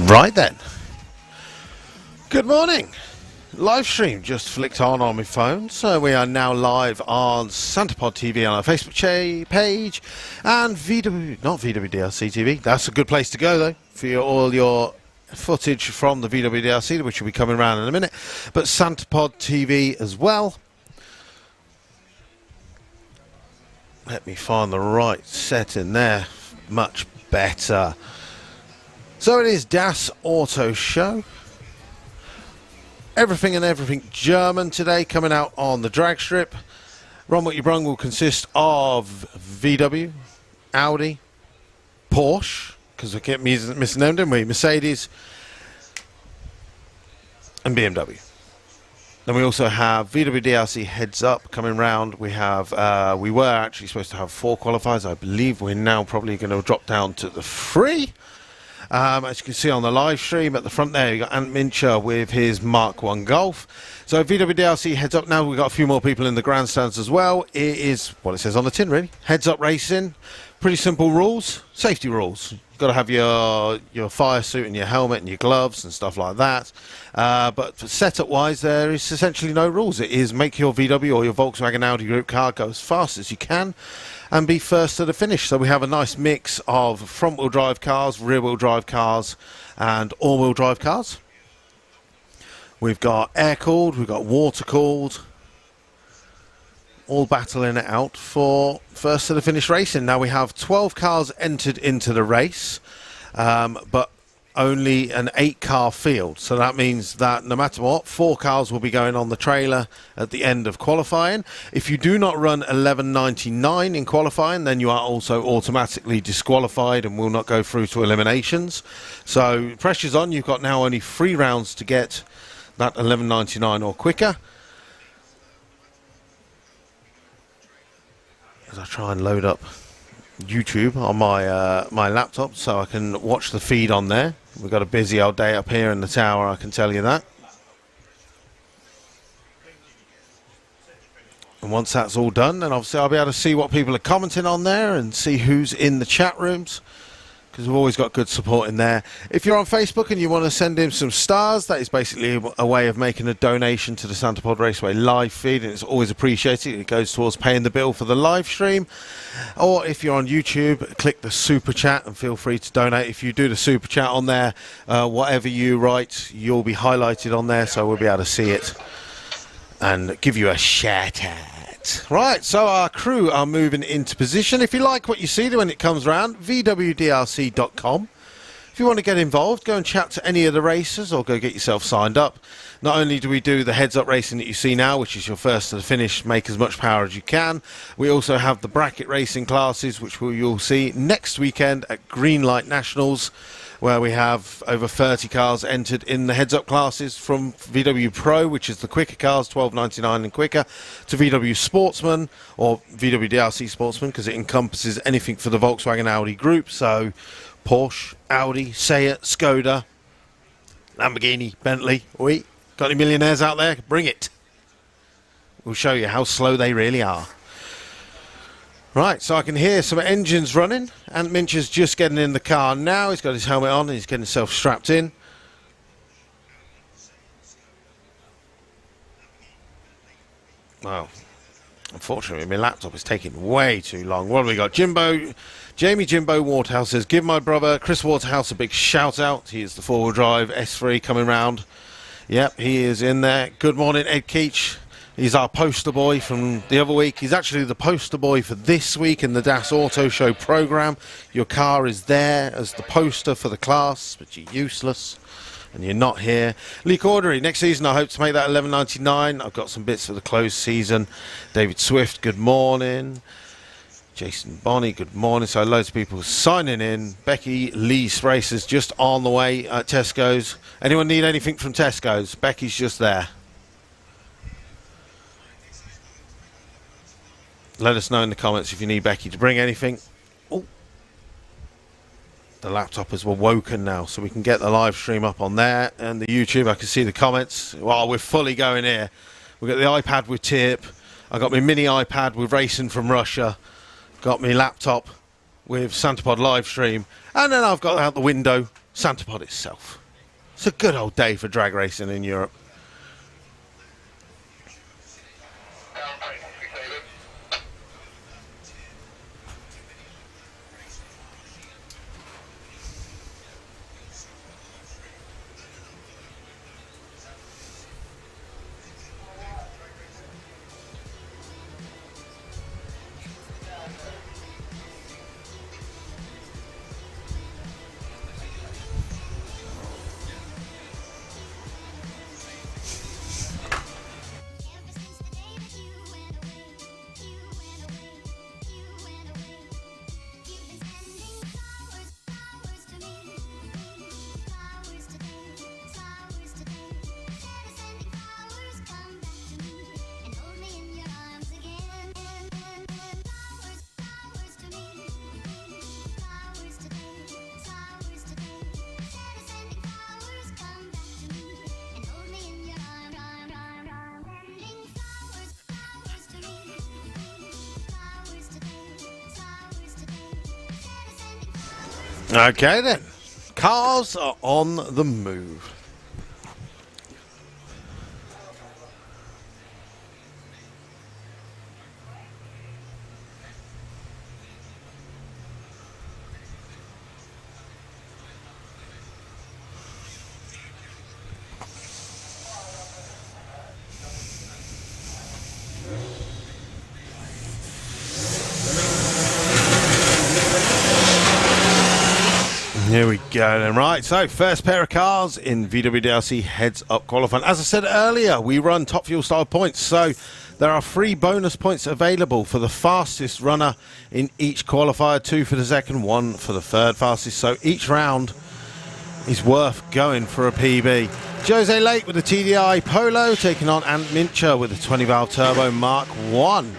Right then. Good morning. Live stream just flicked on my phone, so we are now live on SantaPod TV on our Facebook page and not VWDLC TV. That's a good place to go though for all your footage from the VWDLC, which will be coming around in a minute, but SantaPod TV as well. Let me find the right setting there. Much better. So it is Das Auto Show. Everything and everything German today, coming out on the drag strip. Run What You Brung will consist of VW, Audi, Porsche, because I kept missing them, didn't we? Mercedes and BMW. Then we also have VW DLC Heads Up coming round. We have, we were actually supposed to have 4 qualifiers. I believe we're now probably going to drop down to the 3. As you can see on the live stream at the front there, you got Ant Mincher with his Mark 1 Golf. So VW DLC Heads Up now. We've got a few more people in the grandstands as well. It is what it says on the tin, really. Heads Up Racing. Pretty simple rules. Safety rules. You've got to have your fire suit and your helmet and your gloves and stuff like that. But for setup-wise, there is essentially no rules. It is make your VW or your Volkswagen Audi Group car go as fast as you can and be first to the finish. So we have a nice mix of front-wheel drive cars, rear-wheel drive cars, and all-wheel drive cars. We've got air-cooled, we've got water-cooled, all battling it out for first to the finish racing. Now we have 12 cars entered into the race, but only an 8-car field. So that means that no matter what, 4 cars will be going on the trailer at the end of qualifying. If you do not run 11.99 in qualifying, then you are also automatically disqualified and will not go through to eliminations. So pressure's on. You've got now only 3 rounds to get that 11.99 or quicker. As I try and load up YouTube on my my laptop so I can watch the feed on there. We've got a busy old day up here in the tower, I can tell you that. And once that's all done, then obviously I'll be able to see what people are commenting on there and see who's in the chat rooms, because we've always got good support in there. If you're on Facebook and you want to send in some stars, that is basically a way of making a donation to the SantaPod Raceway live feed, and it's always appreciated. It goes towards paying the bill for the live stream. Or if you're on YouTube, click the super chat and feel free to donate. If you do the super chat on there, whatever you write, you'll be highlighted on there, so we'll be able to see it and give you a shout out. Right, so our crew are moving into position. If you like what you see when it comes around, vwdrc.com. If you want to get involved, go and chat to any of the racers or go get yourself signed up. Not only do we do the heads-up racing that you see now, which is your first to the finish, make as much power as you can, we also have the bracket racing classes, which you'll see next weekend at Greenlight Nationals, where we have over 30 cars entered in the heads-up classes, from VW Pro, which is the quicker cars, $12.99 and quicker, to VW Sportsman, or VW DLC Sportsman, because it encompasses anything for the Volkswagen Audi group, so Porsche, Audi, Seat, Skoda, Lamborghini, Bentley. Oi, got any millionaires out there? Bring it. We'll show you how slow they really are. Right, so I can hear some engines running. Ant Mincher's just getting in the car now. He's got his helmet on and he's getting himself strapped in. Well, unfortunately, my laptop is taking way too long. What have we got? Jamie Jimbo Waterhouse says, give my brother Chris Waterhouse a big shout out. He is the 4-wheel drive S3 coming round. Yep, he is in there. Good morning, Ed Keach. He's our poster boy from the other week. He's actually the poster boy for this week in the Das Auto Show program. Your car is there as the poster for the class, but you're useless and you're not here. Lee Cordery, next season I hope to make that 11.99. I've got some bits for the closed season. David Swift, good morning. Jason Bonney, good morning. So loads of people signing in. Becky Lee Racers just on the way at Tesco's. Anyone need anything from Tesco's? Becky's just there. Let us know in the comments if you need Becky to bring anything. Oh, the laptop has awoken now, so we can get the live stream up on there and the YouTube. I can see the comments. Well, we're fully going here. We've got the iPad with Tip. I've got my mini iPad with Racing from Russia. Got my laptop with SantaPod live stream. And then I've got out the window Santa Pod itself. It's a good old day for drag racing in Europe. Okay then, cars are on the move. Here we go then. Right, so first pair of cars in VWDLC heads up qualifying. As I said earlier, we run top fuel style points, so there are 3 bonus points available for the fastest runner in each qualifier, 2 for the second, 1 for the third fastest. So each round is worth going for a PB. Jose Lake with a TDI Polo taking on Ant Mincher with a 20 valve turbo Mark 1.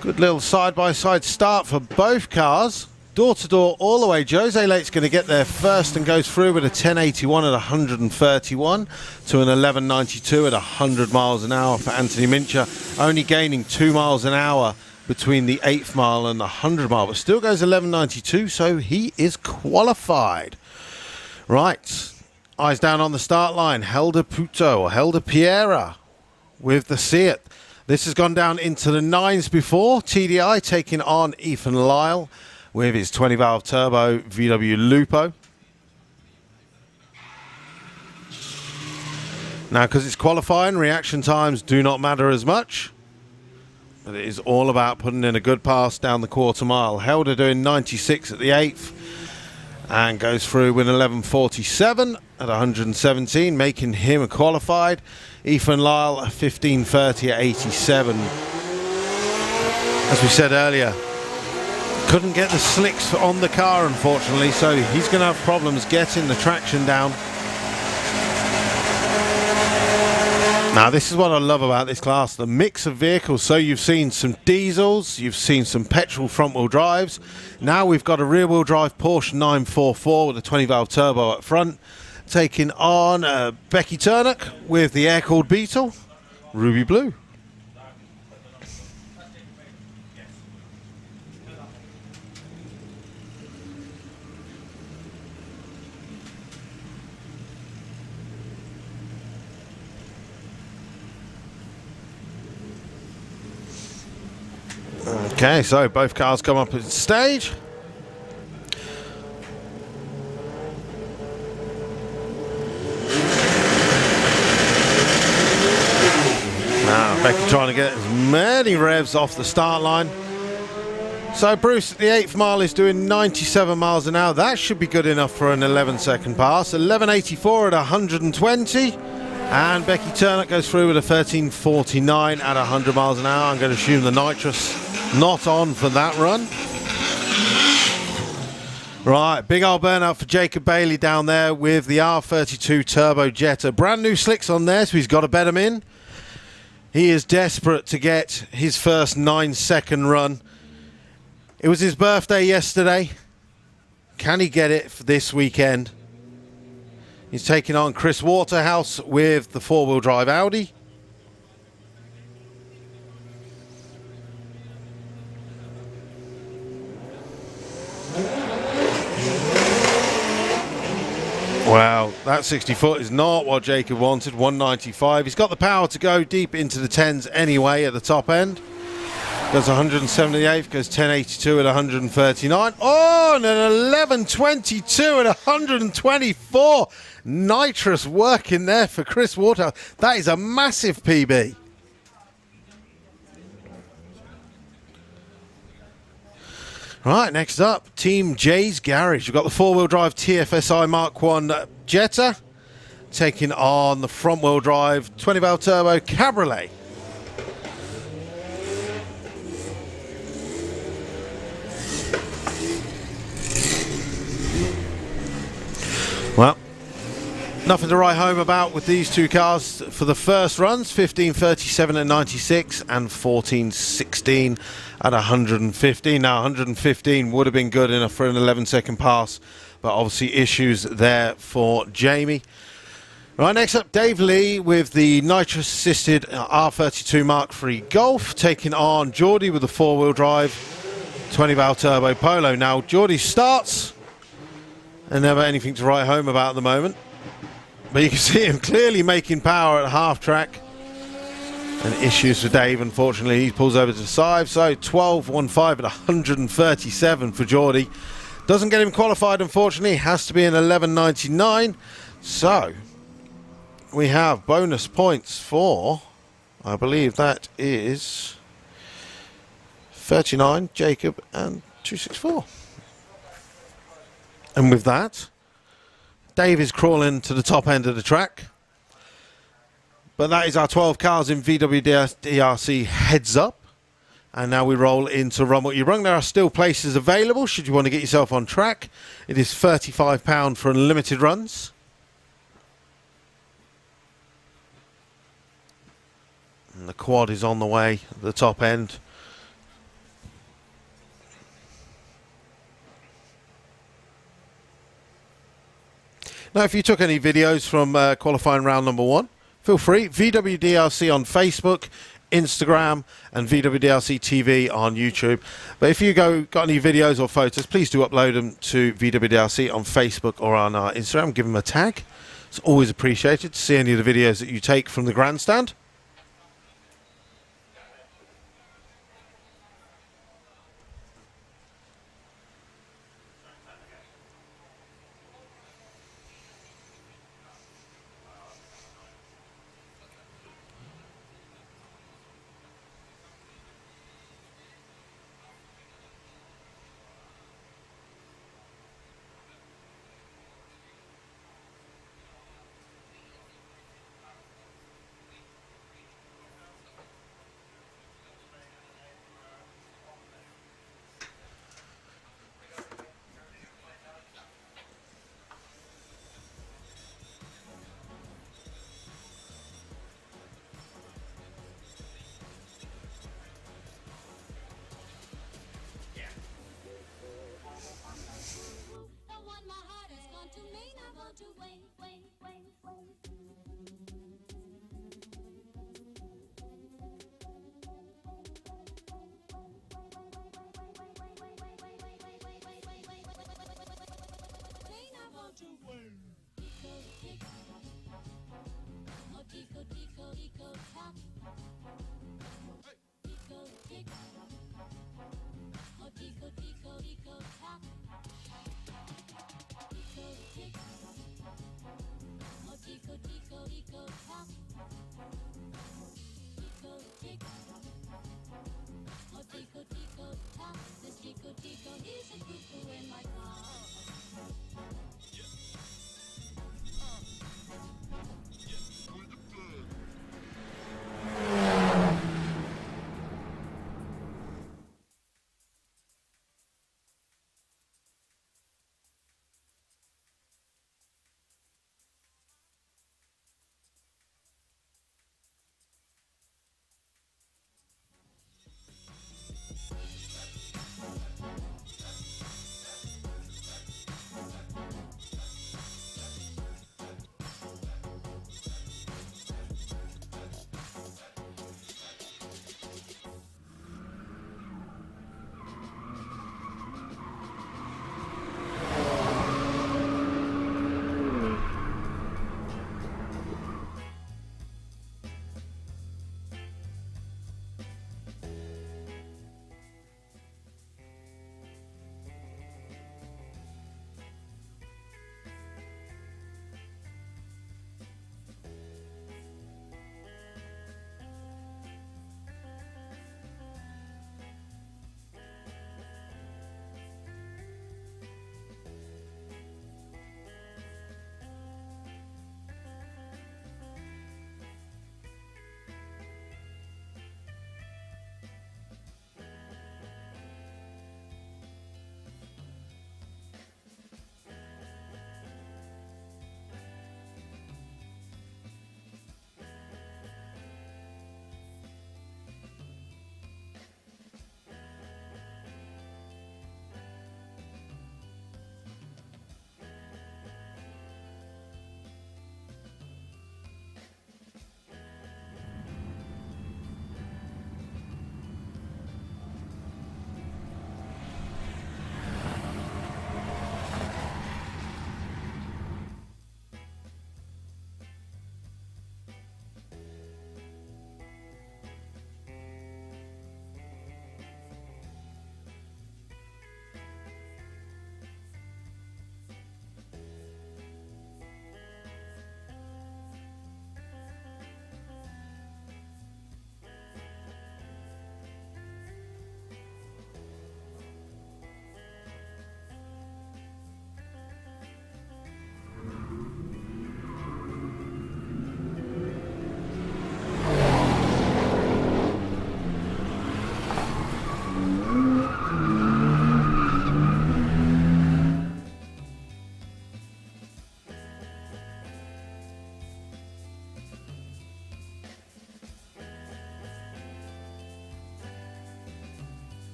Good little side-by-side start for both cars. Door to door all the way. Jose Late's going to get there first and goes through with a 1081 at 131 to an 1192 at 100 miles an hour for Anthony Mincher, only gaining 2 miles an hour between the 8th mile and the 100 mile, but still goes 1192, so he is qualified. Right, eyes down on the start line. Helder Puto or Helder Piera with the Seat. This has gone down into the 9s before. TDI taking on Ethan Lyle with his 20 valve turbo VW Lupo. Now, because it's qualifying, reaction times do not matter as much, but it is all about putting in a good pass down the quarter mile. Helder doing 96 at the 8th and goes through with 1147 at 117, making him a qualified. Ethan Lyle 1530 at 87. As we said earlier, couldn't get the slicks on the car, unfortunately, so he's going to have problems getting the traction down. Now, this is what I love about this class, the mix of vehicles. So you've seen some diesels, you've seen some petrol front-wheel drives. Now we've got a rear-wheel drive Porsche 944 with a 20 valve turbo up front, taking on Becky Turnock with the air-cooled Beetle, Ruby Blue. Okay, so both cars come up at stage. Now Becky trying to get as many revs off the start line. So Bruce at the 8th mile is doing 97 miles an hour. That should be good enough for an 11-second pass. 1184 at 120. And Becky Turnock goes through with a 1349 at 100 miles an hour. I'm going to assume the nitrous not on for that run. Right, big old burnout for Jacob Bailey down there with the R32 Turbo Jetta. Brand new slicks on there, so he's got to bet them in. He is desperate to get his first 9-second run. It was his birthday yesterday. Can he get it for this weekend? He's taking on Chris Waterhouse with the 4-wheel drive Audi. That 60 foot is not what Jacob wanted. 195. He's got the power to go deep into the 10s anyway at the top end. Goes 178, goes 1082 at 139. Oh, and an 1122 at 124. Nitrous work in there for Chris Waterhouse. That is a massive PB. Right, next up, Team J's Garage. We've got the four-wheel drive TFSI Mark 1 Jetta taking on the front-wheel drive 20-valve turbo Cabriolet. Well, nothing to write home about with these two cars for the first runs. 1537 at 96 and 1416 at 115. Now 115 would have been good enough for an 11-second pass, but obviously issues there for Jamie. Right, next up, Dave Lee with the nitrous assisted R32 Mark III Golf taking on Geordie with the four-wheel drive 20-valve turbo Polo. Now Geordie starts and never anything to write home about at the moment, but you can see him clearly making power at half track. And issues for Dave, unfortunately. He pulls over to the side, so 12.15 at 137 for Geordie. Doesn't get him qualified, unfortunately. Has to be an 11.99. So we have bonus points for, I believe that is 39, Jacob, and 264. And with that, Dave is crawling to the top end of the track. But that is our 12 cars in VWDRC heads up. And now we roll into Run What You Rung. There are still places available should you want to get yourself on track. It is £35 for unlimited runs. And the quad is on the way at the top end. Now, if you took any videos from qualifying round number 1, feel free. VWDRC on Facebook, Instagram, and VWDRC TV on YouTube. But if you got any videos or photos, please do upload them to VWDRC on Facebook or on our Instagram. Give them a tag. It's always appreciated to see any of the videos that you take from the grandstand.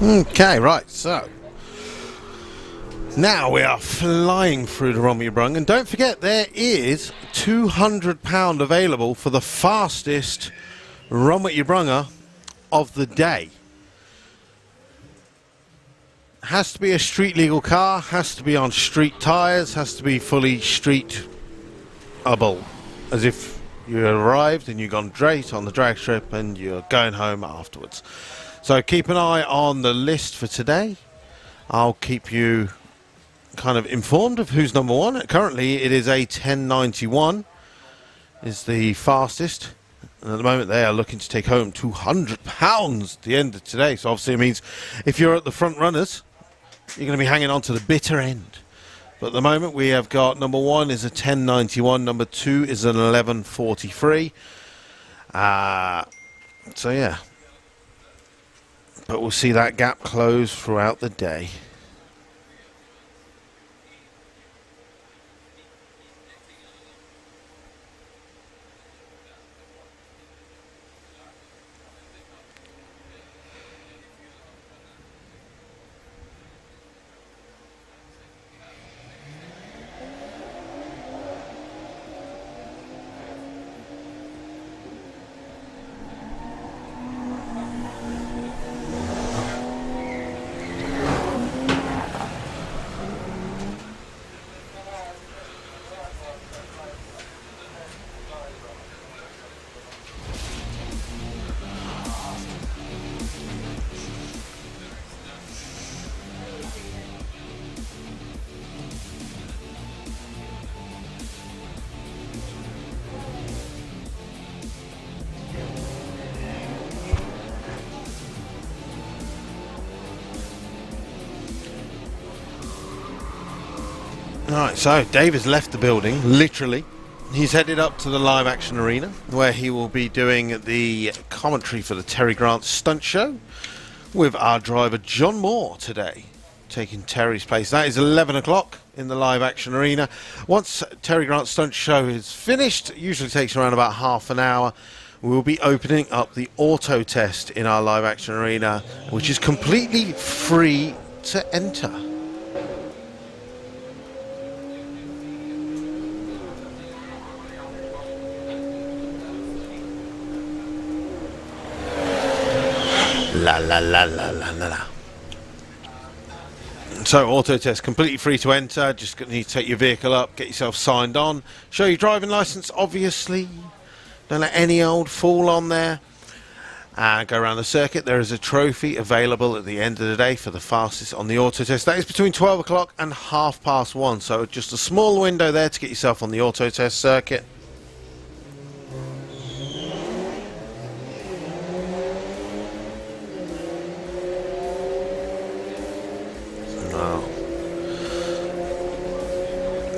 Okay, right, so now we are flying through the Runway, and don't forget there is £200 available for the fastest Runway of the day. Has to be a street legal car, has to be on street tyres, has to be fully street-able, as if you arrived and you've gone straight on the drag strip and you're going home afterwards. So keep an eye on the list for today. I'll keep you kind of informed of who's number one. Currently it is a 1091 is the fastest, and at the moment they are looking to take home £200 at the end of today. So obviously it means if you're at the front runners, you're going to be hanging on to the bitter end. But at the moment we have got number one is a 1091, number two is an 1143. So yeah, but we'll see that gap close throughout the day. Alright, so Dave has left the building, literally. He's headed up to the live action arena, where he will be doing the commentary for the Terry Grant stunt show with our driver John Moore today, taking Terry's place. That is 11 o'clock in the live action arena. Once Terry Grant's stunt show is finished, it usually takes around about half an hour, we'll be opening up the auto test in our live action arena, which is completely free to enter. La la la la la la la. So auto test completely free to enter. Just need to take your vehicle up, get yourself signed on, show your driving license obviously, don't let any old fool on there, and go around the circuit. There is a trophy available at the end of the day for the fastest on the auto test. That is between 12 o'clock and 1:30, so just a small window there to get yourself on the auto test circuit.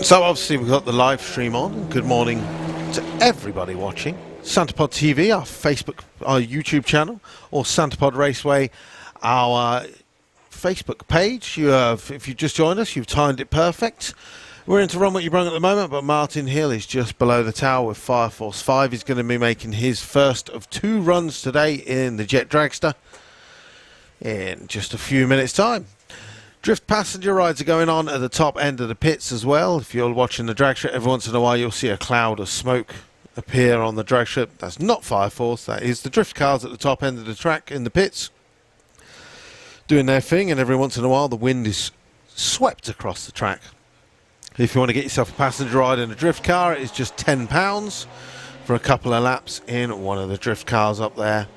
So obviously we've got the live stream on. Good morning to everybody watching. SantaPod TV, our Facebook, our YouTube channel, or SantaPod Raceway, our Facebook page. You have, if you just joined us, you've timed it perfect. We're into Run What You Brung at the moment, but Martin Hill is just below the tower with Fire Force 5. He's going to be making his first of 2 runs today in the Jet Dragster in just a few minutes' time. Drift passenger rides are going on at the top end of the pits as well. If you're watching the drag strip, every once in a while you'll see a cloud of smoke appear on the drag strip. That's not Fire Force, that is the drift cars at the top end of the track in the pits doing their thing, and every once in a while the wind is swept across the track. If you want to get yourself a passenger ride in a drift car, it is just £10 for a couple of laps in one of the drift cars up there.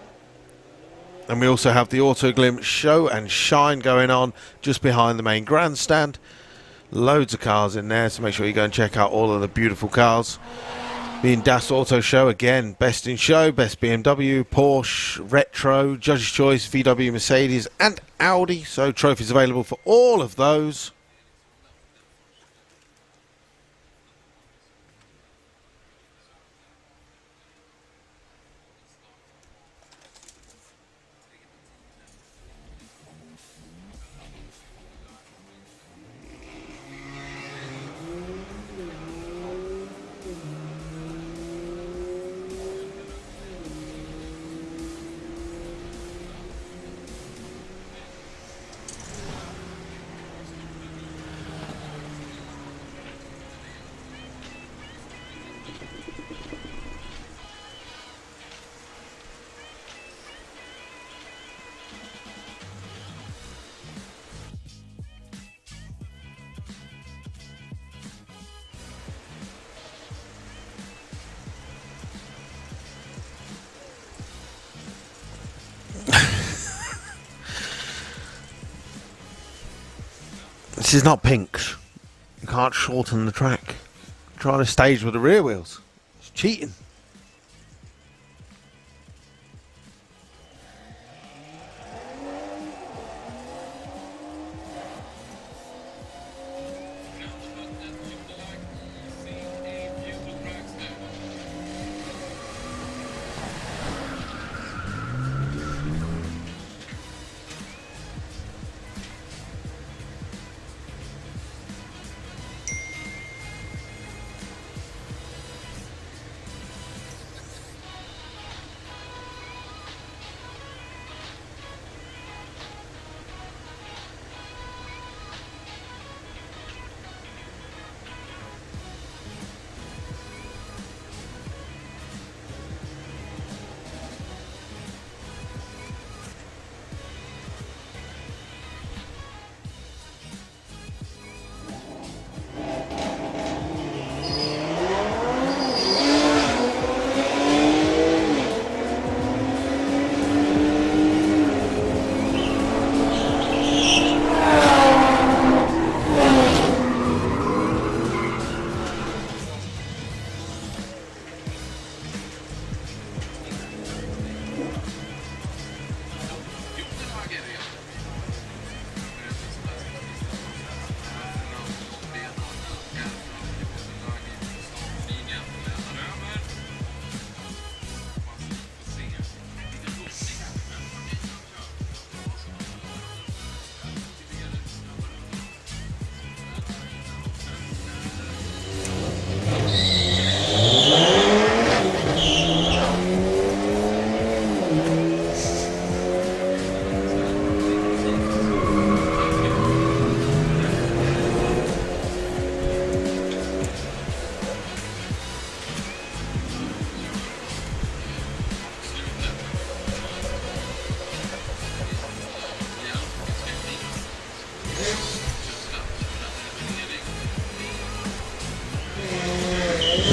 And we also have the Auto Glim show and shine going on just behind the main grandstand. Loads of cars in there, so make sure you go and check out all of the beautiful cars. Being Das Auto Show, again, best in show, best BMW, Porsche, Retro, Judge's Choice, VW, Mercedes and Audi. So trophies available for all of those. This is not Pinks. You can't shorten the track. Trying to stage with the rear wheels. It's cheating.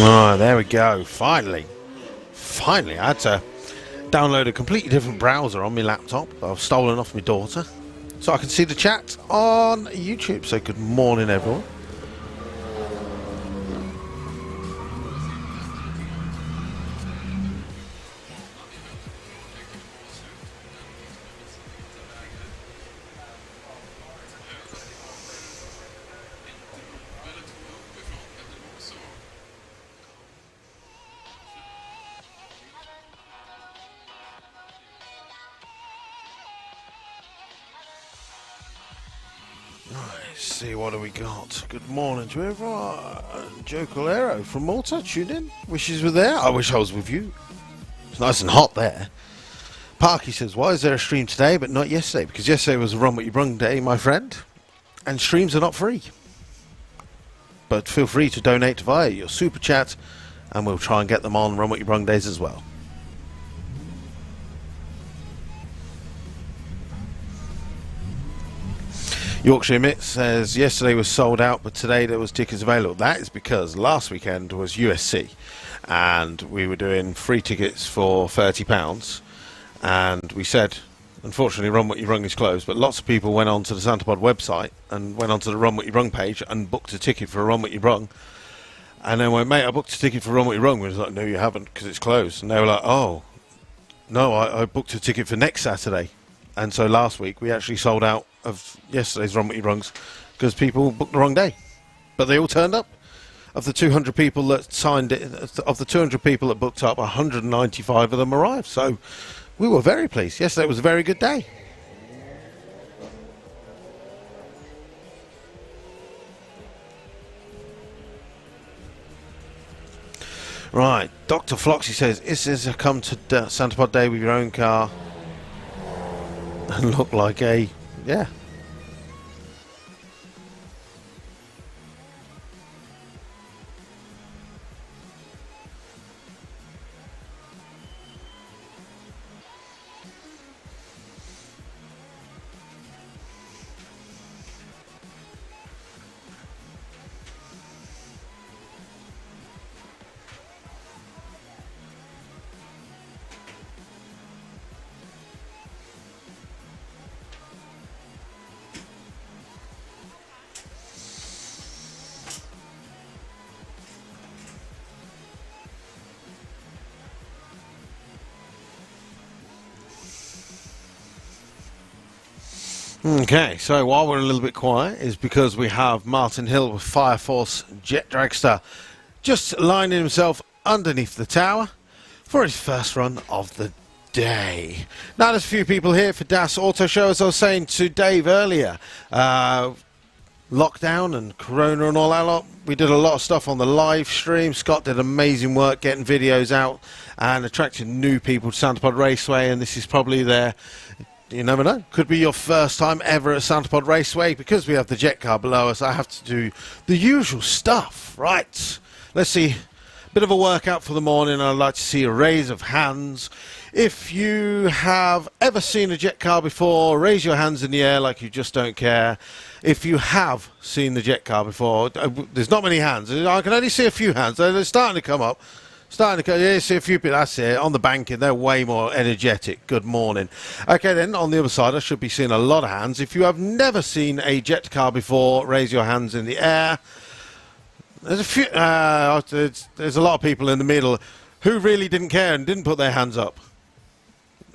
Oh, there we go. Finally, I had to download a completely different browser on my laptop that I've stolen off my daughter, so I can see the chat on YouTube. So good morning, everyone. See, what do we got? Good morning to everyone. Joe Colero from Malta tuned in. Wishes were there. I wish I was with you. It's nice and hot there. Parky says, why is there a stream today but not yesterday? Because yesterday was a Run What You Brung day, my friend. And streams are not free. But feel free to donate via your super chat, and we'll try and get them on Run What You Brung days as well. Yorkshire Mitt says, yesterday was sold out, but today there was tickets available. That is because last weekend was USC, and we were doing free tickets for £30, and we said, unfortunately, Run What You Brung is closed, but lots of people went on to the Santapod website and went onto the Run What You Brung page and booked a ticket for a Run What You Brung, and then went, mate, I booked a ticket for Run What You Brung. We was like, no, you haven't, because it's closed. And they were like, oh, no, I booked a ticket for next Saturday. And so last week we actually sold out of yesterday's Run What You Brungs because people booked the wrong day, but they all turned up. Of the 200 people that signed it, of the 200 people that booked up, 195 of them arrived. So we were very pleased. Yesterday was a very good day. Right, Dr. Floxy says, this is a come to Santapod Day with your own car and look like a, yeah. Okay, so while we're a little bit quiet is because we have Martin Hill with Fire Force Jet Dragster just lining himself underneath the tower for his first run of the day. Now there's a few people here for Das Auto Show, as I was saying to Dave earlier. Lockdown and Corona and all that lot. We did a lot of stuff on the live stream. Scott did amazing work getting videos out and attracting new people to Santapod Raceway, and this is probably their... You never know. Could be your first time ever at Santapod Raceway. Because we have the jet car below us, I have to do the usual stuff. Right. Let's see. Bit of a workout for the morning. I'd like to see a raise of hands. If you have ever seen a jet car before, raise your hands in the air like you just don't care. If you have seen the jet car before, there's not many hands. I can only see a few hands. They're starting to come up. Yeah, see a few people, that's it, on the banking, they're way more energetic. Good morning. Okay, then, on the other side, I should be seeing a lot of hands. If you have never seen a jet car before, raise your hands in the air. There's a few, there's a lot of people in the middle who really didn't care and didn't put their hands up.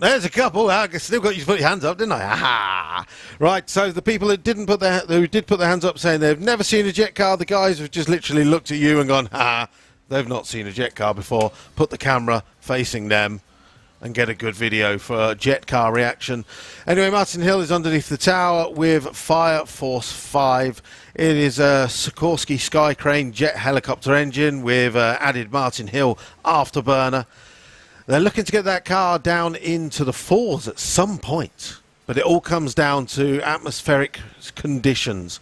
There's a couple. I still got you to put your hands up, didn't I? Aha! Right. So the people that who did put their hands up, saying they've never seen a jet car, the guys have just literally looked at you and gone, ha! They've not seen a jet car before. Put the camera facing them and get a good video for jet car reaction. Anyway, Martin Hill is underneath the tower with Fire Force 5. It is a Sikorsky Sky Crane jet helicopter engine with added Martin Hill afterburner. They're looking to get that car down into the fours at some point, but it all comes down to atmospheric conditions.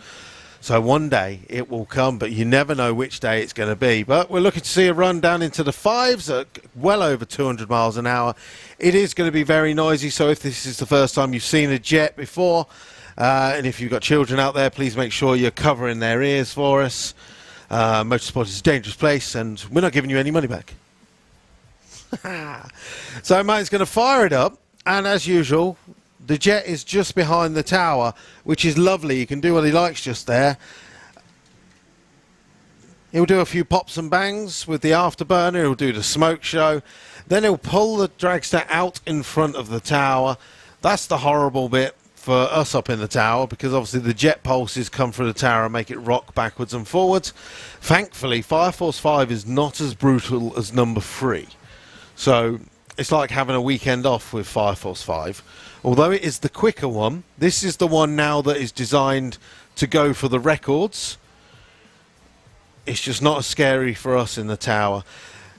So one day it will come, but you never know which day it's going to be. But we're looking to see a run down into the fives at well over 200 miles an hour. It is going to be very noisy, so if this is the first time you've seen a jet before, and if you've got children out there, please make sure you're covering their ears for us. Motorsport is a dangerous place, and we're not giving you any money back. So Martin's going to fire it up, and as usual, the jet is just behind the tower, which is lovely. He can do what he likes just there. He'll do a few pops and bangs with the afterburner. He'll do the smoke show. Then he'll pull the dragster out in front of the tower. That's the horrible bit for us up in the tower, because obviously the jet pulses come through the tower and make it rock backwards and forwards. Thankfully, Fire Force 5 is not as brutal as number 3. So it's like having a weekend off with Fire Force 5. Although it is the quicker one, this is the one now that is designed to go for the records. It's just not as scary for us in the tower.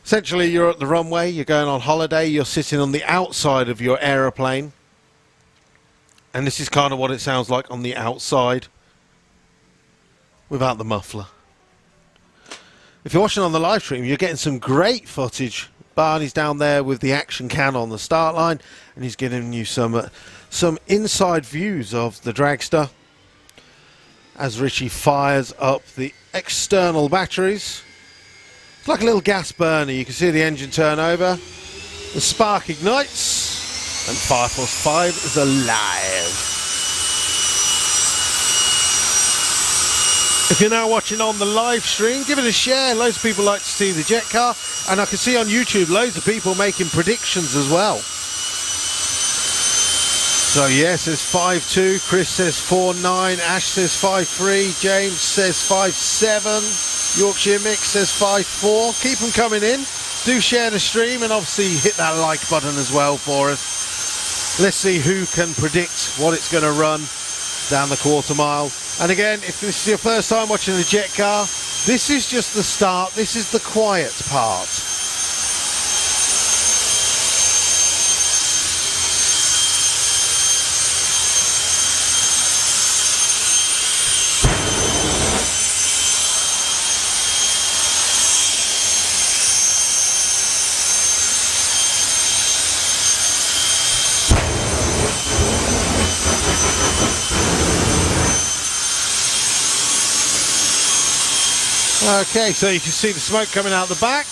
Essentially, you're at the runway, you're going on holiday, you're sitting on the outside of your aeroplane. And this is kind of what it sounds like on the outside, without the muffler. If you're watching on the live stream, you're getting some great footage. Barney's down there with the action cam on the start line, and he's giving you some inside views of the dragster as Richie fires up the external batteries. It's like a little gas burner. You can see the engine turn over, the spark ignites, and Fire Force 5 is alive. If you're now watching on the live stream, give it a share. Loads of people like to see the jet car, and I can see on YouTube loads of people making predictions as well. So yeah, says 5-2, Chris says 4-9, Ash says 5-3, James says 5-7, Yorkshire Mix says 5-4. Keep them coming in. Do share the stream, and obviously hit that like button as well for us. Let's see who can predict what it's going to run down the quarter mile. And again, if this is your first time watching the jet car, this is just the start. This is the quiet part. Okay, so you can see the smoke coming out the back.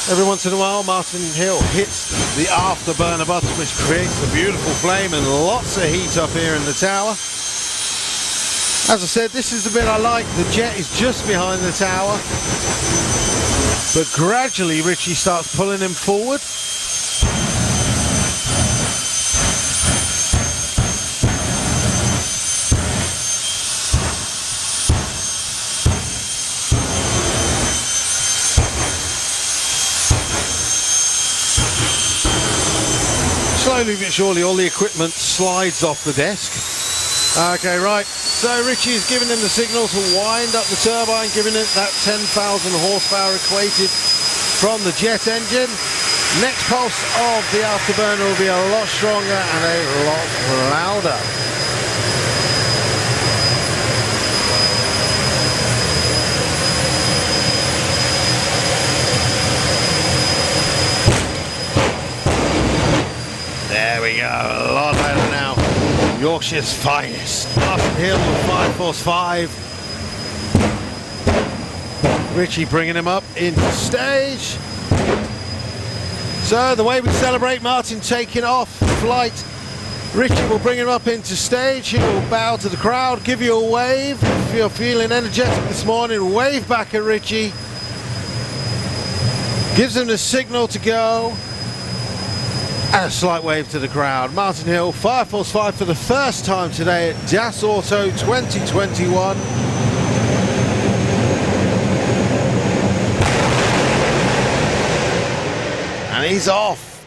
Every once in a while, Martin Hill hits the afterburner button, which creates a beautiful flame and lots of heat up here in the tower. As I said, this is the bit I like. The jet is just behind the tower, but gradually Richie starts pulling him forward. Slowly but surely all the equipment slides off the desk. Okay, right, so Richie is giving him the signal to wind up the turbine, giving it that 10,000 horsepower equated from the jet engine. Next pulse of the afterburner will be a lot stronger and a lot louder. There we go, a lot better now. Yorkshire's finest. Martin Hill with Fire Force 5. Richie bringing him up into stage. So the way we celebrate Martin taking off flight, Richie will bring him up into stage. He will bow to the crowd, give you a wave. If you're feeling energetic this morning, wave back at Richie. Gives him the signal to go. And a slight wave to the crowd. Martin Hill, Fire Force 5 for the first time today at Das Auto 2021. And he's off.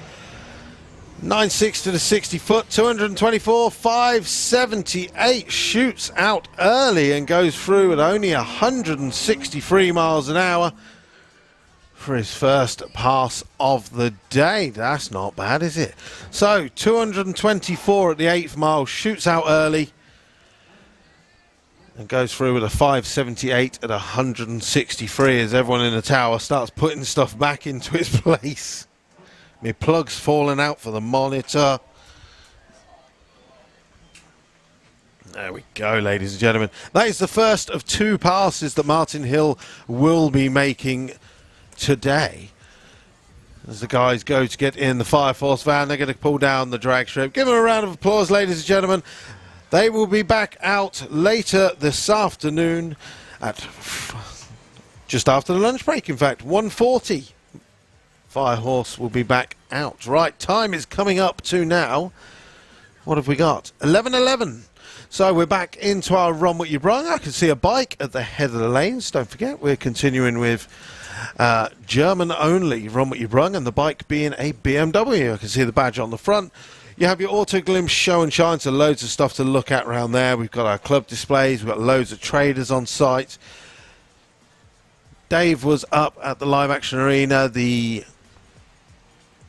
9.6 to the 60 foot, 224, 578. Shoots out early and goes through at only 163 miles an hour. For his first pass of the day. That's not bad, is it? So 224 at the 8th mile, shoots out early and goes through with a 578 at 163 as everyone in the tower starts putting stuff back into its place. My plug's falling out for the monitor. There we go, ladies and gentlemen. That is the first of 2 passes that Martin Hill will be making today. As the guys go to get in the Fire Force van, they're going to pull down the drag strip. Give them a round of applause, ladies and gentlemen. They will be back out later this afternoon at just after the lunch break, in fact, 1:40. Fire Horse will be back out. Right, time is coming up to now. What have we got? 11:11. So we're back into our Run What You Brung. I can see a bike at the head of the lanes. Don't forget, we're continuing with German only Run What You Brung, and the bike being a BMW. I can see the badge on the front. You have your Auto Glimpse show and shine, so loads of stuff to look at around there. We've got our club displays. We've got loads of traders on site. Dave was up at the Live Action Arena. The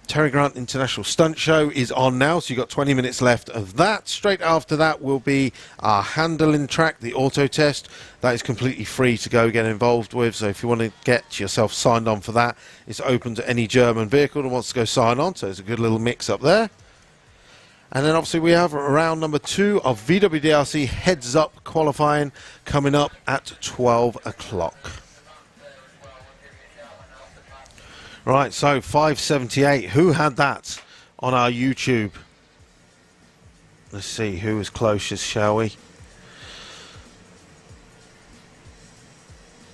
Terry Grant International Stunt Show is on now, so you've got 20 minutes left of that. Straight after that will be our handling track, the auto test. That is completely free to go get involved with, so if you want to get yourself signed on for that, it's open to any German vehicle that wants to go sign on, so it's a good little mix up there. And then obviously we have round number 2 of VWDRC Heads Up qualifying coming up at 12 o'clock. Right, so 578. Who had that on our YouTube? Let's see who was closest, shall we?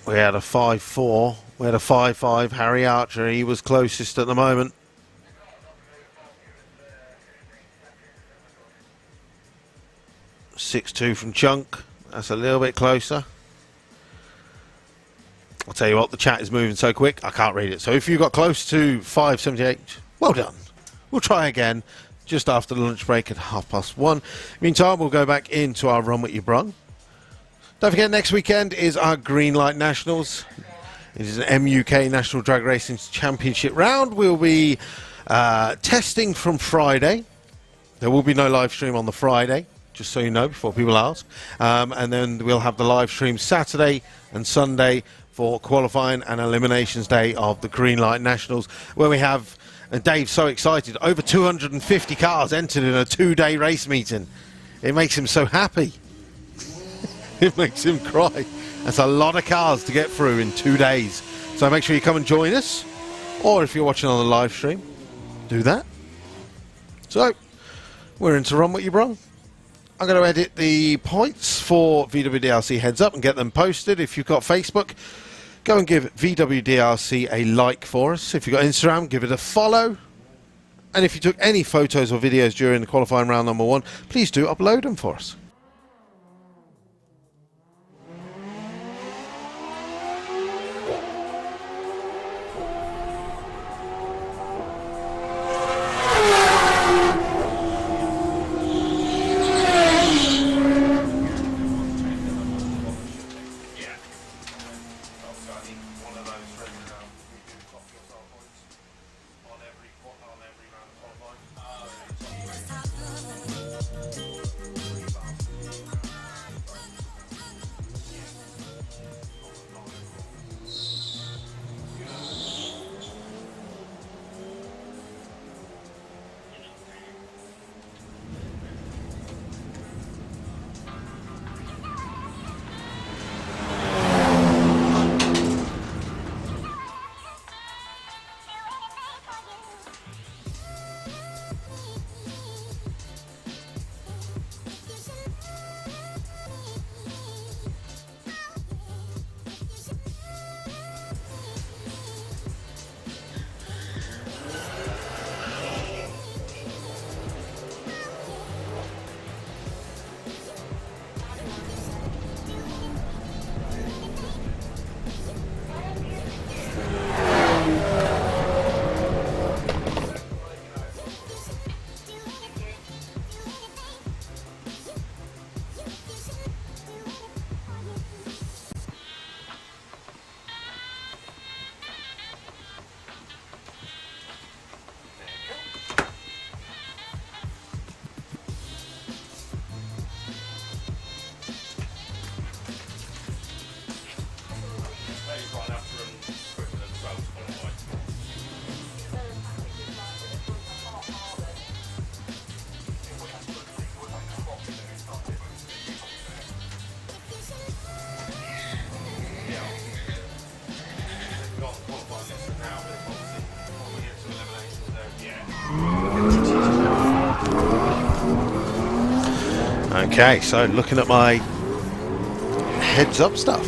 We had a 5-4. We had a 5-5. Harry Archer, he was closest at the moment. 6-2 from Chunk. That's a little bit closer. I'll tell you what, the chat is moving so quick, I can't read it. So if you got close to 578, well done. We'll try again just after the lunch break at 1:30. Meantime, we'll go back into our Run What You Brung. Don't forget, next weekend is our Green Light Nationals. It is an MUK National Drag Racing Championship round. We'll be testing from Friday. There will be no live stream on the Friday, just so you know, before people ask. And then we'll have the live stream Saturday and Sunday for qualifying and eliminations day of the Green Light Nationals, where we have, and Dave's so excited, over 250 cars entered in a 2-day race meeting. It makes him so happy. It makes him cry. That's a lot of cars to get through in 2 days. So make sure you come and join us, or if you're watching on the live stream, do that. So, we're into Run What You Brung. I'm going to edit the points for VWDRC Heads Up and get them posted. If you've got Facebook, go and give VWDRC a like for us. If you've got Instagram, give it a follow. And if you took any photos or videos during the qualifying round number 1, please do upload them for us. Okay, so looking at my heads up stuff.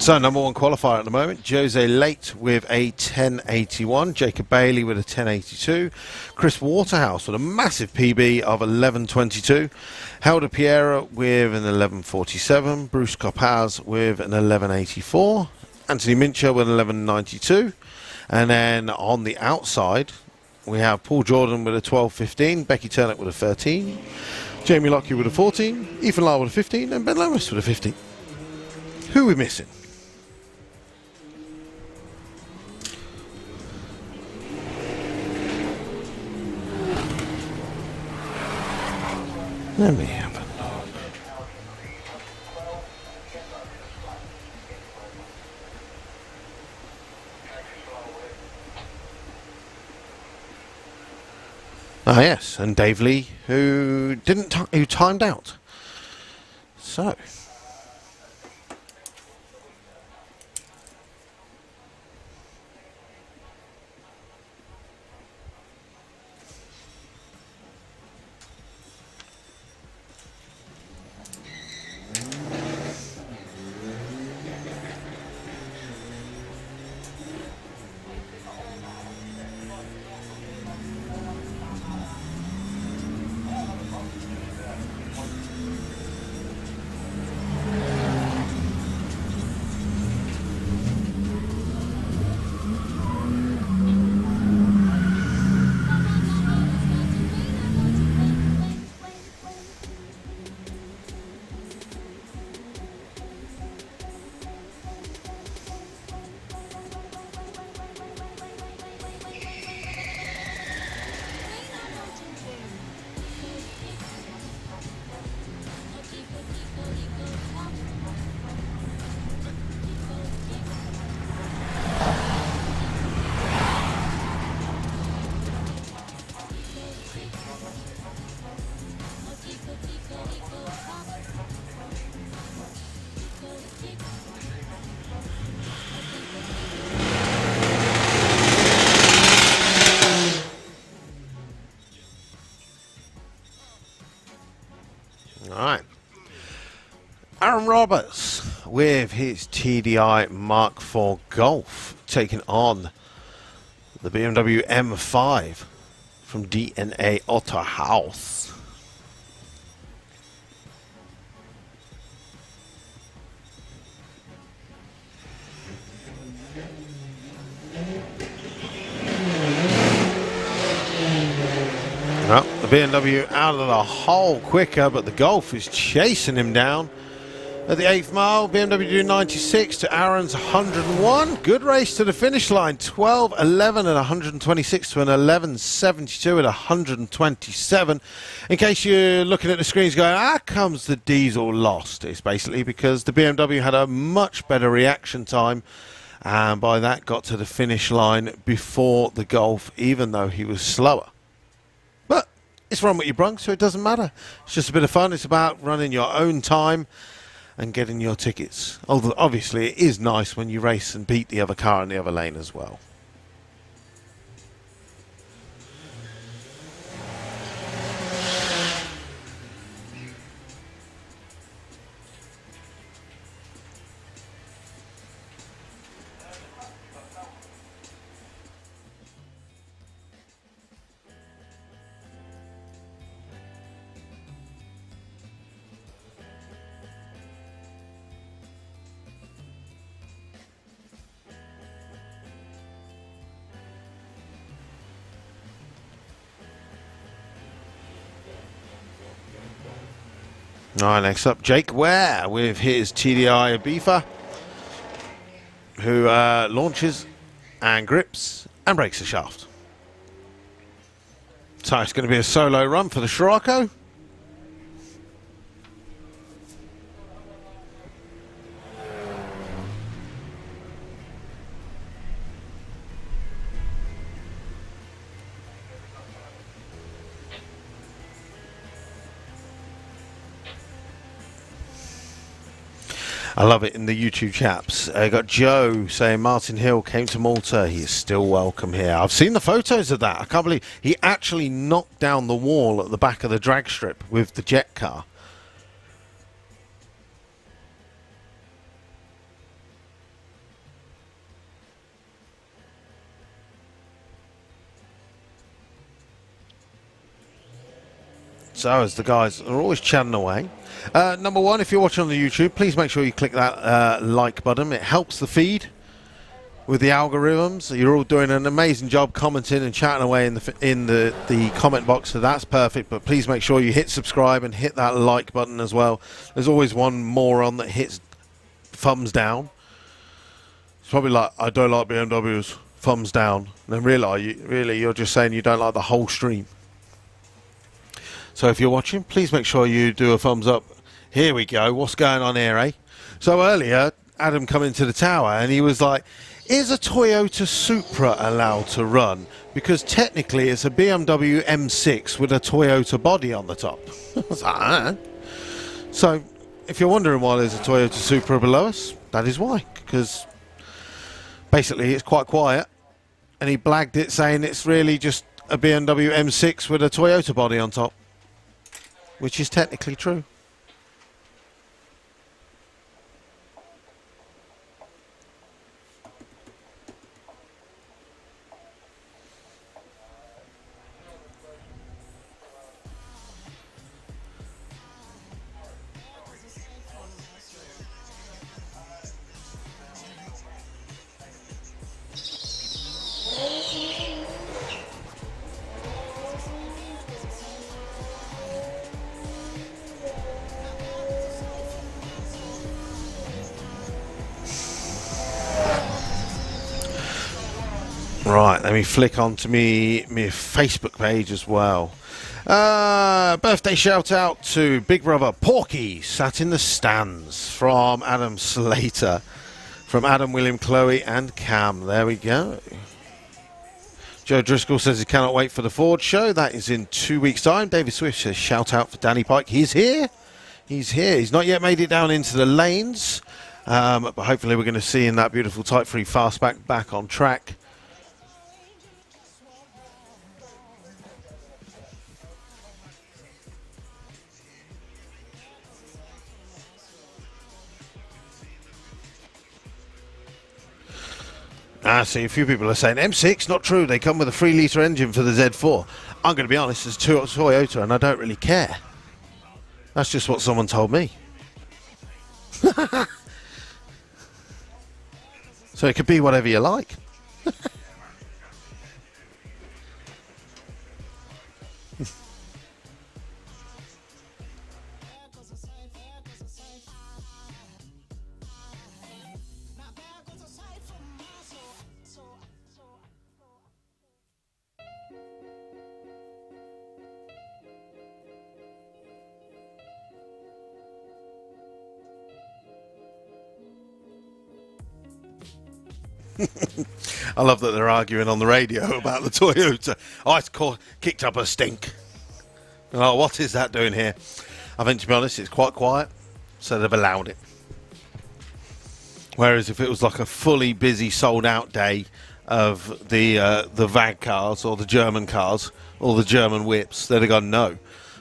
So number one qualifier at the moment, Jose Late with a 1081, Jacob Bailey with a 1082, Chris Waterhouse with a massive PB of 1122, Helder Piera with an 1147, Bruce Copaz with an 1184, Anthony Mincher with an 1192, and then on the outside we have Paul Jordan with a 1215, Becky Turnock with a 13, Jamie Lockyer with a 14, Ethan Lyle with a 15, and Ben Lomas with a 15. Who are we missing? Let me have a look. Ah, yes, and Dave Lee, who who timed out. So. Alright. Aaron Roberts with his TDI Mark IV Golf taking on the BMW M5 from DNA Auto House. Well, the BMW out of the hole quicker, but the Golf is chasing him down. At the 8th mile, BMW do 96 to Aaron's 101. Good race to the finish line. 12, 11 and 126 to an 11.72 at 127. In case you're looking at the screens going, how comes the diesel lost? It's basically because the BMW had a much better reaction time, and by that got to the finish line before the Golf, even though he was slower. But it's run with your brunk, so it doesn't matter. It's just a bit of fun. It's about running your own time and getting your tickets. Although obviously it is nice when you race and beat the other car in the other lane as well. All right, next up, Jake Ware with his TDI Ibiza, who launches and grips and breaks the shaft. So it's going to be a solo run for the Scirocco. I love it in the YouTube chaps. I got Joe saying Martin Hill came to Malta. He is still welcome here. I've seen the photos of that. I can't believe he actually knocked down the wall at the back of the drag strip with the jet car. So as the guys are always chatting away. Number one, if you're watching on the YouTube, please make sure you click that like button. It helps the feed with the algorithms. You're all doing an amazing job commenting and chatting away in the comment box, so that's perfect. But please make sure you hit subscribe and hit that like button as well. There's always one moron that hits thumbs down. It's probably like, I don't like BMWs, thumbs down. And then really you're just saying you don't like the whole stream. So if you're watching, please make sure you do a thumbs up. Here we go. What's going on here, eh? So earlier, Adam come into the tower and he was like, is a Toyota Supra allowed to run? Because technically it's a BMW M6 with a Toyota body on the top. I was like, ah. So if you're wondering why there's a Toyota Supra below us, that is why. Because basically it's quite quiet. And he blagged it saying it's really just a BMW M6 with a Toyota body on top. Which is technically true. Right, let me flick onto me Facebook page as well. Birthday shout out to Big Brother Porky, sat in the stands, from Adam Slater, from Adam, William, Chloe and Cam. There we go. Joe Driscoll says he cannot wait for the Ford show. That is in 2 weeks' time. David Swift says shout out for Danny Pike. He's here. He's here. He's not yet made it down into the lanes, but hopefully we're going to see in that beautiful Type 3 fastback back on track. See, a few people are saying M6, not true. They come with a 3-litre engine for the Z4. I'm going to be honest, it's Toyota and I don't really care. That's just what someone told me. So it could be whatever you like. I love that they're arguing on the radio about the Toyota. Oh, it's kicked up a stink. Oh, what is that doing here? I think, to be honest, it's quite quiet, so they've allowed it. Whereas if it was like a fully busy, sold-out day of the VAG cars or the German cars or the German whips, they'd have gone no.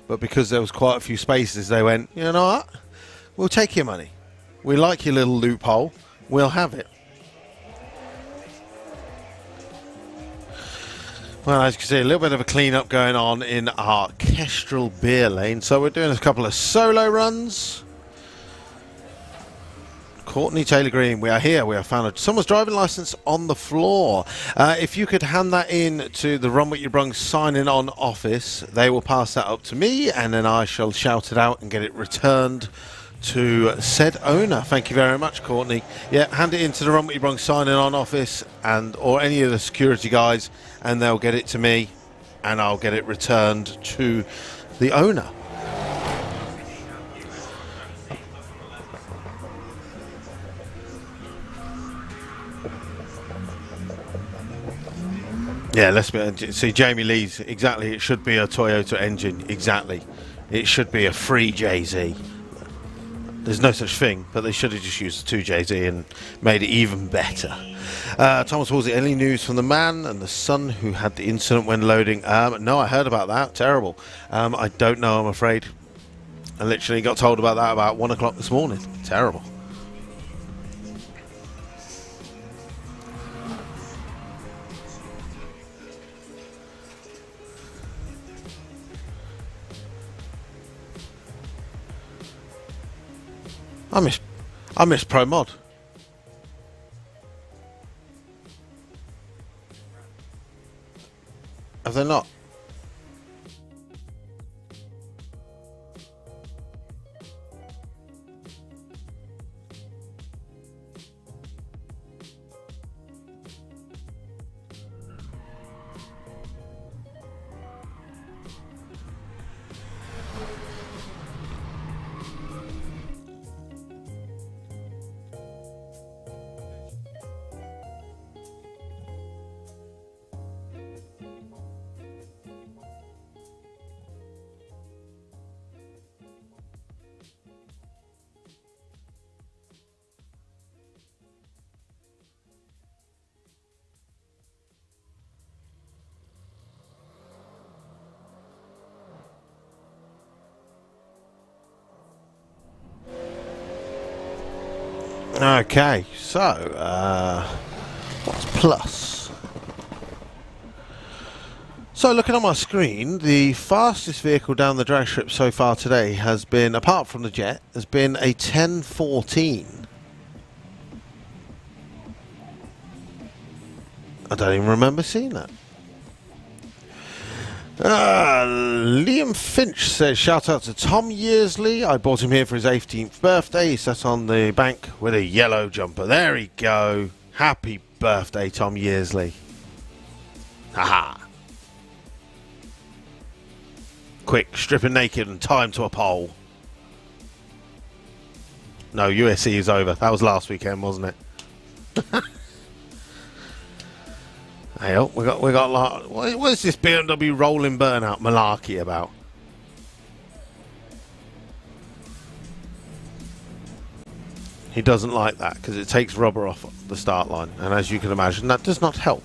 But because there was quite a few spaces, they went, you know what? We'll take your money. We like your little loophole. We'll have it. Well, as you can see, a little bit of a clean-up going on in our Kestrel beer lane. So we're doing a couple of solo runs. Courtney Taylor Green, we are here. We have found someone's driving licence on the floor. If you could hand that in to the Run What You Brung signing on office, they will pass that up to me, and then I shall shout it out and get it returned to said owner. Thank you very much, Courtney. Yeah, hand it into the Run What You Brung signing on office or any of the security guys, and they'll get it to me, and I'll get it returned to the owner. Yeah, let's see. Jamie Lee's exactly. It should be a Toyota engine. Exactly. It should be a free JZ. There's no such thing, but they should have just used the 2JZ and made it even better. Thomas Woolsey, any news from the man and the son who had the incident when loading? No, I heard about that. Terrible. I don't know, I'm afraid. I literally got told about that about 1 o'clock this morning. Terrible. I miss Pro Mod. Have they not? Okay, so what's plus? So looking on my screen, the fastest vehicle down the drag strip so far today has been, apart from the jet, has been a 1014. I don't even remember seeing that. Liam Finch says, shout out to Tom Yearsley. I bought him here for his 18th birthday. He sat on the bank with a yellow jumper. There we go. Happy birthday, Tom Yearsley. Haha. Quick, stripping naked and time to a pole. No, USC is over. That was last weekend, wasn't it? Hey, oh, we got a lot. What is this BMW rolling burnout malarkey about? He doesn't like that because it takes rubber off the start line, and as you can imagine, that does not help.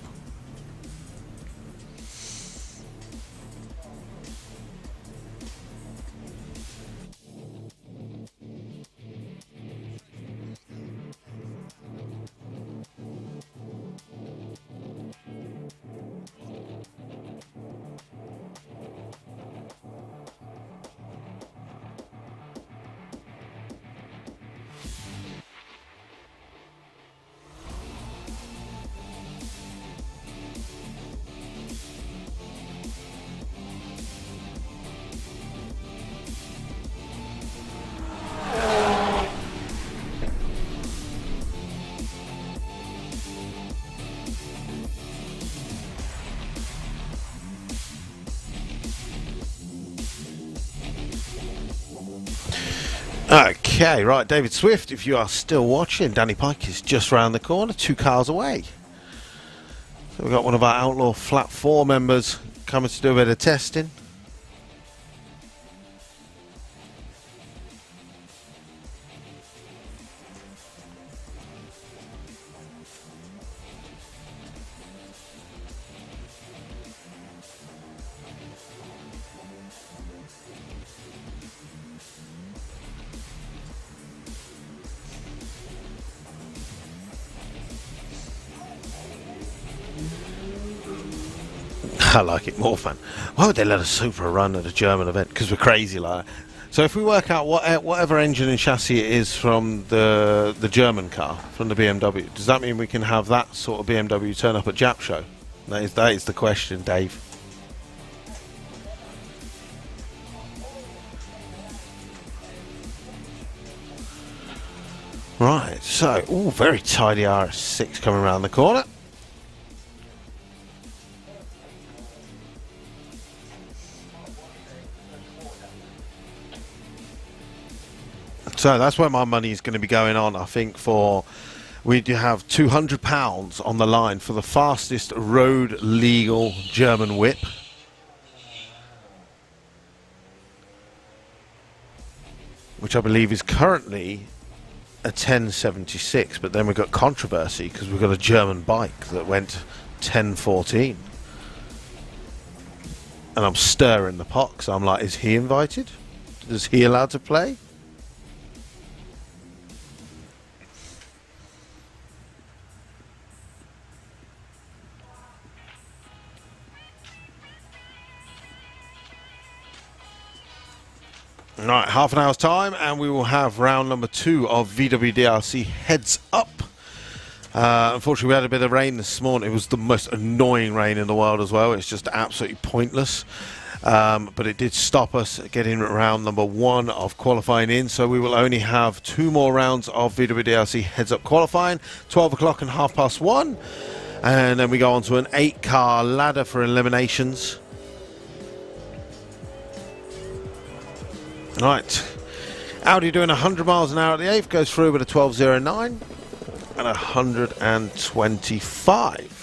Okay, right, David Swift, if you are still watching, Danny Pike is just round the corner, 2 cars away. So we've got one of our Outlaw Flat 4 members coming to do a bit of testing. I like it more fun. Why would they let a Supra run at a German event? Because we're crazy like that. So if we work out whatever engine and chassis it is from the German car, from the BMW, does that mean we can have that sort of BMW turn up at Jap Show? That is the question, Dave. Right, so, very tidy RS6 coming around the corner. So that's where my money is going to be going on, I think, we do have £200 on the line for the fastest road legal German whip. which I believe is currently a 1076, but then we've got controversy because we've got a German bike that went 1014. And I'm stirring the pot because I'm like, is he invited? Is he allowed to play? Right, half an hour's time and we will have round number 2 of VWDRC Heads Up. Unfortunately, we had a bit of rain this morning. It was the most annoying rain in the world as well. It's just absolutely pointless. But it did stop us getting round number 1 of qualifying in. So we will only have 2 more rounds of VWDRC Heads Up qualifying, 12 o'clock and 1:30. And then we go on to an 8-car ladder for eliminations. Right, Audi doing 100 miles an hour at the 8th, goes through with a 12.09 and 125.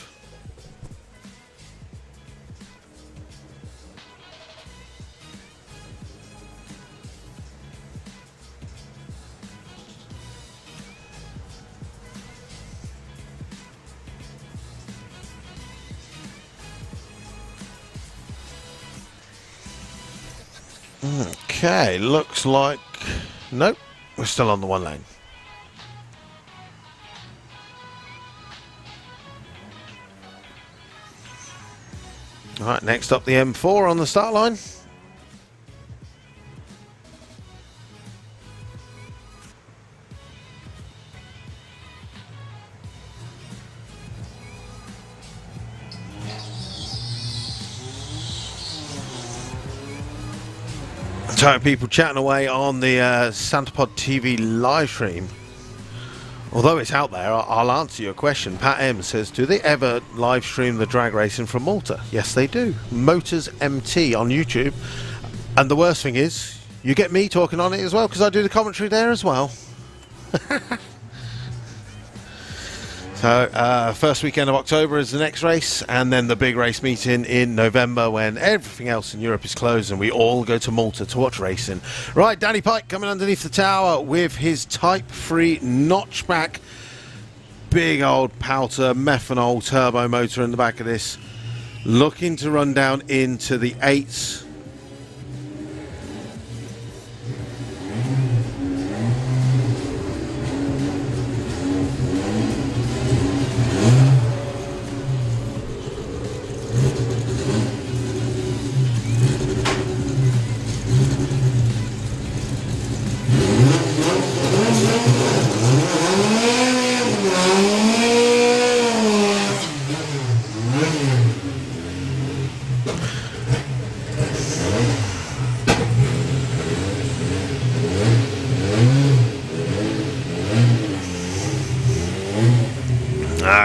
Okay, looks like... Nope, we're still on the 1 lane. Alright, next up the M4 on the start line. So people chatting away on the SantaPod TV live stream. Although it's out there, I'll answer your question. Pat M says, do they ever live stream the drag racing from Malta? Yes, they do. Motors MT on YouTube. And the worst thing is, you get me talking on it as well, because I do the commentary there as well. So, first weekend of October is the next race, and then the big race meeting in November when everything else in Europe is closed and we all go to Malta to watch racing. Right, Danny Pike coming underneath the tower with his Type 3 notchback. Big old Powter methanol turbo motor in the back of this. Looking to run down into the 8s.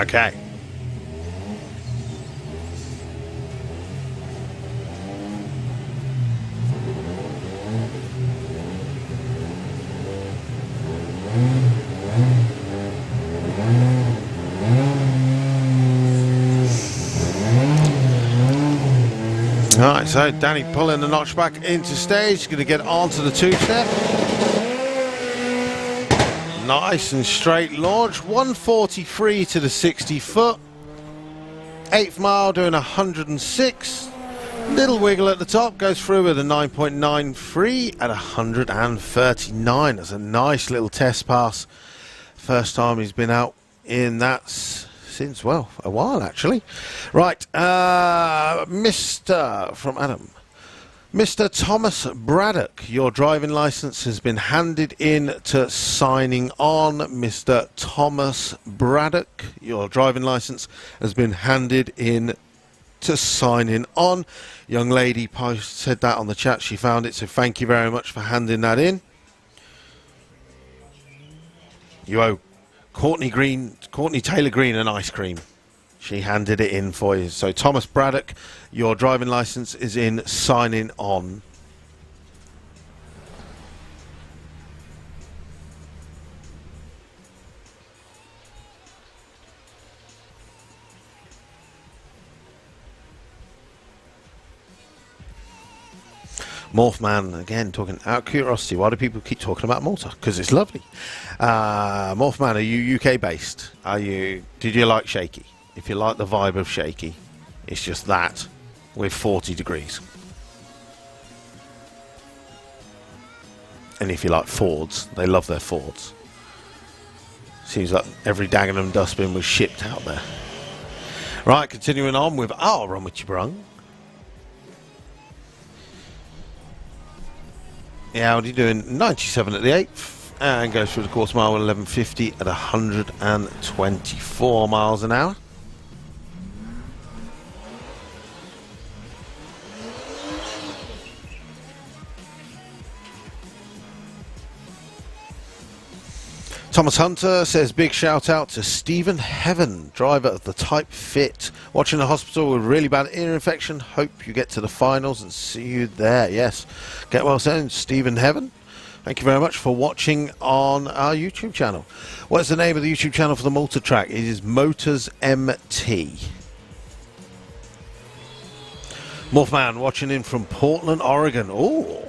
Okay. Alright, so Danny pulling the notchback into stage, going to get onto the 2-step. Nice and straight launch, 143 to the 60 foot. 8th mile doing 106. Little wiggle at the top, goes through with a 9.93 at 139. That's a nice little test pass. First time he's been out in that since, well, a while actually. Right, Mr. from Adam. Mr. Thomas Braddock, your driving license has been handed in to signing on. Mr. Thomas Braddock, your driving license has been handed in to signing on. Young lady said that on the chat. She found it, so thank you very much for handing that in. You owe Courtney Taylor Green an ice cream. She handed it in for you. So Thomas Braddock, your driving license is in signing on. Morphman, again, talking out of curiosity, why do people keep talking about Malta? Because it's lovely. Morphman, are you UK based? Did you like Shaky? If you like the vibe of Shaky, it's just that with 40 degrees. And if you like Fords, they love their Fords. Seems like every Dagenham dustbin was shipped out there. Right, continuing on with our Run With You Brung. The Audi doing 97 at the 8th and goes through the quarter mile at 11.50 at 124 miles an hour. Thomas Hunter says, big shout out to Stephen Heaven, driver of the Type Fit. Watching the hospital with really bad ear infection. Hope you get to the finals and see you there. Yes. Get well soon, Stephen Heaven. Thank you very much for watching on our YouTube channel. What's the name of the YouTube channel for the Malta track? It is Motors MT. Morphman watching in from Portland, Oregon. Oh.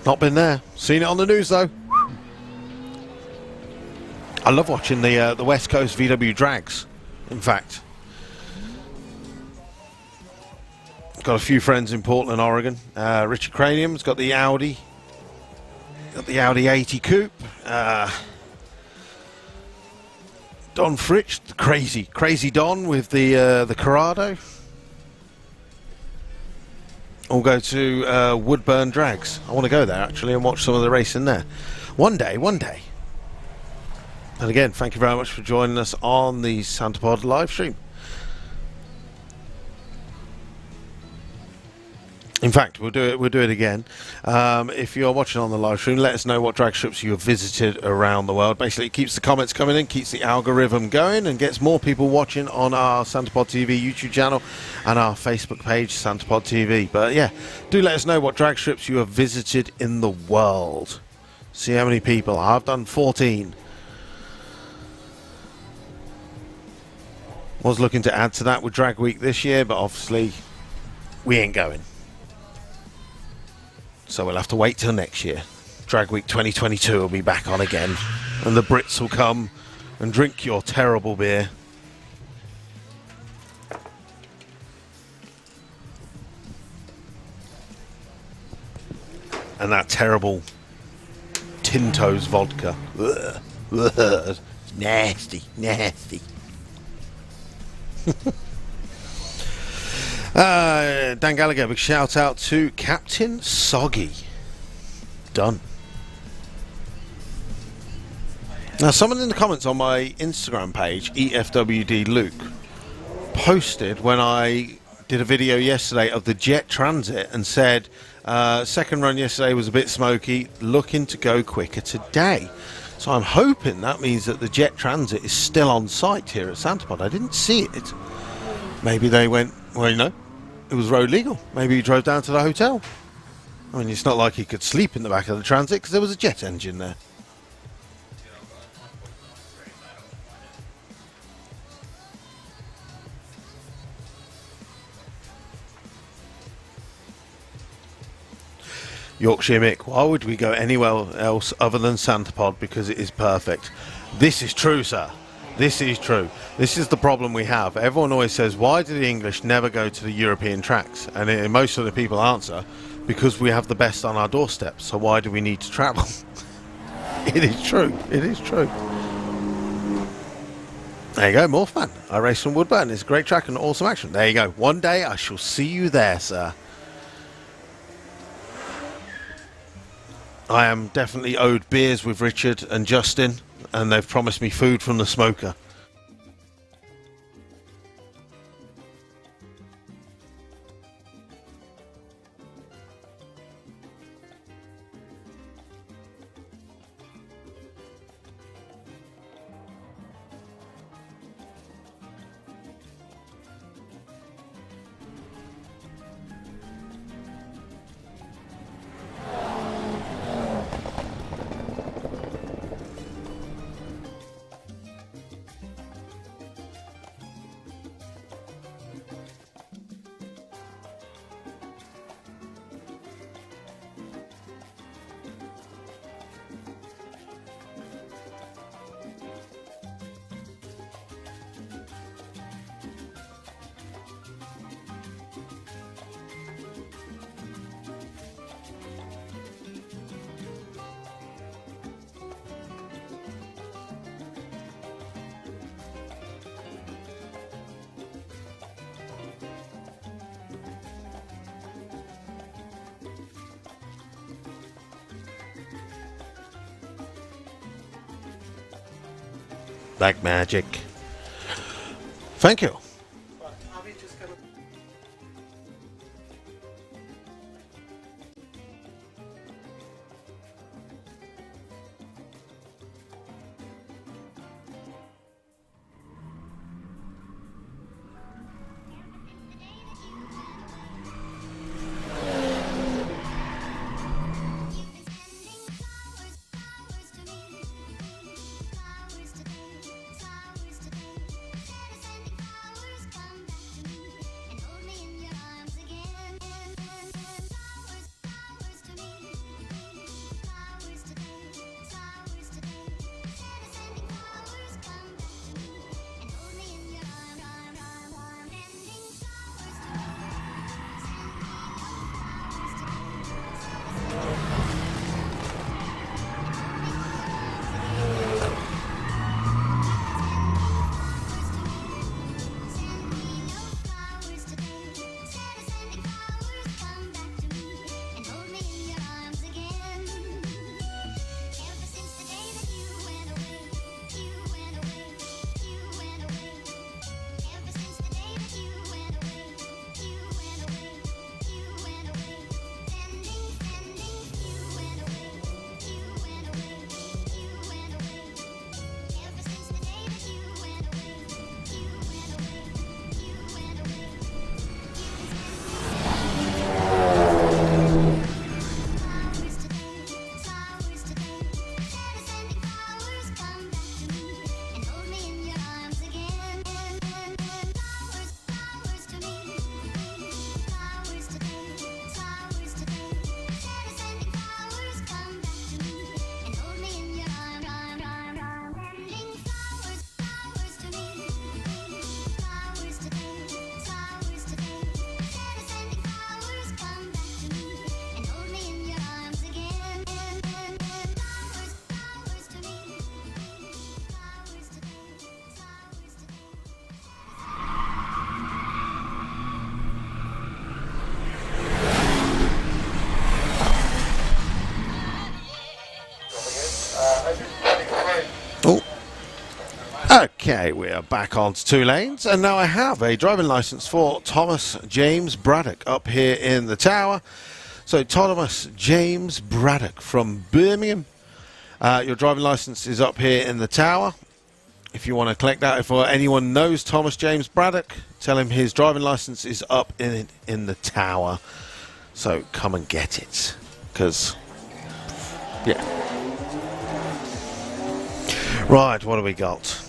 Not been there. Seen it on the news though. I love watching the West Coast VW drags. In fact, got a few friends in Portland, Oregon. Richard Cranium's got the Audi. Got the Audi 80 Coupe. Don Fritsch, the crazy Don with the Corrado. All go to Woodburn Drags. I want to go there actually and watch some of the racing there. One day. And again, thank you very much for joining us on the SantaPod live stream. In fact, we'll do it again. If you're watching on the live stream, let us know what drag strips you have visited around the world. Basically, it keeps the comments coming in, keeps the algorithm going, and gets more people watching on our SantaPod TV YouTube channel and our Facebook page, SantaPod TV. But yeah, do let us know what drag strips you have visited in the world. See how many people. I've done 14. Was looking to add to that with Drag Week this year, but obviously we ain't going. So we'll have to wait till next year. Drag Week 2022 will be back on again. And the Brits will come and drink your terrible beer. And that terrible Tinto's vodka. Ugh. Ugh. Nasty. Dan Gallagher, big shout out to Captain Soggy. Done. Now, someone in the comments on my Instagram page, EFWD Luke, posted when I did a video yesterday of the Jet Transit and said, second run yesterday was a bit smoky, looking to go quicker today. So I'm hoping that means that the Jet Transit is still on site here at SantaPod. I didn't see it. Maybe they went, well, you know, it was road legal. Maybe he drove down to the hotel. I mean, it's not like he could sleep in the back of the Transit because there was a jet engine there. Yorkshire Mick, why would we go anywhere else other than SantaPod? Because it is perfect. This is true, sir. This is true. This is the problem we have. Everyone always says, why do the English never go to the European tracks? And most of the people answer, because we have the best on our doorstep. So why do we need to travel? It is true. It is true. There you go, Morphman. I race from Woodburn. It's a great track and awesome action. There you go. One day I shall see you there, sir. I am definitely owed beers with Richard and Justin, and they've promised me food from the smoker. Black magic. Thank you. Oh. Okay, we are back onto 2 lanes, and now I have a driving licence for Thomas James Braddock up here in the tower. So Thomas James Braddock from Birmingham. Your driving licence is up here in the tower. If you want to collect that, if anyone knows Thomas James Braddock, tell him his driving licence is up in the tower. So come and get it, because, yeah. Right, what do we got?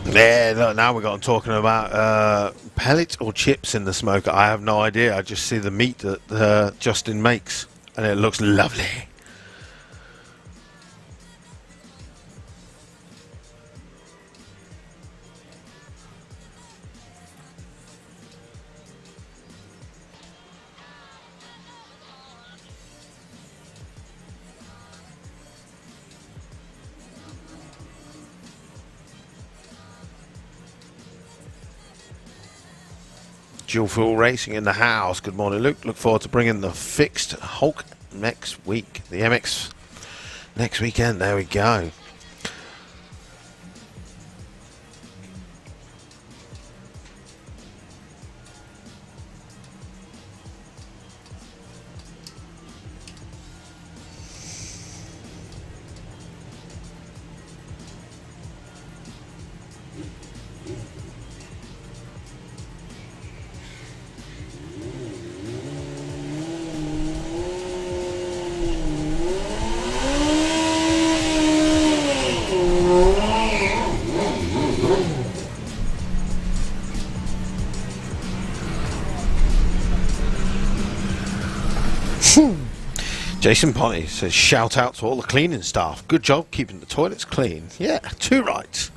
Yeah, look, now we got talking about pellets or chips in the smoker. I have no idea. I just see the meat that Justin makes, and it looks lovely. Dual Fuel Racing in the house. Good morning, Luke. Look forward to bringing the fixed Hulk next week. The MX next weekend. There we go. Jason Potty says, shout out to all the cleaning staff. Good job keeping the toilets clean. Yeah, too right.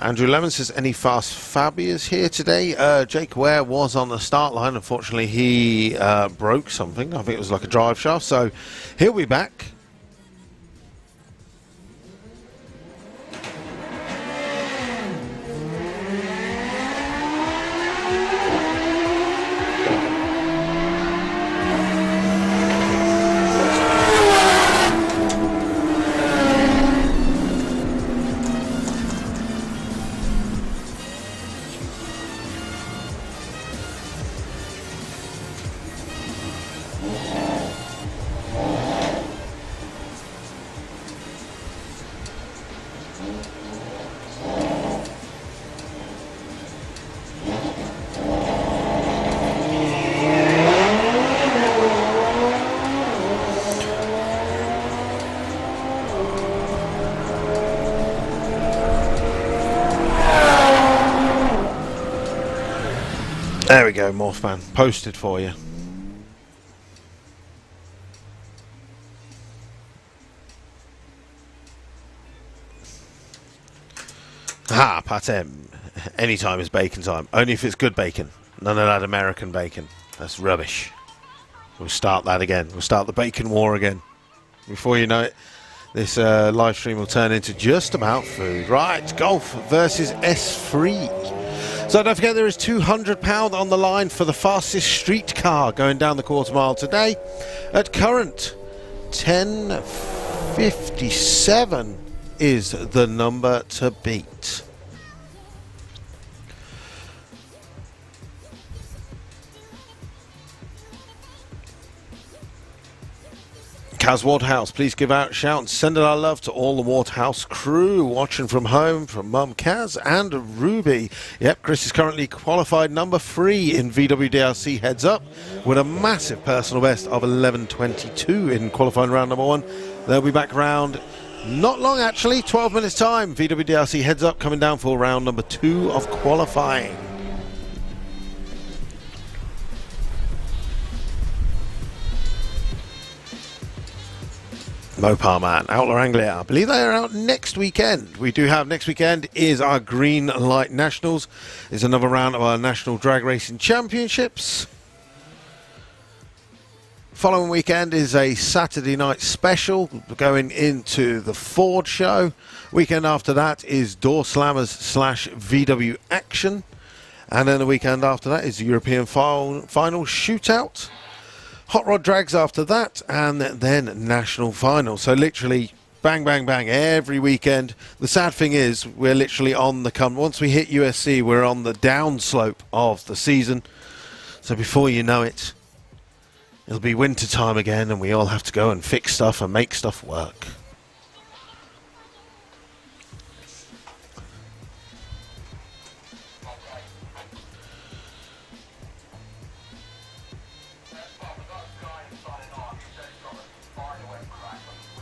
Andrew Lemon says, any fast Fabias here today? Jake Ware was on the start line. Unfortunately, he broke something. I think it was like a drive shaft. So he'll be back. There we go, Morphman. Posted for you. Ah, Patem. Anytime is bacon time. Only if it's good bacon. None of that American bacon. That's rubbish. We'll start that again. We'll start the bacon war again. Before you know it, this live stream will turn into just about food. Right, golf versus S3. So don't forget there is £200 on the line for the fastest street car going down the quarter mile today. At current 10:57 is the number to beat. Kaz Wardhouse, please give out a shout and send our love to all the Wardhouse crew watching from home, from Mum Kaz and Ruby. Yep, Chris is currently qualified number 3 in VWDRC heads up with a massive personal best of 11:22 in qualifying round number 1. They'll be back round not long actually, 12 minutes time. VWDRC heads up coming down for round number 2 of qualifying. Mopar Man, Outlaw Anglia. I believe they are out next weekend. We do have next weekend is our Green Light Nationals. It's another round of our National Drag Racing Championships. Following weekend is a Saturday night special going into the Ford show. Weekend after that is Door Slammers / VW Action. And then the weekend after that is the European final shootout. Hot Rod Drags after that, and then National Final. So literally, bang, bang, bang, every weekend. The sad thing is, we're literally on the come. Once we hit USC, we're on the downslope of the season. So before you know it, it'll be winter time again, and we all have to go and fix stuff and make stuff work.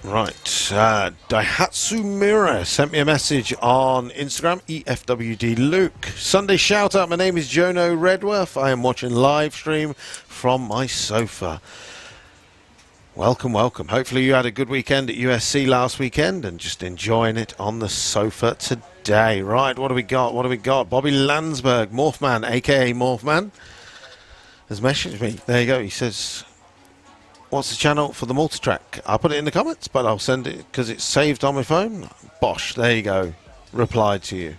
Right, Daihatsu Mirror sent me a message on Instagram, EFWD Luke. Sunday shout out, my name is Jono Redworth. I am watching live stream from my sofa. Welcome, welcome. Hopefully you had a good weekend at USC last weekend and just enjoying it on the sofa today. Right, what do we got? What do we got? Bobby Landsberg, Morphman, aka Morphman, has messaged me. There you go. He says, what's the channel for the multi-track? I'll put it in the comments, but I'll send it because it's saved on my phone. Bosh, there you go. Replied to you.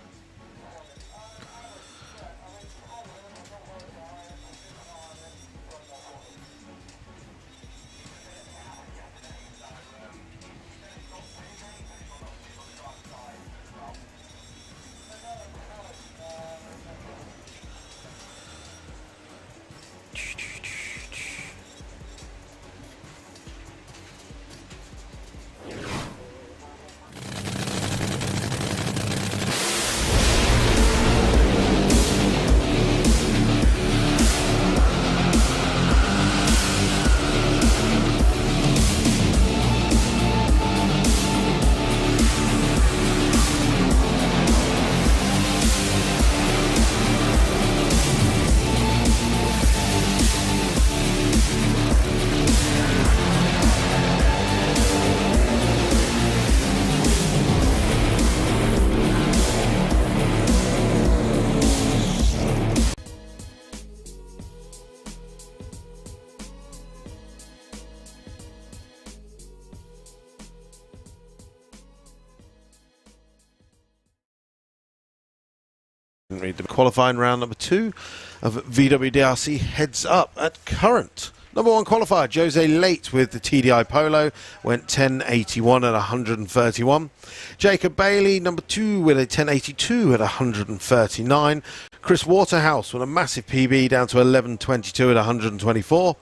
read the qualifying round number 2 of VWDRC Heads Up at Current. Number 1 qualifier, Jose Late with the TDI Polo, went 10.81 at 131. Jacob Bailey, number 2, with a 10.82 at 139. Chris Waterhouse with a massive PB down to 11.22 at 124.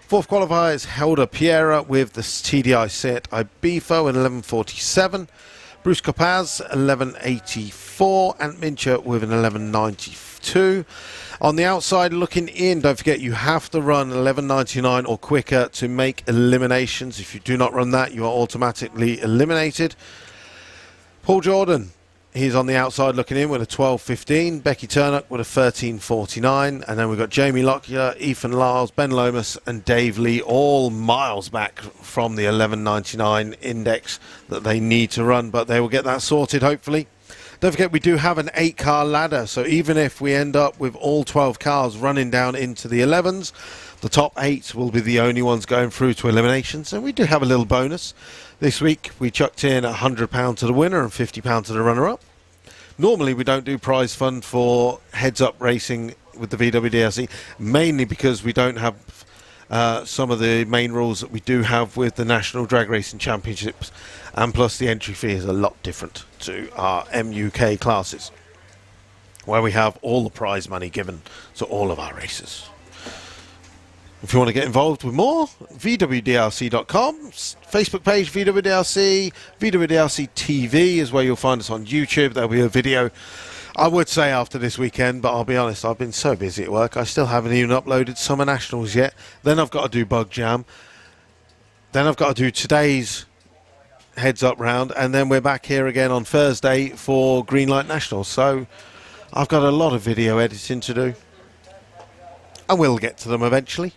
4th qualifier is Helder Piera with the TDI Set Ibifo at 11.47. Bruce Copaz, 11.84. Ant Mincher with an 11.92. On the outside looking in, don't forget you have to run 11.99 or quicker to make eliminations. If you do not run that, you are automatically eliminated. Paul Jordan, he's on the outside looking in with a 12.15. Becky Turnock with a 13.49. And then we've got Jamie Lockyer, Ethan Lyles, Ben Lomas and Dave Lee, all miles back from the 11.99 index that they need to run. But they will get that sorted, hopefully. Don't forget, we do have an 8-car ladder, so even if we end up with all 12 cars running down into the 11s, the top 8 will be the only ones going through to eliminations. And we do have a little bonus. This week, we chucked in £100 to the winner and £50 to the runner-up. Normally, we don't do prize fund for heads-up racing with the VWDRC, mainly because we don't have some of the main rules that we do have with the National Drag Racing Championships, and plus the entry fee is a lot different to our MUK classes, where we have all the prize money given to all of our races. If you want to get involved with more, VWDRC.com, Facebook page VWDRC, VWDRC TV is where you'll find us on YouTube. There'll be a video, I would say, after this weekend, but I'll be honest, I've been so busy at work, I still haven't even uploaded Summer Nationals yet. Then I've got to do Bug Jam. Then I've got to do today's Heads Up round, and then we're back here again on Thursday for Greenlight Nationals. So I've got a lot of video editing to do, and we'll get to them eventually.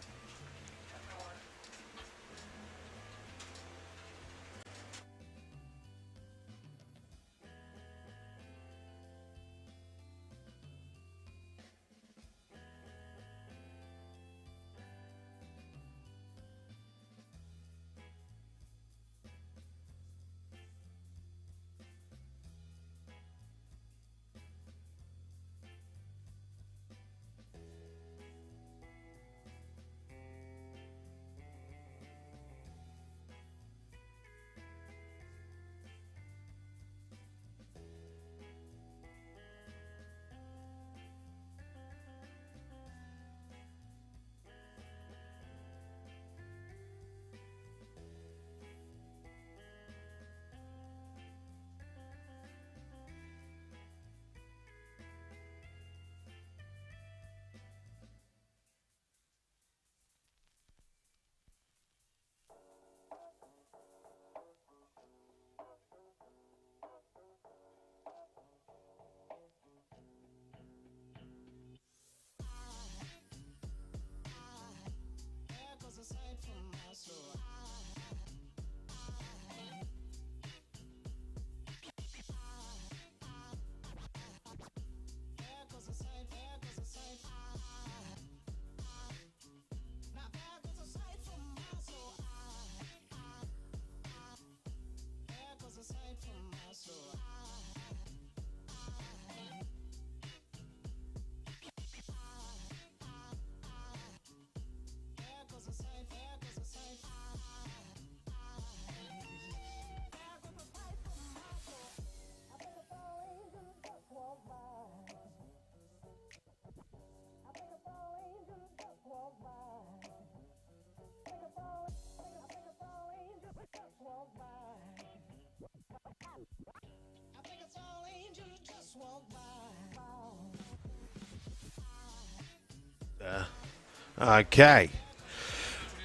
Okay.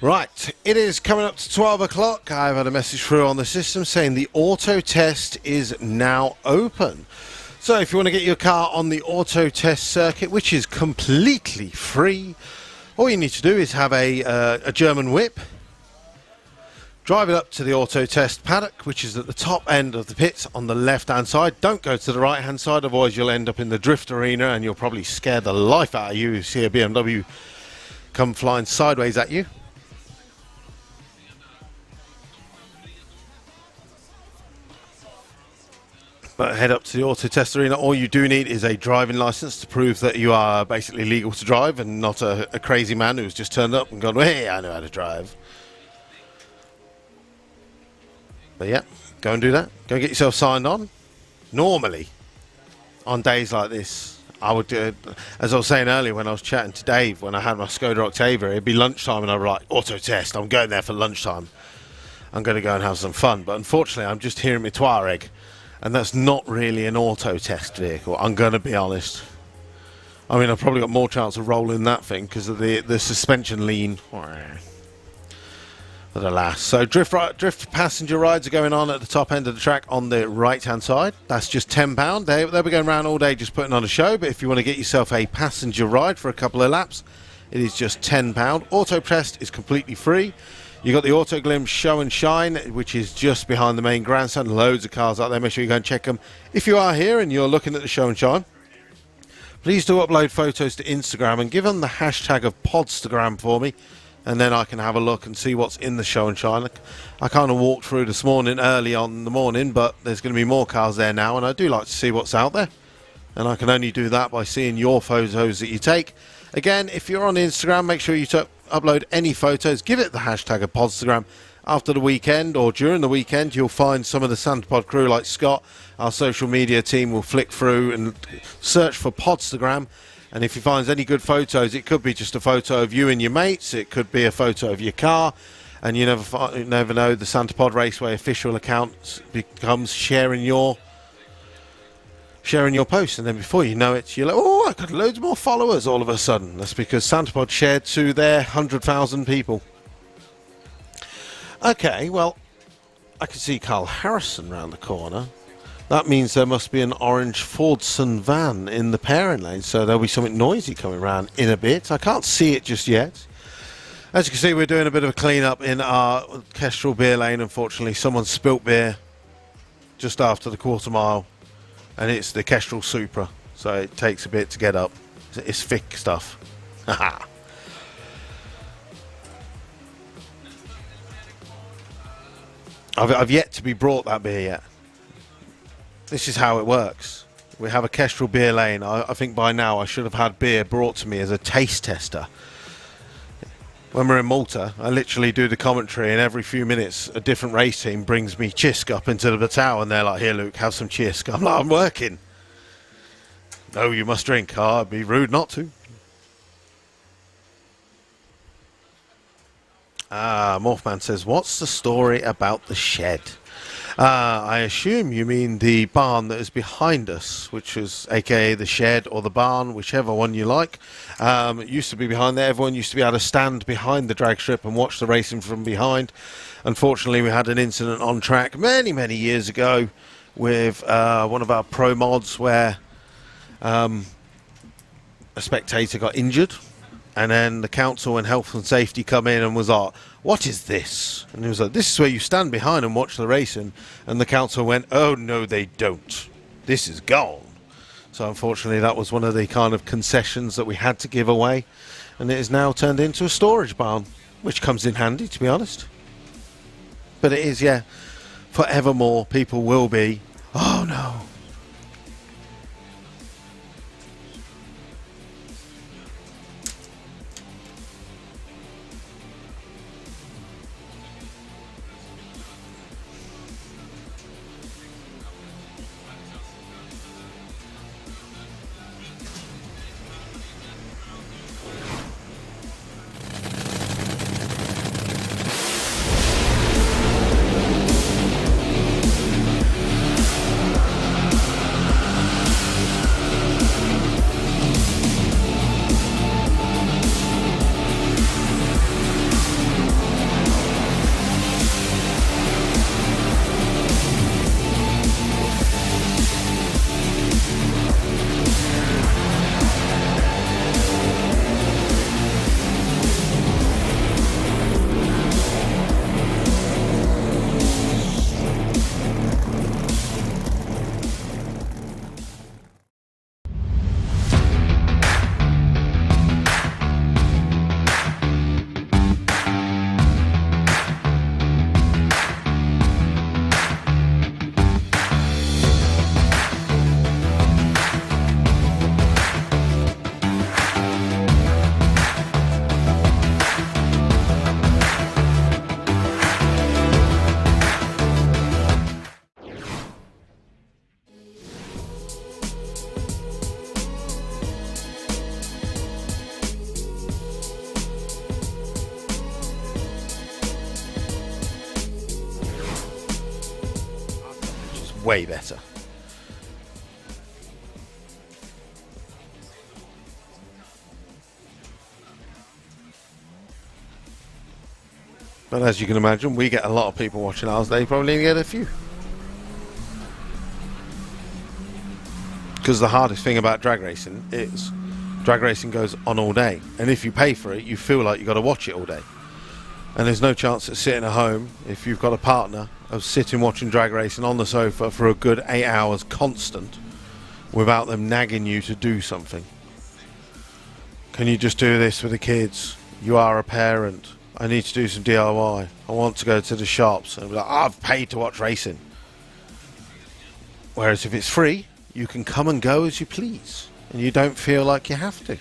Right, it is coming up to 12 o'clock. I've had a message through on the system saying the auto test is now open. So if you want to get your car on the auto test circuit, which is completely free, all you need to do is have a German whip, drive it up to the auto test paddock, which is at the top end of the pits on the left hand side. Don't go to the right hand side, otherwise you'll end up in the drift arena and you'll probably scare the life out of you if you see a BMW come flying sideways at you. But head up to the auto test arena. All you do need is a driving license to prove that you are basically legal to drive and not a crazy man who's just turned up and gone, hey, I know how to drive. But yeah, go and do that. Go and get yourself signed on. Normally, on days like this, I would do it, as I was saying earlier when I was chatting to Dave, when I had my Skoda Octavia, it'd be lunchtime and I'd be like, auto test, I'm going there for lunchtime. I'm going to go and have some fun. But unfortunately, I'm just here in my Tuareg. And that's not really an auto test vehicle, I'm going to be honest. I mean, I've probably got more chance of rolling that thing because of the suspension lean. But alas. So drift passenger rides are going on at the top end of the track on the right-hand side. That's just £10. They'll be going around all day just putting on a show. But if you want to get yourself a passenger ride for a couple of laps, it is just £10. Auto test is completely free. You've got the Auto Glim Show and Shine, which is just behind the main grandstand. Loads of cars out there. Make sure you go and check them. If you are here and you're looking at the Show and Shine, please do upload photos to Instagram and give them the hashtag of Podstagram for me. And then I can have a look and see what's in the Show and Shine. I kind of walked through this morning, early on in the morning, but there's going to be more cars there now. And I do like to see what's out there. And I can only do that by seeing your photos that you take. Again, if you're on Instagram, make sure you upload any photos. Give it the hashtag of Podstagram. After the weekend or during the weekend, you'll find some of the Santapod crew like Scott. Our social media team will flick through and search for Podstagram. And if he finds any good photos, it could be just a photo of you and your mates. It could be a photo of your car. And you never know, the Santapod Raceway official account becomes sharing your post, and then before you know it, you're like, oh, I've got loads more followers all of a sudden. That's because Santapod shared to their 100,000 people. Okay, well, I can see Carl Harrison round the corner. That means there must be an orange Fordson van in the pairing lane, so there'll be something noisy coming around in a bit. I can't see it just yet. As you can see, we're doing a bit of a clean-up in our Kestrel beer lane. Unfortunately, someone spilt beer just after the quarter mile. And it's the Kestrel Supra, so it takes a bit to get up. It's thick stuff. I've yet to be brought that beer yet. This is how it works. We have a Kestrel beer lane. I think by now I should have had beer brought to me as a taste tester. When we're in Malta, I literally do the commentary, and every few minutes a different race team brings me Chisk up into the tower, and they're like, here Luke, have some Chisk. I'm like, I'm working. No, you must drink. Oh, it'd be rude not to. Morphman says, what's the story about the shed? I assume you mean the barn that is behind us, which is aka the shed or the barn, whichever one you like. It used to be behind there. Everyone used to be able to stand behind the drag strip and watch the racing from behind. Unfortunately, we had an incident on track many years ago with one of our pro mods where a spectator got injured, and then the council and health and safety come in and was like, what is this? And he was like, this is where you stand behind and watch the racing. And the council went, oh no they don't, this is gone. So unfortunately that was one of the kind of concessions that we had to give away, and it is now turned into a storage barn, which comes in handy, to be honest. But it is, yeah, forevermore people will be, oh no. way better. But as you can imagine, we get a lot of people watching ours. They probably only get a few. Because the hardest thing about drag racing is drag racing goes on all day. And if you pay for it, you feel like you've got to watch it all day. And there's no chance of sitting at home, if you've got a partner, of sitting watching drag racing on the sofa for a good 8 hours constant without them nagging you to do something. Can you just do this with the kids? You are a parent. I need to do some DIY. I want to go to the shops. And be like, I've paid to watch racing. Whereas if it's free, you can come and go as you please. And you don't feel like you have to.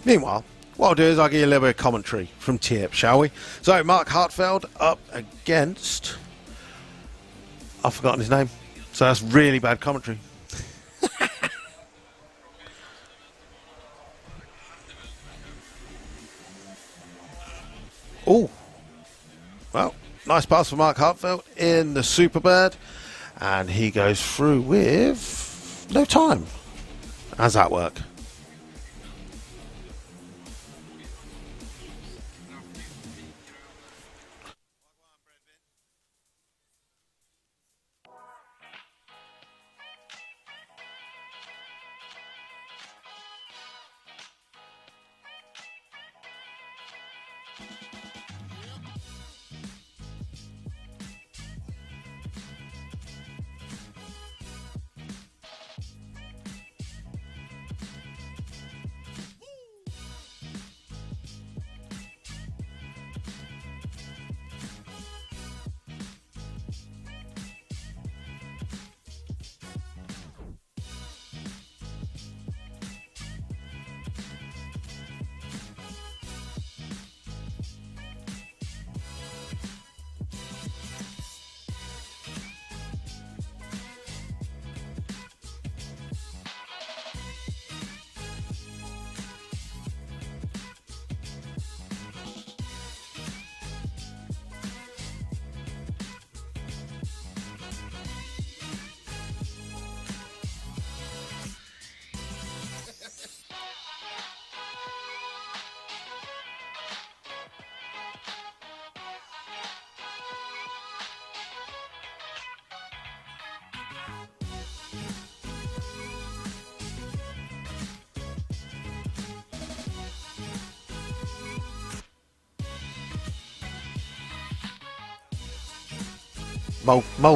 Meanwhile, what I'll do is I'll give you a little bit of commentary from Tip, shall we? So, Mark Hartfeld up against... I've forgotten his name. So that's really bad commentary. Oh, well, nice pass for Mark Hartfeld in the Superbird, and he goes through with no time. How's that work?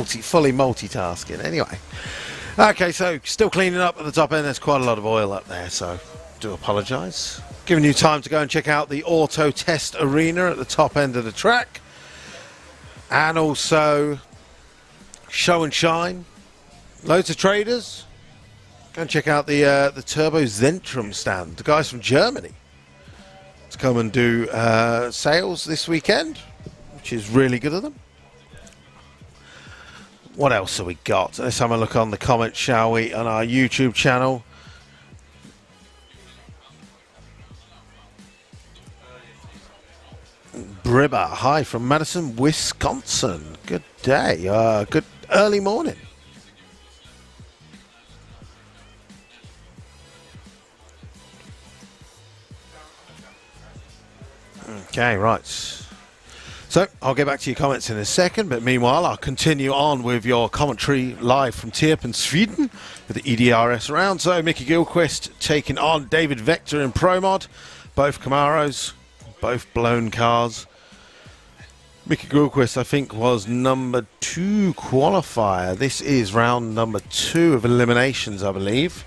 Fully multitasking. Anyway, okay, so still cleaning up at the top end. There's quite a lot of oil up there, so do apologise. Giving you time to go and check out the Auto Test Arena at the top end of the track, and also Show and Shine. Loads of traders. Go and check out the Turbo Zentrum stand. The guys from Germany to come and do sales this weekend, which is really good of them. What else have we got? Let's have a look on the comments, shall we, on our YouTube channel. Bribber, hi from Madison, Wisconsin. Good day. Good early morning. Okay, right. So, I'll get back to your comments in a second, but meanwhile, I'll continue on with your commentary live from Tierp in Sweden with the EDRS round. So, Mickey Gilchrist taking on David Vector in Pro Mod. Both Camaros, both blown cars. Mickey Gilchrist, I think, was number 2 qualifier. This is round number 2 of Eliminations, I believe.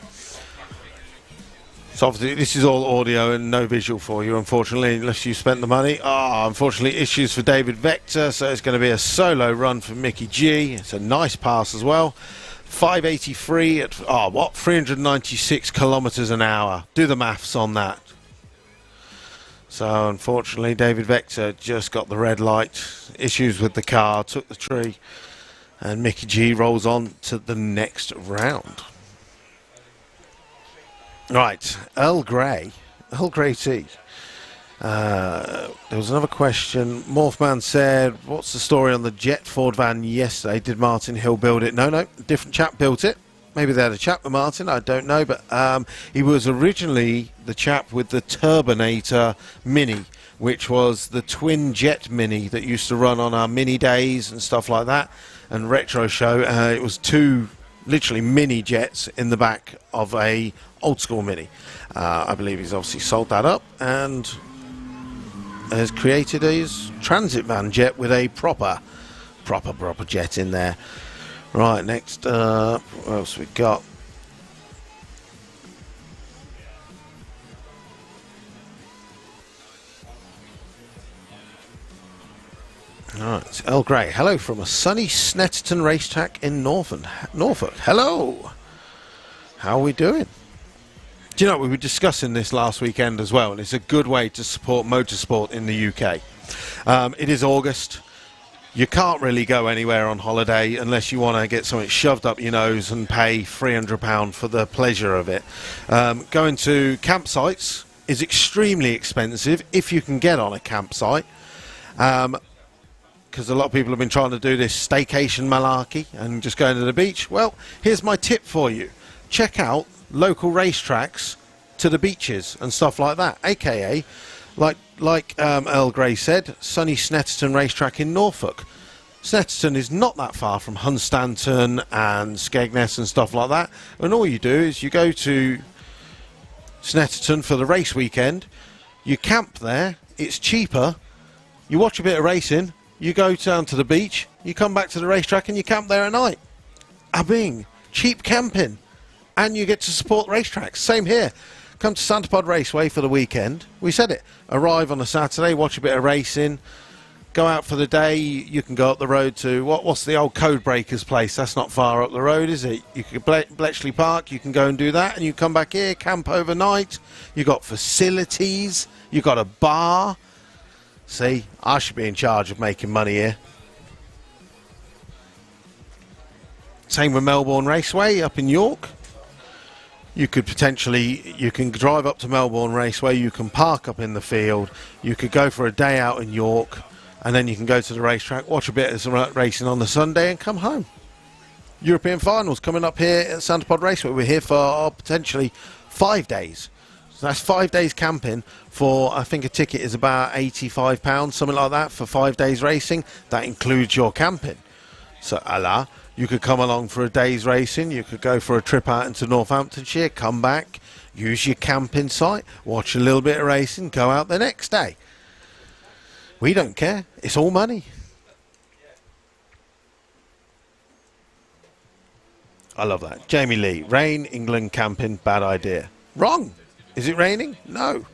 So obviously this is all audio and no visual for you, unfortunately, unless you spent the money. Unfortunately, issues for David Vector, so it's going to be a solo run for Mickey G. It's a nice pass as well. 583 at, 396 kilometres an hour. Do the maths on that. So unfortunately, David Vector just got the red light. Issues with the car, took the tree, and Mickey G rolls on to the next round. Right, Earl Grey T There was another question. Morphman said, what's the story on the jet Ford van yesterday? Did Martin Hill build it? No, different chap built it. Maybe they had a chat with Martin, I don't know, but he was originally the chap with the Turbinator Mini, which was the twin jet Mini that used to run on our Mini days and stuff like that, and Retro Show. It was two literally mini jets in the back of a old school Mini. I believe he's obviously sold that up and has created his transit van jet with a proper jet in there. Right, next, what else we got? Alright, it's Earl Grey. Hello from a sunny Snetterton racetrack in Norfolk. Hello! How are we doing? Do you know, we were discussing this last weekend as well, and it's a good way to support motorsport in the UK. It is August. You can't really go anywhere on holiday unless you want to get something shoved up your nose and pay £300 for the pleasure of it. Going to campsites is extremely expensive if you can get on a campsite. Because a lot of people have been trying to do this staycation malarkey and just going to the beach. Well, here's my tip for you. Check out local racetracks to the beaches and stuff like that, aka like Earl Grey said, sunny Snetterton racetrack in Norfolk. Snetterton is not that far from Hunstanton and Skegness and stuff like that, and all you do is you go to Snetterton for the race weekend, you camp there, it's cheaper, you watch a bit of racing, you go down to the beach, you come back to the racetrack and you camp there at night. Cheap camping, and you get to support racetracks. Same here. Come to Santa Pod Raceway for the weekend. We said it. Arrive on a Saturday, watch a bit of racing, go out for the day. You can go up the road to, what's the old Code Breakers place? That's not far up the road, is it? You can Bletchley Park, you can go and do that, and you come back here, camp overnight. You got facilities, you got a bar. See, I should be in charge of making money here. Same with Melbourne Raceway up in York. You could you can drive up to Melbourne Raceway, you can park up in the field, you could go for a day out in York, and then you can go to the racetrack, watch a bit of some racing on the Sunday and come home. European finals coming up here at Santa Pod Raceway. We're here for potentially 5 days. So that's 5 days camping for, I think a ticket is about £85, something like that, for 5 days racing. That includes your camping. So, you could come along for a day's racing, you could go for a trip out into Northamptonshire, come back, use your camping site, watch a little bit of racing, go out the next day. We don't care. It's all money. I love that. Jamie Lee, rain, England, camping, bad idea. Wrong. Is it raining? No.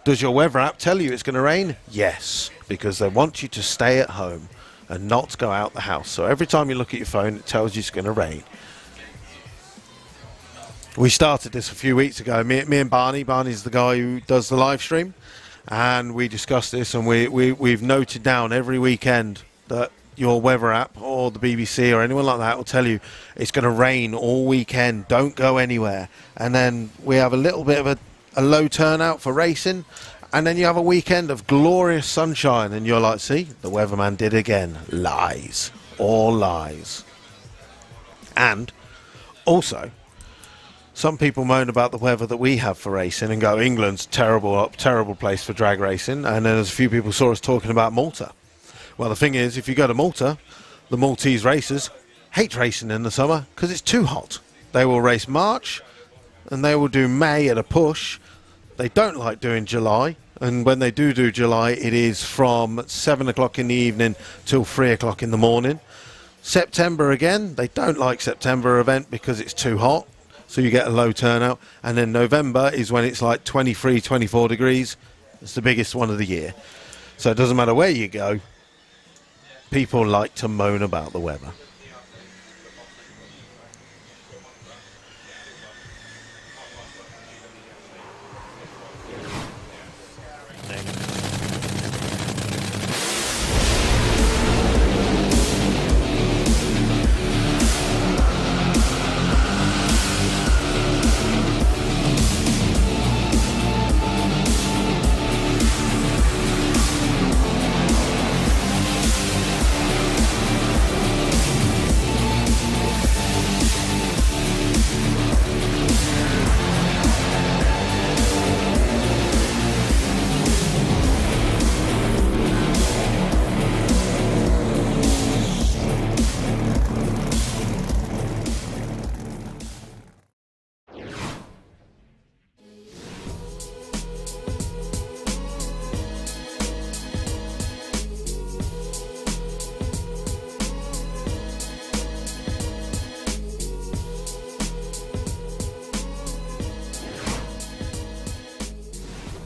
Does your weather app tell you it's going to rain? Yes, because they want you to stay at home and not go out the house. So every time you look at your phone, it tells you it's going to rain. We started this a few weeks ago. Me and Barney. Barney's the guy who does the live stream. And we discussed this, and we've noted down every weekend that your weather app or the BBC or anyone like that will tell you it's going to rain all weekend. Don't go anywhere. And then we have a little bit of a low turnout for racing. And then you have a weekend of glorious sunshine, and you're like, see, the weatherman did again. Lies. All lies. And also, some people moan about the weather that we have for racing and go, England's terrible place for drag racing. And then there's a few people saw us talking about Malta. Well, the thing is, if you go to Malta, the Maltese racers hate racing in the summer because it's too hot. They will race March, and they will do May at a push. They don't like doing July. And when they do July, it is from 7 o'clock in the evening till 3 o'clock in the morning. September again, they don't like September event because it's too hot, so you get a low turnout. And then November is when it's like 23, 24 degrees. It's the biggest one of the year. So it doesn't matter where you go, people like to moan about the weather.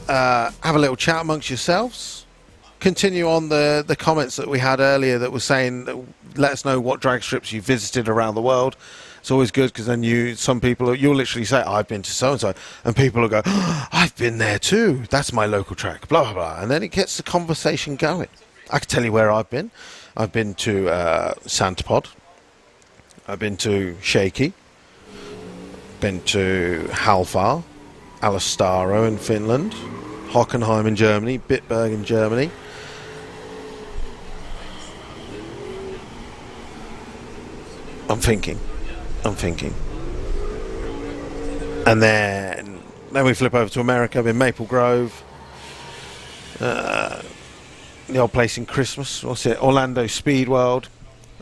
have a little chat amongst yourselves. Continue on the comments that we had earlier that were saying, let us know what drag strips you visited around the world. It's always good because then you'll literally say, I've been to so-and-so, and people will go, oh, I've been there too. That's my local track, blah, blah, blah. And then it gets the conversation going. I can tell you where I've been. I've been to Santapod. I've been to Shaky. Been to Halfar, Alastaro in Finland, Hockenheim in Germany, Bitburg in Germany. I'm thinking. And then we flip over to America. I've been Maple Grove, the old place in Christmas. What's it? Orlando Speed World.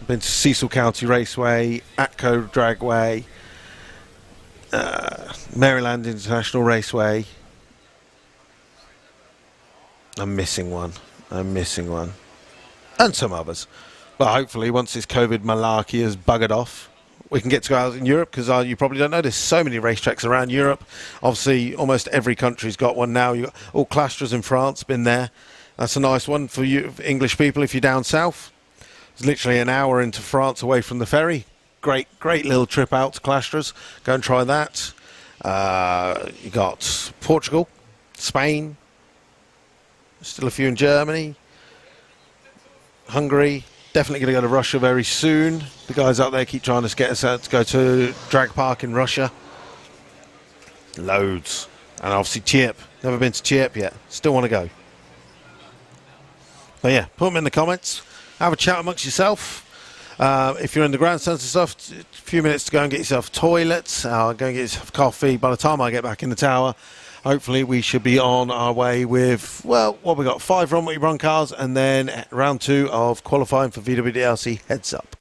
I've been to Cecil County Raceway, Atco Dragway, Maryland International Raceway. I'm missing one. And some others. But hopefully, once this COVID malarkey has buggered off, we can get to go out in Europe, because you probably don't know, there's so many racetracks around Europe. Obviously, almost every country's got one now. You've got all Clastres in France, been there. That's a nice one for you English people if you're down south. It's literally an hour into France away from the ferry. Great little trip out to Clastres. Go and try that. You got Portugal, Spain, still a few in Germany, Hungary. Definitely going to go to Russia very soon. The guys out there keep trying to get us out to go to Drag Park in Russia. Loads. And obviously Chirp. Never been to Chirp yet. Still want to go. But yeah, put them in the comments. Have a chat amongst yourself. If you're in the grandstands and stuff, a few minutes to go and get yourself toilets. Go and get yourself coffee. By the time I get back in the tower, hopefully we should be on our way with, well, what we got? 5 Runway run cars, and then round 2 of qualifying for VWDLC heads up.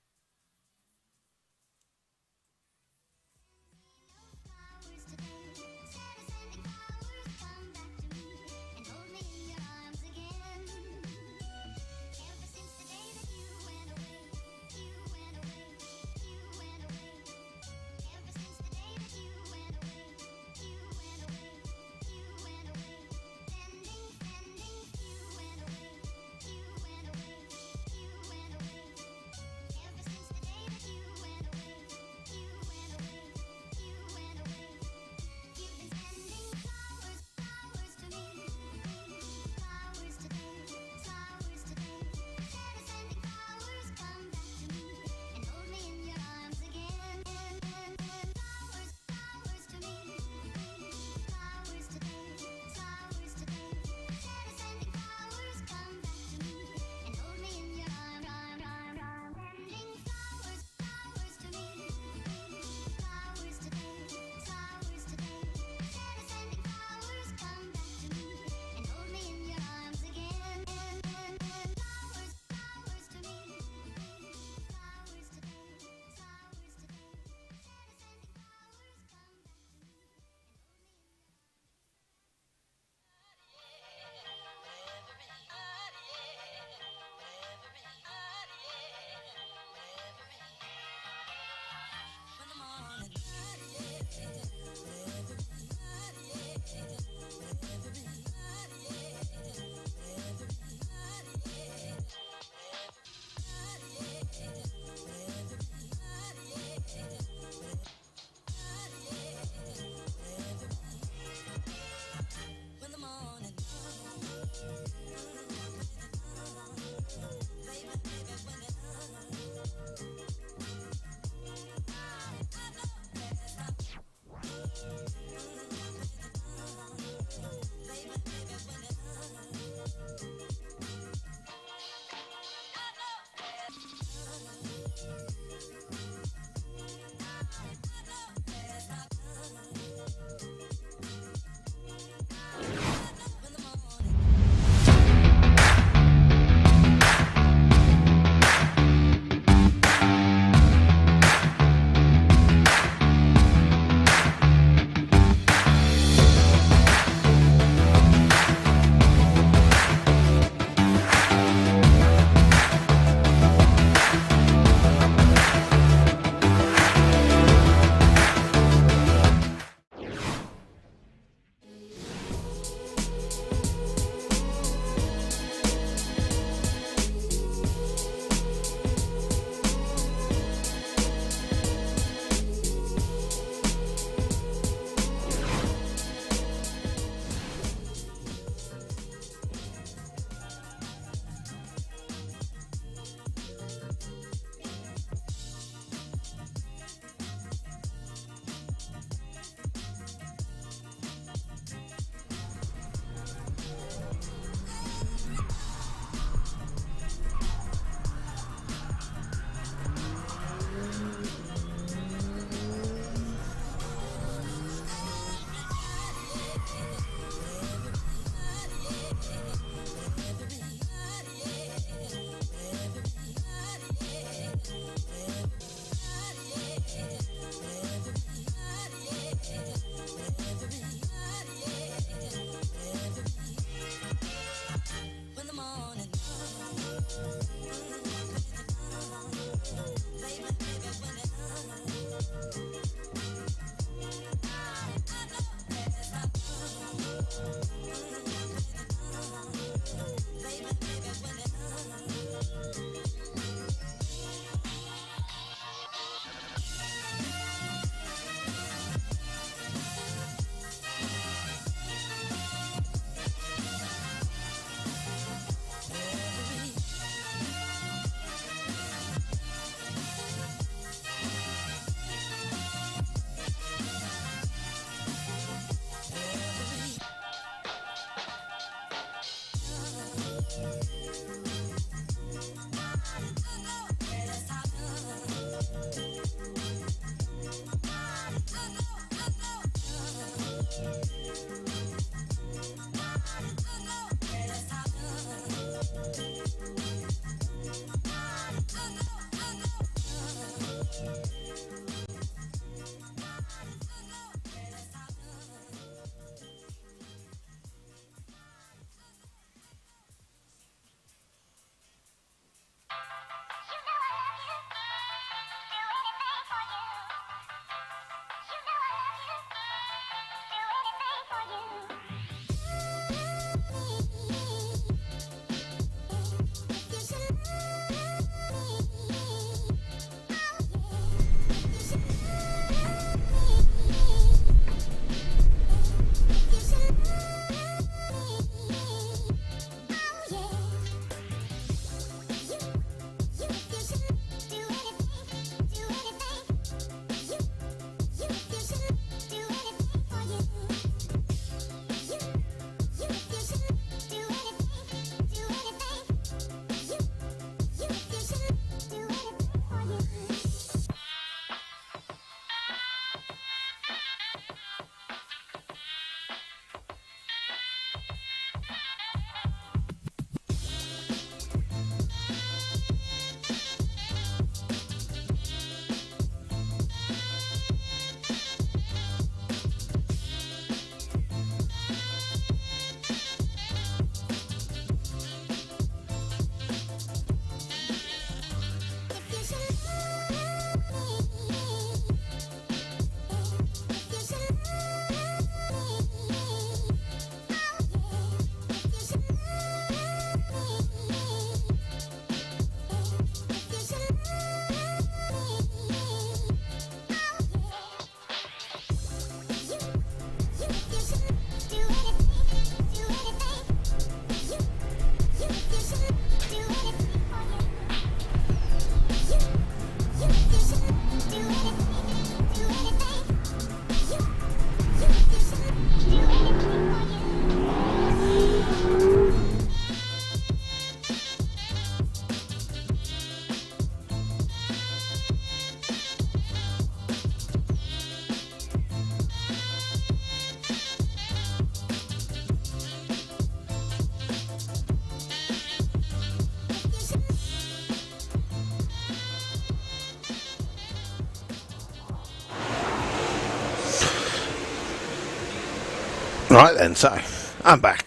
Right then, so I'm back.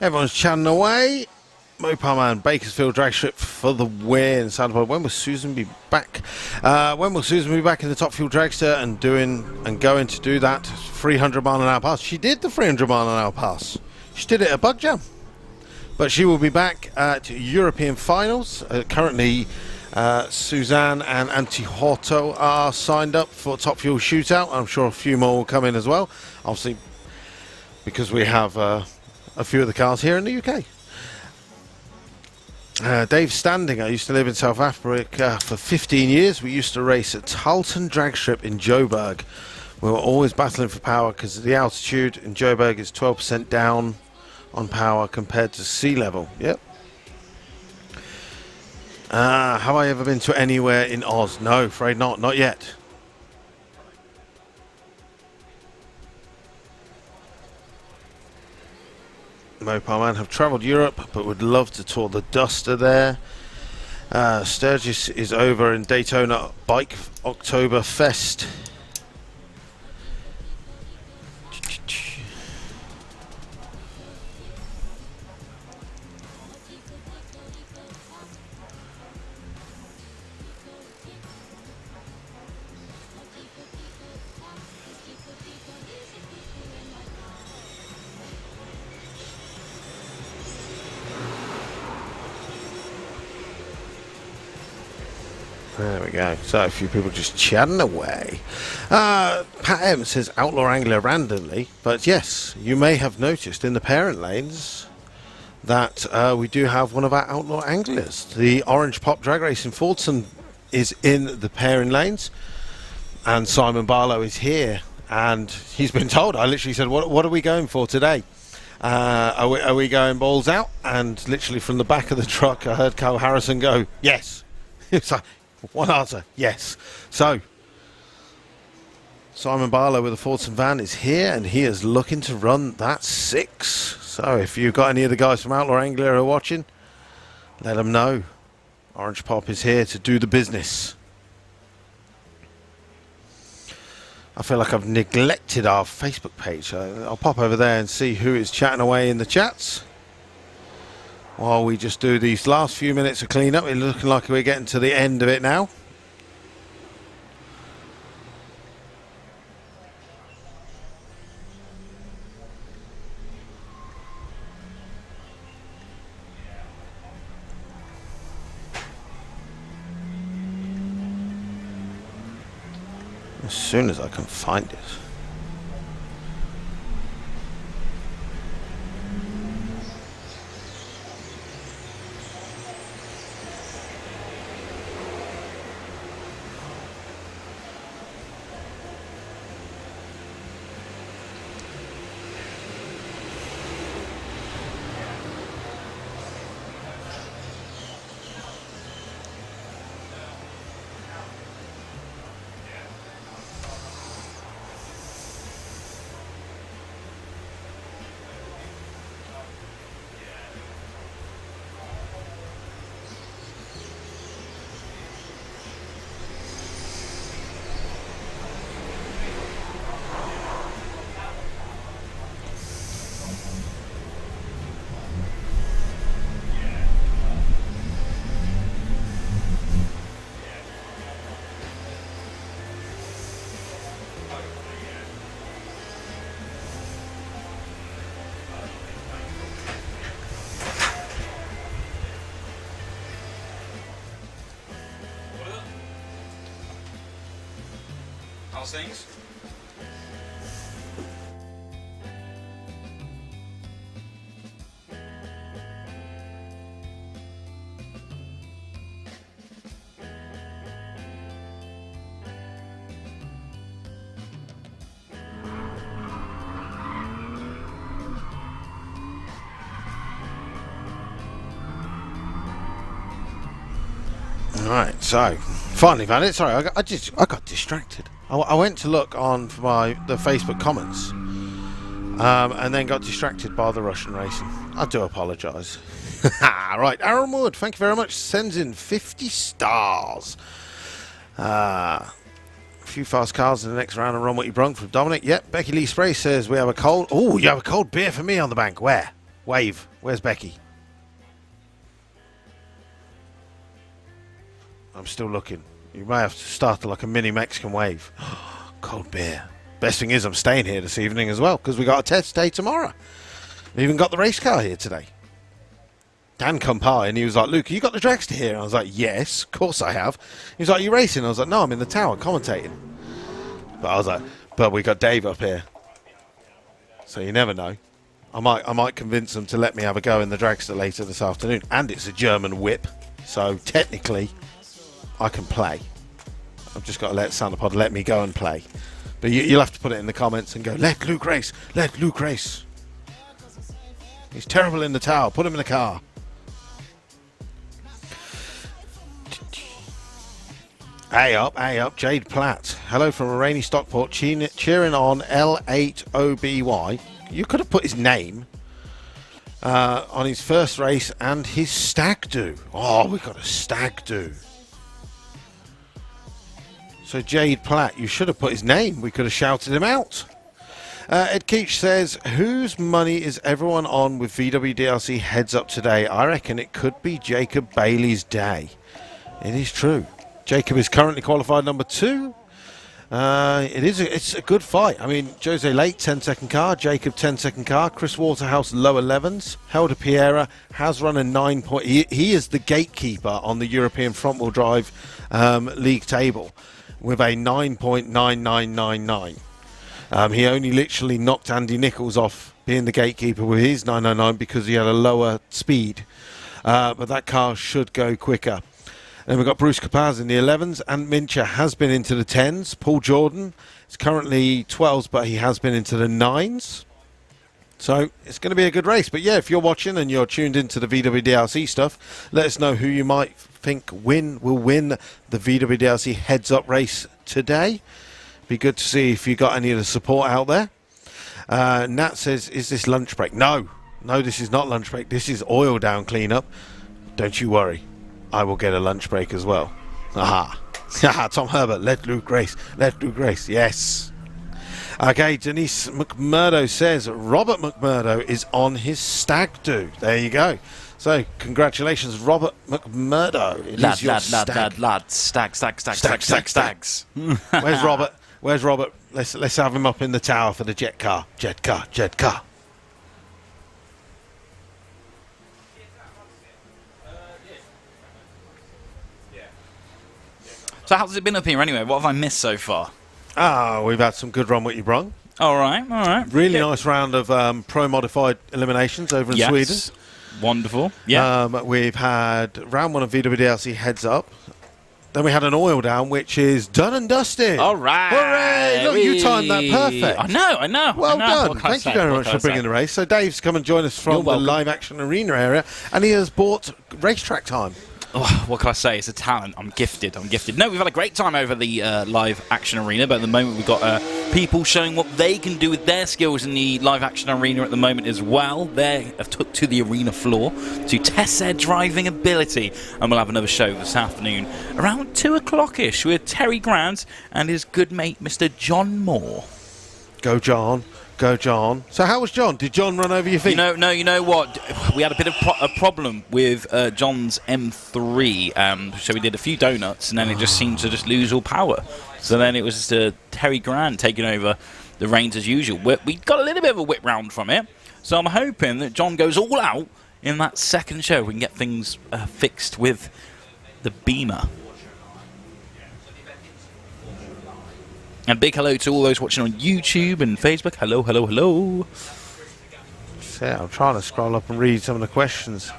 Everyone's chatting away. Mopar Man, Bakersfield Dragstrip for the win. When will Susan be back? When will Susan be back in the Top Fuel Dragster and going to do that 300 mile an hour pass? She did the 300 mile an hour pass. She did it at Bug Jam. But she will be back at European finals. Currently, Suzanne and Antihorto are signed up for Top Fuel Shootout. I'm sure a few more will come in as well. Obviously, because we have a few of the cars here in the UK. Dave Standing, I used to live in South Africa for 15 years. We used to race at Tarleton Dragstrip in Joburg. We were always battling for power because the altitude in Joburg is 12% down on power compared to sea level. Yep. Have I ever been to anywhere in Oz? No, afraid not. Not yet. Mopar Man have travelled Europe but would love to tour the Duster there. Sturgis is over in Daytona Bike Oktoberfest. There we go. So a few people just chatting away. Pat M says Outlaw Angler randomly, but yes, you may have noticed in the parent lanes that we do have one of our Outlaw Anglers. The Orange Pop Drag Race in Fordson is in the pairing lanes, and Simon Barlow is here, and he's been told. I literally said, what are we going for today? Are we going balls out? And literally from the back of the truck I heard Carl Harrison go, yes. It's like, one answer, yes. So, Simon Barlow with the Fordson van is here, and he is looking to run that 6. So, if you've got any of the guys from Outlaw Angler who are watching, let them know. Orange Pop is here to do the business. I feel like I've neglected our Facebook page. I'll pop over there and see who is chatting away in the chats. While we just do these last few minutes of clean-up, it's looking like we're getting to the end of it now. As soon as I can find it. How's things? Right, so finally found it. Sorry, I got distracted. I went to look on for the Facebook comments, and then got distracted by the Russian racing. I do apologise. Right, Aaron Wood, thank you very much. Sends in 50 stars. few fast cars in the next round and run what you brung from Dominic. Yep, Becky Lee Spray says we have a cold... Oh, you have a cold beer for me on the bank. Where? Wave. Where's Becky? I'm still looking. You may have to start like a mini Mexican wave. Cold beer. Best thing is I'm staying here this evening as well because we got a test day tomorrow. We even got the race car here today. Dan come by and he was like, Luke, you got the dragster here? And I was like, yes, of course I have. He was like, you racing? I was like, no, I'm in the tower commentating. But I was like, but we got Dave up here. So you never know. I might convince them to let me have a go in the dragster later this afternoon. And it's a German whip. So technically, I can play. I've just got to let Sanderpod let me go and play. But you'll have to put it in the comments and go, let Luke race. Let Luke race. He's terrible in the tower. Put him in the car. Hey up, Jade Platt. Hello from a rainy Stockport, cheering on L8OBY. You could have put his name on his first race and his stag do. Oh, we got a stag do. So Jade Platt, you should have put his name. We could have shouted him out. Ed Keach says, whose money is everyone on with VWDLC heads up today? I reckon it could be Jacob Bailey's day. It is true. Jacob is currently qualified number 2. It's a good fight. I mean, Jose Late, 10-second car. Jacob, 10-second car. Chris Waterhouse, low 11s. Helder Piera has run a 9 point. He is the gatekeeper on the European front-wheel drive league table with a 9.9999. He only literally knocked Andy Nichols off being the gatekeeper with his 999 because he had a lower speed. But that car should go quicker. Then we've got Bruce Capaz in the 11s, and Mincher has been into the 10s. Paul Jordan is currently 12s, but he has been into the 9s. So it's going to be a good race. But yeah, if you're watching and you're tuned into the VWDLC stuff, let us know who you might think will win the VWDLC heads-up race today. Be good to see if you got any of the support out there. Nat says, is this lunch break? No, this is not lunch break. This is oil down cleanup. Don't you worry. I will get a lunch break as well. Aha. Tom Herbert, let Luke race. Let Luke race. Yes. Okay, Denise McMurdo says Robert McMurdo is on his stag do. There you go. So, congratulations, Robert McMurdo. It is your stag. Stags. Where's Robert? Where's Robert? Let's have him up in the tower for the jet car. Jet car. So how's it been up here anyway? What have I missed so far? We've had some good run what you brung. All right. Really nice round of pro-modified eliminations over in Sweden. Wonderful. Yeah. We've had round 1 of VWDLC heads up. Then we had an oil down, which is done and dusted. All right. Hooray! Look, you timed that perfect. I know. Well done. Thank you very much for bringing the race. So Dave's come and join us from the live action arena area, and he has bought racetrack time. Oh, what can I say? It's a talent. I'm gifted. No, we've had a great time over the live action arena, but at the moment we've got people showing what they can do with their skills in the live action arena at the moment as well. They have took to the arena floor to test their driving ability, and we'll have another show this afternoon around 2 o'clock-ish with Terry Grant and his good mate, Mr. John Moore. Go, John. So how was John? Did John run over your feet? No, you know what? We had a bit of a problem with John's M3. So we did a few donuts, and then it just seemed to just lose all power. So then it was Terry Grant taking over the reins as usual. We got a little bit of a whip round from it. So I'm hoping that John goes all out in that second show. We can get things fixed with the Beamer. And big hello to all those watching on YouTube and Facebook. Hello. So I'm trying to scroll up and read some of the questions.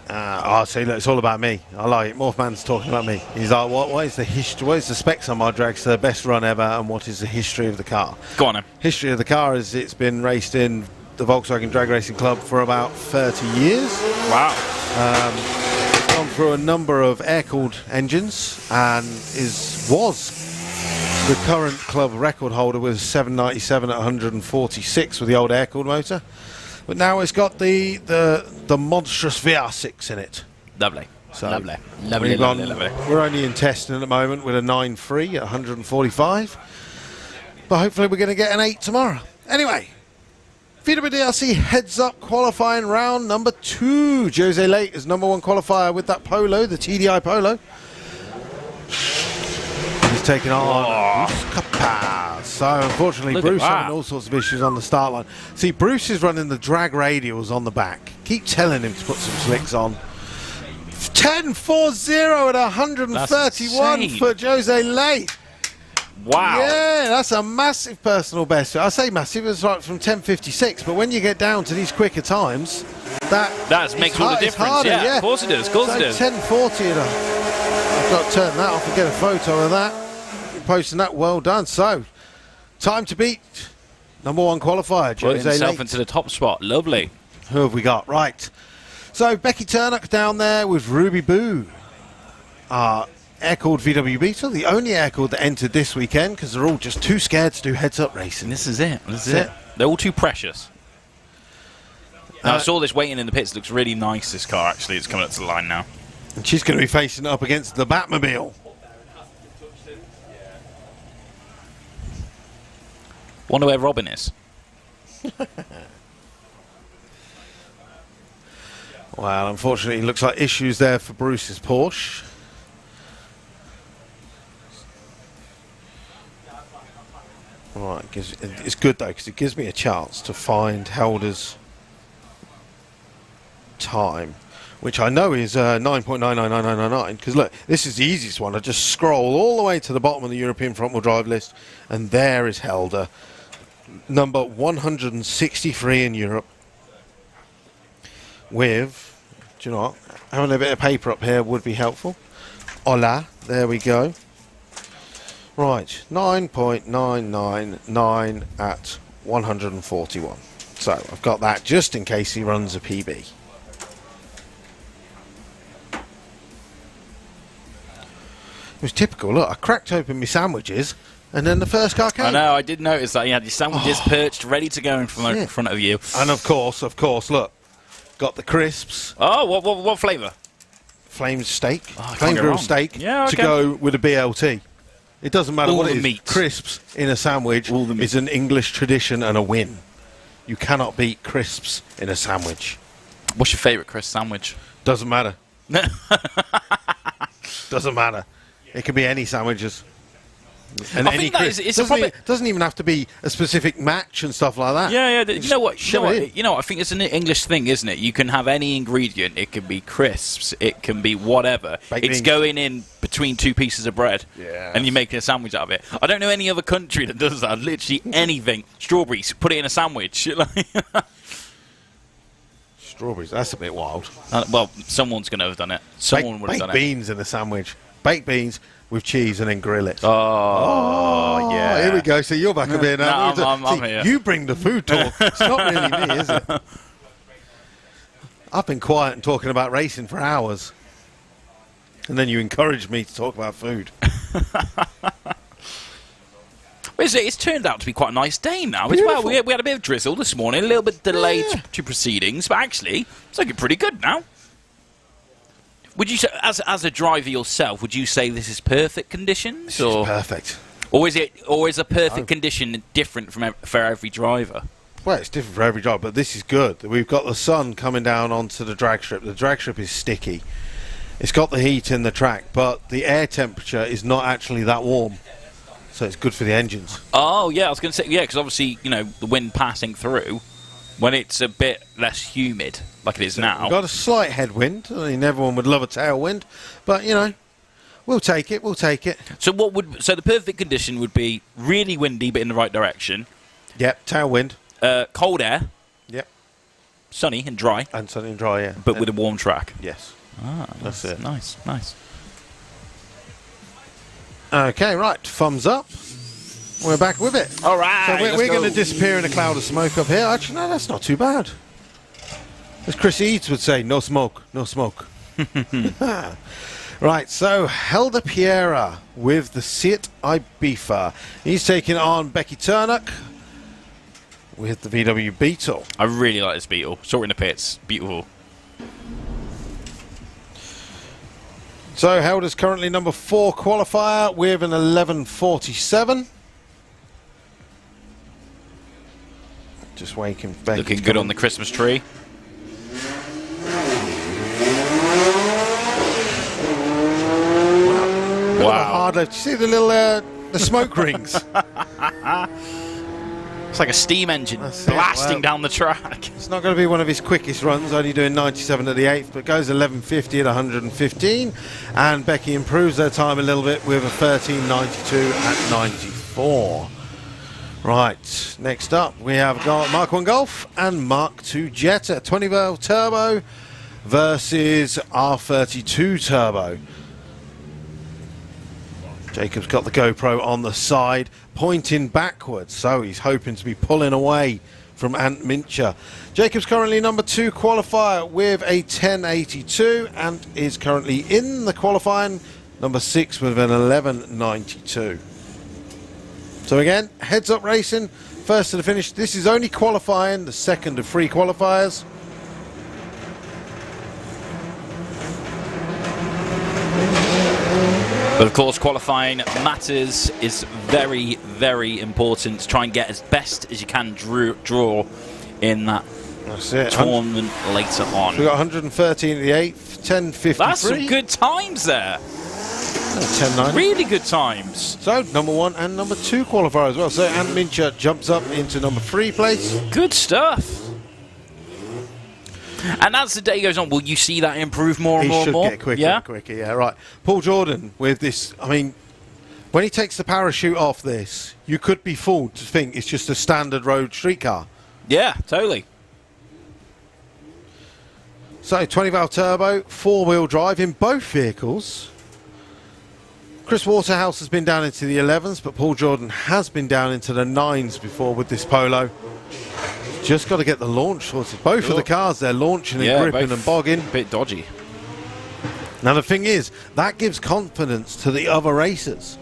See, look, it's all about me. I like it. Morphman's talking about me. He's like, what is the history? What is the specs on my dragster? Best run ever, and what is the history of the car? Go on then. History of the car is it's been raced in the Volkswagen Drag Racing Club for about 30 years. Wow. Gone through a number of air-cooled engines and was the current club record holder with 797 at 146 with the old air-cooled motor. But now it's got the monstrous VR6 in it. Lovely. So lovely. We're only in testing at the moment with a 9.3 at 145. But hopefully we're going to get an 8 tomorrow. Anyway, VWDRC heads up qualifying round number 2. Jose Late is number 1 qualifier with that polo, the TDI polo. He's taking on Bruce Capaz. So unfortunately, Bruce having all sorts of issues on the start line. See, Bruce is running the drag radials on the back. Keep telling him to put some slicks on. 10.40 at 131 for Jose Late. Wow. Yeah, that's a massive personal best. I say massive, it's like from 10.56, but when you get down to these quicker times, that makes all the difference. Harder, yeah, of course it does. Of course it does. 10.40 I've got to turn that off and get a photo of that. You're posting that, well done. So, time to beat number 1 qualifier, Put Jose himself Late. into the top spot. Lovely. Who have we got? Right. So, Becky Turnock down there with Ruby Boo. Air-cooled VW Beetle, the only air-cooled that entered this weekend because they're all just too scared to do heads-up racing. And this is it. This is it. They're all too precious. Now, I saw this waiting in the pits. It looks really nice, this car, actually. It's coming up to the line now. And she's going to be facing up against the Batmobile. Wonder where Robin is. Well, unfortunately, it looks like issues there for Bruce's Porsche. Right, it's good though because it gives me a chance to find Helder's time, which I know is 9.999999. Because look, this is the easiest one. I just scroll all the way to the bottom of the European front-wheel drive list, and there is Helder, number 163 in Europe. With, do you know what? Having a bit of paper up here would be helpful. Hola, there we go. Right, 9.999 at 141. So I've got that just in case he runs a PB. It was typical. Look, I cracked open my sandwiches and then the first car came. I know, I did notice that. You had your sandwiches perched, ready to go in front of you. And of course, look, got the crisps. Oh, what flavour? Flame steak. Oh, flame grilled steak to go with a BLT. It doesn't matter what it is. Meat. Crisps in a sandwich is an English tradition and a win. You cannot beat crisps in a sandwich. What's your favourite crisp sandwich? Doesn't matter. Doesn't matter. It can be any sandwiches. And I think that is doesn't even have to be a specific match and stuff like that. Yeah. You know what? I think it's an English thing, isn't it? You can have any ingredient. It can be crisps. It can be whatever. It's going in between two pieces of bread, and you're making a sandwich out of it. I don't know any other country that does that. Literally anything. Strawberries, put it in a sandwich. Strawberries. That's a bit wild. Well, someone's going to have done it. Someone would have done it. Baked beans in a sandwich. Baked beans with cheese and then grill it. Oh yeah. Here we go. So you're back a bit now. I'm here. You bring the food talk. It's not really me, is it? I've been quiet and talking about racing for hours. And then you encouraged me to talk about food. It's turned out to be quite a nice day now. We had a bit of drizzle this morning, a little bit delayed to proceedings, but actually, it's looking pretty good now. Would you say, as a driver yourself, would you say this is perfect conditions? This is perfect. Or is a perfect condition different for every driver? Well, it's different for every driver, but this is good. We've got the sun coming down onto the drag strip. The drag strip is sticky. It's got the heat in the track, but the air temperature is not actually that warm. So it's good for the engines. Oh, yeah, I was going to say, because obviously, the wind passing through, when it's a bit less humid, like it is now. We've got a slight headwind. I mean, everyone would love a tailwind, but, we'll take it. So the perfect condition would be really windy, but in the right direction. Yep, tailwind. Cold air. Yep. Sunny and dry. And sunny and dry, yeah. But with a warm track. Yes. That's it. Nice. Okay, right. Thumbs up. We're back with it. All right. So we're going to disappear in a cloud of smoke up here. Actually, no, that's not too bad. As Chris Eads would say, no smoke, no smoke. Right, so Helder Piera with the Seat Ibiza. He's taking on Becky Turnock with the VW Beetle. I really like this Beetle. Saw it in the pits. Beautiful. So held is currently number 4 qualifier with an 11.47. Just waiting. Looking good on the Christmas tree. Wow. Hard left. You see the little the smoke rings? It's like a steam engine blasting down the track. It's not going to be one of his quickest runs, only doing 97 at the 8th, but goes 11.50 at 115. And Becky improves their time a little bit with a 13.92 at 94. Right, next up we have got Mark 1 Golf and Mark 2 Jetta. 20 valve turbo versus R32 turbo. Jacob's got the GoPro on the side, pointing backwards, so he's hoping to be pulling away from Ant Mincher. Jacob's currently number 2 qualifier with a 10.82 and is currently in the qualifying number 6 with an 11.92. So again, heads up racing, first to the finish. This is only qualifying, the second of 3 qualifiers. But of course, qualifying matters, is very, very important to try and get as best as you can draw in that tournament later on. So we got 113 at the 8th, 10.53. That's some good times there. 10.9. Really good times. So number 1 and number 2 qualifier as well. So Ant Mincher jumps up into number 3 place. Good stuff. And as the day goes on, will you see that improve more and more and more? He should get quicker and quicker, yeah, right. Paul Jordan with this, I mean, when he takes the parachute off this, you could be fooled to think it's just a standard road street car. Yeah, totally. So 20 valve turbo, 4-wheel drive in both vehicles. Chris Waterhouse has been down into the 11s, but Paul Jordan has been down into the 9s before with this Polo. Just got to get the launch sorted. Both of the cars, they're launching and gripping and bogging. A bit dodgy. Now the thing is, that gives confidence to the other racers.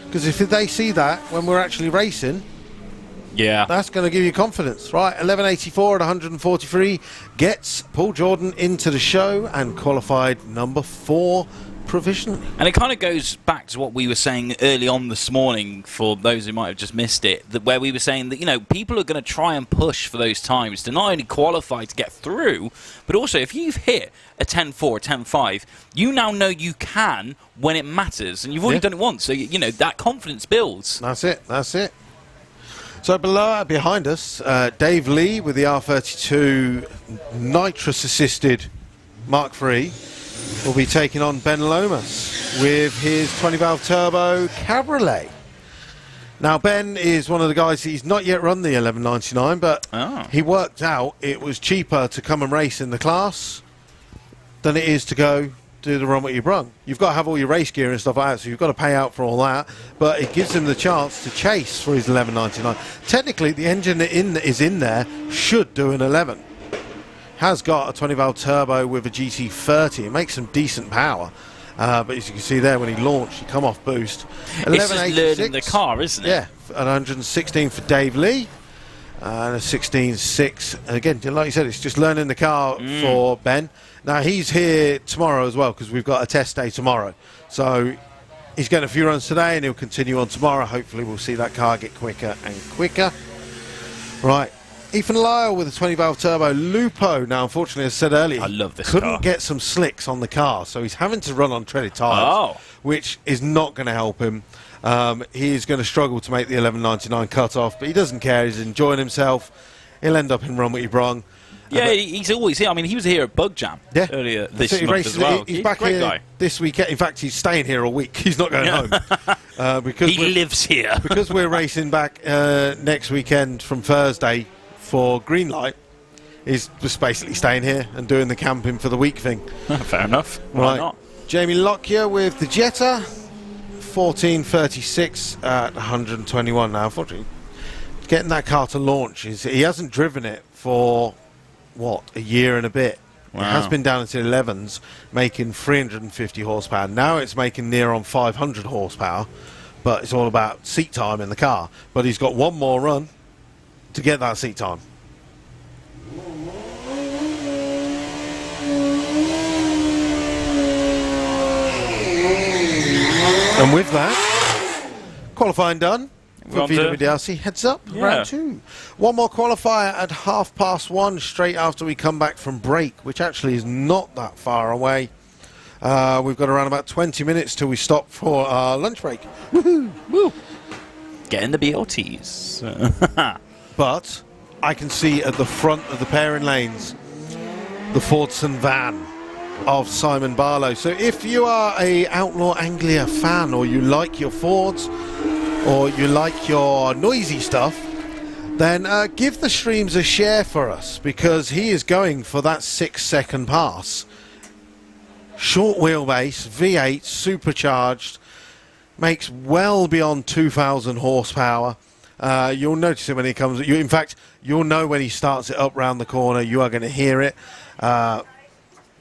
Because if they see that when we're actually racing, that's going to give you confidence. Right, 11.84 at 143 gets Paul Jordan into the show and qualified number 4 provisionally. And it kind of goes back to what we were saying early on this morning, for those who might have just missed it, that where we were saying that, you know, people are going to try and push for those times to not only qualify to get through, but also if you've hit a 10.4, a 10.5, you now know you can when it matters, and you've already done it once, so you know that confidence builds. That's it. So behind us, Dave Lee with the R32 nitrous assisted Mark III will be taking on Ben Lomas with his 20 valve turbo Cabriolet. Now Ben is one of the guys, he's not yet run the 1199, but he worked out it was cheaper to come and race in the class than it is to go do the run what you brung. You've got to have all your race gear and stuff like that, so you've got to pay out for all that, but it gives him the chance to chase for his 1199. Technically the engine that is in there should do an 11. Has got a 20 valve turbo with a GT30. It makes some decent power, but as you can see there, when he launched, he come off boost. It's just learning the car, isn't it? Yeah, an 116 for Dave Lee and a 16.6. And again, like you said, it's just learning the car for Ben. Now he's here tomorrow as well, because we've got a test day tomorrow, so he's getting a few runs today and he'll continue on tomorrow. Hopefully we'll see that car get quicker and quicker. Right, Ethan Lyle with a 20 valve turbo Lupo. Now unfortunately, as I said earlier, I love this couldn't car. get some slicks on the car, so he's having to run on treaded tyres, which is not going to help him. He's going to struggle to make the 11.99 cut off, but he doesn't care. He's enjoying himself. He'll end up in Run What You Brung. Yeah, he's always here. I mean, he was here at Bug Jam earlier this month as well. He's back here guy. This weekend. In fact, he's staying here all week. He's not going home. Because he lives here. Because we're racing back next weekend from Thursday for Green Light. He's just basically staying here and doing the camping for the week thing. Fair enough. Why not? Jamie Lockyer with the Jetta. 14.36 at 121 now. Unfortunately, getting that car to launch, he hasn't driven it for a year and a bit. It has been down into 11s, making 350 horsepower. Now it's making near on 500 horsepower, but it's all about seat time in the car. But he's got one more run to get that seat time. And with that, qualifying done We're for on to- VWDRC. Heads up, Yeah. round 2. One more qualifier at 1:30 straight after we come back from break, which actually is not that far away. We've got around about 20 minutes till we stop for our lunch break. Woo! Getting the BLTs. But I can see at the front of the pairing lanes the Fordson van of Simon Barlow. So if you are a Outlaw Anglia fan, or you like your Fords, or you like your noisy stuff, then give the streams a share for us, because he is going for that 6-second pass. Short wheelbase, V8, supercharged, makes well beyond 2,000 horsepower. You'll notice it when he comes. In fact, you'll know when he starts it up round the corner. You are going to hear it.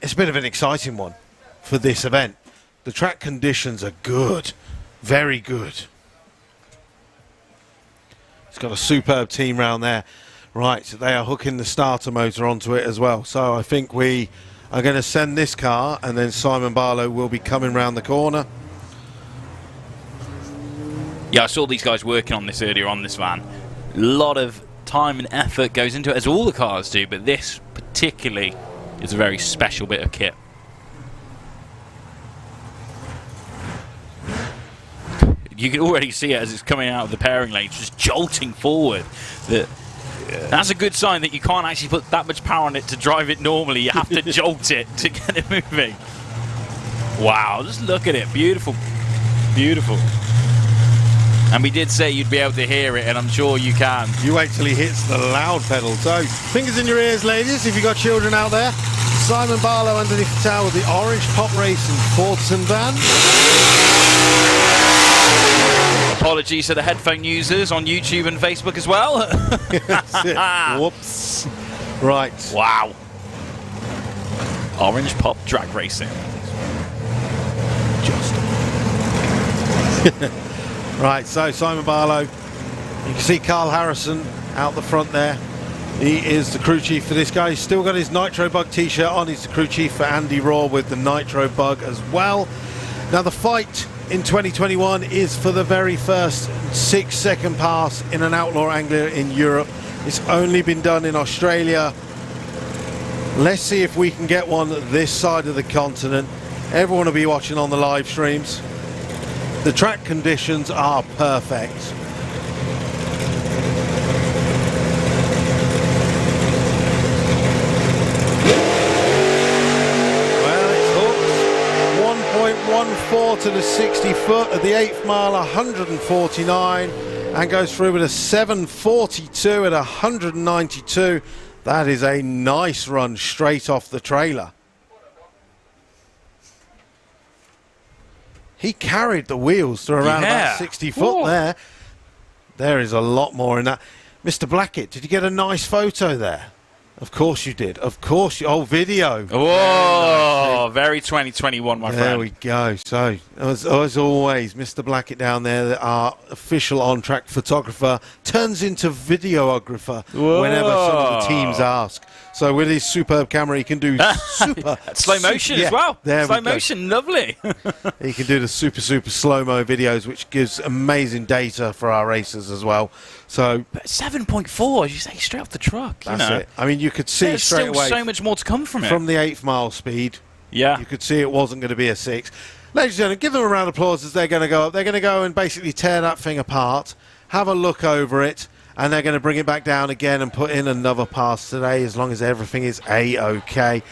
It's a bit of an exciting one for this event. The track conditions are good, very good. It's got a superb team round there. Right, so they are hooking the starter motor onto it as well. So I think we are going to send this car, and then Simon Barlow will be coming round the corner. Yeah, I saw these guys working on this earlier on this van. A lot of time and effort goes into it, as all the cars do, but this particularly is a very special bit of kit. You can already see it as it's coming out of the pairing lane, just jolting forward. That's a good sign that you can't actually put that much power on it to drive it normally. You have to jolt it to get it moving. Wow, just look at it. Beautiful. Beautiful. And we did say you'd be able to hear it, and I'm sure you can. You wait till he hits the loud pedal. So, fingers in your ears, ladies, if you've got children out there. Simon Barlow underneath the tower with the orange Pop Racing Fordson van. Apologies to the headphone users on YouTube and Facebook as well. That's it. Whoops. Right. Wow. Orange Pop Drag Racing. Just. Right, so Simon Barlow. You can see Carl Harrison out the front there. He is the crew chief for this guy. He's still got his Nitro Bug t-shirt on. He's the crew chief for Andy Raw with the Nitro Bug as well. Now the fight in 2021 is for the very first 6-second pass in an Outlaw Anglia in Europe. It's only been done in Australia. Let's see if we can get one this side of the continent. Everyone will be watching on the live streams. The track conditions are perfect. Well, it's hooked. 1.14 to the 60 foot at the 8th mile, 149, and goes through with a 7.42 at 192. That is a nice run straight off the trailer. He carried the wheels to around about 60 foot there. There is a lot more in that. Mr. Blackett, did you get a nice photo there? Of course you did. Of course you... Oh, video. Whoa, very 2021, my friend. There we go. So, as always, Mr. Blackett down there, our official on-track photographer, turns into videographer whenever some of the teams ask. So with his superb camera, he can do super... slow motion as well. There slow we go. motion, lovely. He can do the super slow-mo videos, which gives amazing data for our racers as well. So But 7.4, as you say, straight off the truck. that's it. I mean, you could see There's straight still away so much more to come from it. from the 8th mile speed. Yeah. You could see it wasn't going to be a 6. Ladies and gentlemen, give them a round of applause as they're going to go up. They're going to go and basically tear that thing apart, have a look over it, and they're going to bring it back down again and put in another pass today, as long as everything is A-OK.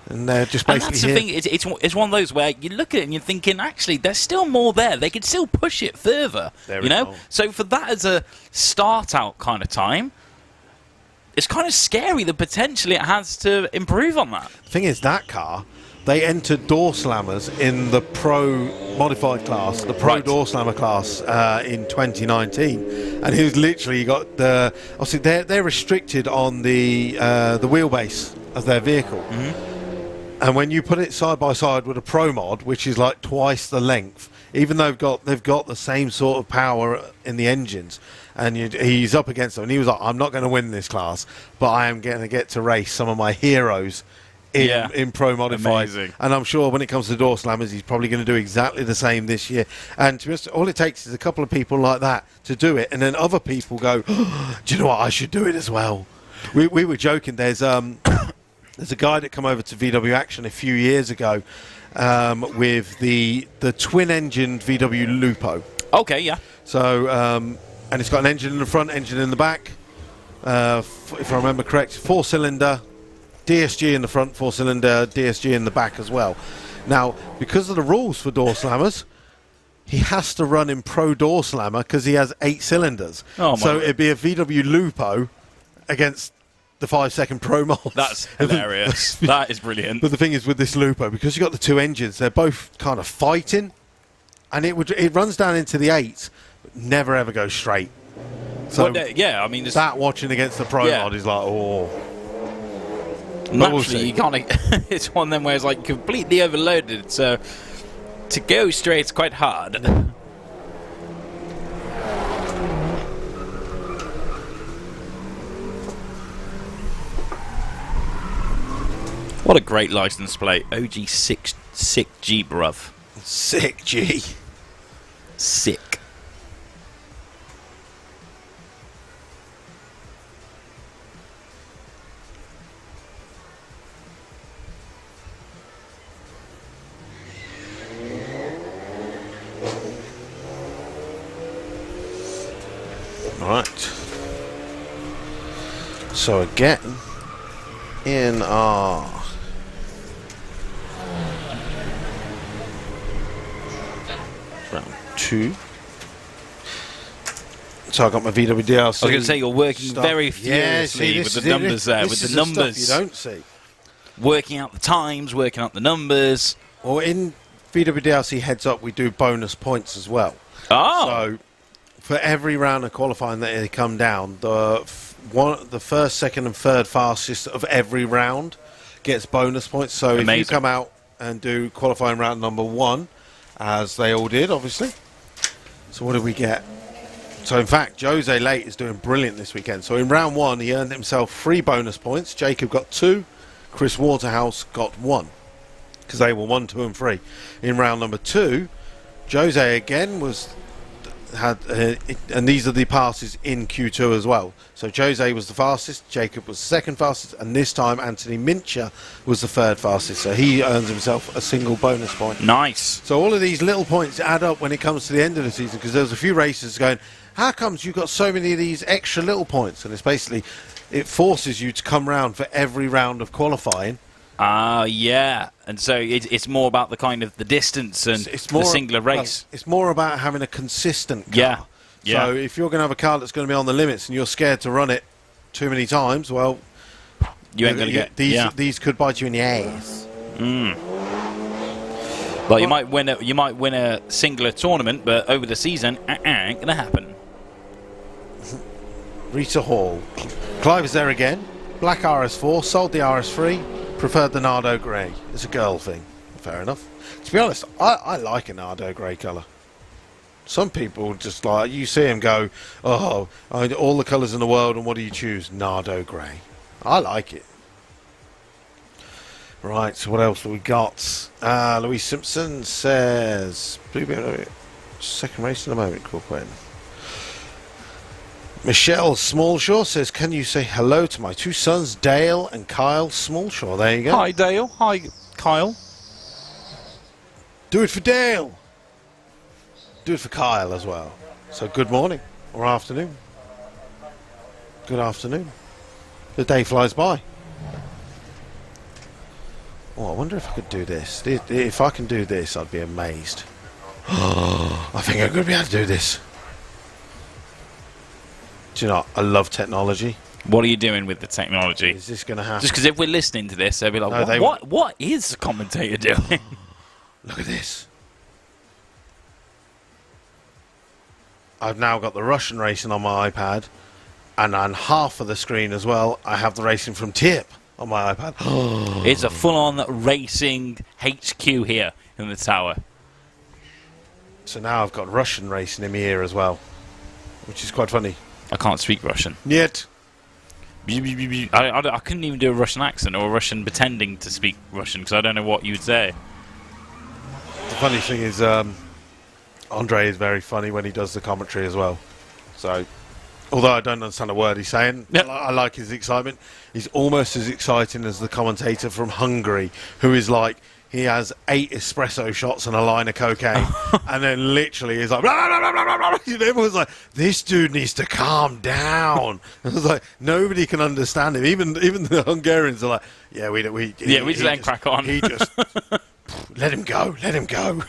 And they're just And basically that's the thing, it's one of those where you look at it and you're thinking, actually, there's still more there. They could still push it further, you know? So for that as a start-out kind of time, it's kind of scary the potential it has to improve on that. The thing is, that car, they entered door slammers in the pro modified class, the pro door slammer class in 2019, and he was literally got the. Obviously, they're restricted on the wheelbase of their vehicle, and when you put it side by side with a pro mod, which is like twice the length, even though they've got the same sort of power in the engines. And he's up against them, and he was like, I'm not going to win this class, but I am going to get to race some of my heroes in Pro Modified. Amazing. And I'm sure when it comes to door slammers, he's probably going to do exactly the same this year. And to be honest, all it takes is a couple of people like that to do it, and then other people go, oh, do you know what, I should do it as well. We were joking, there's a guy that come over to VW Action a few years ago with the twin-engined VW Lupo. Okay, yeah. So, and it's got an engine in the front, engine in the back. If I remember correct, 4-cylinder, DSG in the front, 4-cylinder, DSG in the back as well. Now, because of the rules for door slammers, he has to run in Pro Door Slammer because he has 8 cylinders. Oh, so my. it'd be a VW Lupo against the 5-second Pro mods. That's hilarious. That is brilliant. But the thing is with this Lupo, because you've got the 2 engines, they're both kind of fighting, and it runs down into the 8s, but never ever goes straight. So yeah, I mean, that watching against the Pro mod is like, oh. Naturally, you can't. It's one of them where it's like completely overloaded, so to go straight is quite hard. What a great license plate. OG sick G, bruv. Sick G. Sick. Right. So again, in our round 2. So I got my VW DLC. I was going to say you're working stuff. very furiously with the numbers there, with the numbers. You don't see. Working out the times, working out the numbers. Well, in VW DLC heads up, we do bonus points as well. Oh. So for every round of qualifying that they come down, the first, second, and third fastest of every round gets bonus points. So Amazing. if you come out and do qualifying round number 1, as they all did, obviously. So what did we get? So in fact, Jose Late is doing brilliant this weekend. So in round 1, he earned himself 3 bonus points. Jacob got 2. Chris Waterhouse got 1. Because they were 1, 2, and 3. In round number 2, Jose again and these are the passes in Q2 as well. So Jose was the fastest, Jacob was the second fastest, and this time Anthony Mincher was the third fastest. So he earns himself a single bonus point. Nice. So all of these little points add up when it comes to the end of the season, because there's a few races going, how comes you've got so many of these extra little points? And it's basically, it forces you to come round for every round of qualifying. Yeah. And so it's more about the kind of the distance and it's more, the singular race. Well, it's more about having a consistent car. Yeah. So if you're going to have a car that's going to be on the limits and you're scared to run it too many times, well, you ain't going to get these could bite you in the ass. Well, you might win a singular tournament, but over the season, ain't going to happen. Rita Hall. Clive is there again. Black RS4, sold the RS3, preferred the Nardo Grey. It's a girl thing. Fair enough. To be honest, I like a Nardo Grey colour. Some people just like, you see them go, oh, all the colours in the world, and what do you choose? Nardo Grey. I like it. Right, so what else have we got? Louise Simpson says, Bluebeard, second race in a moment, cool point. Michelle Smallshaw says, can you say hello to my 2 sons, Dale and Kyle Smallshaw? There you go. Hi, Dale. Hi, Kyle. Do it for Dale. Do it for Kyle as well. So good morning or afternoon. Good afternoon. The day flies by. Oh, I wonder if I could do this. If I can do this, I'd be amazed. Oh, I think I'm going to be able to do this. Do you know, I love technology. What are you doing with the technology? Is this going to happen? Just because if we're listening to this, they'll be like, No, what is the commentator doing? Look at this. I've now got the Russian racing on my iPad, and on half of the screen as well, I have the racing from Tip on my iPad. It's a full-on racing HQ here in the tower. So now I've got Russian racing in my ear as well, which is quite funny. I can't speak Russian. Нет. I couldn't even do a Russian accent or a Russian pretending to speak Russian because I don't know what you would say. The funny thing is, Andre is very funny when he does the commentary as well. So, although I don't understand a word he's saying, Yep. I like his excitement. He's almost as exciting as the commentator from Hungary, who is like, he has 8 espresso shots and a line of cocaine, and then literally is like, blah, blah, blah, blah, blah, blah. You know, everyone's like, this dude needs to calm down. And it was like, nobody can understand him. Even the Hungarians are like, yeah, we just let him crack on. He just let him go.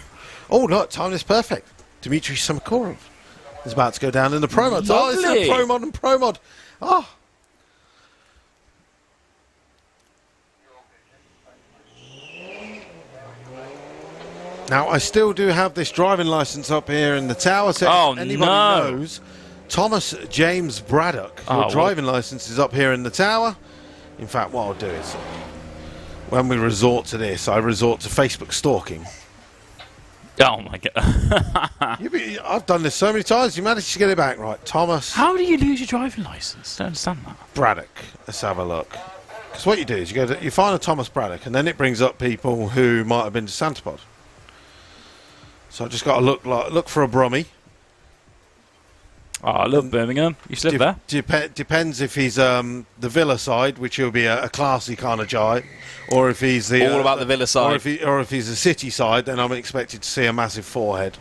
Oh, look, time is perfect. Dmitry Samakorov is about to go down in the pro mod. Oh, it's a pro mod and pro mod. Oh. Now, I still do have this driving license up here in the tower. So if anybody knows, Thomas James Braddock, your driving license is up here in the tower. In fact, what I'll do is, when we resort to this, I resort to Facebook stalking. Oh my god! I've done this so many times. You managed to get it back, right? Thomas. How do you lose your driving license? I don't understand that. Braddock. Let's have a look. Because what you do is you find a Thomas Braddock, and then it brings up people who might have been to Santapod. So I just got to look for a Brummie. Oh, I love Birmingham. You still live there? Depends if he's the Villa side, which he'll be a classy kind of guy, or if he's the all about the Villa side, or if he's the City side, then I'm expected to see a massive forehead.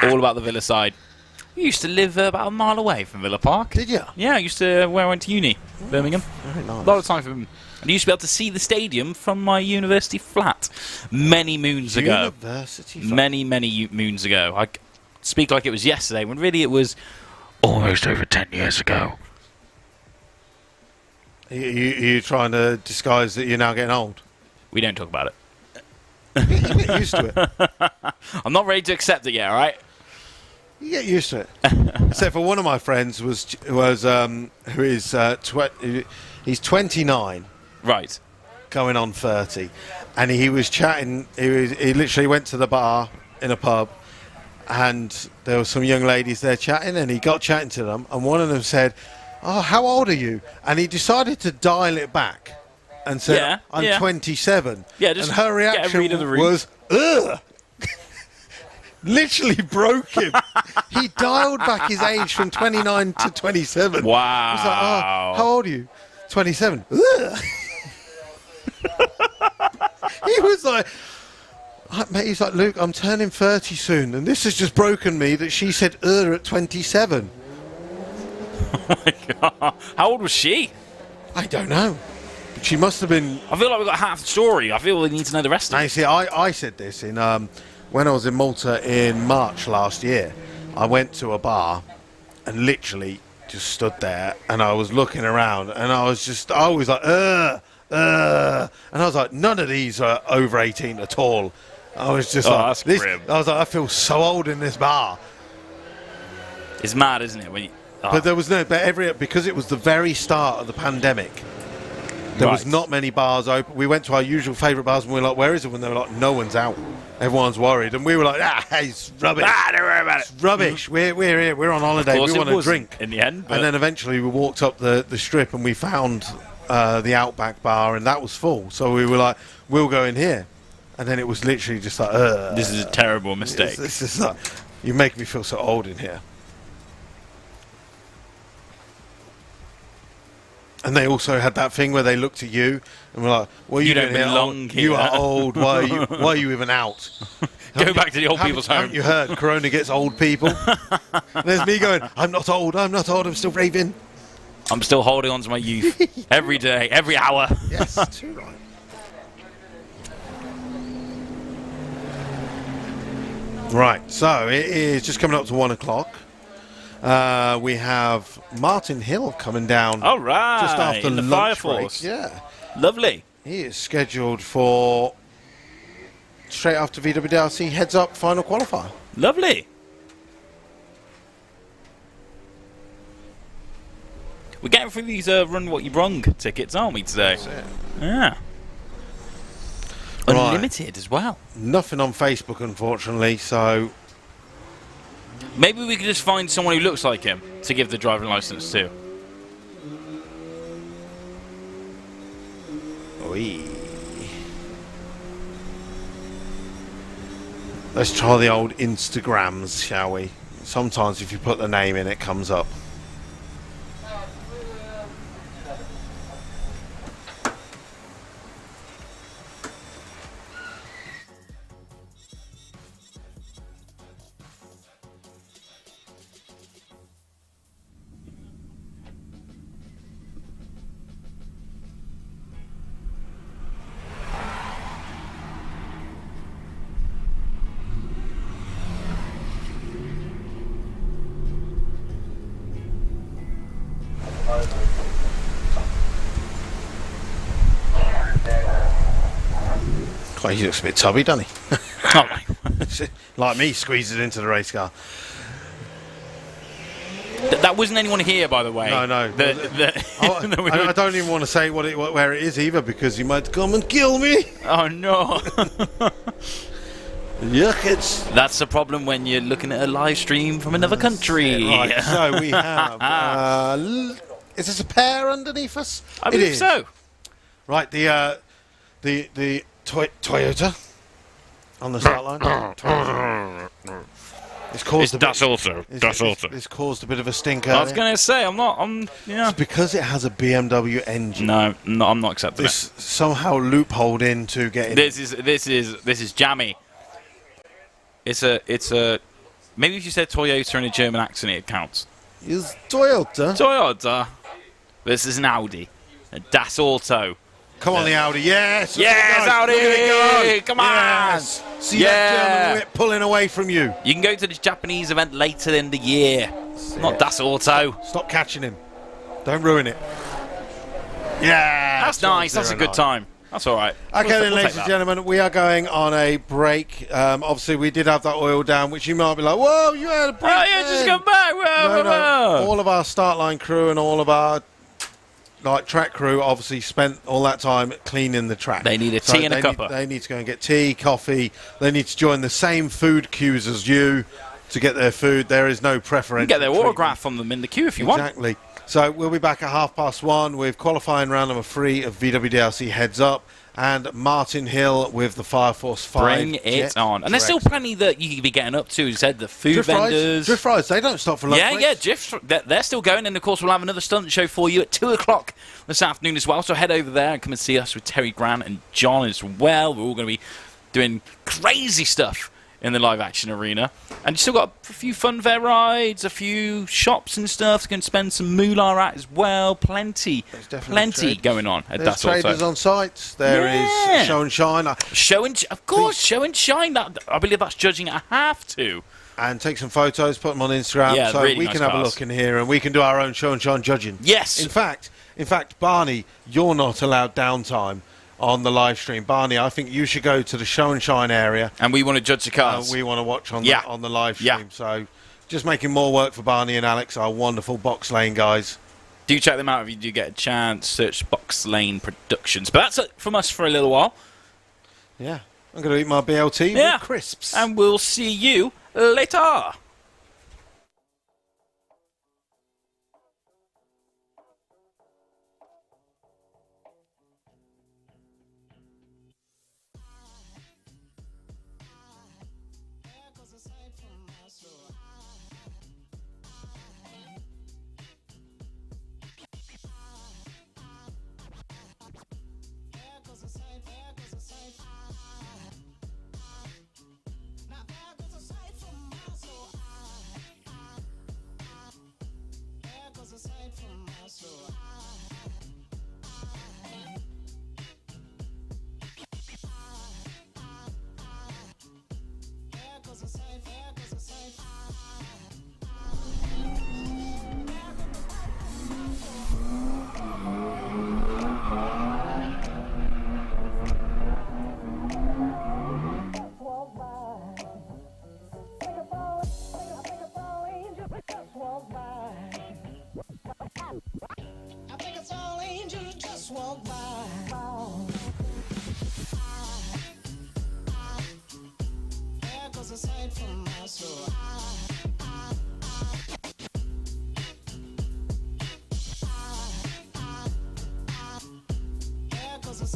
All about the Villa side. You used to live about a mile away from Villa Park. Did you? Yeah, I used to where I went to uni, Birmingham. Very nice. A lot of time from. And I used to be able to see the stadium from my university flat many moons ago. University flat. Many moons ago. I speak like it was yesterday, when really it was almost over 10 years ago. You trying to disguise that you're now getting old? We don't talk about it. You get used to it. I'm not ready to accept it yet, all right? You get used to it. Except for one of my friends who is he's 29. Right. Going on 30, and he was chatting. He literally went to the bar in a pub, and there were some young ladies there chatting, and he got chatting to them, and one of them said, "Oh, how old are you?" And he decided to dial it back and said, "I'm 27." Yeah, just and her reaction get a read of the room. was, "Ugh." Literally broke him. He dialed back his age from 29 to 27. Wow. He's like, "Oh, how old are you?" 27. Ugh. He was like, mate, he's like, "Luke, I'm turning 30 soon, and this has just broken me that she said at 27. Oh my god. How old was she? I don't know. But she must have been. I feel like we've got half the story. I feel we need to know the rest of Now, it. you see, I said this in when I was in Malta in March last year. I went to a bar and literally just stood there, and I was looking around, and I was like, and I was like, none of these are over 18 at all. I was just like, that's grim. I was like, I feel so old in this bar. It's mad, isn't it? When you, But there was because it was the very start of the pandemic. There was not many bars open. We went to our usual favourite bars, and we were like, "Where is it?" When they were like, "No one's out. Everyone's worried," and we were like, "It's rubbish. Don't worry about it. It's rubbish. We're here. We're on holiday. Of course We it want to wasn't drink." in the end. But And then eventually we walked up the strip, and we found the Outback bar, and that was full. So we were like, "We'll go in here," and then it was literally just like, this is a terrible mistake. This is like, you make me feel so old in here. And they also had that thing where they looked at you and were like, "Well, You doing don't here? belong here." You are old. Why are you even out?" Go back to the old people's home. Haven't you heard Corona gets old people? And there's me going, "I'm not old. I'm still raving." I'm still holding on to my youth every day, every hour. Yes, too right. Right, so it is just coming up to 1 o'clock. We have Martin Hill coming down. All right, just after in the lunch Fire break. Force. Yeah, Lovely. he is scheduled for straight after VWDRC heads up final qualifier. Lovely. We're getting through these Run What You Brung tickets, aren't we, today? That's it. Yeah. Right. Unlimited as well. Nothing on Facebook, unfortunately, so Maybe we could just find someone who looks like him to give the driving license to. Oi. Let's try the old Instagrams, shall we? Sometimes if you put the name in, it comes up. Quite, he looks a bit tubby, doesn't he? Oh my. Like me, squeezes into the race car. That wasn't anyone here, by the way. No. I don't even want to say where it is either, because he might come and kill me. Oh no. Yuck, it's... That's the problem when you're looking at a live stream from another country. Right, so we have... is this a pair underneath us? I believe so. Right, the Toyota on the start line. It's caused That's also. It's caused a bit of a stinker. I was going to say, yeah. It's because it has a BMW engine. No, I'm not accepting This somehow loopholed into getting... This is jammy. It's a. Maybe if you said Toyota in a German accent, it counts. Is Toyota? Toyota. This is an Audi. A Das Auto. Come on, the Audi. Yes. Yes, Audi. Look at it go. Come on. Yes. See that German whip pulling away from you. You can go to the Japanese event later in the year. Not Das Auto. Stop catching him. Don't ruin it. Yeah. That's nice. That's a good time. That's all right. Okay, We'll then, ladies take and that. gentlemen, we are going on a break. Obviously, we did have that oil down, which you might be like, whoa, you had a break. Oh, yeah, just come back. Whoa, No. All of our start line crew and all of our track crew obviously spent all that time cleaning the track. They need a tea and a cuppa. They need to go and get tea, coffee. They need to join the same food queues as you to get their food. There is no preferential You can get their treatment. autograph from them in the queue if you want. Exactly. So we'll be back at 1:30 with qualifying round number 3 of VWDLC Heads Up and Martin Hill with the Fire Force 5. Bring it on. And there's still plenty that you could be getting up to. You said the food Drift vendors. Drift rides, they don't stop for lunch. Yeah, they're still going. And, of course, we'll have another stunt show for you at 2 o'clock this afternoon as well. So head over there and come and see us with Terry Grant and John as well. We're all going to be doing crazy stuff in the live action arena. And you still got a few fun fair rides, a few shops and stuff to go and spend some moolah at as well. Plenty going on at There's that also. traders on site. There is show and shine. Show and shine. That I believe that's judging at half to. And take some photos, put them on Instagram, Yeah, so really we nice can have a cars. look in here and we can do our own show and shine judging. Yes. In fact, Barney, you're not allowed downtime on the live stream. Barney, I think you should go to the show and shine area. And we want to judge the cars. We want to watch on the live stream. Yeah. So just making more work for Barney and Alex, our wonderful Box Lane guys. Do check them out if you do get a chance. Search Box Lane Productions. But that's it from us for a little while. Yeah. I'm going to eat my BLT with crisps. And we'll see you later. Cause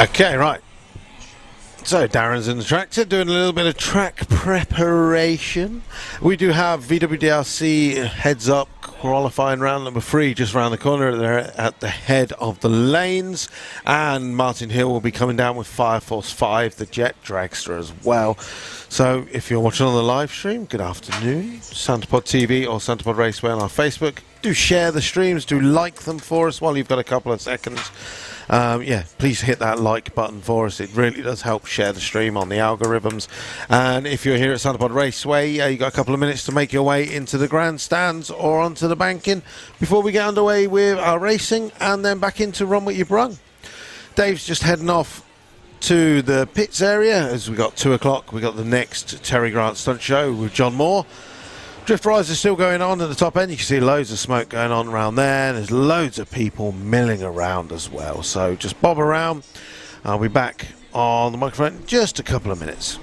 Okay, right. So Darren's in the tractor doing a little bit of track preparation. We do have VWDRC heads up qualifying round number 3 just around the corner. They're at the head of the lanes, and Martin Hill will be coming down with Fire Force 5, the jet dragster as well. So if you're watching on the live stream, good afternoon. SantaPod TV or SantaPod Raceway on our Facebook. Do share the streams, do like them for us while you've got a couple of seconds. Yeah, please hit that like button for us. It really does help share the stream on the algorithms. And if you're here at SantaPod Raceway, you've got a couple of minutes to make your way into the grandstands or onto the banking before we get underway with our racing and then back into Run What You Brung. Dave's just heading off to the pits area as we got 2 o'clock. We got the next Terry Grant stunt show with John Moore. Drift rides are still going on at the top end. You can see loads of smoke going on around there. There's loads of people milling around as well. So just bob around. I'll be back on the microphone in just a couple of minutes.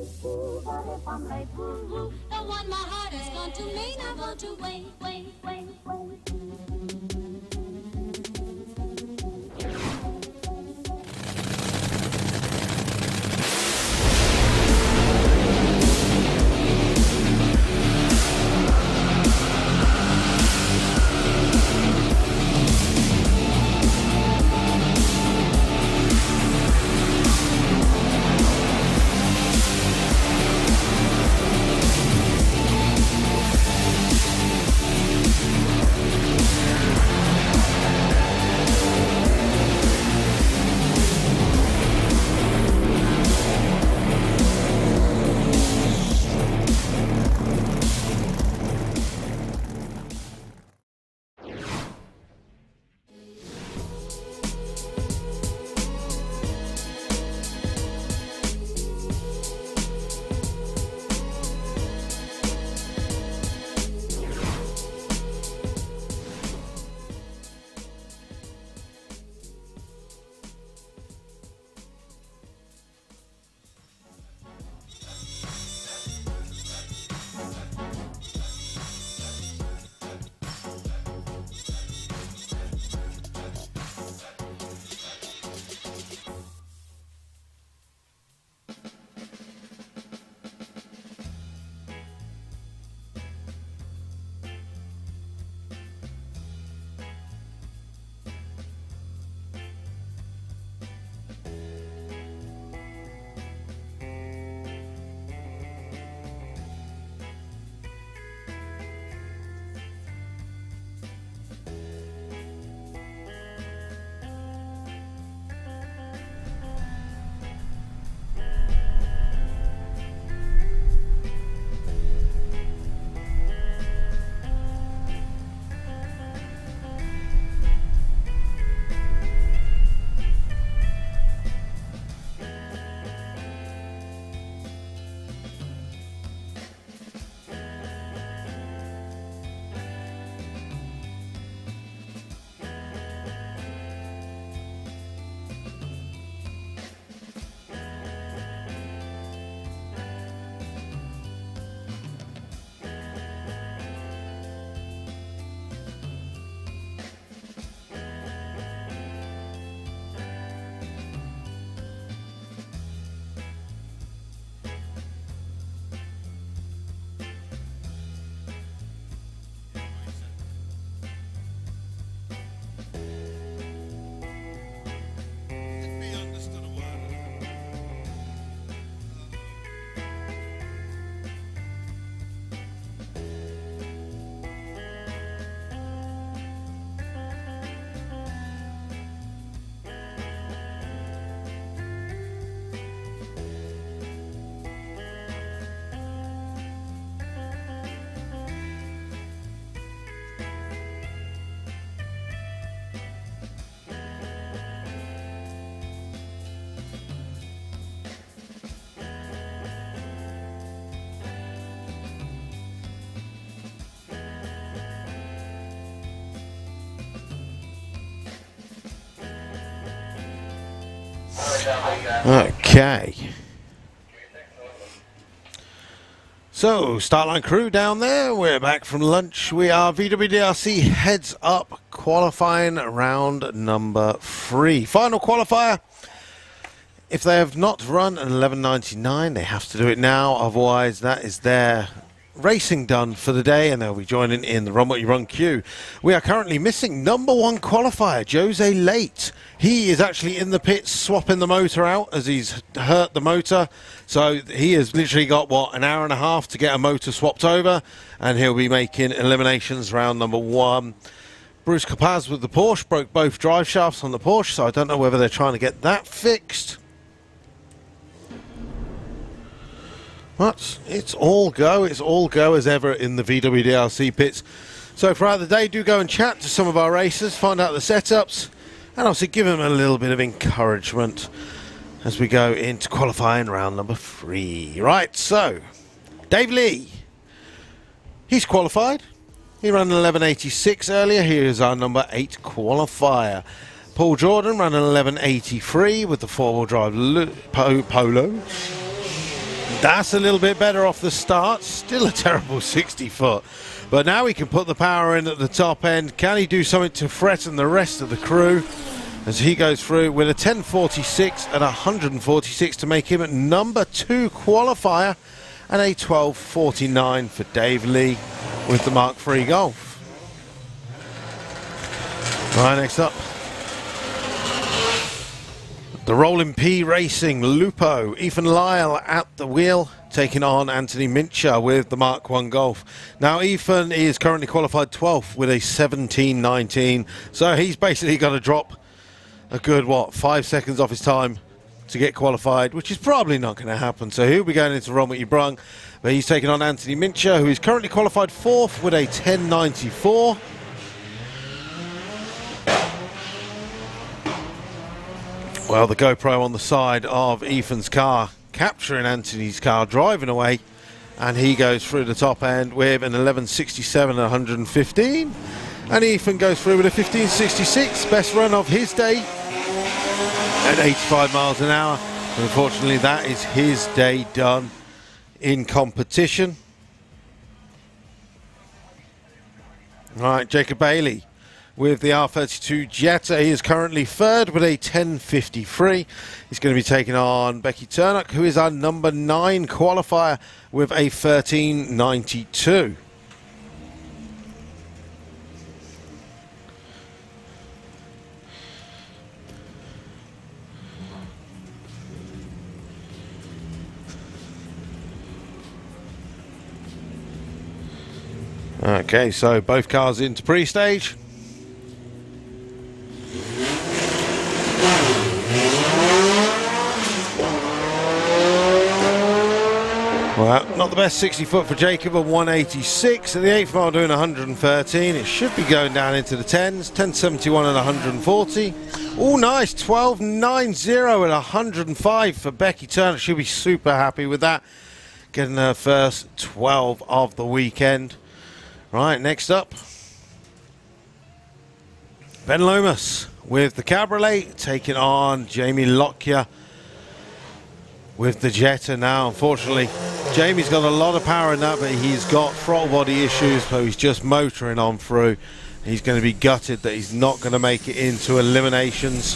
The one my heart has gone to mean I want to wait. Okay. So, Startline crew down there, we're back from lunch. We are VWDRC Heads Up qualifying round number 3. Final qualifier. If they have not run an 11.99, they have to do it now. Otherwise, that is their racing done for the day, and they'll be joining in the Run What You Run queue. We are currently missing number 1 qualifier, Jose Late. He is actually in the pits swapping the motor out as he's hurt the motor. So he has literally got, what, an hour and a half to get a motor swapped over, and he'll be making Eliminations round number 1. Bruce Capaz with the Porsche broke both drive shafts on the Porsche, so I don't know whether they're trying to get that fixed. But it's all go as ever in the VWDRC pits. So throughout the day, do go and chat to some of our racers, find out the setups, and also give them a little bit of encouragement as we go into qualifying round number 3. Right, so Dave Lee, he's qualified. He ran an 11.86 earlier. Here is our number 8 qualifier. Paul Jordan ran an 11.83 with the 4-wheel drive Polo. That's a little bit better off the start. Still a terrible 60 foot. But now he can put the power in at the top end. Can he do something to threaten the rest of the crew as he goes through with a 10.46 at 146 to make him at number 2 qualifier, and a 12.49 for Dave Lee with the Mark III Golf. Right, next up, the Rolling P Racing Lupo, Ethan Lyle at the wheel, taking on Anthony Mincher with the Mark I Golf. Now, Ethan is currently qualified 12th with a 17.19, so he's basically got to drop a good, 5 seconds off his time to get qualified, which is probably not going to happen. So he'll be going into Run What You Brung, but he's taking on Anthony Mincher, who is currently qualified 4th with a 10.94. Well, the GoPro on the side of Ethan's car, capturing Anthony's car, driving away, and he goes through the top end with an 11.67 at 115, and Ethan goes through with a 15.66, best run of his day at 85 miles an hour. Unfortunately, that is his day done in competition. Right, Jacob Bailey with the R32 Jetta. He is currently 3rd with a 10.53. He's going to be taking on Becky Turnock, who is our number 9 qualifier with a 13.92. Okay, so both cars into pre-stage. Well, not the best 60 foot for Jacob, a 186. At the 8th mile doing 113. It should be going down into the 10s. 10.71 at 140. Oh, nice. 12.90 at 105 for Becky Turner. She'll be super happy with that. Getting her first 12 of the weekend. Right, next up, Ben Lomas with the Cabriolet, taking on Jamie Lockyer with the Jetta. Now, unfortunately, Jamie's got a lot of power in that, but he's got throttle body issues, so he's just motoring on through. He's going to be gutted that he's not going to make it into Eliminations.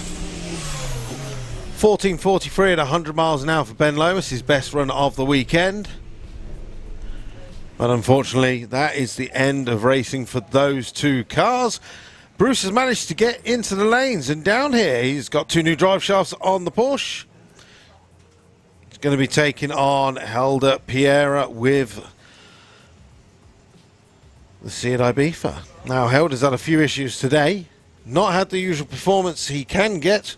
14.43 at 100 miles an hour for Ben Lomas, his best run of the weekend. But unfortunately, that is the end of racing for those two cars. Bruce has managed to get into the lanes, and down here he's got 2 new drive shafts on the Porsche. He's going to be taking on Helder Piera with the Seat Ibiza. Now, Helder's had a few issues today. Not had the usual performance he can get.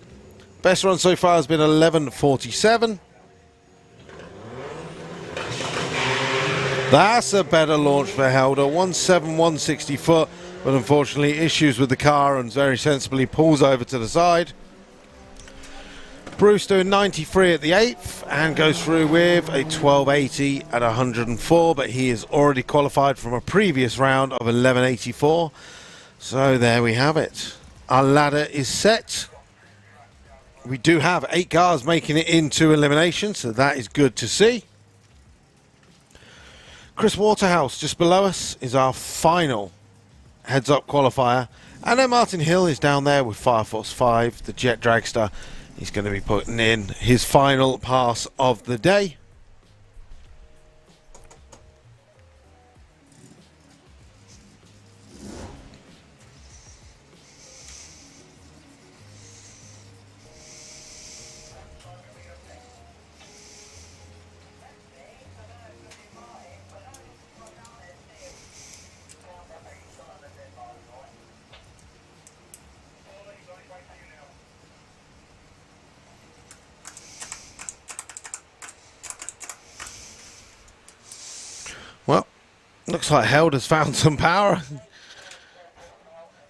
Best run so far has been 11.47. That's a better launch for Helder, 1.7, 160 foot, but unfortunately issues with the car and very sensibly pulls over to the side. Bruce doing 93 at the 8th and goes through with a 12.80 at 104, but he is already qualified from a previous round of 11.84. So there we have it. Our ladder is set. We do have 8 cars making it into Elimination, so that is good to see. Chris Waterhouse just below us is our final heads-up qualifier, and then Martin Hill is down there with Fireforce 5, the Jet Dragster. He's going to be putting in his final pass of the day. Well, looks like Helder's found some power.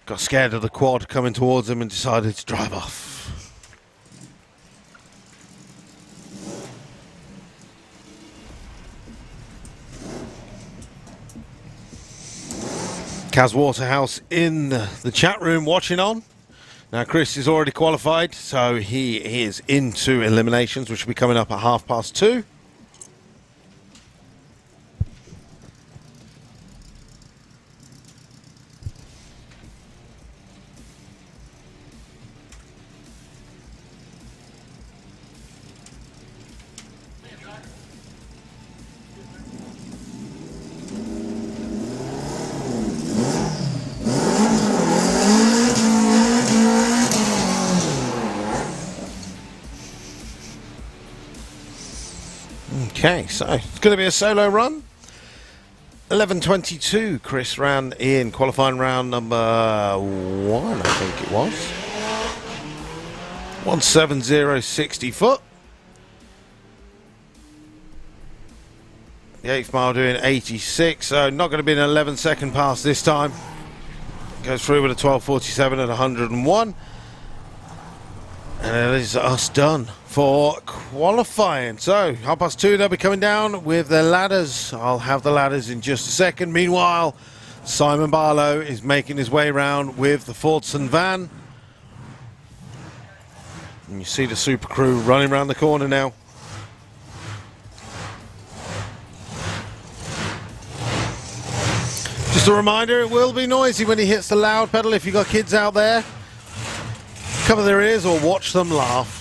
Got scared of the quad coming towards him and decided to drive off. Kaz Waterhouse in the chat room watching on. Now Chris is already qualified, so he is into Eliminations, which will be coming up at 2:30. Okay, so it's going to be a solo run. 11:22. Chris ran in qualifying round number 1, I think it was. 170.60 foot. The 8th mile doing 86, so not going to be an 11-second pass this time. Goes through with a 12:47 at 101. And it is us done for qualifying. So, 2:30, they'll be coming down with their ladders. I'll have the ladders in just a second. Meanwhile, Simon Barlow is making his way around with the Fordson van. And you see the super crew running around the corner now. Just a reminder, it will be noisy when he hits the loud pedal. If you've got kids out there, cover their ears or watch them laugh.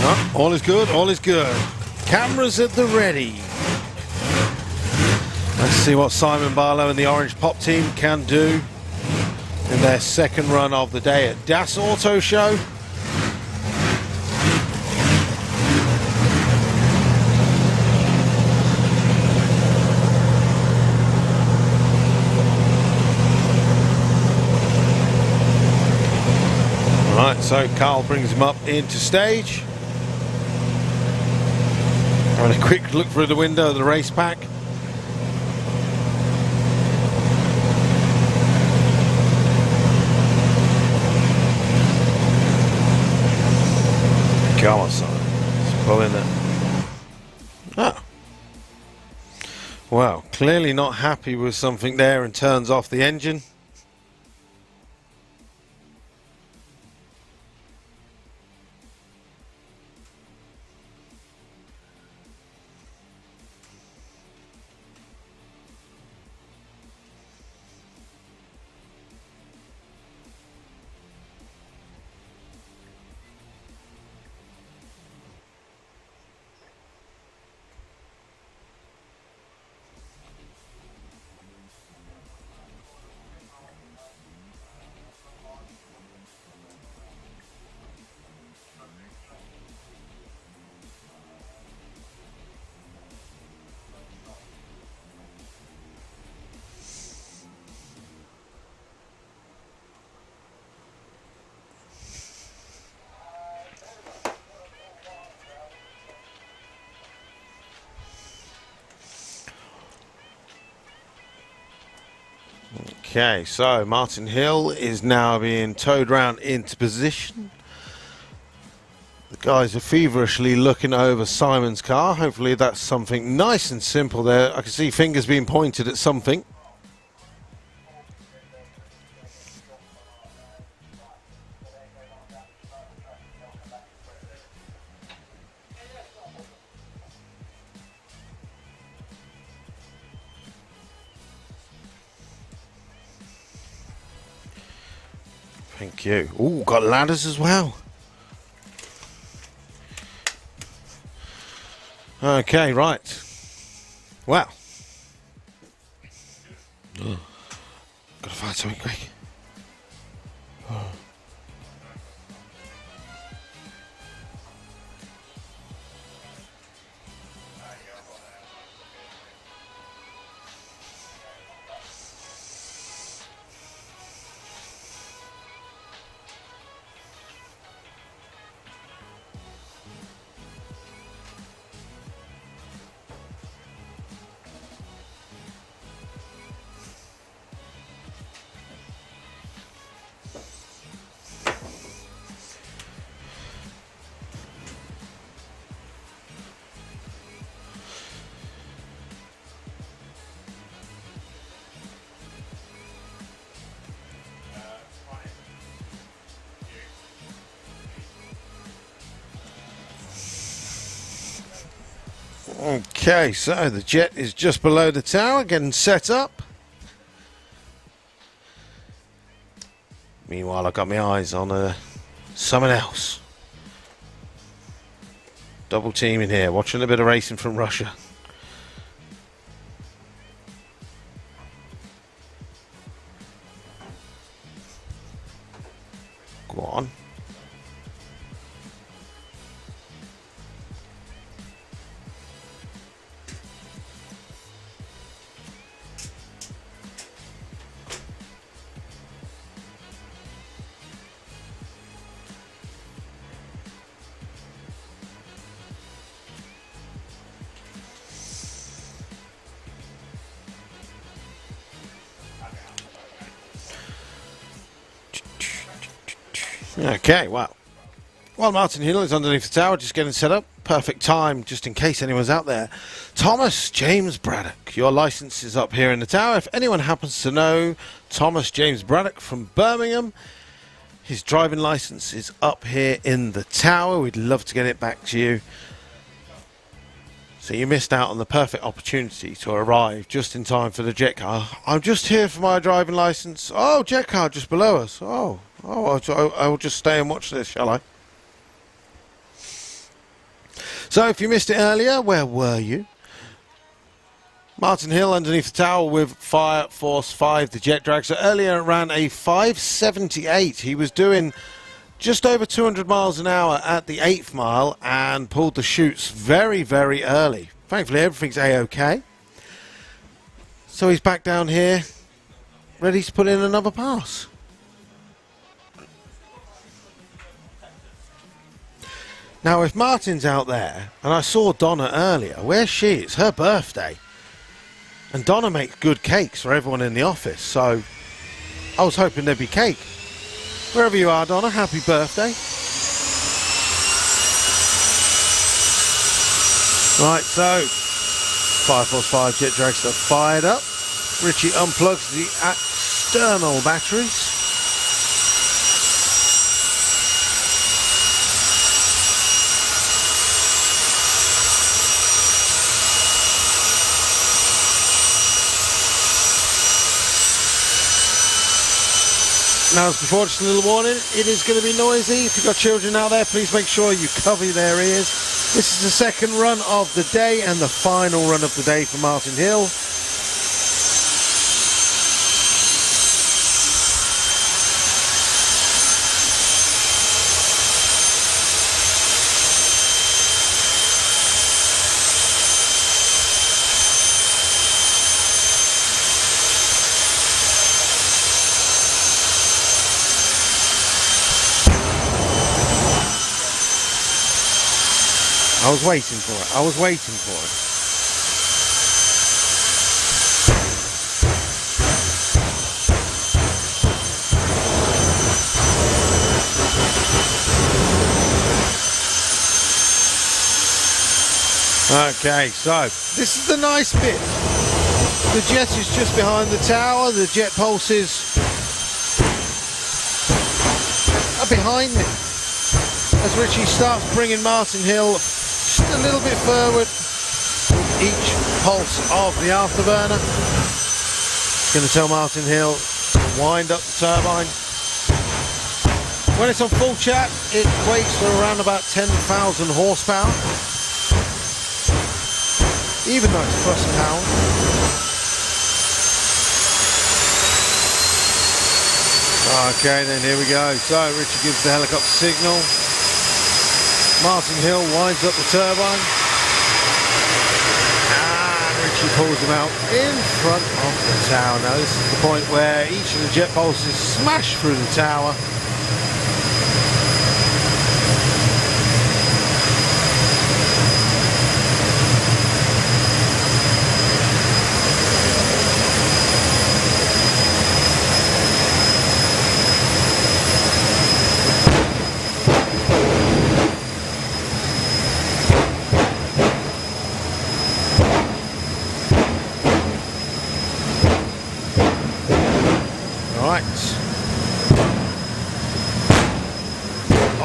No, all is good, all is good. Cameras at the ready. Let's see what Simon Barlow and the Orange Pop team can do in their second run of the day at Das Auto Show. Right, so Carl brings him up into stage. Having a quick look through the window of the race pack. Come on, son. Let's pull in there. Oh. Well, clearly not happy with something there and turns off the engine. Okay, so Martin Hill is now being towed round into position. The guys are feverishly looking over Simon's car. Hopefully that's something nice and simple there. I can see fingers being pointed at something. Thank you. Ooh, got ladders as well. Okay, right. Well. Gotta find something quick. Okay, so the jet is just below the tower, getting set up. Meanwhile, I've got my eyes on something else. Double team in here, watching a bit of racing from Russia. Go on. Okay, well, while Martin Hill is underneath the tower, just getting set up, perfect time, just in case anyone's out there. Thomas James Braddock, your license is up here in the tower. If anyone happens to know Thomas James Braddock from Birmingham, his driving license is up here in the tower. We'd love to get it back to you. So you missed out on the perfect opportunity to arrive just in time for the jet car. I'm just here for my driving license. Oh, jet car just below us. Oh, I'll just stay and watch this, shall I? So if you missed it earlier, where were you? Martin Hill underneath the tower with Fire Force 5, the jet dragster. Earlier ran a 578. He was doing just over 200 miles an hour at the 8th mile and pulled the chutes very, very early. Thankfully, everything's A-OK. So he's back down here, ready to put in another pass. Now, if Martin's out there, and I saw Donna earlier, where's she? It's her birthday. And Donna makes good cakes for everyone in the office, so I was hoping there'd be cake. Wherever you are, Donna, happy birthday. Right, so Fire Force 5 jet dragster fired up. Richie unplugs the external batteries. Now, as before, just a little warning, it is going to be noisy. If you've got children out there, please make sure you cover their ears. This is the second run of the day and the final run of the day for Martin Hill. I was waiting for it. I was waiting for it. Okay, so this is the nice bit. The jet is just behind the tower. The jet pulses are behind me. As Richie starts bringing Martin Hill just a little bit forward with each pulse of the afterburner. Going to tell Martin Hill to wind up the turbine. When it's on full chat, it equates to around about 10,000 horsepower. Even though it's thrust power. Okay, then here we go. So Richie gives the helicopter signal. Martin Hill winds up the turbine, and Richie pulls them out in front of the tower. Now this is the point where each of the jet pulses smash through the tower.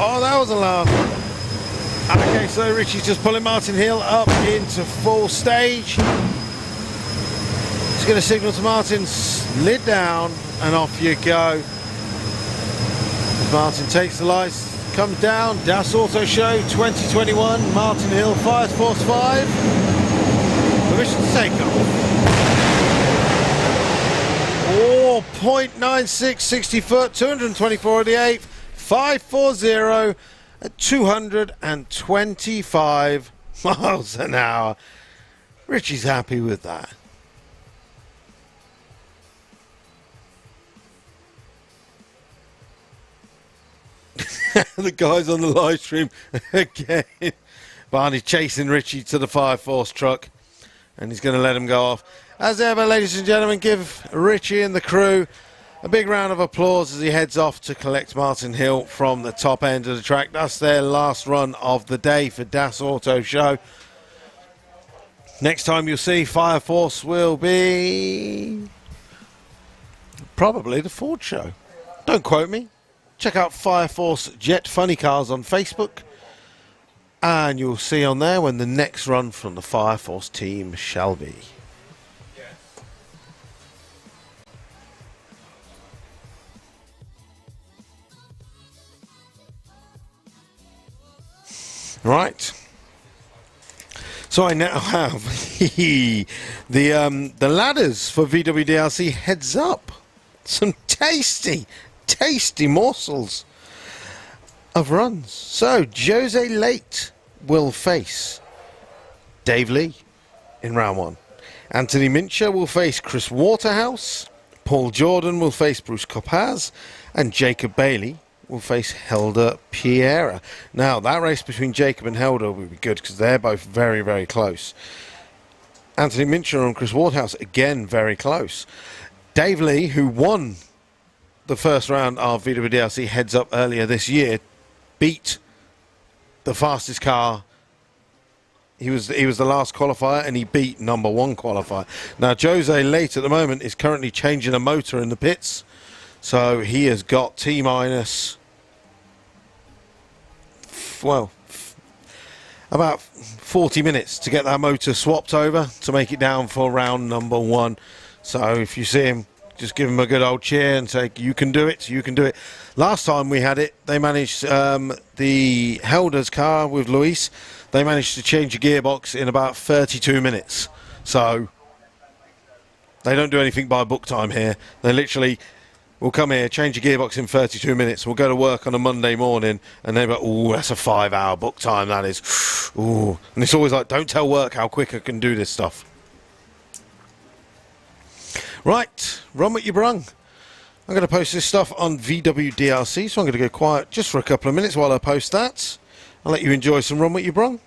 Oh, that was a laugh. Okay, so Richie's just pulling Martin Hill up into full stage. He's going to signal to Martin, lid down, and off you go. As Martin takes the lights, comes down. Das Auto Show 2021. Martin Hill, Fire Force 5. Permission to take off. Oh, 0.96, 60 foot, 224 at the 8th, 540 at 225 miles an hour. Richie's happy with that. The guys on the live stream again. Barney's chasing Richie to the Fire Force truck, and he's going to let him go off. As ever, ladies and gentlemen, give Richie and the crew a big round of applause as he heads off to collect Martin Hill from the top end of the track. That's their last run of the day for Das Auto Show. Next time you'll see Fire Force will be probably the Ford show. Don't quote me. Check out Fire Force Jet Funny Cars on Facebook, and you'll see on there when the next run from the Fire Force team shall be. Right. So I now have the ladders for VWDRC Heads Up. Some tasty morsels of runs. So Jose Late will face Dave Lee in round 1. Anthony Mincher will face Chris Waterhouse. Paul Jordan will face Bruce Copaz, and Jacob Bailey will face Helder Piera. Now, that race between Jacob and Helder will be good because they're both very, very close. Anthony Mincher and Chris Waterhouse, again, very close. Dave Lee, who won the first round of VWDRC Heads Up earlier this year, beat the fastest car. He was the last qualifier, and he beat number 1 qualifier. Now, Jose Late at the moment is currently changing a motor in the pits, so he has got T-minus, well, about 40 minutes to get that motor swapped over to make it down for round number 1. So if you see him, just give him a good old cheer and say, you can do it, you can do it. Last time we had it, they managed, the Helder's car with Luis, they managed to change a gearbox in about 32 minutes. So they don't do anything by book time here. They literally will come here, change a gearbox in 32 minutes. We'll go to work on a Monday morning, and they're like, oh, that's a 5-hour book time, that is. Ooh. And it's always like, don't tell work how quick I can do this stuff. Right, run what you brung. I'm going to post this stuff on VWDRC, so I'm going to go quiet just for a couple of minutes while I post that. I'll let you enjoy some run what you brung.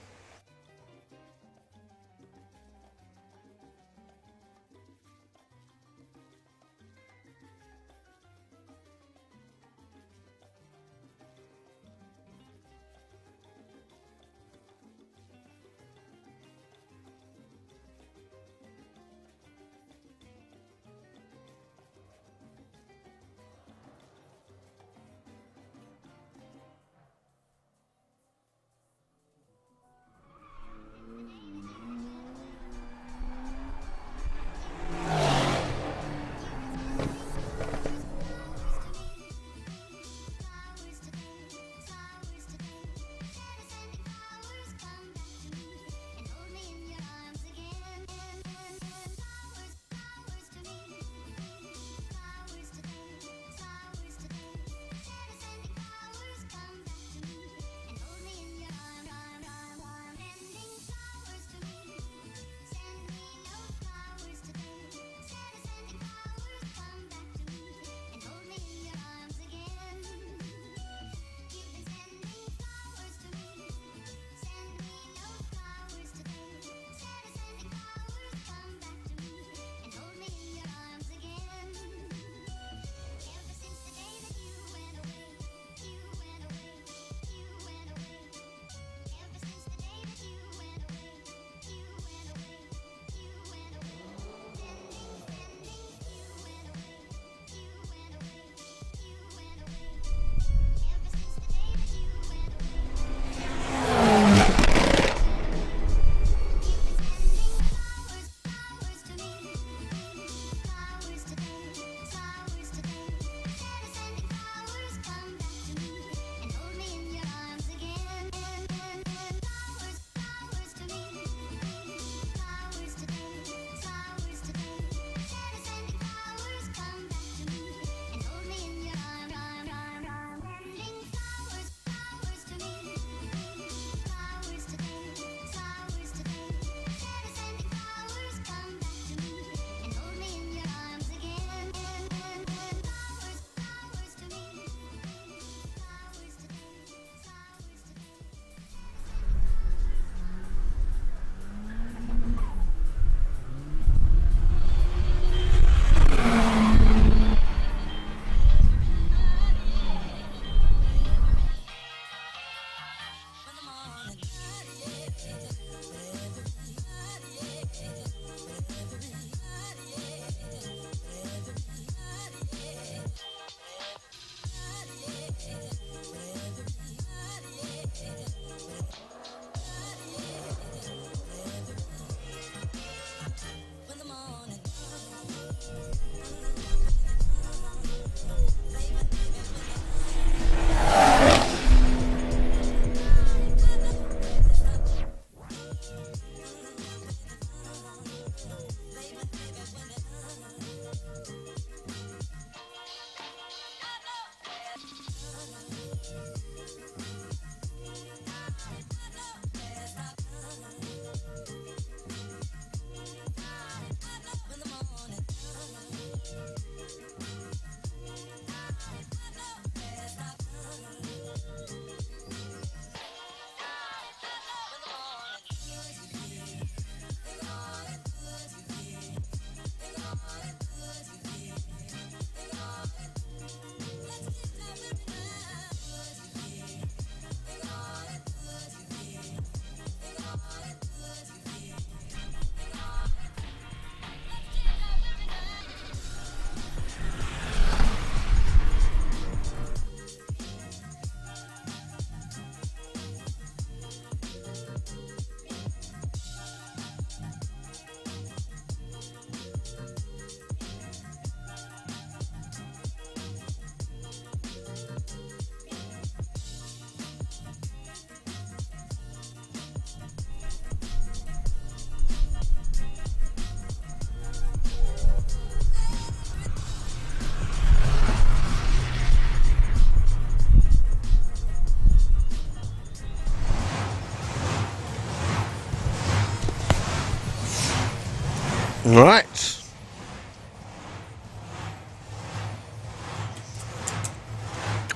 Right.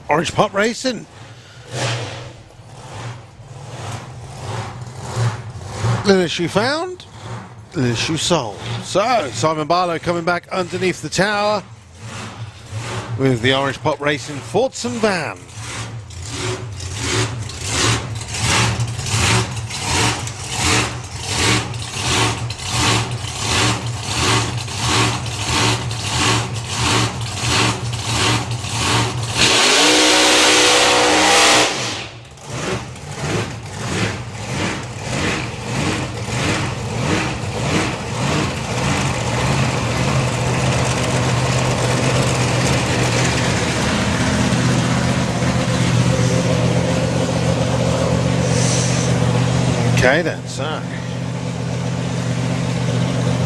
Orange Pop Racing. Little issue found, little issue sold. So, Simon Barlow coming back underneath the tower with the Orange Pop Racing Fordson van. Okay then, so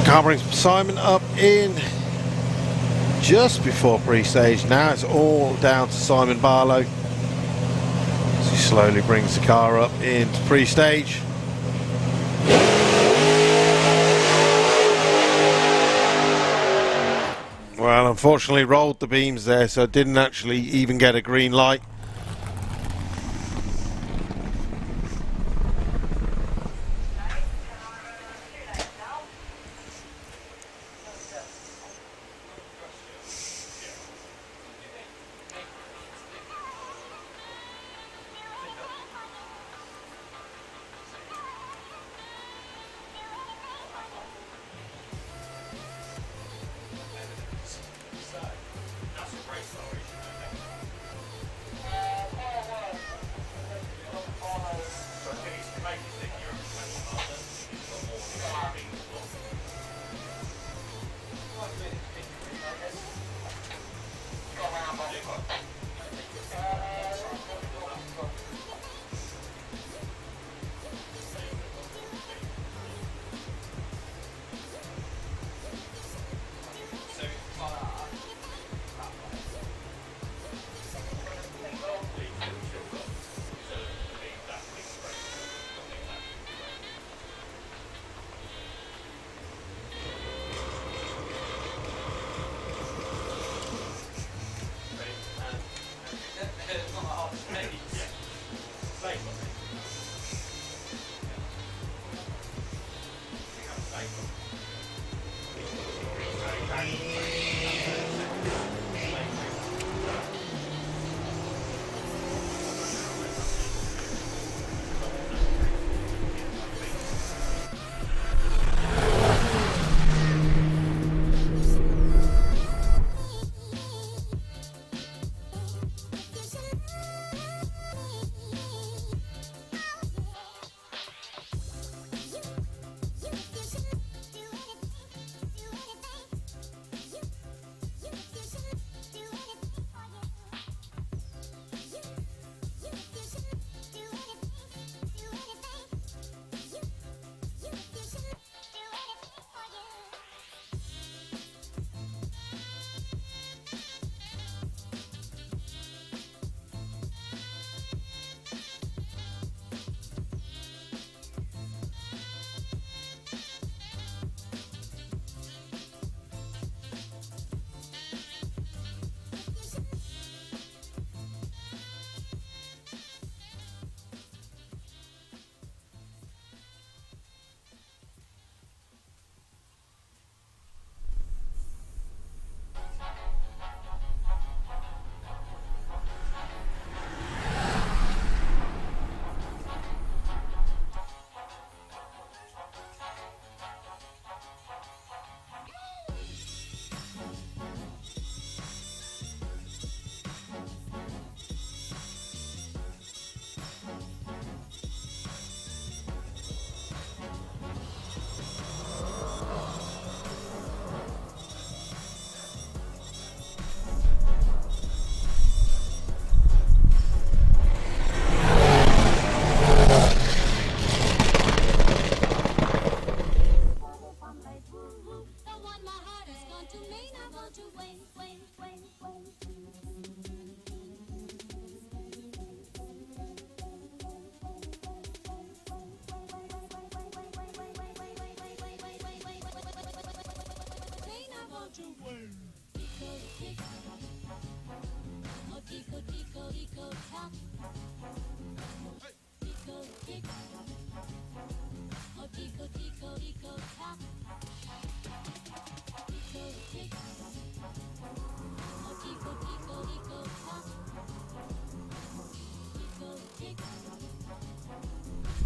car brings Simon up in just before pre-stage. Now it's all down to Simon Barlow as he slowly brings the car up into pre-stage. Well, unfortunately rolled the beams there, so didn't actually even get a green light.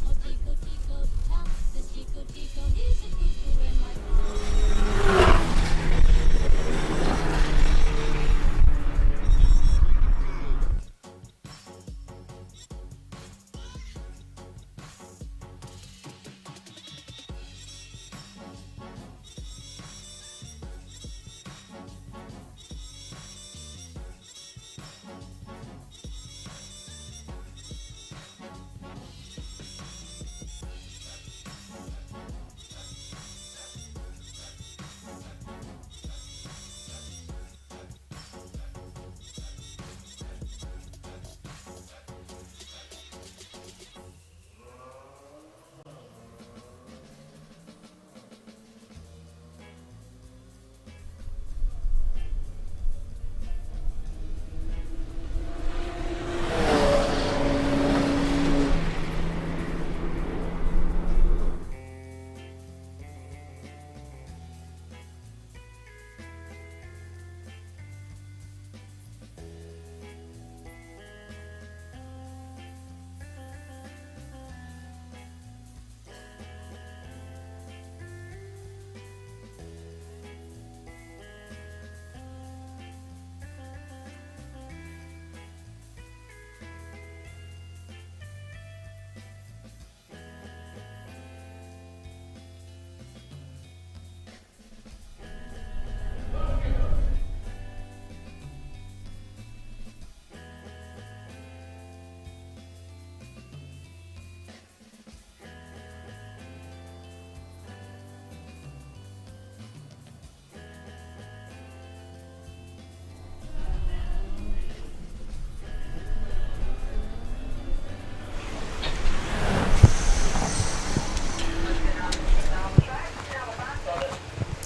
Oh, Tico, Tico, Tom, this Tico, Tico, he's a cuckoo in my car.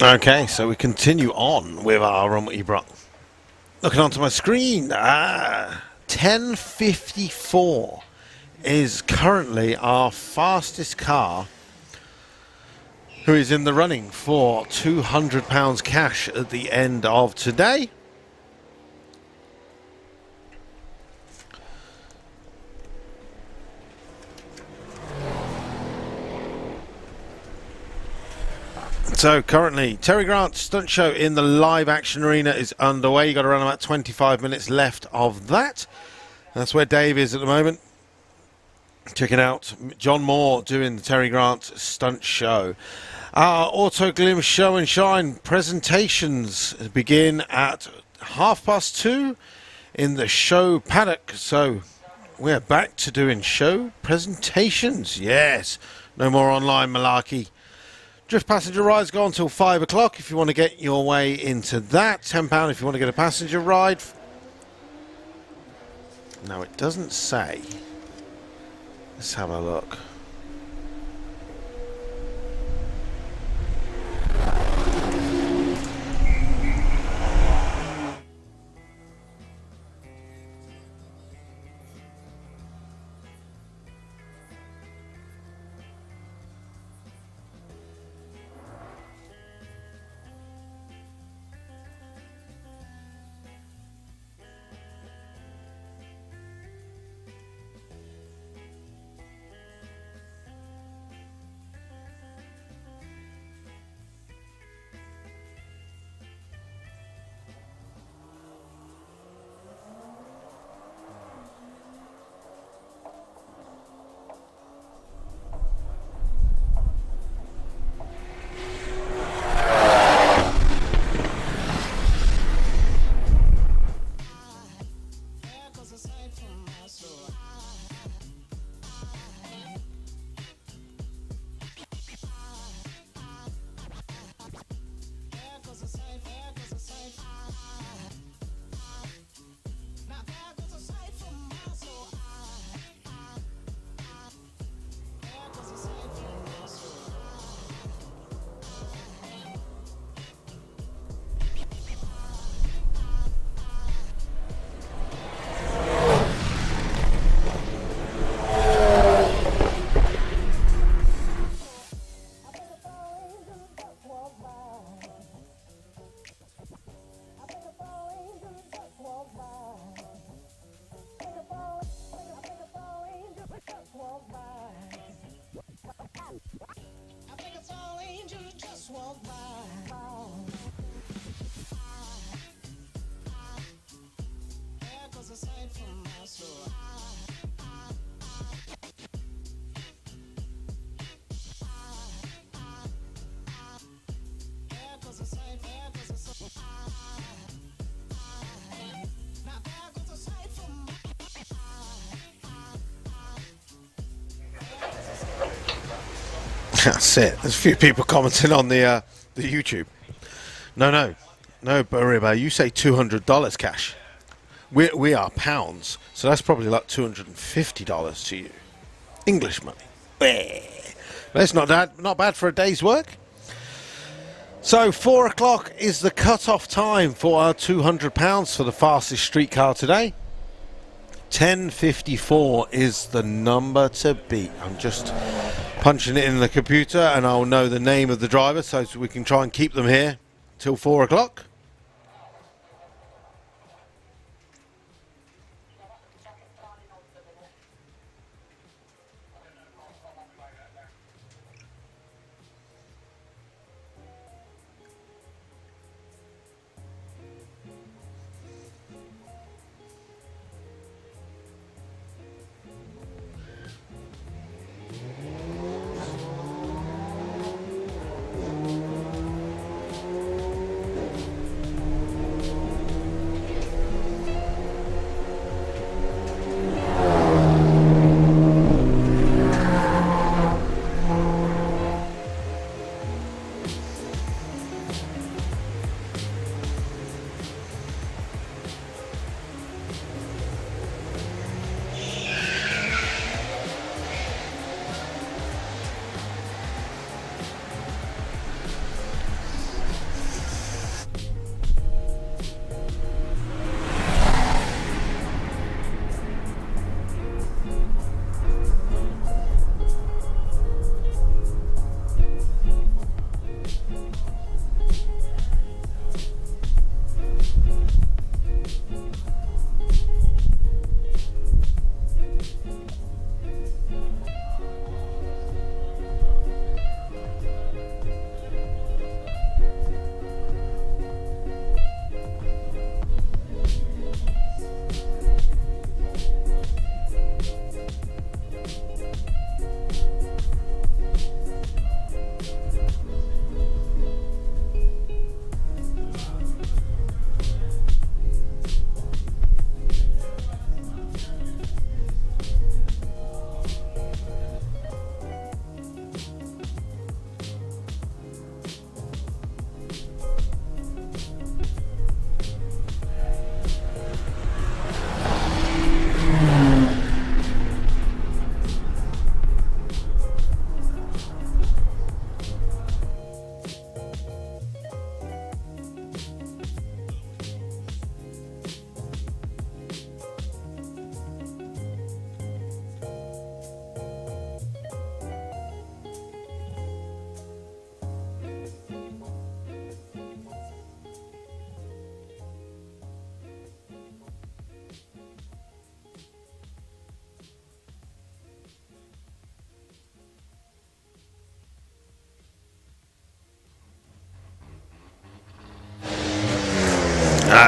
Okay, so we continue on with our Run What You Brought. Looking onto my screen, 10:54 is currently our fastest car, who is in the running for £200 cash at the end of today. So currently, Terry Grant's stunt show in the live action arena is underway. You've got around about 25 minutes left of that. That's where Dave is at the moment. Checking out John Moore doing the Terry Grant stunt show. Our Auto Glim Show and Shine presentations begin at 2:30 in the show paddock. So we're back to doing show presentations. Yes, no more online malarkey. Drift passenger rides go until 5 o'clock if you want to get your way into that. £10 if you want to get a passenger ride. No, it doesn't say. Let's have a look. That's it. There's a few people commenting on the YouTube. No, Bariba, you say $200 cash. We are pounds, so that's probably like $250 to you. English money. That's not bad for a day's work. So 4 o'clock is the cut-off time for our £200 for the fastest streetcar today. 10:54 is the number to beat. I'm just punching it in the computer and I'll know the name of the driver so we can try and keep them here till 4 o'clock.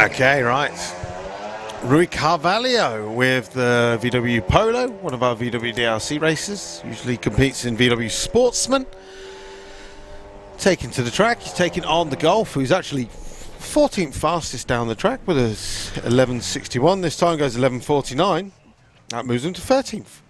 Okay, right. Rui Carvalho with the VW Polo, one of our VW DLC races. Usually competes in VW Sportsman. Taken to the track, he's taking on the Golf, who's actually 14th fastest down the track with a 11.61. This time goes 11.49. That moves him to 13th.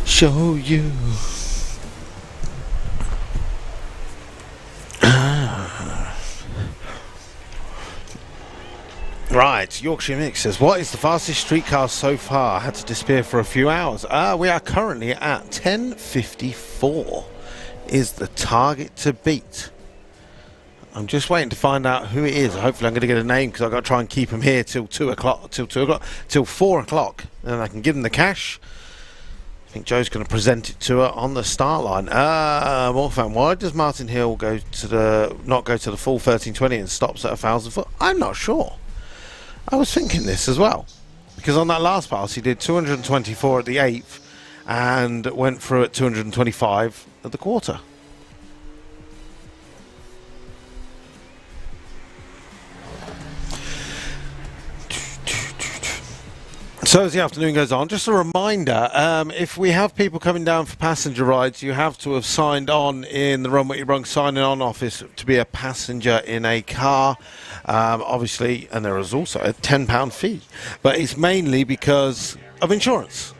Show you. Right, Yorkshire Mix says, what is the fastest streetcar so far? Had to disappear for a few hours. We are currently at 10:54 is the target to beat. I'm just waiting to find out who it is. Hopefully I'm going to get a name because I've got to try and keep him here till 4 o'clock. And I can give him the cash. I think Joe's going to present it to her on the start line. Morfan, why does Martin Hill not go to the full 1320 and stops at 1,000 foot? I'm not sure. I was thinking this as well, because on that last pass he did 224 at the 8th and went through at 225 at the quarter. So as the afternoon goes on, just a reminder, if we have people coming down for passenger rides, you have to have signed on in the Runway Run signing on office to be a passenger in a car, obviously, and there is also a £10 fee, but it's mainly because of insurance.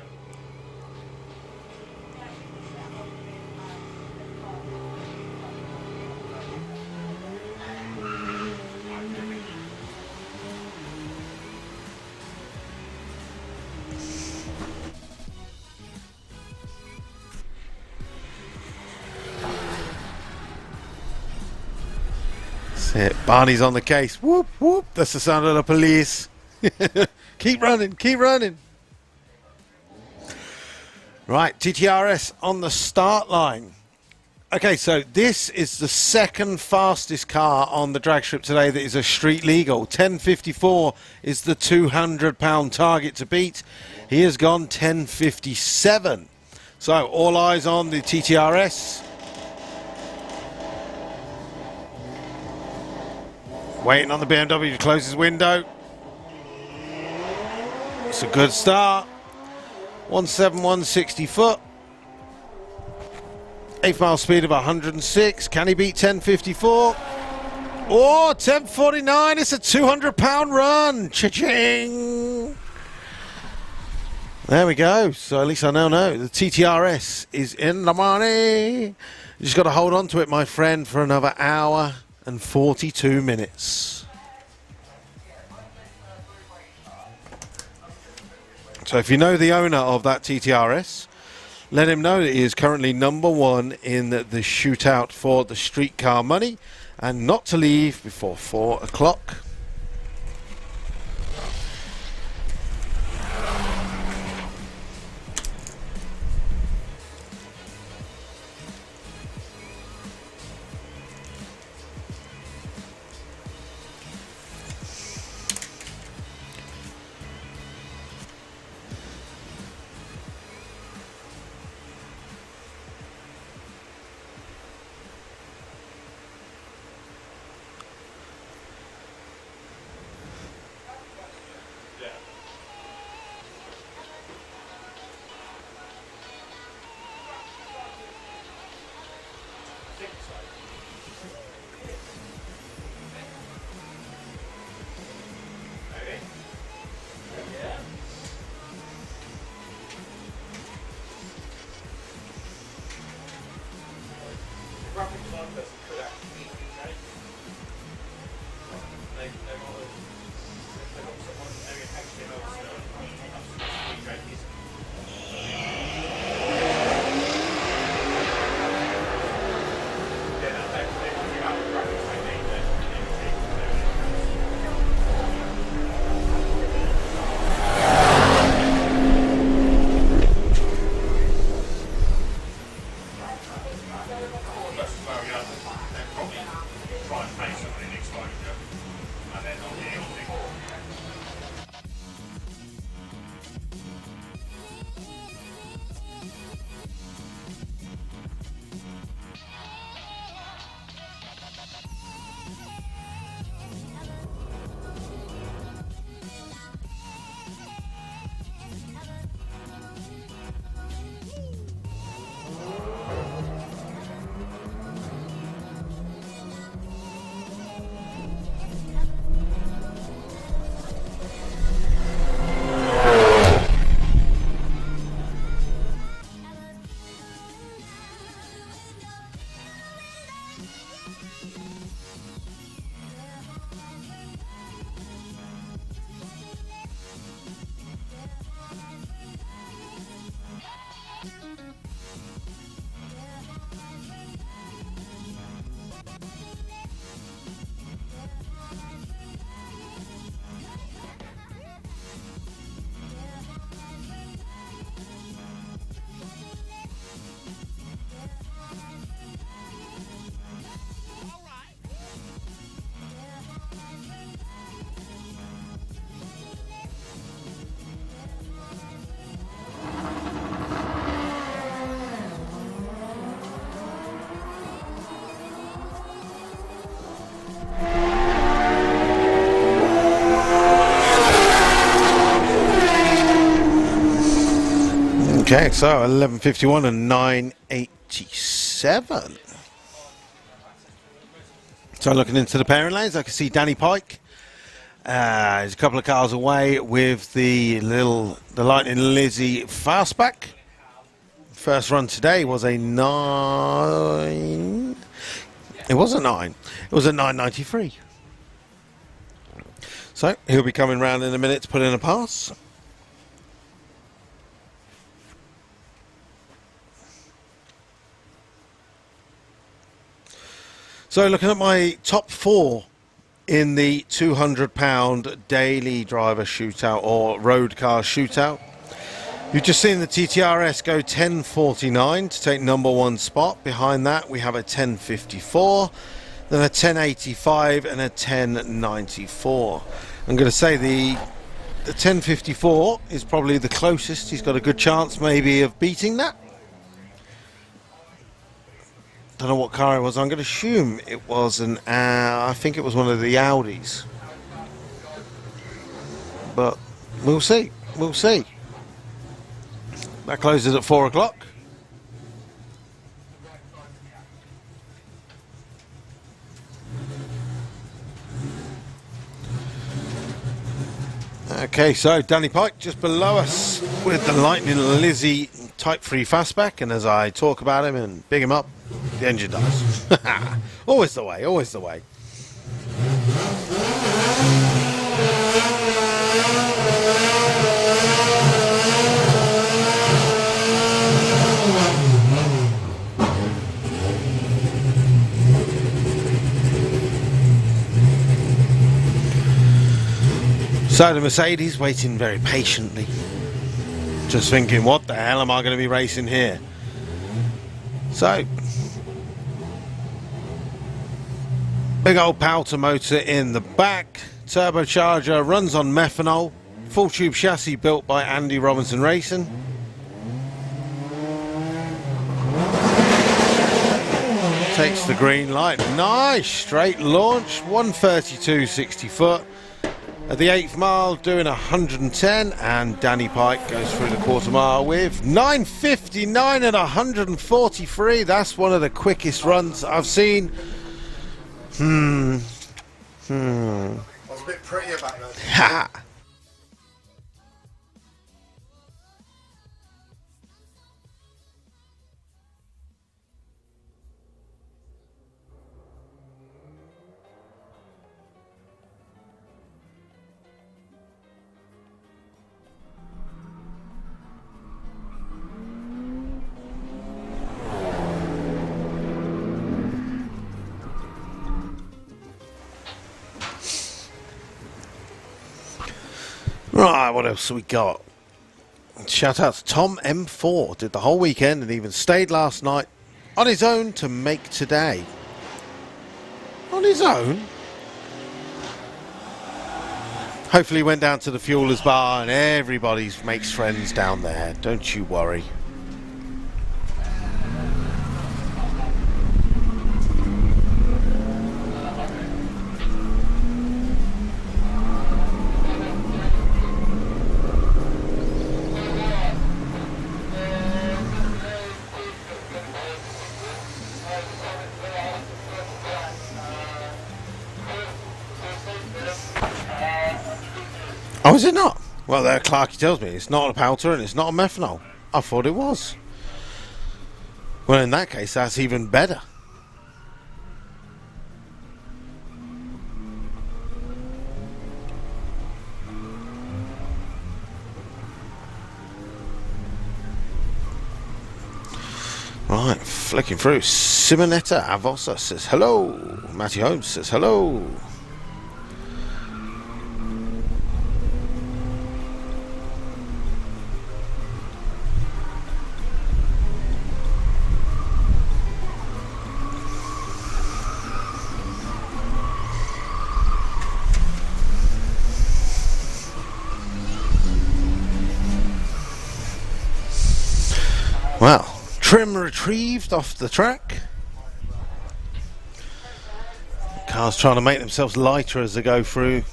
It. Barney's on the case. Whoop, whoop. That's the sound of the police. Keep running, keep running. Right, TTRS on the start line. Okay, so this is the second fastest car on the drag strip today that is a street legal. 10:54 is the £200 target to beat. He has gone 10:57. So all eyes on the TTRS. Waiting on the BMW to close his window. It's a good start. 171 60 foot. 8th mile speed of 106. Can he beat 10:54? Oh, 10:49. It's a £200 run. Cha-ching. There we go. So at least I now know the TTRS is in the money. You just got to hold on to it, my friend, for another hour and 42 minutes. So if you know the owner of that TTRS, let him know that he is currently #1 in the shootout for the streetcar money and not to leave before 4 o'clock. Okay, so 11:51 and 9:87. So looking into the pairing lanes, I can see Danny Pike. He's a couple of cars away with the Lightning Lizzie fastback. First run today was a 9. It was a 9. It was a 9.93. So he'll be coming round in a minute to put in a pass. So looking at my top 4 in the £200 daily driver shootout or road car shootout. You've just seen the TTRS go 10.49 to take number 1 spot. Behind that we have a 10.54, then a 10.85 and a 10.94. I'm going to say the 10.54 is probably the closest. He's got a good chance maybe of beating that. Don't know what car it was. I'm going to assume it was I think it was one of the Audis. But we'll see. We'll see. That closes at 4 o'clock. Okay, so Danny Pike just below us with the Lightning Lizzie Type 3 fastback, and as I talk about him and big him up, the engine dies. Always the way, always the way. So the Mercedes waiting very patiently, just thinking, what the hell am I going to be racing here? So, big old Powder motor in the back, turbocharger, runs on methanol, full tube chassis built by Andy Robinson Racing. Takes the green light, nice straight launch, 132 60 foot. At the 8th mile doing 110, and Danny Pike goes through the quarter mile with 9:59 at 143. That's one of the quickest runs I've seen. I was a bit prettier back then. Ha! Right, what else have we got? Shout out to Tom M4. Did the whole weekend and even stayed last night on his own to make today. On his own? Hopefully he went down to the Fuelers Bar and everybody makes friends down there. Don't you worry. Oh, is it not? Well, there Clarky tells me it's not a powder and it's not a methanol. I thought it was. Well, in that case, that's even better. Right, flicking through. Simonetta Avosa says hello. Matty Holmes says hello. Well, trim retrieved off the track. Cars trying to make themselves lighter as they go through.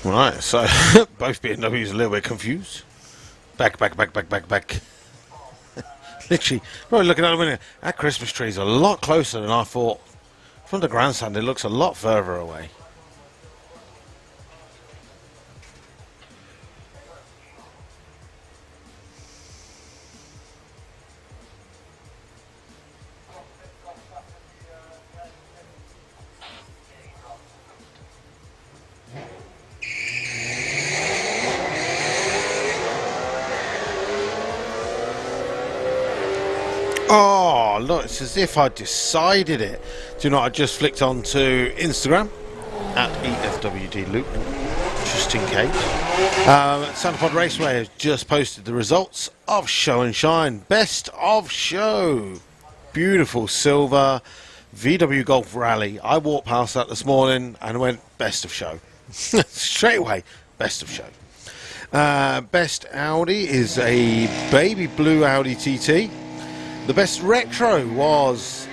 Right, so both BMWs a little bit confused. Back. Literally, probably looking out the window. That Christmas tree is a lot closer than I thought. From the grandstand, it looks a lot further away. Oh, look, it's as if I decided it. Do you know what? I just flicked onto Instagram at EFWD Loop, just in case. Santa Pod Raceway has just posted the results of Show and Shine. Best of show. Beautiful silver VW Golf Rally. I walked past that this morning and went, best of show. Straight away, best of show. Best Audi is a baby blue Audi TT. The best retro was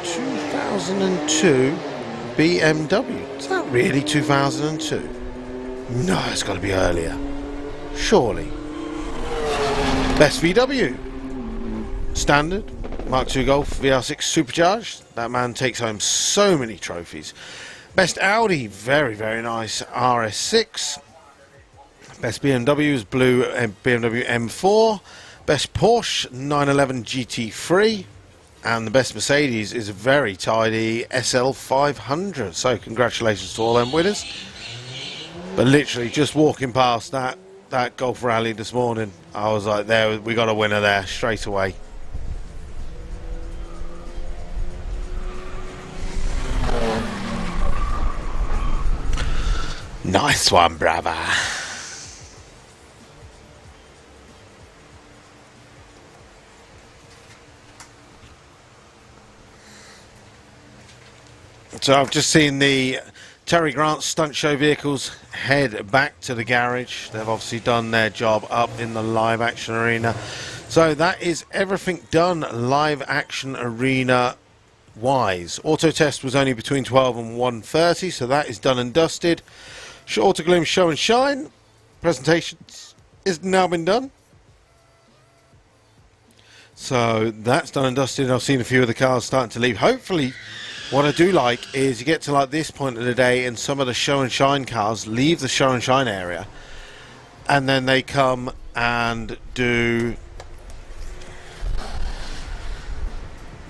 2002 BMW. Is that really 2002? No, it's got to be earlier. Surely. Best VW. Standard. Mark II Golf VR6 Supercharged. That man takes home so many trophies. Best Audi. Very, very nice. RS6. Best BMW is blue BMW M4. Best Porsche 911 GT3, and the best Mercedes is a very tidy SL500. So congratulations to all them winners. But literally just walking past that Golf Rally this morning, I was like, there, we got a winner there straight away. Nice one, brother. So I've just seen the Terry Grant stunt show vehicles head back to the garage. They've obviously done their job up in the live action arena. So that is everything done live action arena wise. Auto test was only between 12 and 1:30, so that is done and dusted. Auto Gloom Show and Shine presentations is now been done. So that's done and dusted. I've seen a few of the cars starting to leave. Hopefully, what I do like is you get to like this point of the day and some of the Show and Shine cars leave the Show and Shine area and then they come and do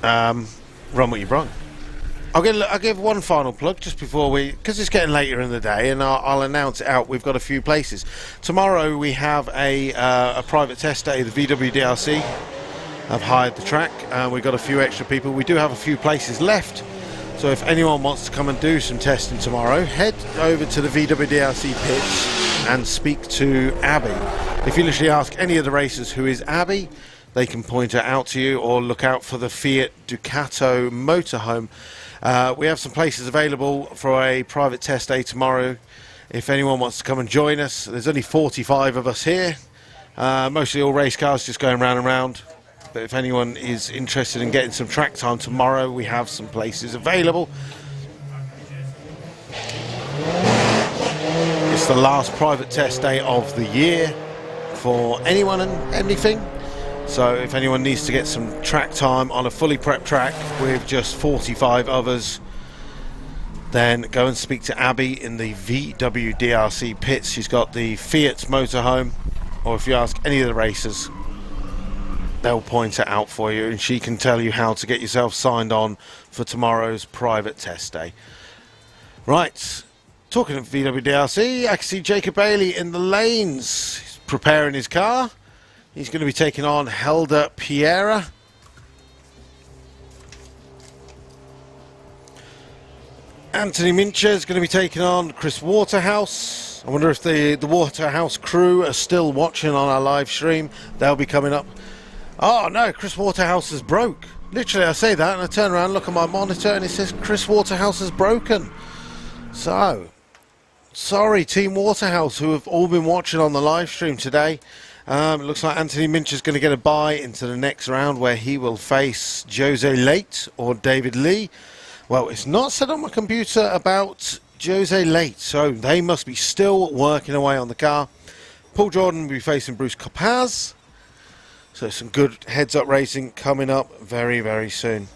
Run What You Brung. I'll give one final plug just before because it's getting later in the day, and I'll announce it out. We've got a few places. Tomorrow we have a private test day. The VW DRC have hired the track. We've got a few extra people. We do have a few places left. So if anyone wants to come and do some testing tomorrow, head over to the VW DRC pitch and speak to Abby. If you literally ask any of the racers who is Abby, they can point her out to you, or look out for the Fiat Ducato motorhome. We have some places available for a private test day tomorrow. If anyone wants to come and join us, there's only 45 of us here. Mostly all race cars just going round and round. But if anyone is interested in getting some track time tomorrow, we have some places available. It's the last private test day of the year for anyone and anything. So if anyone needs to get some track time on a fully prepped track with just 45 others, then go and speak to Abby in the VW DRC pits. She's got the Fiat motorhome, or if you ask any of the racers, they'll point it out for you, and she can tell you how to get yourself signed on for tomorrow's private test day. Right, talking of VW DRC, I can see Jacob Bailey in the lanes. He's preparing his car. He's going to be taking on Helder Piera. Anthony Mincher is going to be taking on Chris Waterhouse. I wonder if the Waterhouse crew are still watching on our live stream. They'll be coming up. Oh no, Chris Waterhouse is broke. Literally, I say that and I turn around, look at my monitor, and it says Chris Waterhouse is broken. So, sorry, Team Waterhouse, who have all been watching on the live stream today. It looks like Anthony Mincher is going to get a bye into the next round, where he will face Jose Late or David Lee. Well, it's not said on my computer about Jose late, so they must be still working away on the car. Paul Jordan will be facing Bruce Copaz. So some good heads-up racing coming up very, very soon.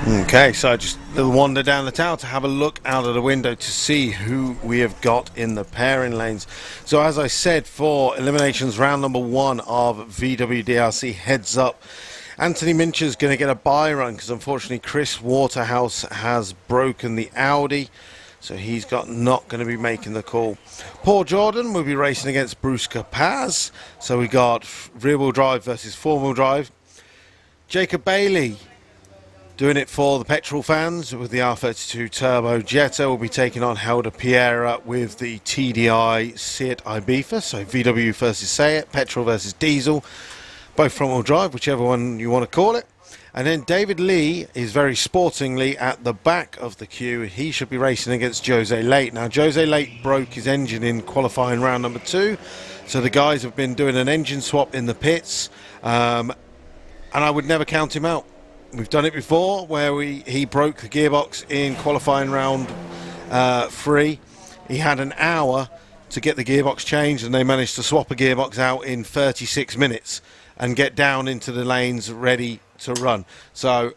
Okay, so I just a little wander down the tower to have a look out of the window to see who we have got in the pairing lanes. So as I said, for Eliminations round number 1 of VWDRC Heads Up, Anthony Mincher's going to get a bye run because unfortunately Chris Waterhouse has broken the Audi. So he's not going to be making the call. Paul Jordan will be racing against Bruce Capaz. So we got rear-wheel drive versus four-wheel drive. Jacob Bailey doing it for the petrol fans with the R32 Turbo Jetta. Will be taking on Helder Piera with the TDI Seat Ibiza. So VW versus Seat, petrol versus diesel. Both front-wheel drive, whichever one you want to call it. And then David Lee is very sportingly at the back of the queue. He should be racing against Jose Late. Now, Jose Late broke his engine in qualifying round number 2. So the guys have been doing an engine swap in the pits. And I would never count him out. We've done it before where he broke the gearbox in qualifying round 3. He had an hour to get the gearbox changed and they managed to swap a gearbox out in 36 minutes and get down into the lanes ready to run. So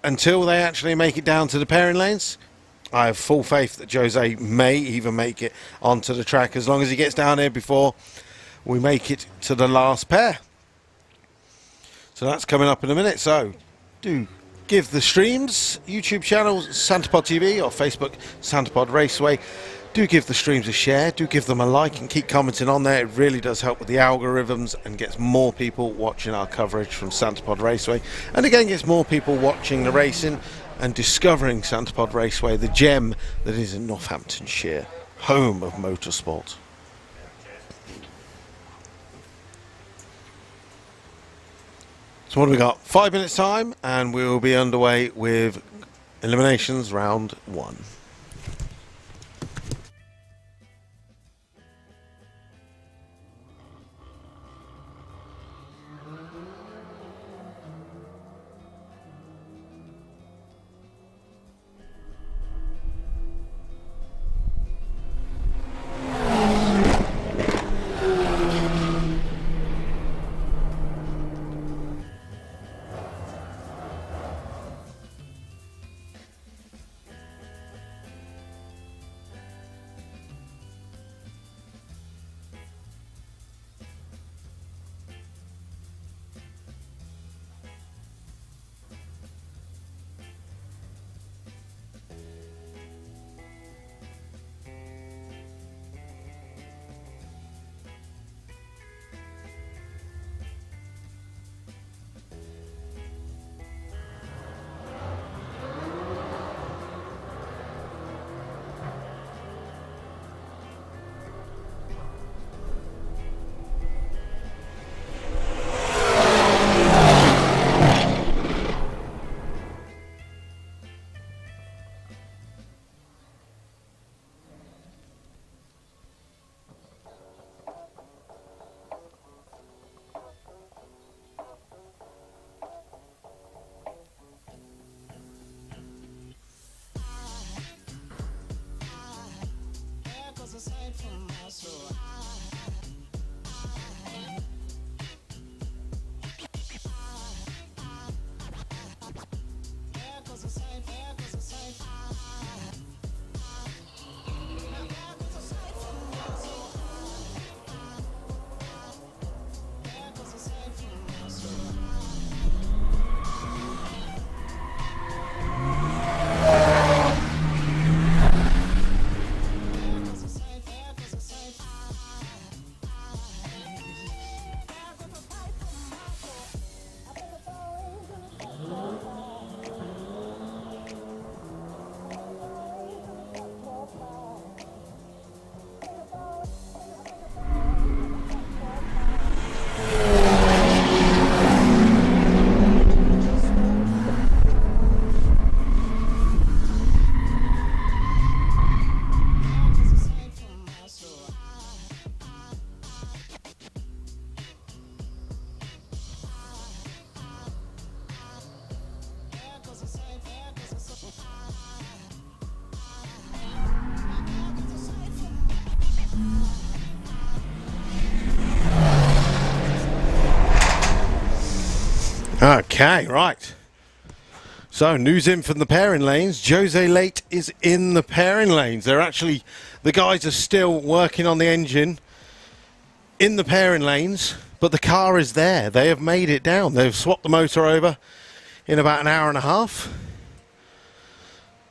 until they actually make it down to the pairing lanes, I have full faith that Jose may even make it onto the track as long as he gets down here before we make it to the last pair. So that's coming up in a minute. So do give the streams, YouTube channels, Santapod TV or Facebook, Santapod Raceway. Do give the streams a share, do give them a like and keep commenting on there. It really does help with the algorithms and gets more people watching our coverage from Santapod Raceway. And again, gets more people watching the racing and discovering Santapod Raceway, the gem that is in Northamptonshire, home of motorsport. So what have we got? 5 minutes time and we'll be underway with Eliminations round 1. Okay, right. So, news in from the pairing lanes. Jose Late is in the pairing lanes. The guys are still working on the engine in the pairing lanes, but the car is there. They have made it down. They've swapped the motor over in about an hour and a half.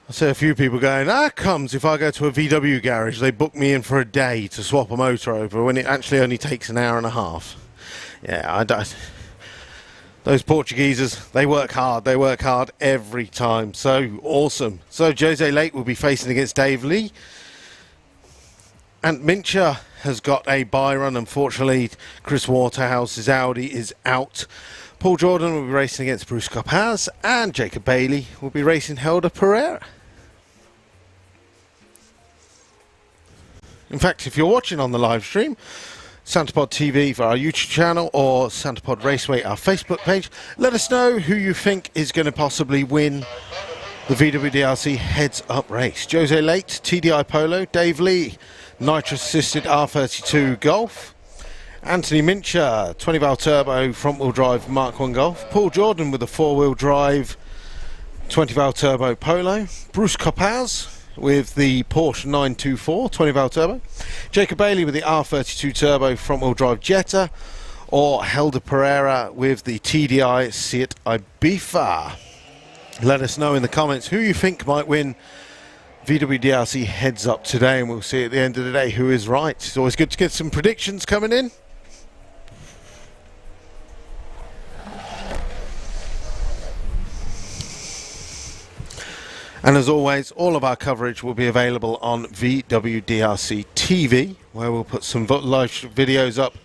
I see a few people going, comes if I go to a VW garage, they book me in for a day to swap a motor over when it actually only takes an hour and a half. Yeah, those Portuguesers, they work hard. They work hard every time. So awesome. So Jose Late will be facing against Dave Lee. And Mincher has got a bye run. Unfortunately, Chris Waterhouse's Audi is out. Paul Jordan will be racing against Bruce Copaz. And Jacob Bailey will be racing Helder Pereira. In fact, if you're watching on the live stream, SantaPod TV for our YouTube channel or SantaPod Raceway, our Facebook page, let us know who you think is going to possibly win the VWDRC heads-up race. Jose Late, TDI Polo. Dave Lee, nitrous-assisted R32 Golf. Anthony Mincher, 20-valve turbo front-wheel drive Mark 1 Golf. Paul Jordan with a 4-wheel drive 20-valve turbo Polo. Bruce Copaz with the Porsche 924 20-valve turbo. Jacob Bailey with the R32 turbo front-wheel drive Jetta. Or Helder Pereira with the TDI Seat Ibiza. Let us know in the comments who you think might win VWDRC heads up today, and we'll see at the end of the day who is right. It's always good to get some predictions coming in. And as always, all of our coverage will be available on VWDRC TV, where we'll put some live videos up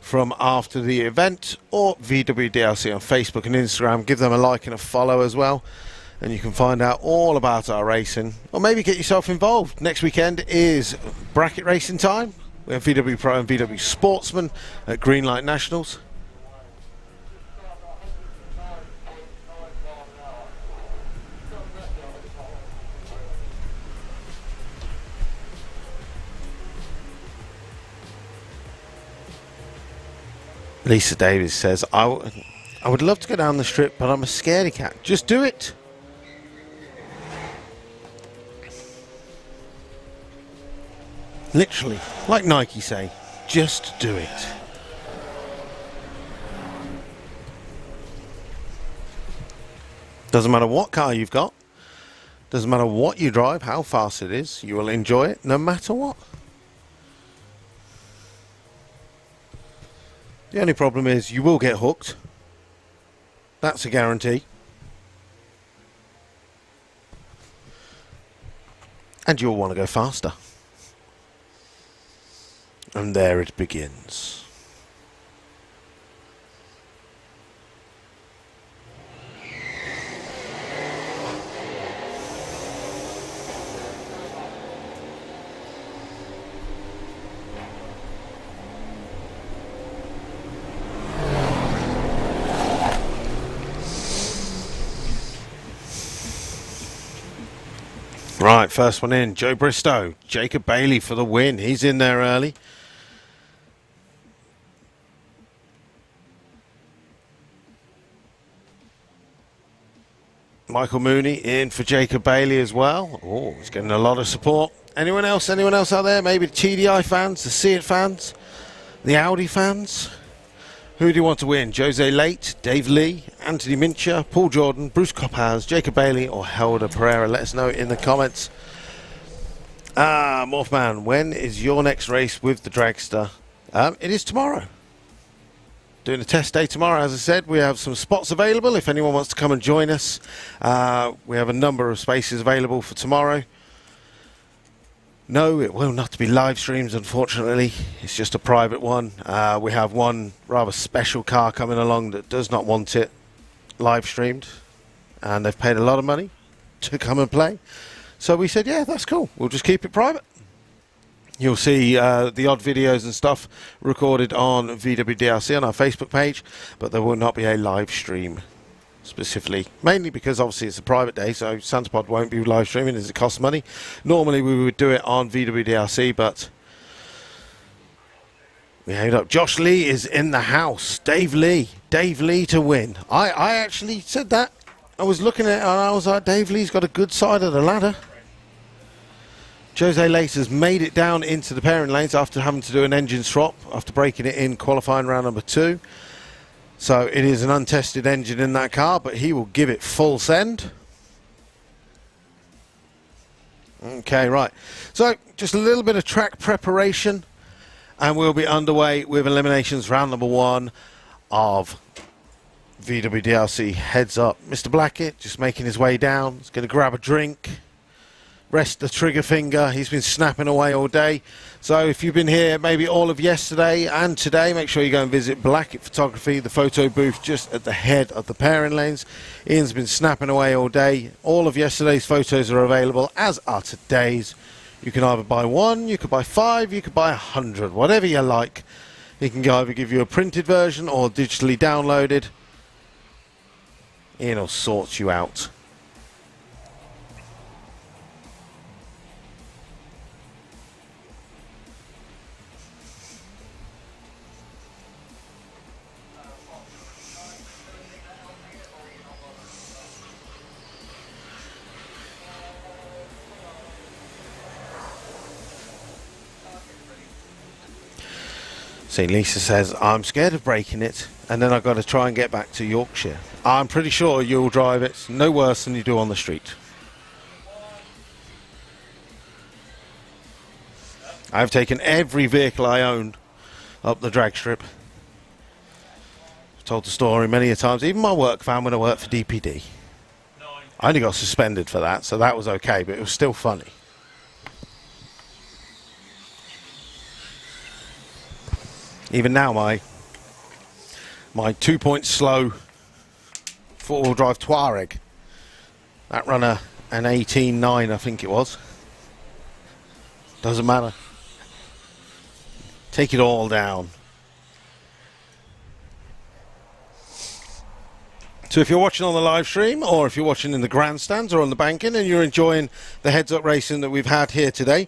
from after the event, or VWDRC on Facebook and Instagram. Give them a like and a follow as well, and you can find out all about our racing, or maybe get yourself involved. Next weekend is bracket racing time. We have VW Pro and VW Sportsman at Greenlight Nationals. Lisa Davis says, I would love to go down the strip, but I'm a scaredy cat. Just do it. Literally, like Nike say, just do it. Doesn't matter what car you've got. Doesn't matter what you drive, how fast it is. You will enjoy it no matter what. The only problem is you will get hooked. That's a guarantee. And you'll want to go faster. And there it begins. Right, first one in. Joe Bristow. Jacob Bailey for the win. He's in there early. Michael Mooney in for Jacob Bailey as well. Oh, he's getting a lot of support. Anyone else? Anyone else out there? Maybe the TDI fans, the See It fans, the Audi fans? Who do you want to win? Jose Late, Dave Lee, Anthony Mincher, Paul Jordan, Bruce Coppaz, Jacob Bailey, or Helder Pereira? Let us know in the comments. Morphman, when is your next race with the dragster? It is tomorrow. Doing a test day tomorrow, as I said. We have some spots available if anyone wants to come and join us. We have a number of spaces available for tomorrow. No, it will not be live streams, unfortunately. It's just a private one. We have one rather special car coming along that does not want it live streamed, and they've paid a lot of money to come and play. So we said, yeah, that's cool. We'll just keep it private. You'll see the odd videos and stuff recorded on VWDRC on our Facebook page, but there will not be a live stream specifically, mainly because obviously it's a private day, so SantaPod won't be live streaming as it costs money. Normally we would do it on VWDRC, but we held up. Josh Lee is in the house. Dave Lee to win. I actually said that. I was looking at it and I was like, Dave Lee's got a good side of the ladder. Jose Late has made it down into the pairing lanes after having to do an engine swap after breaking it in qualifying round number 2. So it is an untested engine in that car, but he will give it full send. Okay, right. So just a little bit of track preparation, and we'll be underway with Eliminations round number 1 of VWDRC. Heads up. Mr. Blackett just making his way down. He's going to grab a drink. Rest the trigger finger. He's been snapping away all day. So if you've been here maybe all of yesterday and today, make sure you go and visit Blackett Photography, the photo booth just at the head of the pairing lanes. Ian's been snapping away all day. All of yesterday's photos are available, as are today's. You can either buy 1, you could buy 5, you could buy 100, whatever you like. He can either give you a printed version or digitally downloaded. Ian will sort you out. See, Lisa says, I'm scared of breaking it, and then I've got to try and get back to Yorkshire. I'm pretty sure you'll drive it no worse than you do on the street. I've taken every vehicle I own up the drag strip. I've told the story many a times, even my work van when I worked for DPD. I only got suspended for that, so that was okay, but it was still funny. Even now, my 2-point slow 4-wheel drive Touareg, that run an 18.9, I think it was. Doesn't matter. Take it all down. So if you're watching on the live stream, or if you're watching in the grandstands or on the banking and you're enjoying the heads-up racing that we've had here today,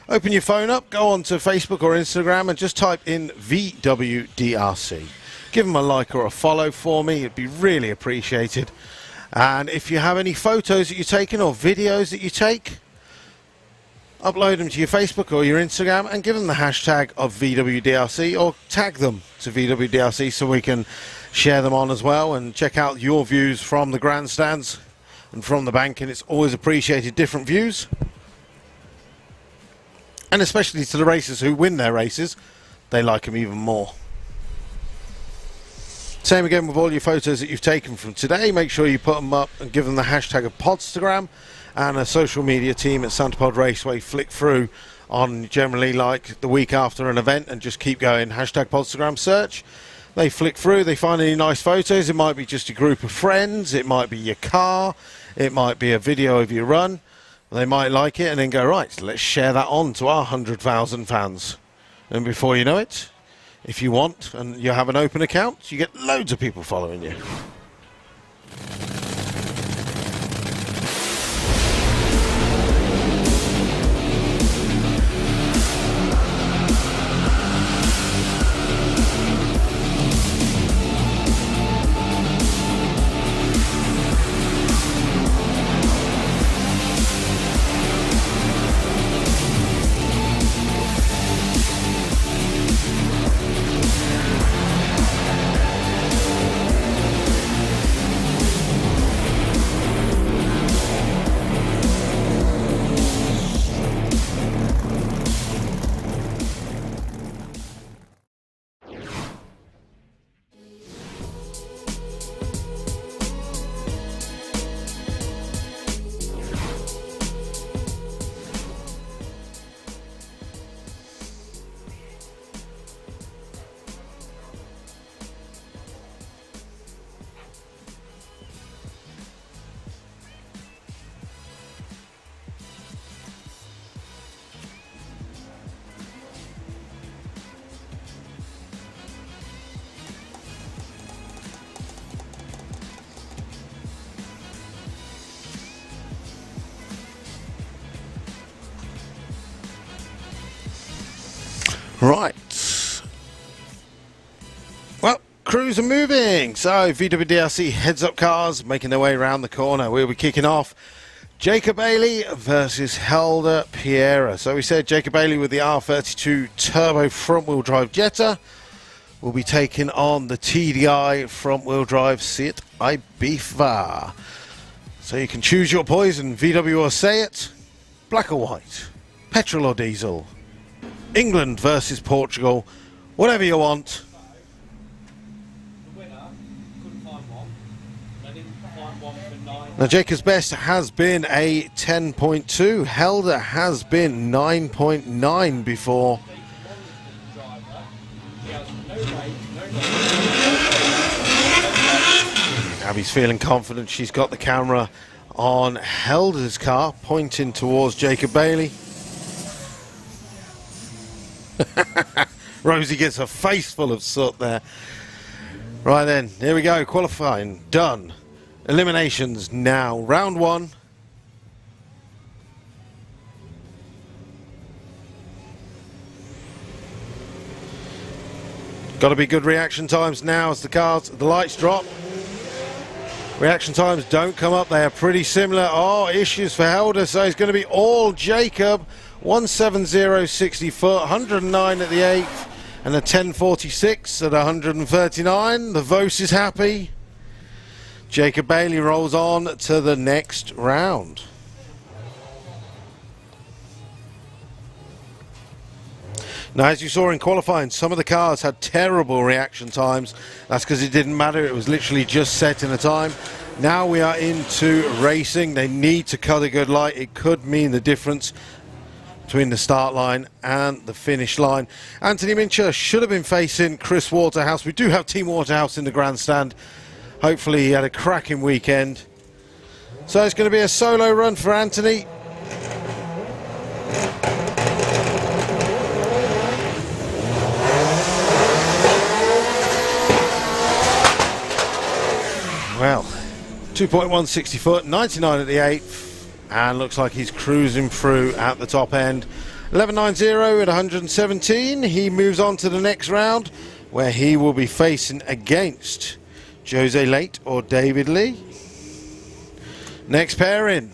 open your phone up, go on to Facebook or Instagram and just type in VWDRC. Give them a like or a follow for me. It'd be really appreciated. And if you have any photos that you're taking or videos that you take, upload them to your Facebook or your Instagram and give them the hashtag of VWDRC or tag them to VWDRC so we can share them on as well and check out your views from the grandstands and from the banking. It's always appreciated, different views. And especially to the racers who win their races, they like them even more. Same again with all your photos that you've taken from today. Make sure you put them up and give them the hashtag of Podstagram, and a social media team at SantaPod Raceway flick through on generally like the week after an event and just keep going. Hashtag Podstagram search. They flick through, they find any nice photos. It might be just a group of friends, it might be your car, it might be a video of your run. They might like it and then go, right, let's share that on to our 100,000 fans. And before you know it, if you want and you have an open account, you get loads of people following you. Right. Well, crews are moving. So VWDRC heads up cars making their way around the corner. We'll be kicking off Jacob Bailey versus Helder Piera. So we said Jacob Bailey with the R32 turbo front wheel drive Jetta will be taking on the TDI front wheel drive Seat Ibiza. So you can choose your poison, VW or say it, black or white, petrol or diesel, England versus Portugal, whatever you want. The winner couldn't find one. They didn't find one for 9. Now Jacob's best has been a 10.2, Helder has been 9.9 before. Abby's feeling confident. She's got the camera on Helder's car, pointing towards Jacob Bailey. Rosie gets a face full of soot there. Right then, here we go. Qualifying done. Eliminations now. Round 1. Got to be good reaction times now as the lights drop. Reaction times don't come up. They are pretty similar. Oh, issues for Helder. So it's going to be all Jacob. 170.60 foot, 109 at the 8th, and a 10.46 at 139. The Vos is happy. Jacob Bailey rolls on to the next round. Now, as you saw in qualifying, some of the cars had terrible reaction times. That's because it didn't matter. It was literally just set in a time. Now we are into racing. They need to cut a good light. It could mean the difference between the start line and the finish line. Anthony Mincher should have been facing Chris Waterhouse. We do have Team Waterhouse in the grandstand. Hopefully he had a cracking weekend. So it's going to be a solo run for Anthony. Well, 2.160 foot, 99 at the 8th. And looks like he's cruising through at the top end. 11.90 at 117. He moves on to the next round where he will be facing against Jose Late or David Lee. Next pairing.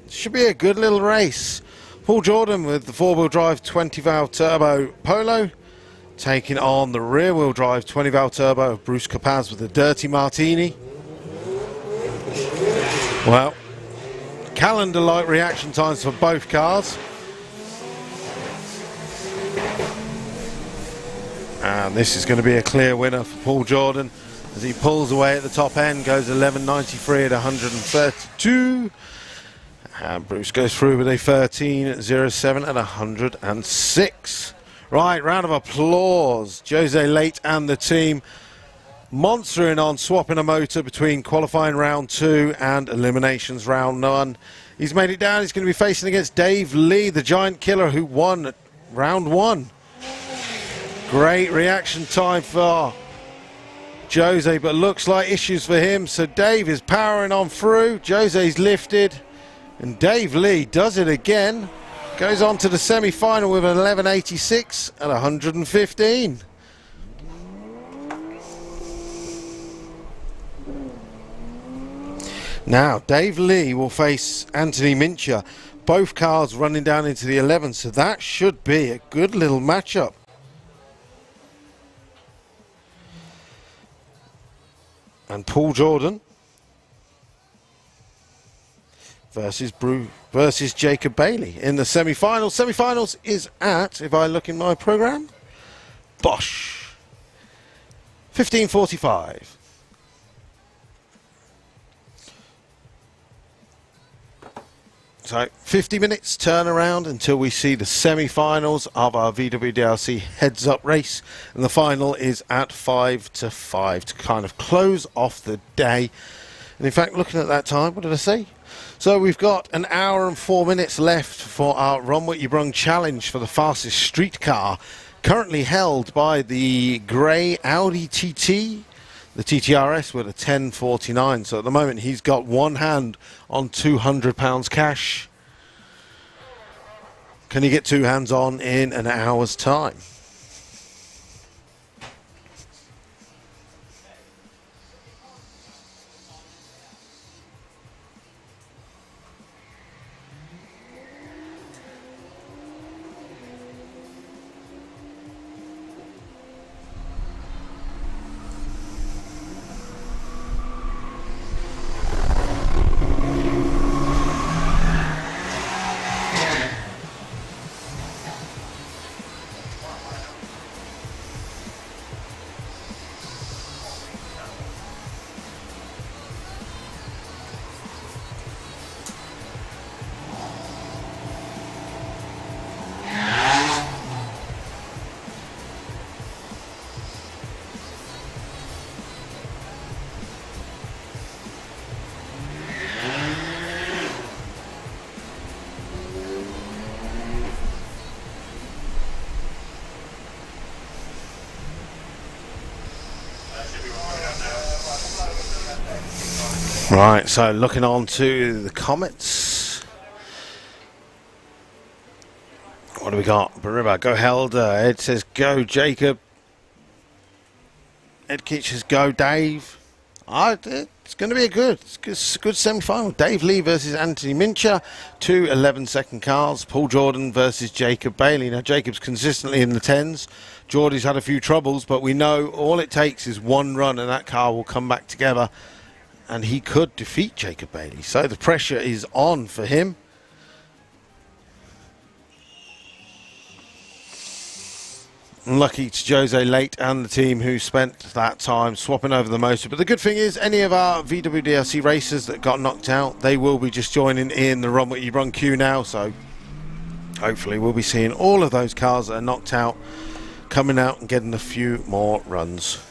Should be a good little race. Paul Jordan with the 4-wheel drive 20-valve turbo Polo taking on the rear-wheel drive 20-valve turbo of Bruce Capaz with the Dirty Martini. Well, calendar-like reaction times for both cars. And this is going to be a clear winner for Paul Jordan as he pulls away at the top end, goes 11.93 at 132. And Bruce goes through with a 13.07 at 106. Right, round of applause. Jose Late and the team monstering on, swapping a motor between qualifying round 2 and eliminations round 1. He's made it down. He's going to be facing against Dave Lee, the giant killer who won round 1. Great reaction time for Jose, but looks like issues for him. So Dave is powering on through. Jose's lifted, and Dave Lee does it again. Goes on to the semi-final with an 11.86 at 115. Now, Dave Lee will face Anthony Mincher. Both cars running down into the 11, so that should be a good little matchup. And Paul Jordan versus Jacob Bailey in the semi-finals. Semi-finals is at, if I look in my program, Bosch. 15:45. So 50 minutes turnaround until we see the semi-finals of our VWDRC heads-up race, and the final is at 5 to 5 to kind of close off the day. And in fact, looking at that time, what did I say? So we've got an hour and 4 minutes left for our Run What You Brung challenge for the fastest street car, currently held by the grey Audi TT. The TTRS with a 10.49, so at the moment he's got one hand on £200 cash. Can he get two hands on in an hour's time? Right, so looking on to the comments. What do we got? Bariba, go Helder. Ed says go Jacob. Ed Kitch says go Dave. It's going to be it's a good semi-final. Dave Lee versus Anthony Mincher. 2 11-second cars. Paul Jordan versus Jacob Bailey. Now, Jacob's consistently in the 10s. Geordie's had a few troubles, but we know all it takes is one run and that car will come back together. And he could defeat Jacob Bailey. So the pressure is on for him. Lucky to Jose Late and the team who spent that time swapping over the motor. But the good thing is, any of our VWDLC racers that got knocked out, they will be just joining in the run queue now. So hopefully we'll be seeing all of those cars that are knocked out coming out and getting a few more runs.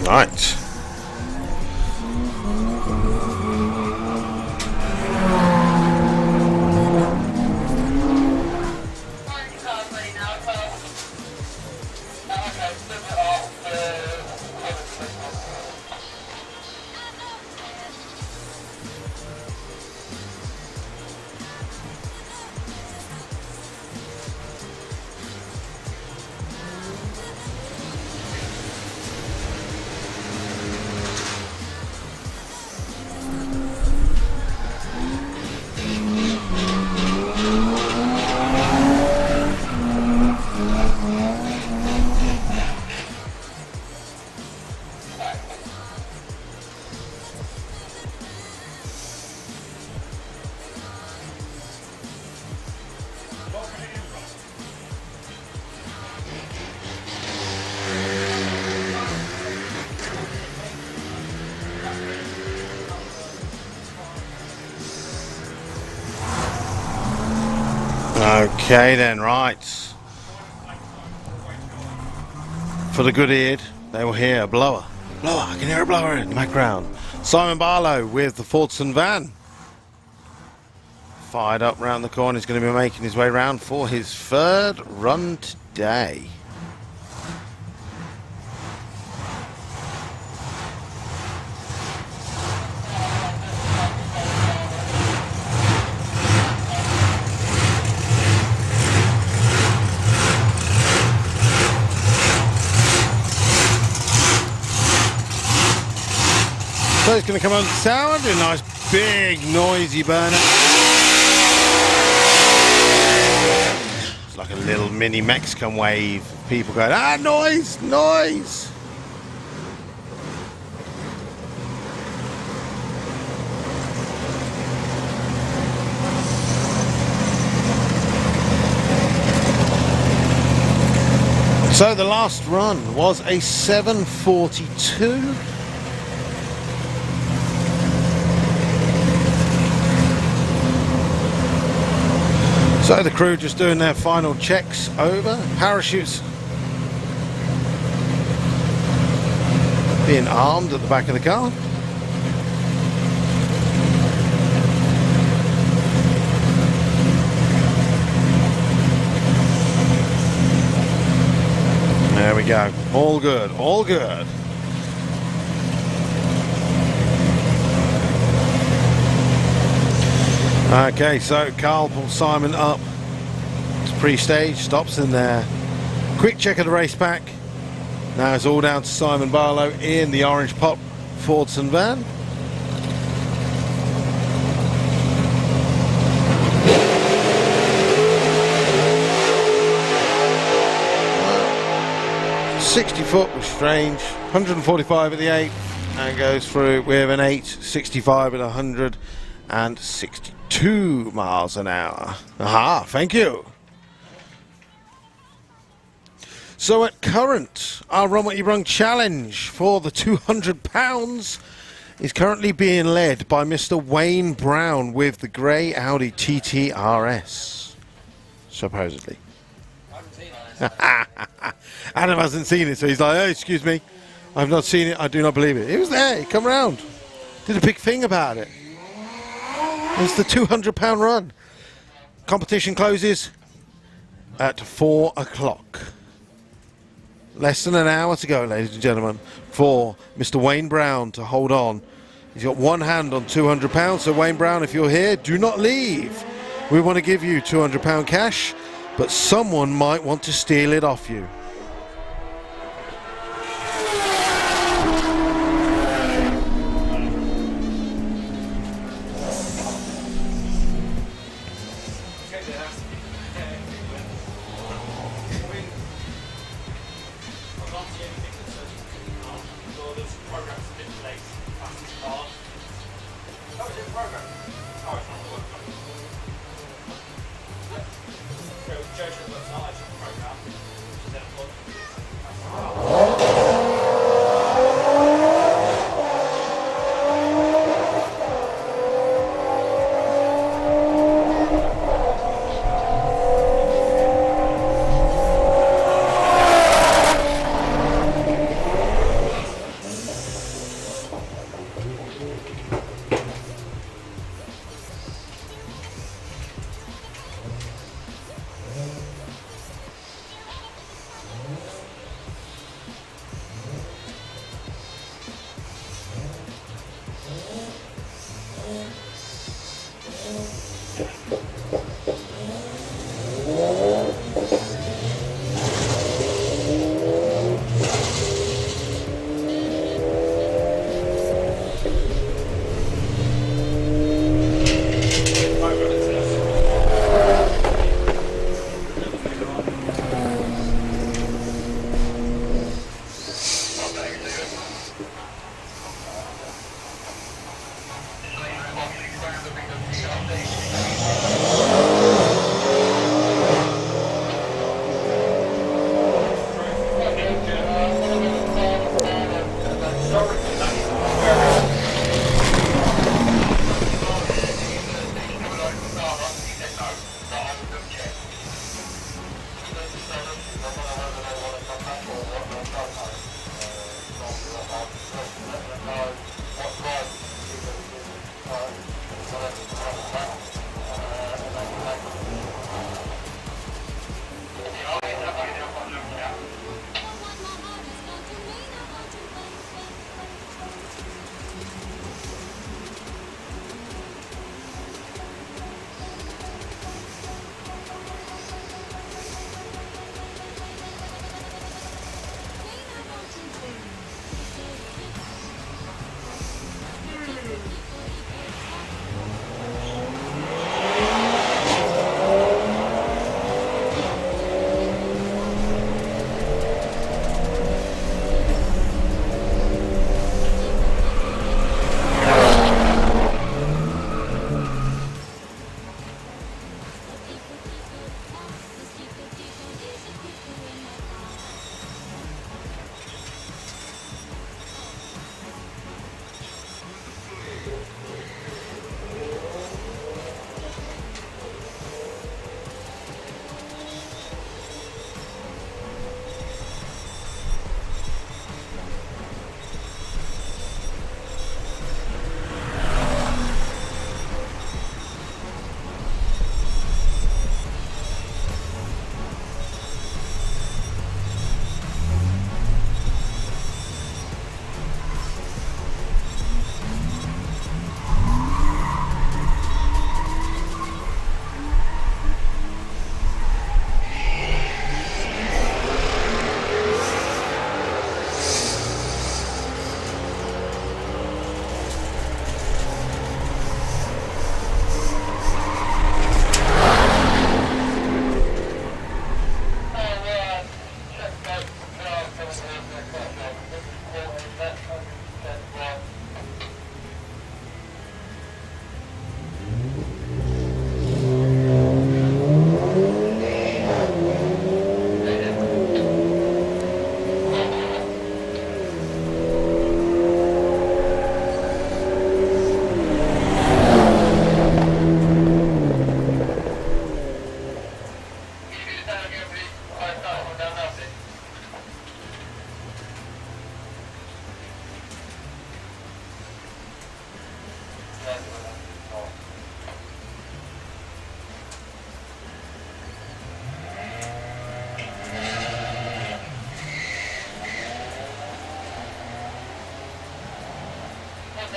Right. Okay then, right. For the good eared, they will hear a blower. Blower, I can hear a blower in the background. Simon Barlow with the Fordson van. Fired up round the corner. He's going to be making his way round for his third run today. So he's going to come on to tower, do a nice big noisy burner. It's like a little mini Mexican wave. People going, ah, noise, noise. So the last run was a 7:42. So the crew just doing their final checks over. Parachutes being armed at the back of the car. There we go. All good, all good. Okay, so Carl pulls Simon up to pre-stage, stops in there. Quick check of the race pack. Now it's all down to Simon Barlow in the orange pop Fordson van. Well, 60 foot was strange, 145 at the 8, and goes through with an 8, 65 at 162 miles an hour. Aha, thank you. So at current, our Run What You Brung challenge for the £200 is currently being led by Mr. Wayne Brown with the grey Audi TT RS, supposedly. Adam hasn't seen it, so he's like, oh, excuse me, I've not seen it, I do not believe it. He was there, he come round, did a big thing about it. It's the £200 run. Competition closes at 4 o'clock. Less than an hour to go, ladies and gentlemen, for Mr. Wayne Brown to hold on. He's got one hand on £200, so Wayne Brown, if you're here, do not leave. We want to give you £200 cash, but someone might want to steal it off you.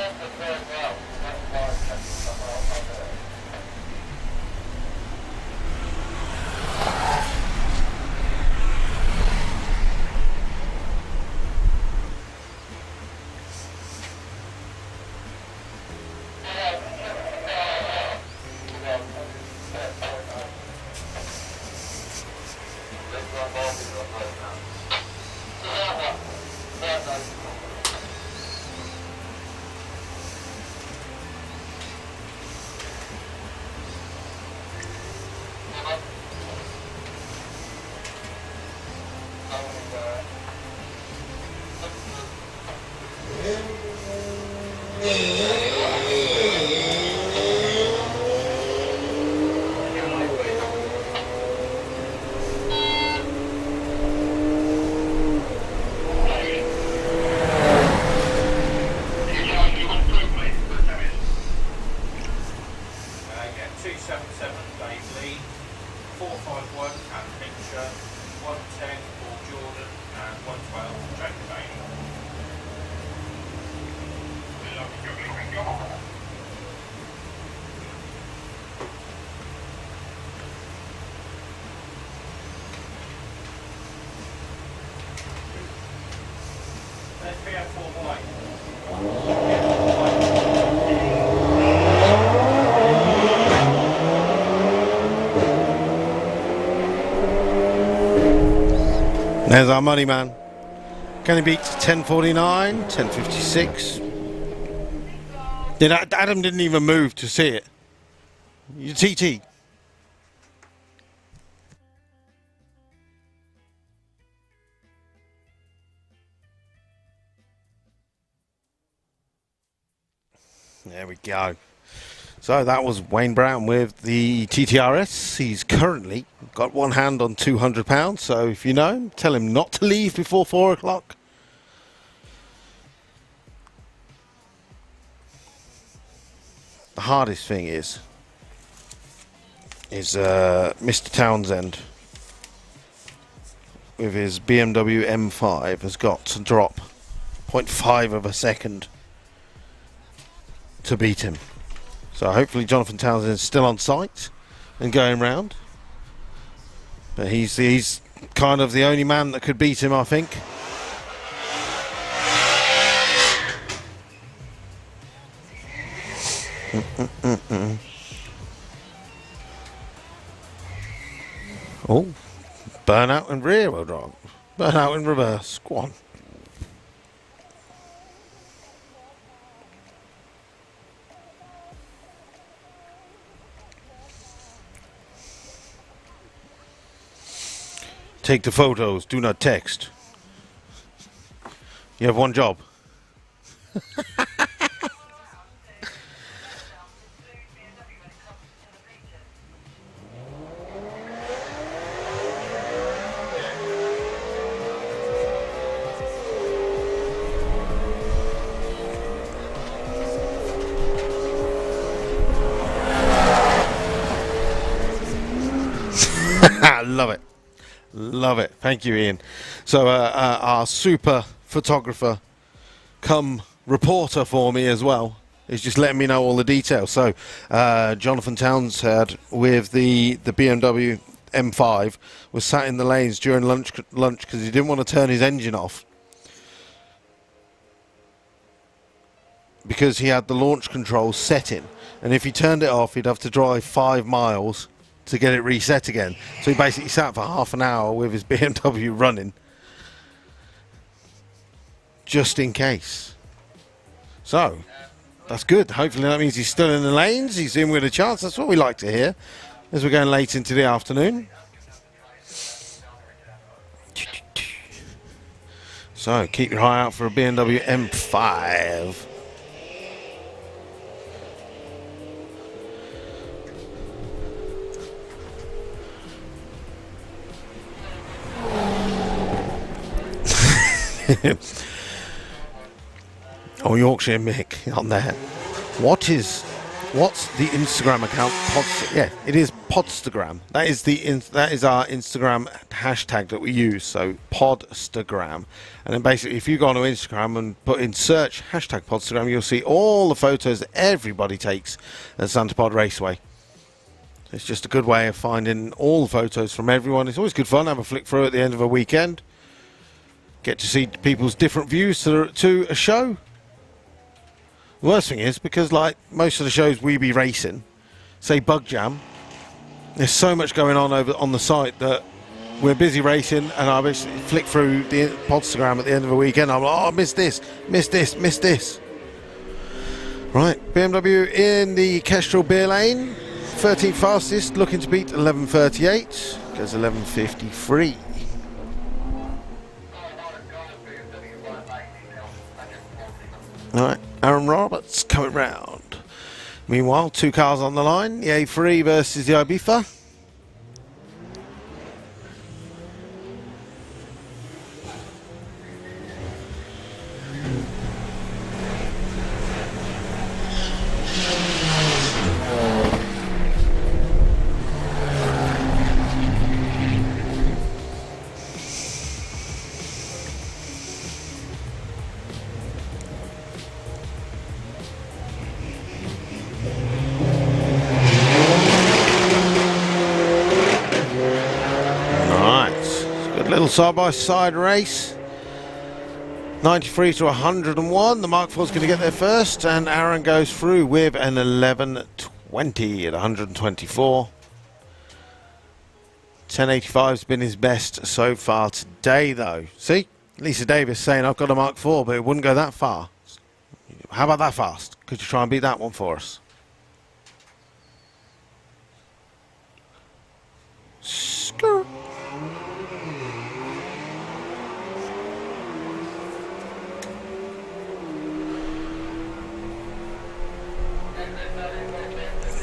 Yeah, 277 Dave Lee, 451 Cat Fincher, 110 Paul Jordan, and 112 Jacob Bailey. There's PF4Y. There's our money man. Can he beat 1049, 1056? Adam didn't even move to see it. You TT. There we go. So that was Wayne Brown with the TTRS. He's currently got one hand on £200. So if you know him, tell him not to leave before 4 o'clock. The hardest thing is Mr. Townsend with his BMW M5 has got to drop 0.5 of a second to beat him. So hopefully Jonathan Townsend is still on site and going round. But he's kind of the only man that could beat him, I think. Oh, burnout and rear wheel drive. Burnout in reverse. Go on. Take the photos, do not text. You have one job. Love it. Love it. Thank you, Ian. So our super photographer come reporter for me as well is just letting me know all the details. So Jonathan Townsend with the BMW M5 was sat in the lanes during lunch because he didn't want to turn his engine off because he had the launch control setting, and if he turned it off he'd have to drive 5 miles to get it reset again. So he basically sat for half an hour with his BMW running just in case. So that's good. Hopefully that means he's still in the lanes, he's in with a chance. That's what we like to hear as we're going late into the afternoon. So keep your eye out for a BMW M5. Oh, Yorkshire Mick on there. What's the Instagram account? Yeah, it is Podstagram. That is our Instagram hashtag that we use. So Podstagram, and then basically, if you go onto Instagram and put in search hashtag Podstagram, you'll see all the photos that everybody takes at Santa Pod Raceway. It's just a good way of finding all the photos from everyone. It's always good fun. Have a flick through at the end of a weekend. Get to see people's different views to a show. The worst thing is, because like most of the shows we be racing, say Bug Jam, there's so much going on over on the site that we're busy racing, and I basically flick through the Podstagram at the end of a weekend. I'm like, oh, I missed this, missed this, missed this. Right, BMW in the Kestrel beer lane. 13th fastest, looking to beat 11:38. Goes 11:53. Alright, Aaron Roberts coming round. Meanwhile, 2 cars on the line. The A3 versus the Ibiza. Little side-by-side race. 93 to 101. The Mark IV's going to get there first, and Aaron goes through with an 11:20 at 124. 1085's been his best so far today, though. See, Lisa Davis saying I've got a Mark IV, but it wouldn't go that far. How about that fast? Could you try and beat that one for us? Skirt.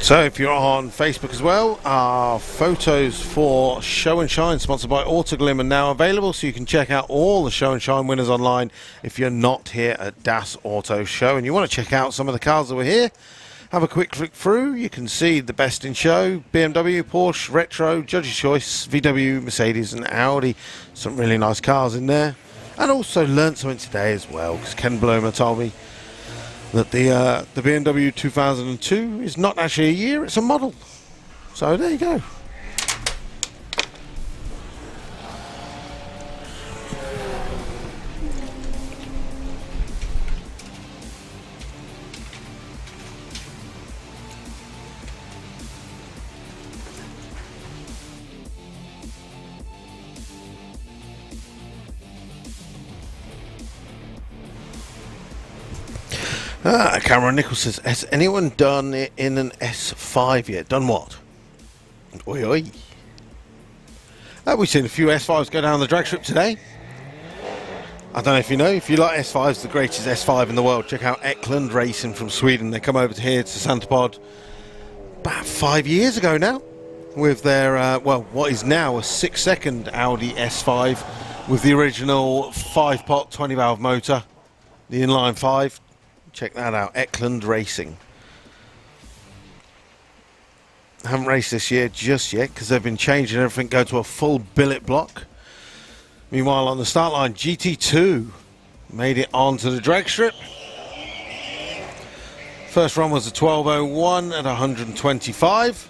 So if you're on Facebook as well, our photos for Show and Shine, sponsored by Autoglim, are now available, so you can check out all the Show and Shine winners online if you're not here at Das Auto Show and you want to check out some of the cars that were here. Have a quick flick through. You can see the best in show: BMW, Porsche, Retro, Judge's Choice, VW, Mercedes and Audi. Some really nice cars in there. And also learnt something today as well, because Ken Blomer told me that the BMW 2002 is not actually a year, it's a model. So there you go. Cameron Nichols says, has anyone done it in an S5 yet? Done what? Oi, oi. We've seen a few S5s go down the drag strip today. I don't know if you know, if you like S5s, the greatest S5 in the world, check out Eklund Racing from Sweden. They come over to here to Santa Pod about 5 years ago now with their, well, what is now a 6-second Audi S5 with the original 5-pot 20-valve motor, the inline 5. Check that out, Eklund Racing. I haven't raced this year just yet because they've been changing everything, go to a full billet block. Meanwhile, on the start line, GT2 made it onto the drag strip. First run was a 12:01 at 125.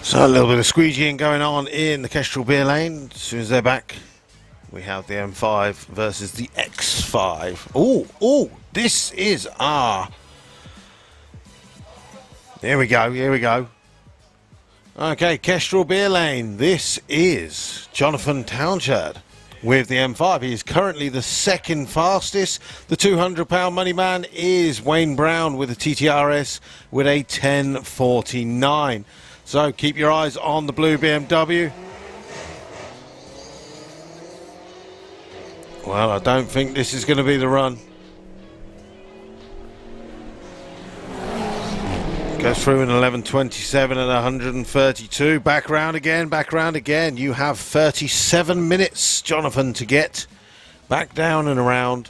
So a little bit of squeegeeing going on in the Kestrel beer lane. As soon as they're back, we have the M5 versus the X5. Oh, this is our... Here we go. Okay, Kestrel beer lane. This is Jonathan Townshend with the M5. He is currently the second fastest. The £200 money man is Wayne Brown with a TTRS with a 10:49. So keep your eyes on the blue BMW. Well, I don't think this is going to be the run. Goes through in 11:27 and 132. Back round again. You have 37 minutes, Jonathan, to get back down and around.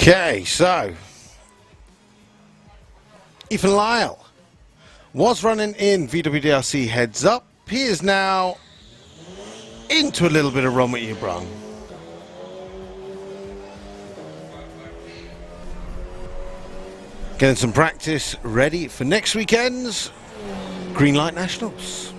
Okay, so Ethan Lyle was running in VWDRC heads up. He is now into a little bit of run with you, Brung. Getting some practice ready for next weekend's Green Light Nationals.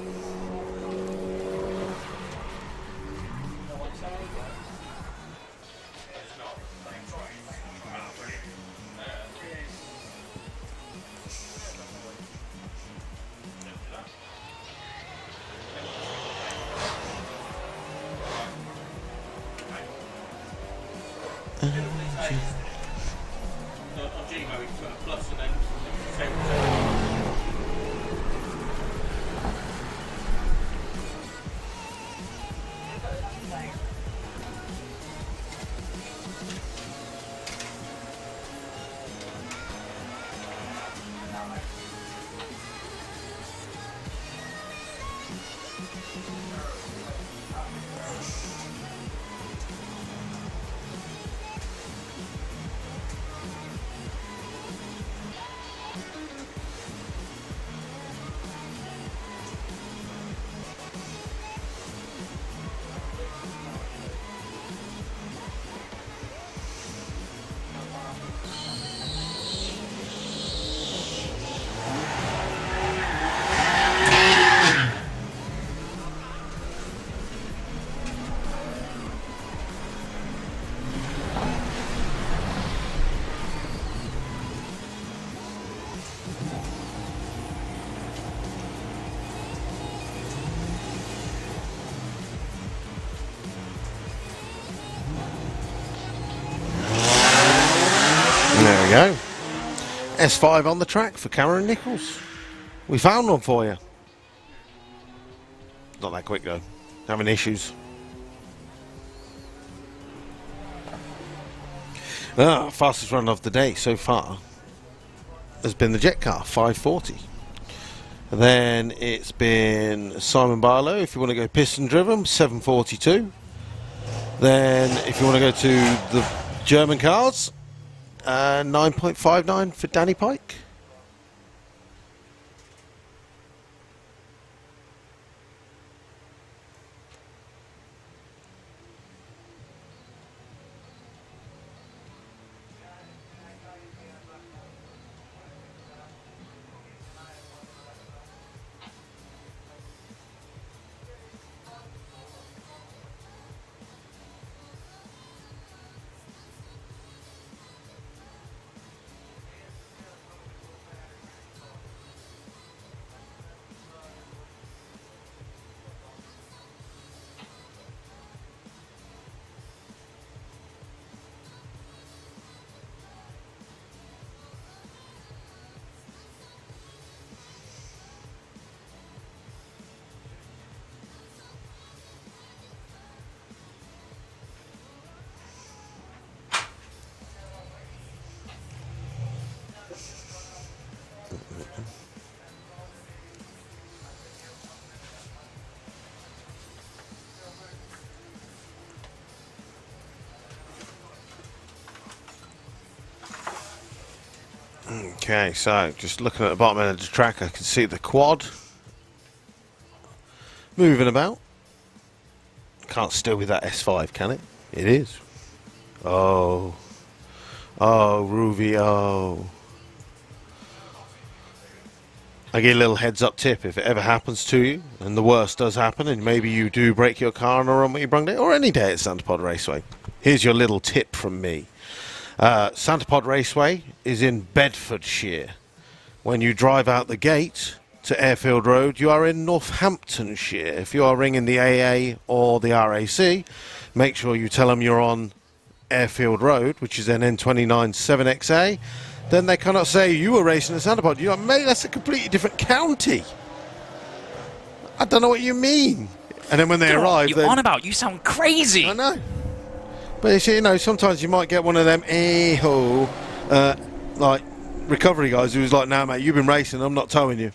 go. S5 on the track for Cameron Nichols. We found one for you. Not that quick though. Having issues. Fastest run of the day so far has been the Jet Car, 5:40. And then it's been Simon Barlow, if you want to go piston driven, 7:42. Then if you want to go to the German cars, 9.59 for Danny Pike. Okay, so just looking at the bottom end of the track, I can see the quad moving about. Can't still be that S5, can it? It is. Oh, Ruvio. I give you a little heads up tip if it ever happens to you, and the worst does happen, and maybe you do break your car on a run with your brung day, or any day at Santa Pod Raceway. Here's your little tip from me. Santa Pod Raceway is in Bedfordshire. When you drive out the gate to Airfield Road, you are in Northamptonshire. If you are ringing the AA or the RAC, make sure you tell them you're on Airfield Road, which is an N29 7XA. Then they cannot say you were racing at Santa Pod. You're like, mate, that's a completely different county. I don't know what you mean. And then when they arrive, what are you on about? You sound crazy. I know. But you know, sometimes you might get one of them like recovery guys who's like, "No, mate, you've been racing. I'm not towing you."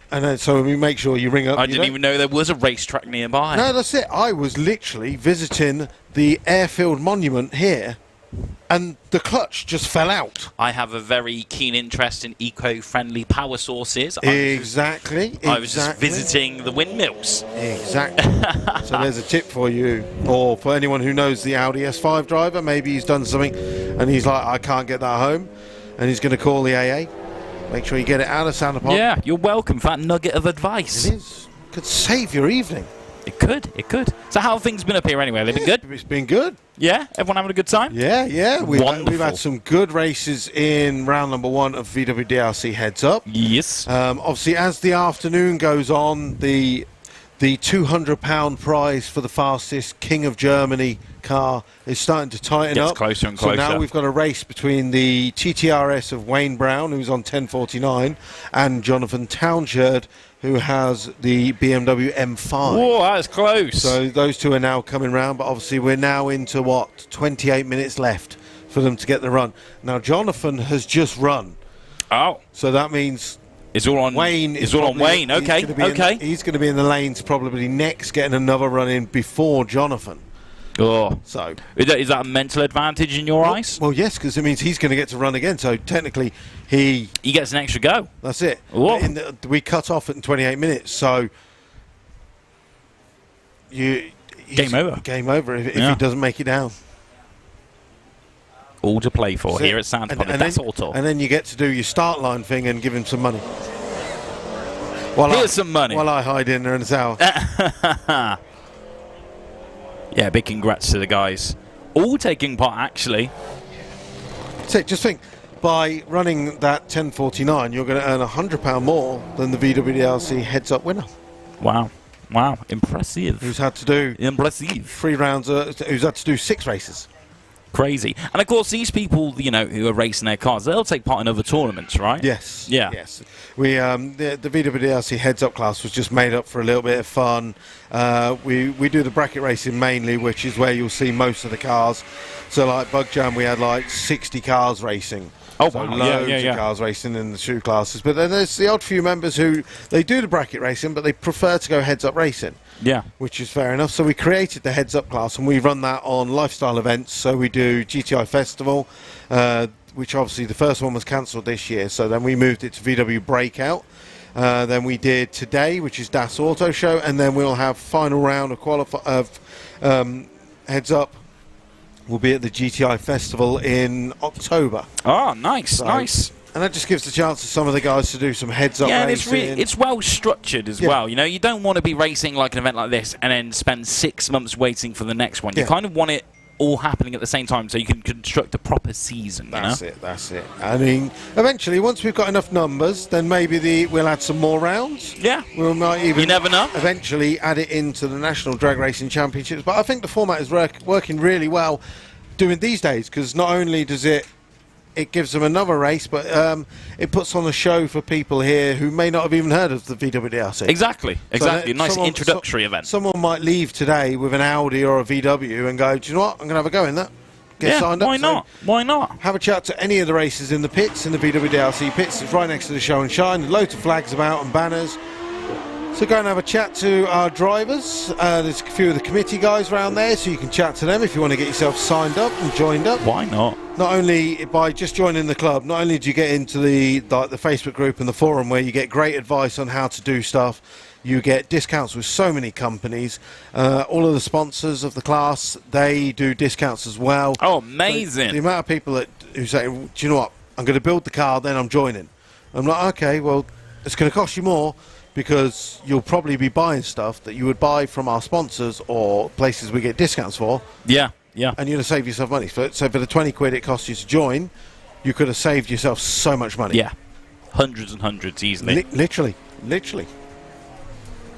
And then so we make sure you ring up. I didn't even know there was a racetrack nearby. No, that's it. I was literally visiting the Airfield Monument here, and the clutch just fell out. I have a very keen interest in eco-friendly power sources. Exactly. I was just visiting the windmills. Exactly. So there's a tip for you, or for anyone who knows the Audi S5 driver. Maybe he's done something, and he's like, I can't get that home, and he's going to call the AA. Make sure you get it out of Santa Pod. Yeah, you're welcome for that nugget of advice. It is. Could save your evening. It could. It could. So how have things been up here anyway? They've been good? It's been good. Yeah? Everyone having a good time? Yeah. We've Wonderful. had some good races in round number 1 of VWDRC Heads Up. Yes. Obviously, as the afternoon goes on, the £200 prize for the fastest King of Germany car is starting to tighten Gets up. closer and closer. So now we've got a race between the TTRS of Wayne Brown, who's on 10:49, and Jonathan Townshend, who has the BMW M5. Whoa, that's close. So those two are now coming round, but obviously we're now into, 28 minutes left for them to get the run. Now, Jonathan has just run. Oh. So that means It's all on Wayne. It's all on Wayne. Okay. He's going to be in the lanes probably next, getting another run in before Jonathan. Oh. So Is that a mental advantage in your eyes? Well, yes, because it means he's going to get to run again. So technically, he gets an extra go. That's it. Whoa. We cut off in 28 minutes. So Game over. Game over if he doesn't make it down. All to play for That's here it. at Santa And- Pod. and That's then- all talk. And then you get to do your start line thing and give him some money. Here's some money. While I hide in there in the tower. Yeah, big congrats to the guys. All taking part, actually. So just think, by running that 10:49, you're going to earn £100 more than the VWDRC heads-up winner. Wow. Impressive. Who's had to do Impressive. 3 rounds, who's had to do 6 races. crazy. And of course, these people, you know, who are racing their cars, they'll take part in other tournaments, right? Yes. Yeah. Yes. We the VWDRC heads up class was just made up for a little bit of fun. We do the bracket racing mainly, which is where you'll see most of the cars. So like Bug Jam, we had like 60 cars racing. Oh, So wow. loads Yeah. of cars racing in the shoe classes. But then there's the odd few members who they do the bracket racing, but they prefer to go heads up racing. Yeah. Which is fair enough. So we created the heads up class, and we run that on lifestyle events. So we do GTI Festival, which obviously the first one was cancelled this year. So then we moved it to VW Breakout. Then we did today, which is Das Auto Show, and then we'll have final round of heads up. Will be at the GTI Festival in October. Oh, nice, So- nice. And that just gives the chance to some of the guys to do some heads up Yeah, and racing. it's well structured as Yeah. well. You know, you don't want to be racing like an event like this and then spend 6 months waiting for the next one. You Yeah. kind of want it all happening at the same time so you can construct a proper season. That's it. I mean, eventually, once we've got enough numbers, then maybe we'll add some more rounds. Yeah. We might even You never know. eventually add it into the National Drag Racing Championships. But I think the format is working really well doing these days, because not only does it gives them another race, but it puts on a show for people here who may not have even heard of the VWDRC. Exactly. So Nice someone- introductory event. Someone might leave today with an Audi or a VW and go, do you know what, I'm going to have a go in that. Get signed up. why So not? Why not? have a chat to any of the races in the pits, in the VWDRC pits. It's right next to the show and shine. There's loads of flags about and banners. So go and have a chat to our drivers. There's a few of the committee guys around there, so you can chat to them if you want to get yourself signed up and joined up. Why not? Not only by just joining the club, not only do you get into the Facebook group and the forum where you get great advice on how to do stuff, you get discounts with so many companies. All of the sponsors of the class, they do discounts as well. Oh, So amazing. the amount of people who say, do you know what, I'm going to build the car, then I'm joining. I'm like, okay, well, it's going to cost you more, because you'll probably be buying stuff that you would buy from our sponsors or places we get discounts for, Yeah, yeah. and you're going to save yourself money. So for the 20 quid it costs you to join, you could have saved yourself so much money. Yeah. Hundreds and hundreds easily. Literally.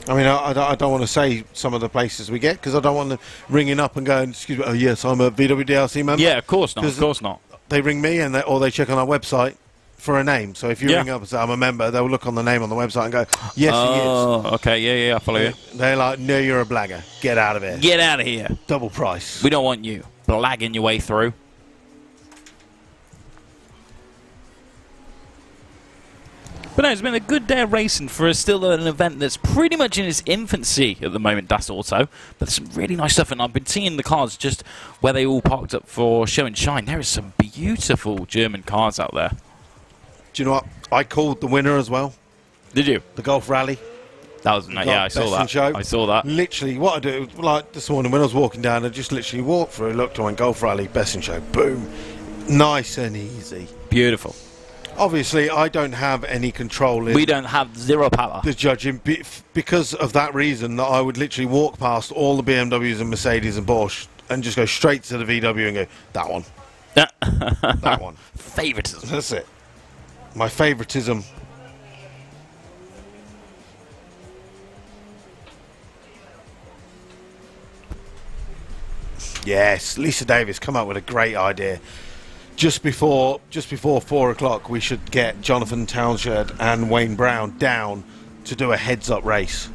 I mean, I don't want to say some of the places we get, because I don't want them ringing up and going, excuse me, oh yes, I'm a VWDRC member. Yeah, of course not. 'Cause Of course not. They ring me or they check on our website for a name. So if you Yeah. ring up and say I'm a member, they'll look on the name on the website and go, yes, Oh, okay. Yeah, I follow he you. is. They're like, no, you're a blagger. Get out of here. Get out of here. Double price. We don't want you blagging your way through. But no, it's been a good day of racing for still an event that's pretty much in its infancy at the moment, Das Auto. But there's some really nice stuff, and I've been seeing the cars just where they all parked up for show and shine. There is some beautiful German cars out there. Do you know what? I called the winner as well. Did you? The Golf Rally. That was nice. Yeah, I saw Best in that. Show. I saw that. Literally, what I do, like this morning when I was walking down, I just literally walked through, looked, I went Golf Rally, Best in Show, boom. Nice and easy. Beautiful. Obviously, I don't have any control in We don't have zero power. the judging because of that reason, that I would literally walk past all the BMWs and Mercedes and Porsche and just go straight to the VW and go, that one, that one. Favoritism. That's it. My favoritism. Yes, Lisa Davis come up with a great idea. Just before 4 o'clock, we should get Jonathan Townshend and Wayne Brown down to do a heads-up race.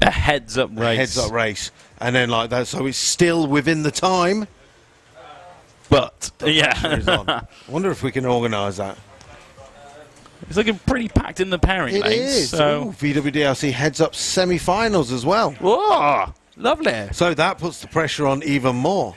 A heads-up race. Heads-up race, and then like that, so it's still within the time. But, Pressure is yeah. on. I wonder if we can organise that. It's looking pretty packed in the pairing It lanes. is. So. Ooh, VWDRC heads-up semi-finals as well. Whoa! Lovely. So that puts the pressure on even more.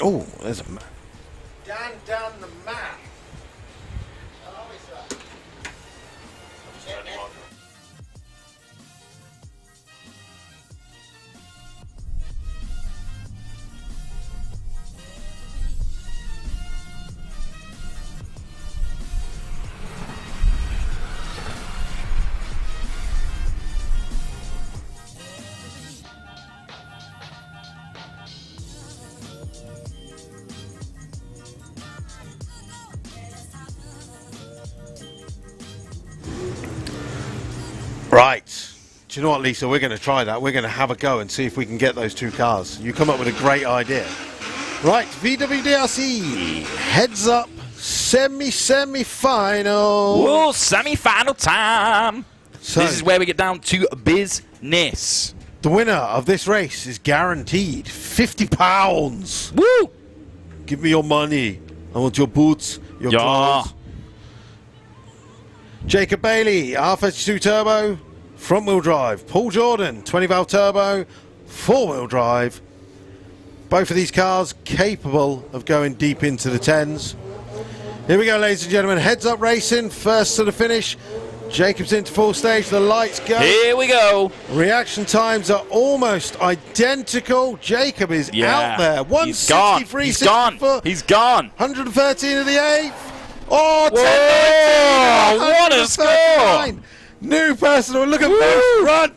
Oh, there's a map. Down the map. Right. Do you know what, Lisa? We're going to try that. We're going to have a go and see if we can get those two cars. You come up with a great idea. Right, VWDRC, heads up, semi-final. Whoa, semi-final time. So, This is where we get down to business. the winner of this race is guaranteed £50. Woo! Give me your money. I want your boots, your Yeah. clothes. Jacob Bailey, R32 Turbo, front-wheel drive. Paul Jordan, 20-valve turbo, four-wheel drive. Both of these cars capable of going deep into the 10s. Here we go, ladies and gentlemen. Heads up racing, first to the finish. Jacob's into full stage, the lights go. Here we go. Reaction times are almost identical. Jacob is out there. He's gone. 163, He's gone. 64, He's gone. 113 of the 8th. Oh, Whoa, 10, what a score. New personal. Look at Bush run.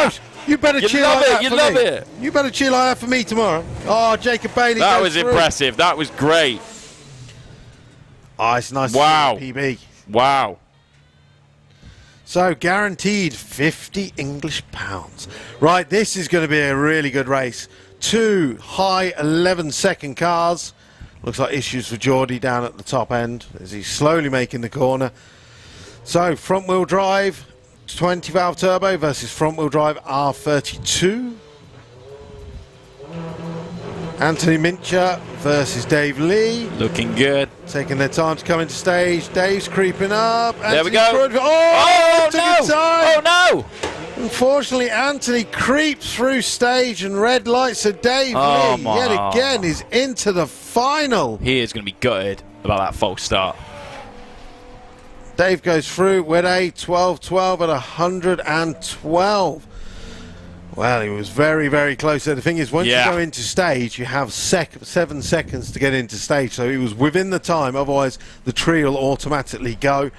Bush, you better You cheer love like it, that you for love me. it. You better cheer like that for me tomorrow. Oh, Jacob Bailey. That goes was through. impressive. That was great. Oh, it's nice Wow. to see PB. Wow. So guaranteed 50 English pounds. Right, this is going to be a really good race. Two high 11-second cars. Looks like issues for Geordie down at the top end as he's slowly making the corner. So front wheel drive 20-valve turbo versus front wheel drive R32. Anthony Mincher versus Dave Lee. Looking good. Taking their time to come into stage. Dave's creeping up. There we Anthony's go. through- Oh, took no. his time. Oh, no. Unfortunately, Anthony creeps through stage and red lights. So Dave Oh, Lee, my. yet again, is into the final. He is going to be gutted about that false start. Dave goes through with a 12-12 at 112. Well, he was very, very close. So the thing is, once Yeah. you go into stage, you have 7 seconds to get into stage. So he was within the time. Otherwise, the tree will automatically go.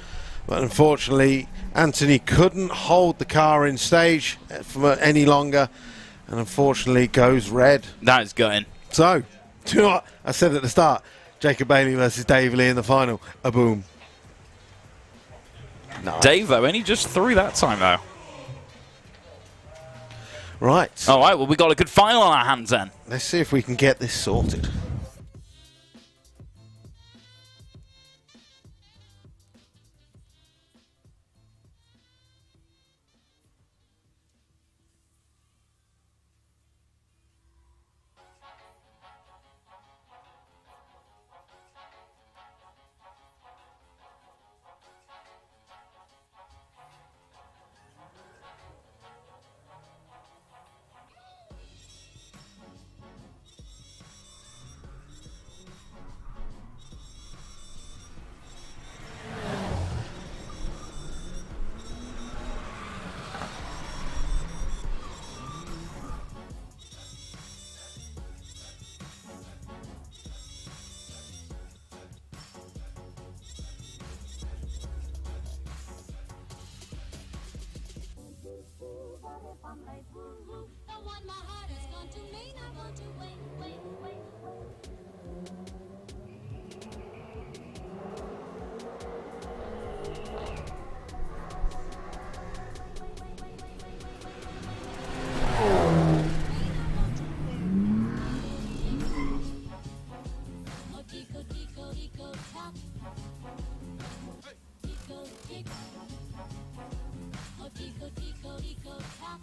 But unfortunately, Anthony couldn't hold the car in stage for any longer. And unfortunately, goes red. That is gutting. So, do you know what? I said at the start, Jacob Bailey versus Dave Lee in the final. A boom. No. Dave, though, only just through that time, though. Right. All right, well, we got a good final on our hands then. Let's see if we can get this sorted. The one my heart has gone to mean I want to wait. Oh, Tico, Tico, Tico, top. Tico, tick. Oh, Tico, Tico, Tico, top.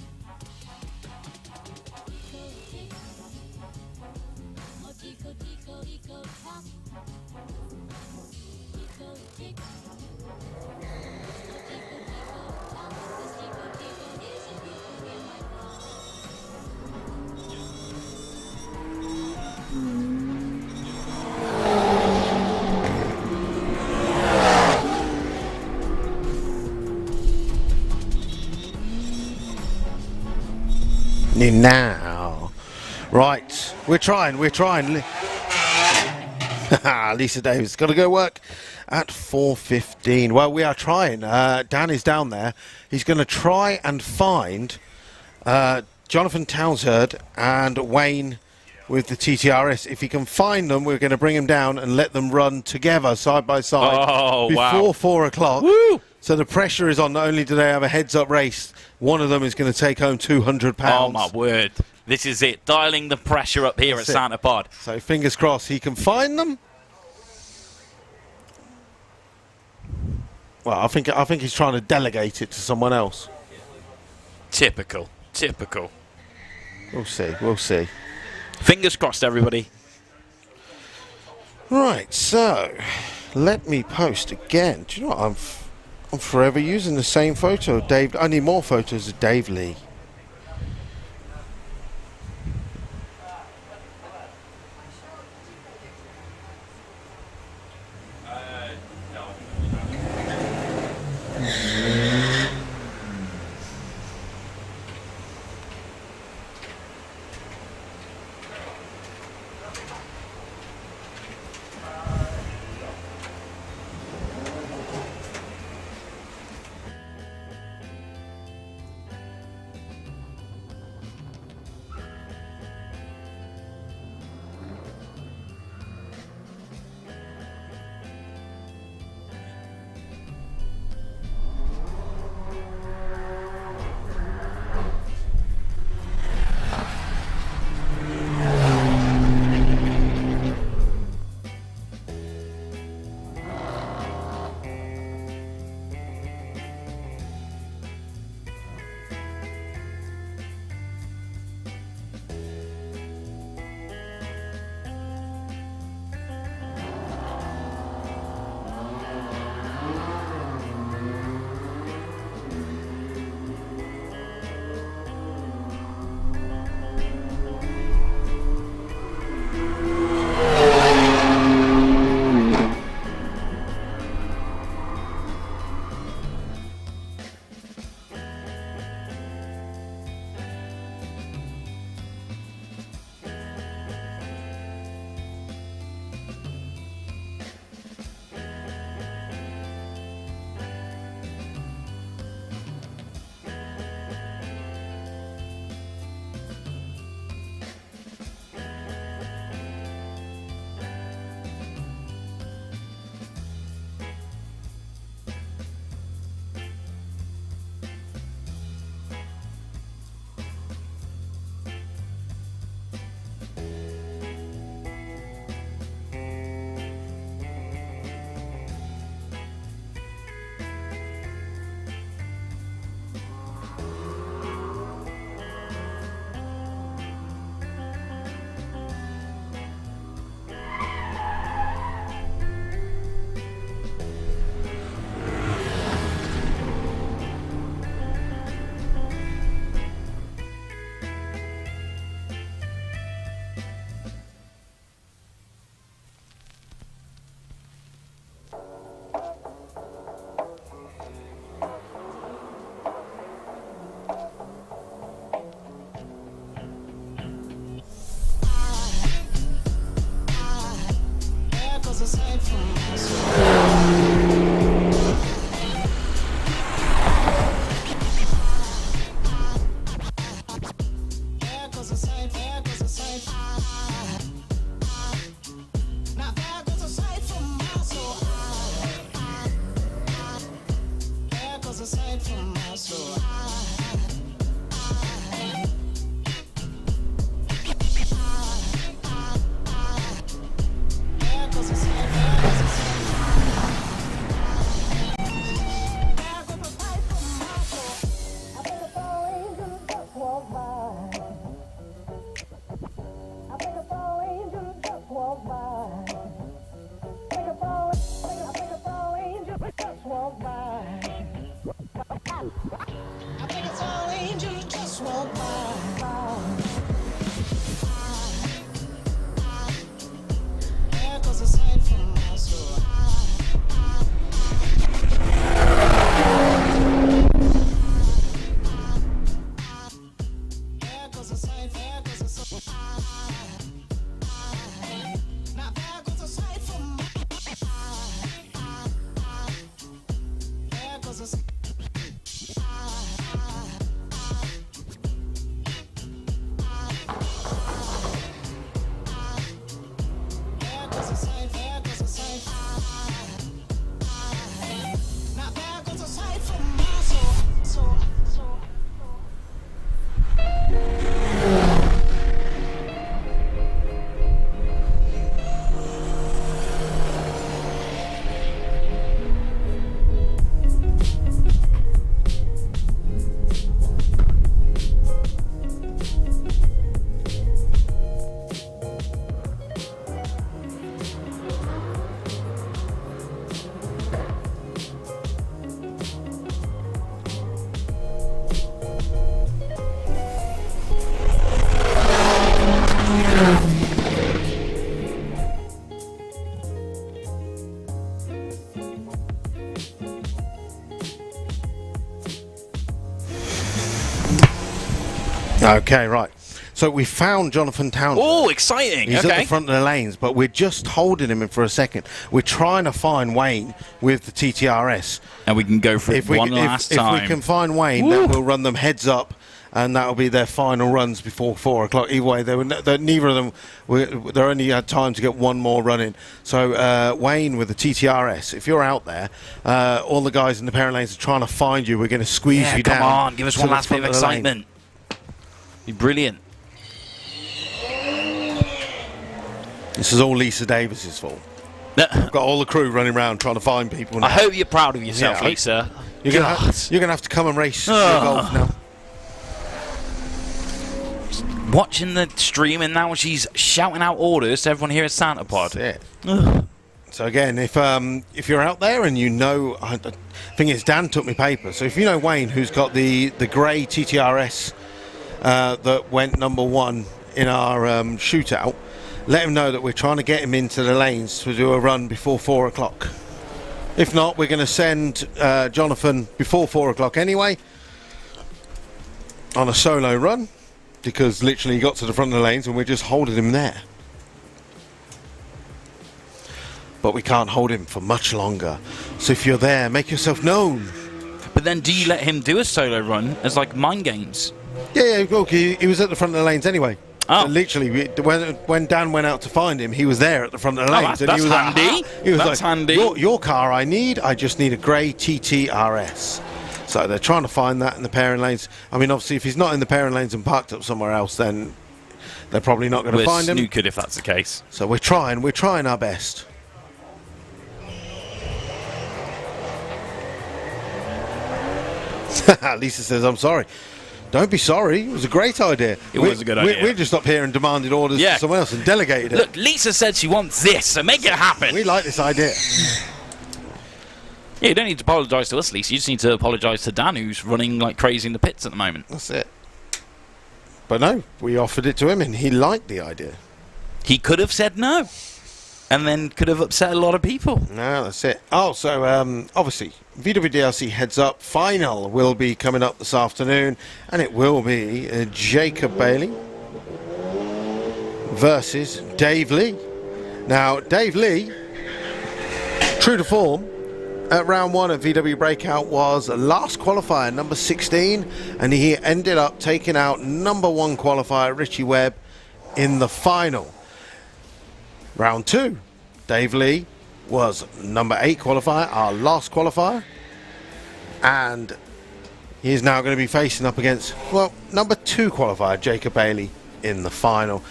Tico, tick. Oh, Tico, Tico, Tico, top. Tico, tick. Oh, Tico, Tico, top. This Tico, Tico is a cuckoo in my car. Now. Right. We're trying. Lisa Davis got to go work at 4:15. Well, we are trying. Dan is down there. He's going to try and find Jonathan Townsend and Wayne with the TTRS. If he can find them, we're going to bring him down and let them run together side by side Oh, before wow. 4 o'clock. Woo! So the pressure is on. Not only do they have a heads-up race, one of them is going to take home £200. Oh my word. This is it. Dialing the pressure up here That's at it. Santa Pod. So fingers crossed he can find them. Well, I think he's trying to delegate it to someone else. Typical. Typical. We'll see. We'll see. Fingers crossed, everybody. Right, so let me post again. Do you know what? I'm forever using the same photo of Dave. I need more photos of Dave Lee. Now there goes a Okay, right. So we found Jonathan Townsend. Oh, exciting. He's okay. at the front of the lanes, but we're just holding him in for a second. We're trying to find Wayne with the TTRS. And we can go for it one last time. If we can find Wayne, then we'll run them heads up, and that'll be their final runs before 4 o'clock. Either way, neither of them, they only had time to get one more run in. So Wayne with the TTRS, if you're out there, all the guys in the parent lanes are trying to find you. We're going to squeeze you down. Come on, give us to one the last bit of front the lane. excitement. Be brilliant. This is all Lisa Davis's fault. Got all the crew running around trying to find people now. I hope you're proud of yourself, Yeah, Lisa. You're gonna have to come and race your golf now. Watching the stream, and now she's shouting out orders to everyone here at Santa Pod. That's it. So again, if you're out there and you know, I think it's Dan took me paper. So if you know Wayne, who's got the grey TTRS that went #1 in our shootout, let him know that we're trying to get him into the lanes to do a run before 4 o'clock. If not, we're going to send Jonathan before 4 o'clock anyway on a solo run, because literally he got to the front of the lanes and we're just holding him there. But we can't hold him for much longer. So if you're there, make yourself known. But then do you let him do a solo run as like mind games? Yeah, look, he was at the front of the lanes anyway. Oh. So literally, when Dan went out to find him, he was there at the front of the lanes. That's he was handy. Like, he was That's like, handy. Your car I need, I just need a grey TTRS. So they're trying to find that in the parent lanes. I mean, obviously, if he's not in the parent lanes and parked up somewhere else, then they're probably not going to find him. We're snookered if that's the case. So we're trying our best. Lisa says, I'm sorry. Don't be sorry. It was a great idea. It was a good idea. We just up here and demanded orders to someone else and delegated it. Look, Lisa said she wants this, so make it happen. We like this idea. Yeah, you don't need to apologise to us, Lisa. You just need to apologise to Dan, who's running like crazy in the pits at the moment. That's it. But no, we offered it to him and he liked the idea. He could have said no, and then could have upset a lot of people. No, that's it. Oh, so obviously, VWDLC Heads Up final will be coming up this afternoon, and it will be Jacob Bailey versus Dave Lee. Now, Dave Lee, true to form, at round 1 at VW Breakout was last qualifier, number 16, and he ended up taking out number 1 qualifier Richie Webb in the final. Round 2, Dave Lee was number 8 qualifier, our last qualifier, and he is now going to be facing up against, well, number 2 qualifier Jacob Bailey in the final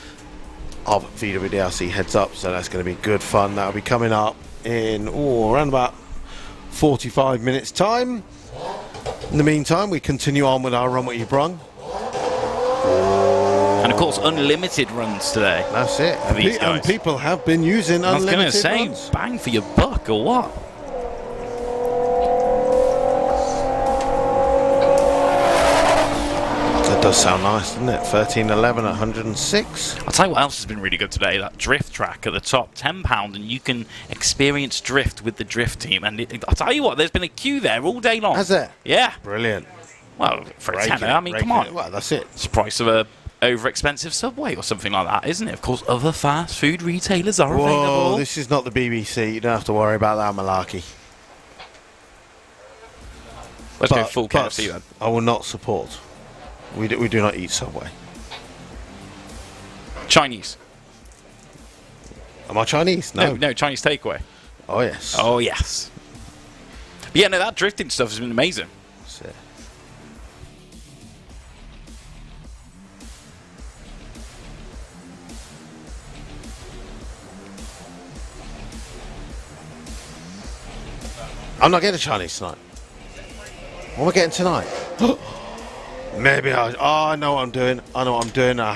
of VWDLC Heads Up. So that's going to be good fun. That'll be coming up in around about 45 minutes time. In the meantime, we continue on with our Run What You Brung. And of course, unlimited runs today. That's it. For these guys. And people have been using I was going unlimited to say, runs. bang for your buck or what? That does sound nice, doesn't it? 1311 at 106. I'll tell you what else has been really good today. That drift track at the top, £10, and you can experience drift with the drift team. And I'll tell you what, there's been a queue there all day long. Has there? Yeah. Brilliant. Well, for a Breaking tenner, I mean, come breaking on. Well, that's it. It's the price of a over-expensive Subway or something like that, isn't it? Of course, other fast food retailers are Whoa, available. this is not the BBC. You don't have to worry about that malarkey. Let's go full KFC then. I will not support. We do not eat Subway. Chinese. Am I Chinese? No. No, Chinese takeaway. Oh, yes. Oh, yes. But yeah, no, that drifting stuff has been amazing. That's it. I'm not getting Chinese tonight. What am I getting tonight? Maybe I know what I'm doing. I know what I'm doing. I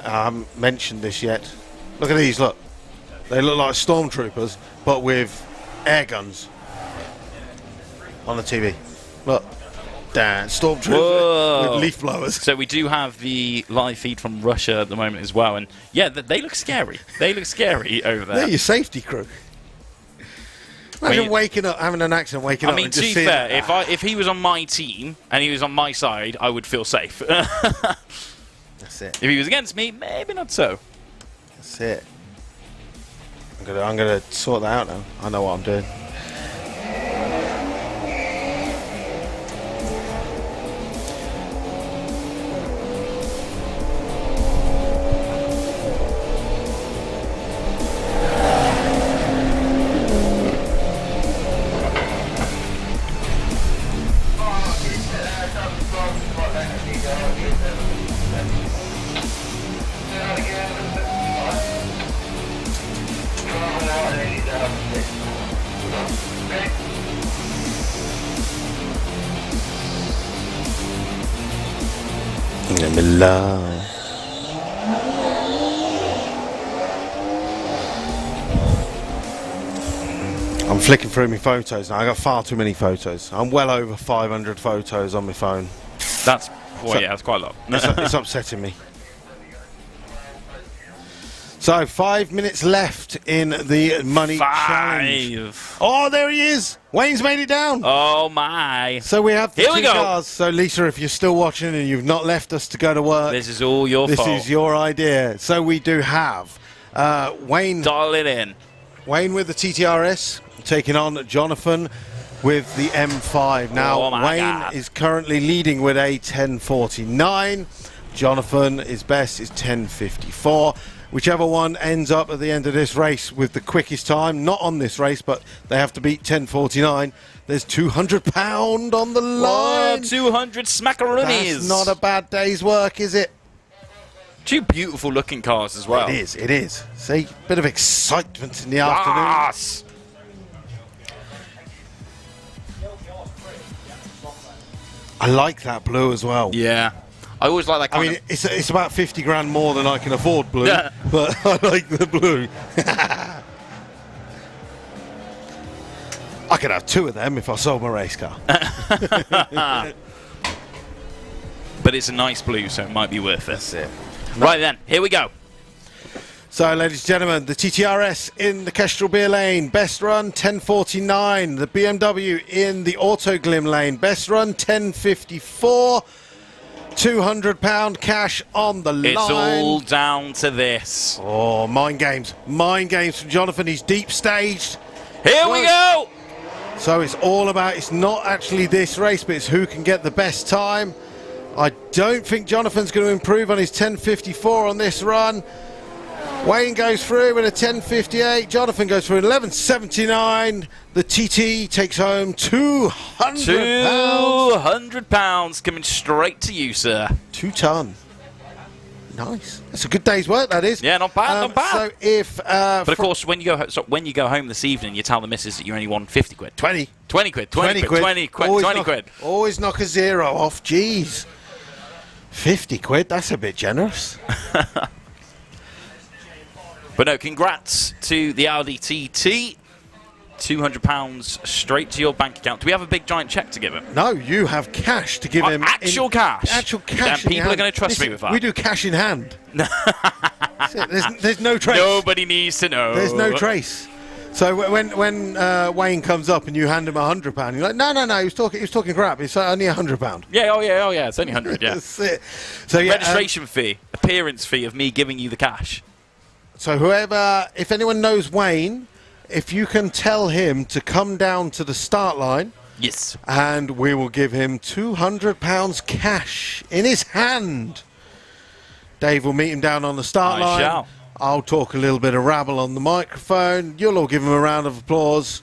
haven't mentioned this yet. Look at these, look. They look like stormtroopers, but with air guns on the TV. Look. Damn, stormtroopers with leaf blowers. So we do have the live feed from Russia at the moment as well. And yeah, they look scary. They look scary over there. They're your safety crew. Imagine waking up, having an accident, waking up. I mean, and to just be seeing fair, if he was on my team and he was on my side, I would feel safe. That's it. If he was against me, maybe not so. That's it. I'm gonna sort that out now. I know what I'm doing. I'm flicking through my photos now. I got far too many photos. I'm well over 500 photos on my phone. That's yeah, that's quite a lot. It's upsetting me. So 5 minutes left in the money challenge. 5. Oh, there he is. Wayne's made it down. Oh my! So we have the Here we two go. cars. So Lisa, if you're still watching and you've not left us to go to work, This is all your this fault. is your idea. So we do have Wayne. Dial it in. Wayne with the TTRS taking on Jonathan with the M5. Now, Oh my Wayne God. is currently leading with a 10:49. Jonathan is best is 10:54. Whichever one ends up at the end of this race with the quickest time, not on this race, but they have to beat 10:49. There's £200 on the Oh, line. 200 smackaroonies. That's not a bad day's work, is it? Two beautiful looking cars as well. It is, it is. See, bit of excitement in the afternoon. Yes. I like that blue as well. Yeah. I always like that I kind mean, it's about 50 grand more than I can afford blue, Yeah. but I like the blue. I could have two of them if I sold my race car. But it's a nice blue, so it might be worth it. That's it. Right then, here we go. So, ladies and gentlemen, the TTRS in the Kestrel Beer lane, best run 10:49. The BMW in the Autoglim lane, best run 10:54. £200 cash on the line. It's all down to this. Oh, mind games from Jonathan. He's deep staged. Here we go. So it's all about, it's not actually this race, but it's who can get the best time. I don't think Jonathan's going to improve on his 10:54 on this run. Wayne goes through with a 10:58. Jonathan goes through an 11:79. The TT takes home £200. £200 coming straight to you, sir. 2 ton. Nice. That's a good day's work, that is. Yeah, not bad, not bad. So if... But of course, when you go home this evening, you tell the missus that you only won 50 quid. 20 quid, 20 quid, 20 quid, Always 20 knock, quid. Always knock a zero off. Jeez. 50 quid, that's a bit generous. But no, congrats to the Audi TT. £200 straight to your bank account. Do we have a big giant check to give him? No, you have cash to give him. Actual cash? Actual Then cash. in people your are going to trust hand. me with that. We do cash in hand. That's it. There's no trace. Nobody needs to know. There's no trace. So when Wayne comes up and you hand him £100, you're like, no, he was talking crap. It's only £100. Yeah, oh yeah, it's only 100, yeah. That's it. So yeah, Registration fee, appearance fee of me giving you the cash. so whoever, if anyone knows Wayne, if you can tell him to come down to the start line, Yes. and we will give him £200 cash in his hand. Dave will meet him down on the start I line. shall. I'll talk a little bit of rabble on the microphone. You'll all give him a round of applause.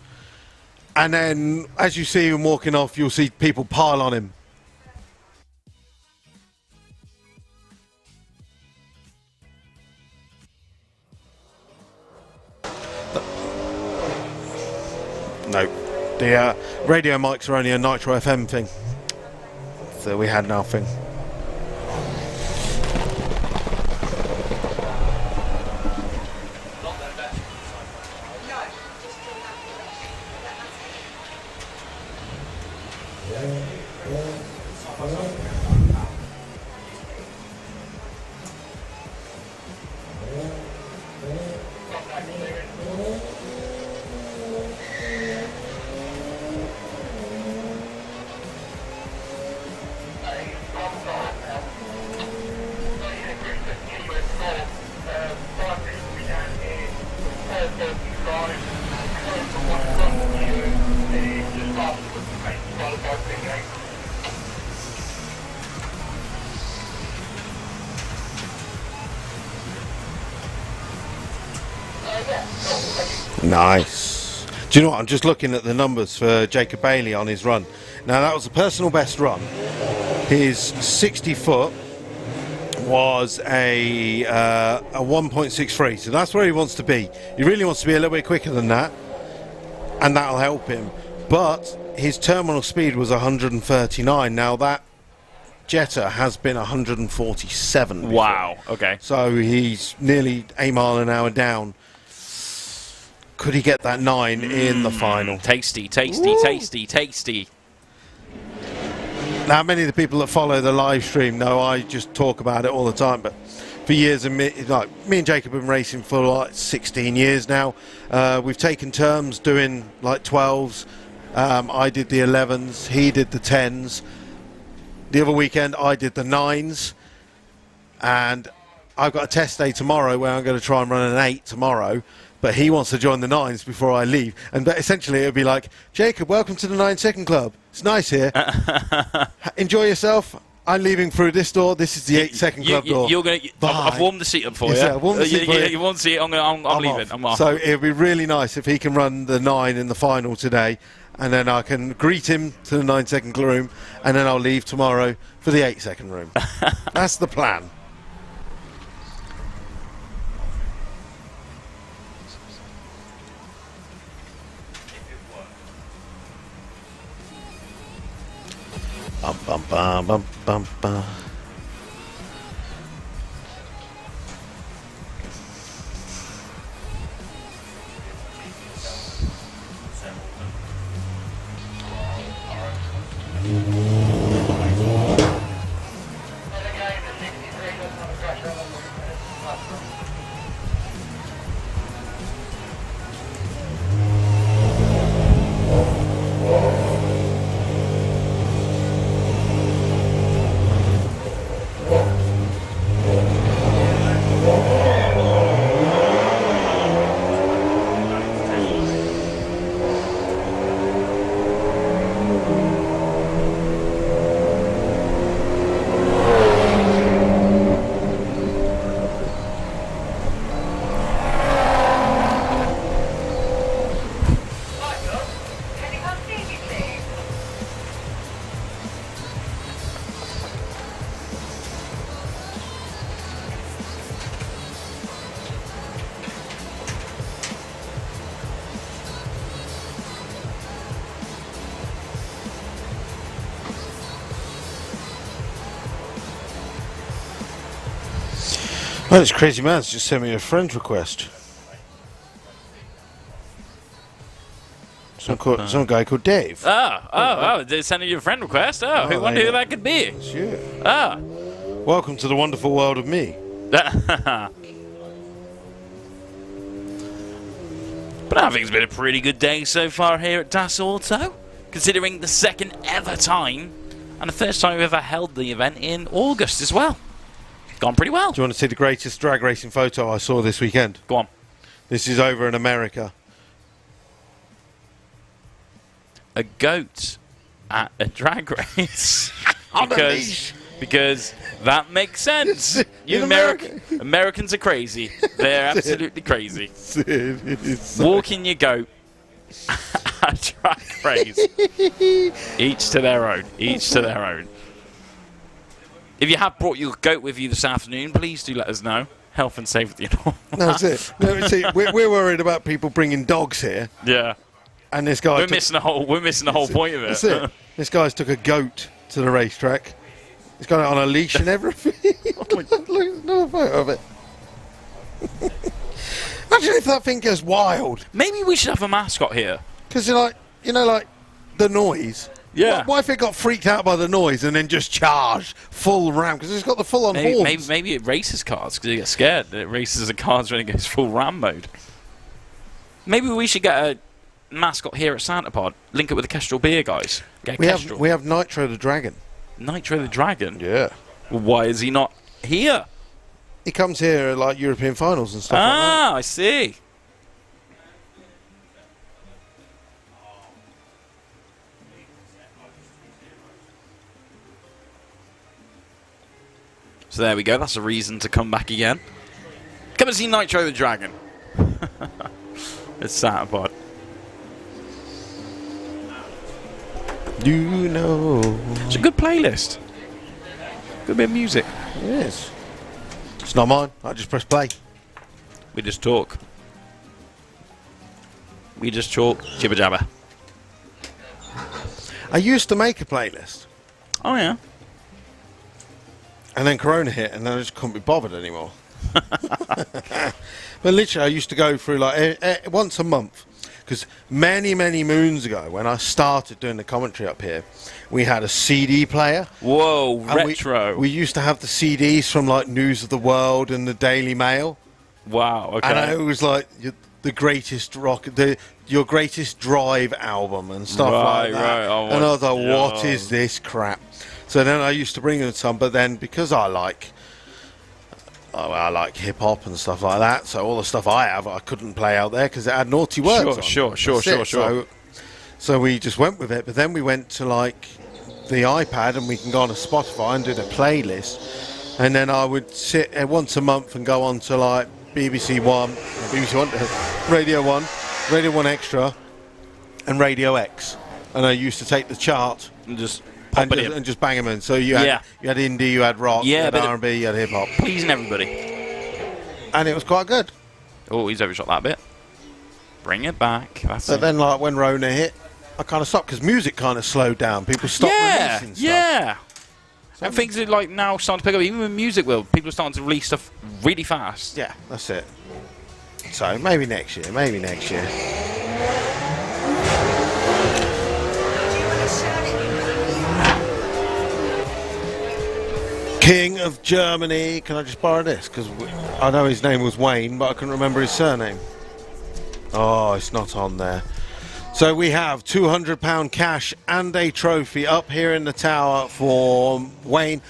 And then, as you see him walking off, you'll see people pile on him. No. The radio mics are only a Nitro FM thing. So we had nothing. Nice. Do you know what? I'm just looking at the numbers for Jacob Bailey on his run. Now, that was a personal best run. His 60 foot was a 1.63, so that's where he wants to be. He really wants to be a little bit quicker than that, and that'll help him. But his terminal speed was 139. Now, that Jetta has been 147 before. Wow. Okay. So he's nearly 8 mile an hour down. Could he get that 9 in the final? Tasty, tasty, Woo. tasty, tasty. Now, many of the people that follow the live stream know I just talk about it all the time, but for years, and me and Jacob have been racing for like 16 years now. We've taken turns doing like 12s. I did the 11s, he did the 10s. The other weekend, I did the 9s. And I've got a test day tomorrow where I'm going to try and run an 8 tomorrow. But he wants to join the 9s before I leave. And essentially, it would be like, Jacob, welcome to the 9-second club. It's nice here. Enjoy yourself. I'm leaving through this door. This is the 8-second club door. You're gonna. Bye. I've warmed the seat up for Yes, you. yeah, I've warmed the seat for you. You warmed the seat. I'm leaving. off. I'm off. So it would be really nice if he can run the 9 in the final today. And then I can greet him to the 9-second room. And then I'll leave tomorrow for the 8-second room. That's the plan. Bum, bum, bum, bum, bum, bum. Well, this crazy man's just sent me a friend request. Some guy called Dave. Oh, they're sending you a friend request? Oh, who wonder who that could be? It's you. Ah. Welcome to the wonderful world of me. But I think it's been a pretty good day so far here at Das Auto, considering the second ever time and the first time we've ever held the event in August as well. Gone pretty well. Do you want to see the greatest drag racing photo I saw this weekend? Go on. This is over in America. A goat at a drag race. On a leash. Because that makes sense. You In America. Americans are crazy. They're absolutely crazy. It is so- Walking your goat at a drag race. Each to their own. Each to their own. If you have brought your goat with you this afternoon, please do let us know. Health and safety and all. That's it. No, see, we're worried about people bringing dogs here, Yeah. and this guy. We're missing the whole point of it. That's it. This guy's took a goat to the racetrack. He's got it on a leash and everything. Look, another photo of it. Imagine if that thing goes wild. Maybe we should have a mascot here. Because like the noise. Yeah. What if it got freaked out by the noise and then just charged full ram? Because it's got the full-on horns. Maybe it races cars because it gets scared. It races the cars when it goes full ram mode. Maybe we should get a mascot here at Santa Pod. Link it with the Kestrel Beer guys. Get Kestrel. We have Nitro the Dragon. Nitro the Dragon? Yeah. Well, why is he not here? He comes here at like European finals and stuff like that. I see. So there we go. That's a reason to come back again. Come and see Nitro the Dragon. It's Satapod. You know. It's a good playlist. Good bit of music. It is. It's not mine. I just press play. We just talk. We just talk jibber jabber. I used to make a playlist, Oh yeah. and then Corona hit, and then I just couldn't be bothered anymore. But literally, I used to go through like once a month, because many moons ago, when I started doing the commentary up here, we had a CD player. Whoa, And retro. We used to have the CDs from like News of the World and the Daily Mail, Wow. Okay. and it was like the greatest rock, your greatest drive album and stuff like that. Right. Oh, And I was like, what God. is this crap? So then I used to bring in some, but then because I like hip hop and stuff like that, so all the stuff I couldn't play out there because it had naughty words. Sure. That's it. So we just went with it, but then we went to like the iPad and we can go on to Spotify and do the playlist, and then I would sit once a month and go on to like BBC One, Radio 1, Radio 1 Extra, and Radio X, and I used to take the chart And just pop it in. and just bang them in. So you had indie, you had rock, Yeah, you had but R&B, you had hip hop, Pleasing everybody. and it was quite good. Oh, he's overshot that bit. Bring it back. That's But it. then, like when Rona hit, I kind of stopped because music kind of slowed down. People stopped releasing stuff. Yeah. And things are like now starting to pick up. Even with music world, people are starting to release stuff really fast. Yeah, that's it. So maybe next year. King of Germany. Can I just borrow this? Because I know his name was Wayne, but I couldn't remember his surname. Oh, it's not on there. So we have £200 cash and a trophy up here in the tower for Wayne.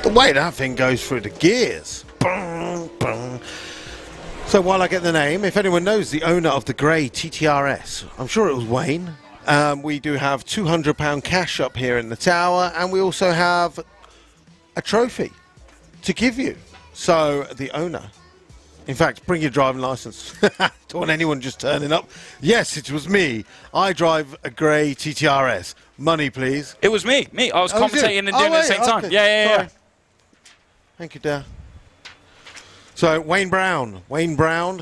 The way that thing goes through the gears. Boom, boom. So while I get the name, if anyone knows the owner of the grey TTRS, I'm sure it was Wayne. We do have £200 cash up here in the tower, and we also have a trophy to give you. So the owner, in fact, bring your driving licence. Don't want anyone just turning up. Yes, it was me. I drive a grey TTRS. Money, please. It was me. I was Oh, was you? commentating and doing Oh, it at the wait, same time. okay. Yeah. Sorry. Thank you, Dad. So, Wayne Brown,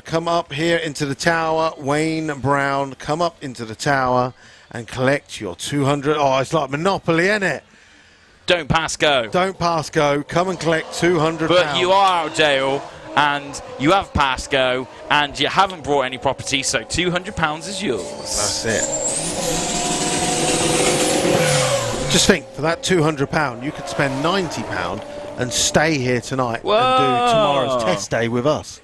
come up here into the tower. Wayne Brown, come up into the tower and collect your 200. Oh, it's like Monopoly, isn't it? Don't pass go. Don't pass go. Come and collect £200. But you are out, Dale, and you have passed go, and you haven't brought any property, so £200 is yours. That's it. Just think, for that £200, you could spend £90 and stay here tonight and do tomorrow's test day with us.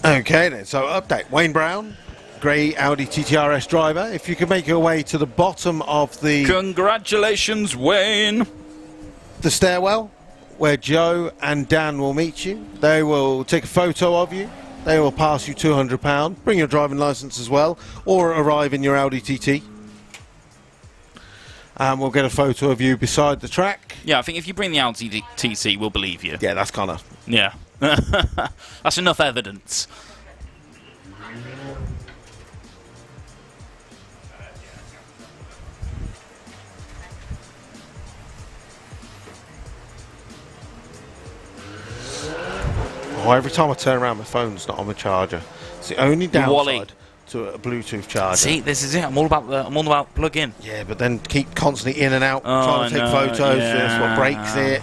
Okay then, so update. Wayne Brown, grey Audi TTRS driver. If you could make your way to the bottom of the Congratulations, Wayne. stairwell, where Joe and Dan will meet you. They will take a photo of you. They will pass you £200. Bring your driving licence as well, or arrive in your Audi TT. And we'll get a photo of you beside the track. Yeah, I think if you bring the Audi TT, we'll believe you. Yeah, that's kind of... Yeah. That's enough evidence. Oh, every time I turn around, my phone's not on the charger. It's the only Wally. downside to a Bluetooth charger. See, this is it. I'm all about plug-in. Yeah, but then keep constantly in and out, Oh, trying to take no, photos. yeah. That's what breaks it.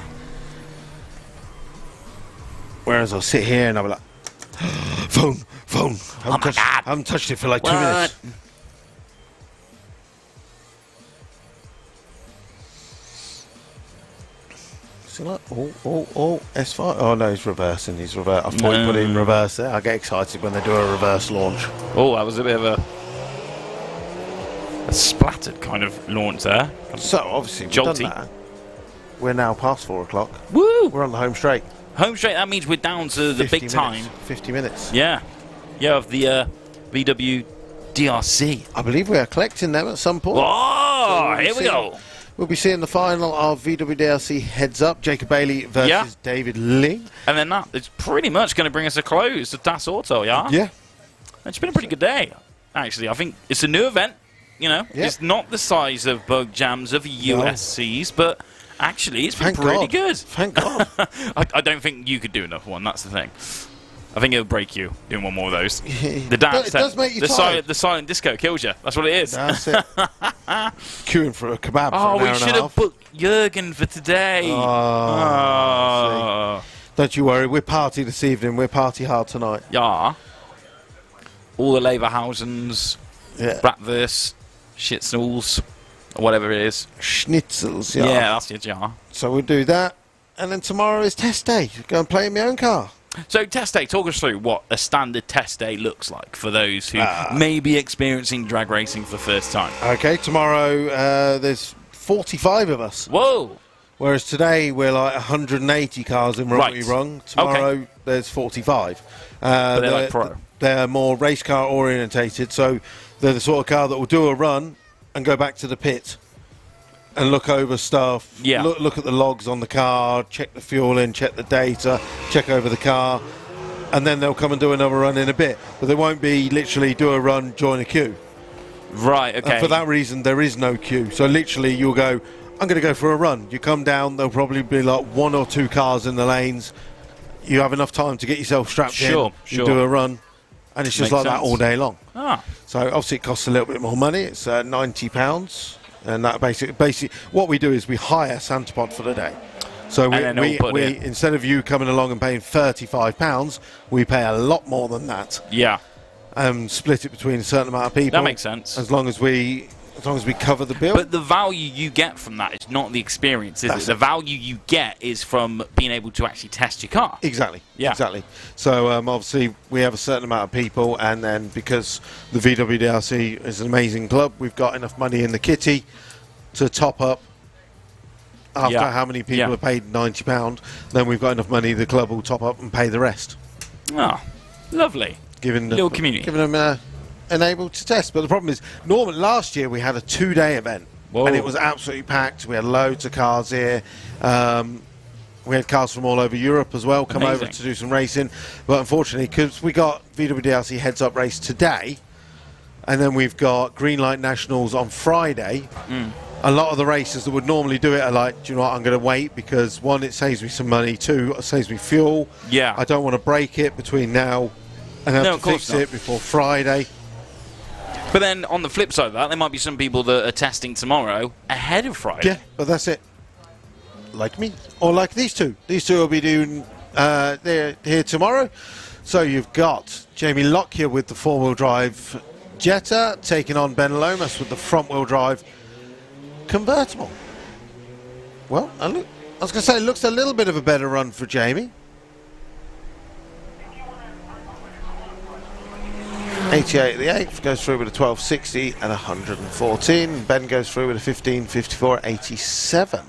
Whereas I'll sit here and I'll be like, phone. Oh my God. I haven't touched it for like 2 minutes. So like, S5. Oh no, he's reversing. I thought he put it in reverse there. I get excited when they do a reverse launch. Oh, that was a bit of a splattered kind of launch there. So obviously we've Jolty. done that. We're now past 4 o'clock. Woo! We're on the home straight. Home straight, that means we're down to the 50 big time. 50 minutes. Yeah. Yeah, of the VW DRC. I believe we are collecting them at some point. Oh, So here we go. We'll be seeing the final of VW DLC Heads Up. Jacob Bailey versus Yeah. David Ling. And then that is pretty much going to bring us a close to Das Auto, yeah? Yeah. It's been a pretty good day, actually. I think it's a new event, you know. Yeah. It's not the size of Bug Jams of USCs, but actually it's been Thank pretty God. good. Thank God. I don't think you could do another one, that's the thing. I think it'll break you doing one more of those. The But dance, it does make you the, tired. the silent disco kills you. That's what it is. That's it. Queuing for a kebab for Oh, an we hour and a should have half. booked Jurgen for today. Oh. Don't you worry, we're party this evening. We're party hard tonight. Yeah. All the Leverhausens, Yeah. Bratwurst, Schnitzels, or whatever it is. Schnitzels, Yeah, yeah. that's it, yeah. So we'll do that. And then tomorrow is test day. Go and play in my own car. So test day, talk us through what a standard test day looks like for those who may be experiencing drag racing for the first time. Okay, tomorrow there's 45 of us. Whoa! Whereas today we're like 180 cars in Runway Right. Run. Tomorrow there's 45. But they're like pro. They're more race car orientated, so they're the sort of car that will do a run and go back to the pit and look over stuff. Yeah. Look at the logs on the car, check the fuel in, check the data, check over the car, and then they'll come and do another run in a bit. But they won't be literally do a run, join a queue. Right, okay. And for that reason, there is no queue. So literally, you'll go, I'm going to go for a run. You come down, there'll probably be like 1 or 2 cars in the lanes. You have enough time to get yourself strapped in, Sure. you do a run, and it's just Makes like that sense. all day long. Ah, So obviously it costs a little bit more money. It's £90, and that basically what we do is we hire Santapod for the day. So And then we all put in. instead of you coming along and paying £35, we pay a lot more than that. yeah. Split it between a certain amount of people. That makes sense. As long as we cover the bill. But the value you get from that is not the experience, is That's it? The it. value you get is from being able to actually test your car. Exactly. Yeah. Exactly. So obviously we have a certain amount of people, and then because the VWDRC is an amazing club, we've got enough money in the kitty to top up. After Yeah. how many people Yeah. are paid £90, then we've got enough money. The club will top up and pay the rest, Oh, lovely. giving Little community. giving them enabled to test. But the problem is, normally last year we had a 2-day event, Whoa. and it was absolutely packed. We had loads of cars here. We had cars from all over Europe as well come over Amazing. to do some racing. But unfortunately, because we got VWDRC Heads Up race today, and then we've got Green Light Nationals on Friday, a lot of the races that would normally do it are like, do you know what, I'm going to wait because 1, it saves me some money, 2, it saves me fuel. Yeah. I don't want to break it between now and have No, to of course fix not. it before Friday. But then on the flip side of that, there might be some people that are testing tomorrow ahead of Friday. Yeah, but that's it. Like me, or like these two. These two will be doing. They're here tomorrow. So you've got Jamie Lockyer with the 4-wheel drive Jetta taking on Ben Lomas with the front-wheel drive convertible. Well, I was going to say it looks a little bit of a better run for Jamie. 88 at the 8th, goes through with a 1260 and 114. Ben goes through with a 1554 87.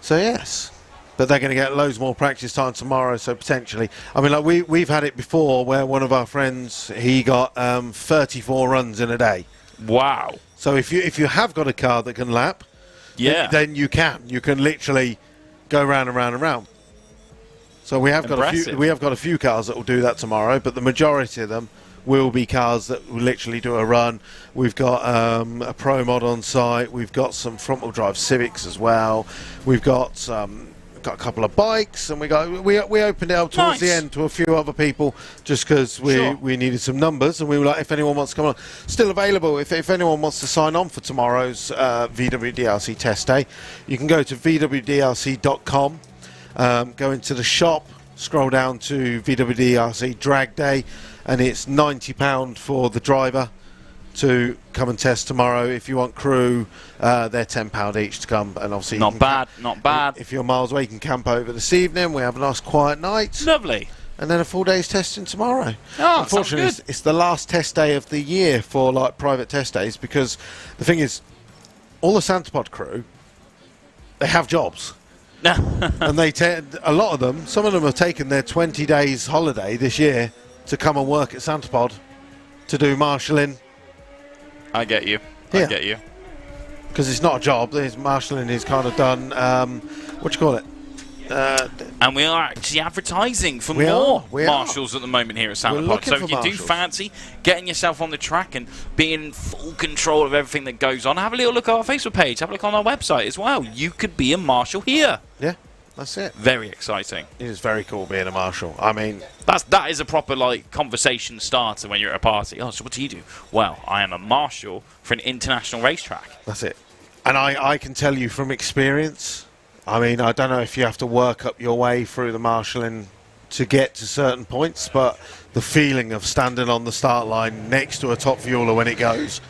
So yes, but they're going to get loads more practice time tomorrow, so potentially. I mean, like we've had it before where one of our friends, he got 34 runs in a day. Wow. So if you have got a car that can lap, Yeah. then you can literally go round and round and round. So we have got a few cars that will do that tomorrow, but the majority of them will be cars that will literally do a run. We've got a Pro Mod on site. We've got some front-wheel drive Civics as well. We've got a couple of bikes, and we opened it up towards the end to a few other people just because we needed some numbers, and we were like, if anyone wants to come on, still available. If anyone wants to sign on for tomorrow's VWDRC test day, you can go to vwdrc.com, go into the shop, scroll down to VWDRC drag day, and it's £90 for the driver to come and test tomorrow. If you want crew, they're £10 each to come, and obviously Not bad. if you're miles away, you can camp over this evening. We have a nice quiet night, Lovely. and then a full day's testing tomorrow. Oh, Unfortunately, sounds good. it's the last test day of the year for like private test days, because the thing is, all the Santapod crew, they have jobs. And a lot of them, some of them have taken their 20 days holiday this year to come and work at Santapod to do marshalling, I get you. Yeah. I get you. because it's not a job. There's marshalling is kind of done. What do you call it? And we are actually advertising for We more are. marshals at the moment here at We're Santapod. looking So for if you do marshals. fancy getting yourself on the track and being in full control of everything that goes on, have a little look at our Facebook page. Have a look on our website as well. You could be a marshal here. Yeah, that's it. Very exciting. It is very cool being a marshal. I mean, That is a proper like conversation starter when you're at a party. Oh, so what do you do? Well, I am a marshal for an international racetrack. that's it. And I can tell you from experience, I mean, I don't know if you have to work up your way through the marshalling to get to certain points, but the feeling of standing on the start line next to a top fueler when it goes,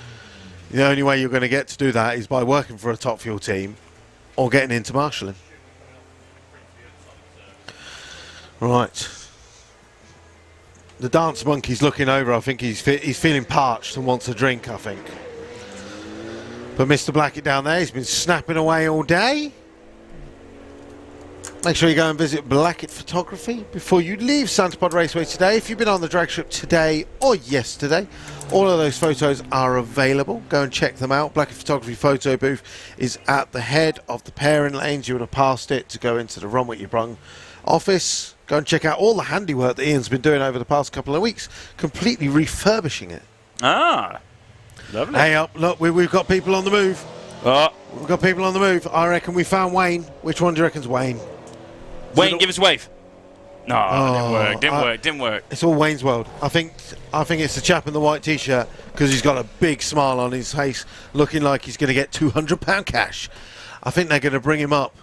the only way you're going to get to do that is by working for a top fuel team or getting into marshalling. Right. The dance monkey's looking over. I think he's feeling parched and wants a drink, I think. But Mr. Blackett down there, he's been snapping away all day. Make sure you go and visit Blackett Photography before you leave Santapod Raceway today. If you've been on the drag strip today or yesterday, all of those photos are available. Go and check them out. Blackett Photography photo booth is at the head of the pairing lanes. You would have passed it to go into the Runway you brung office. Go and check out all the handiwork that Ian's been doing over the past couple of weeks, completely refurbishing it. Ah, lovely. Hey up, look, we've got people on the move. Oh, We've got people on the move. I reckon we found Wayne. Which one do you reckon's Wayne? Wayne, give us a wave. No, Oh, didn't work. It's all Wayne's World. I think it's the chap in the white t-shirt because he's got a big smile on his face, looking like he's going to get £200 cash. I think they're going to bring him up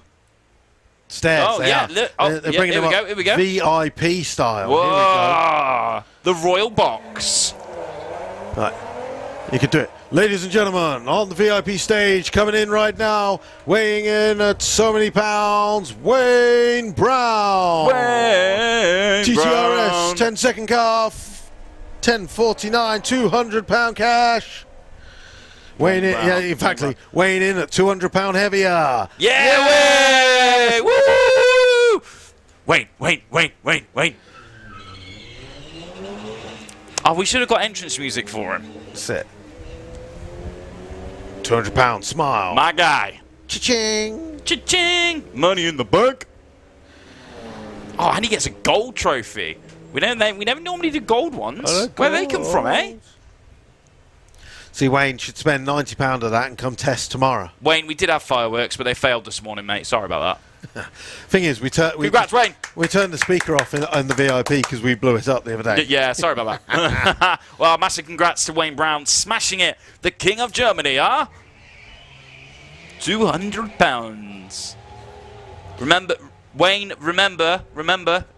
stairs. Oh, they yeah, are. look. Oh, They're yeah, bringing here him we up go, here we go. VIP style. Whoa, the Royal Box. Here we go. Right. You can do it. Ladies and gentlemen, on the VIP stage, coming in right now, weighing in at so many pounds, Wayne Brown. Wayne TTRS, Brown. 10-second car, 10.49, £200 cash. Weighing in, Brown. yeah, exactly. Weighing in at £200 heavier. Yeah, Wayne! Woo! Wayne. Oh, we should have got entrance music for him. That's it. £200 smile. My guy. Cha-ching. Cha-ching! Money in the bank. Oh, and he gets a gold trophy. We never normally do gold ones. Where they come from, eh? See, Wayne should spend £90 of that and come test tomorrow. Wayne, we did have fireworks, but they failed this morning, mate. Sorry about that. Thing is, Congrats, Wayne. we turned the speaker off in the VIP because we blew it up the other day. Yeah, sorry about that. Well, massive congrats to Wayne Brown, smashing it. The King of Germany, huh? £200. Remember, Wayne, remember,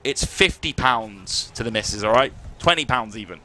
it's £50 to the missus, all right? £20 even.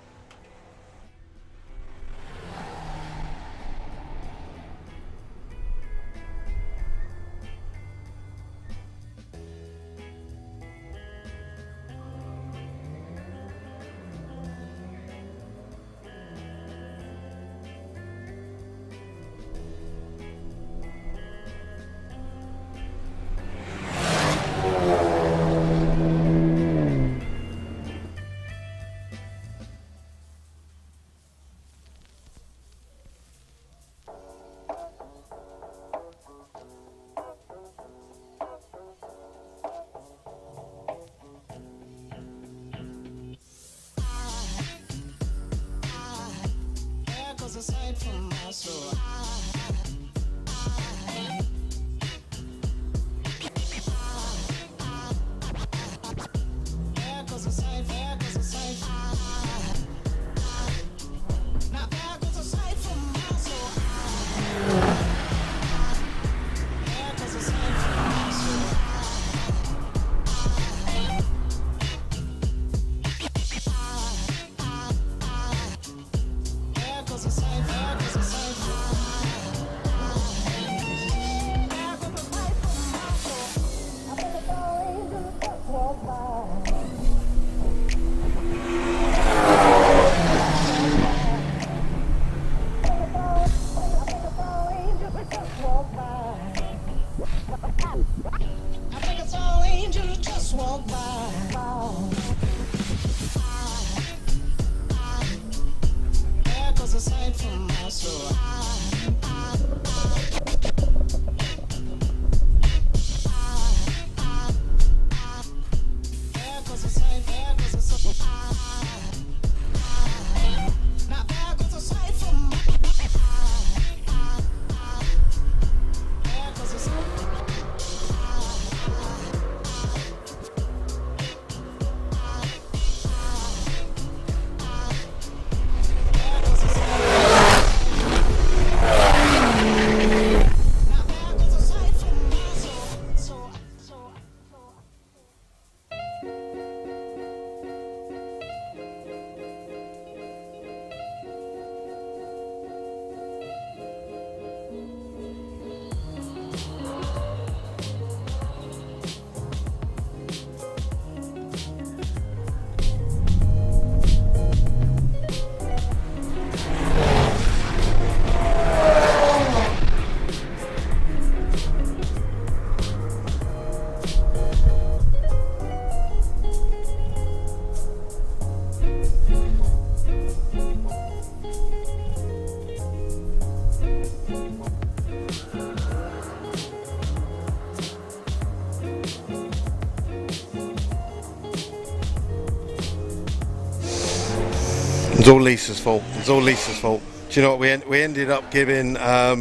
It's all Lisa's fault. It's all Lisa's fault. Do you know what? We ended up giving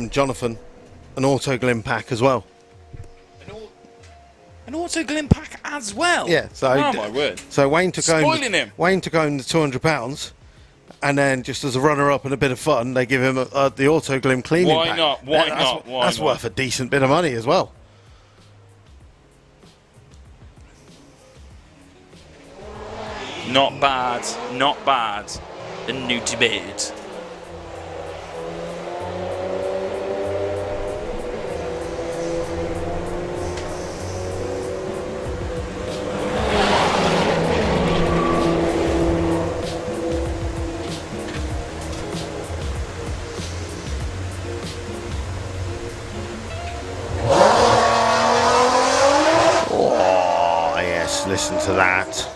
Jonathan an auto glim pack as well. An auto glim pack as well? Yeah. So oh my word. So Wayne took home. Spoiling him. Wayne took home the £200, and then just as a runner-up and a bit of fun, they give him the auto glim cleaning Why pack. not? Why not? Why That's not? worth a decent bit of money as well. Not bad. Not bad. A new to bed. Oh yes, listen to that.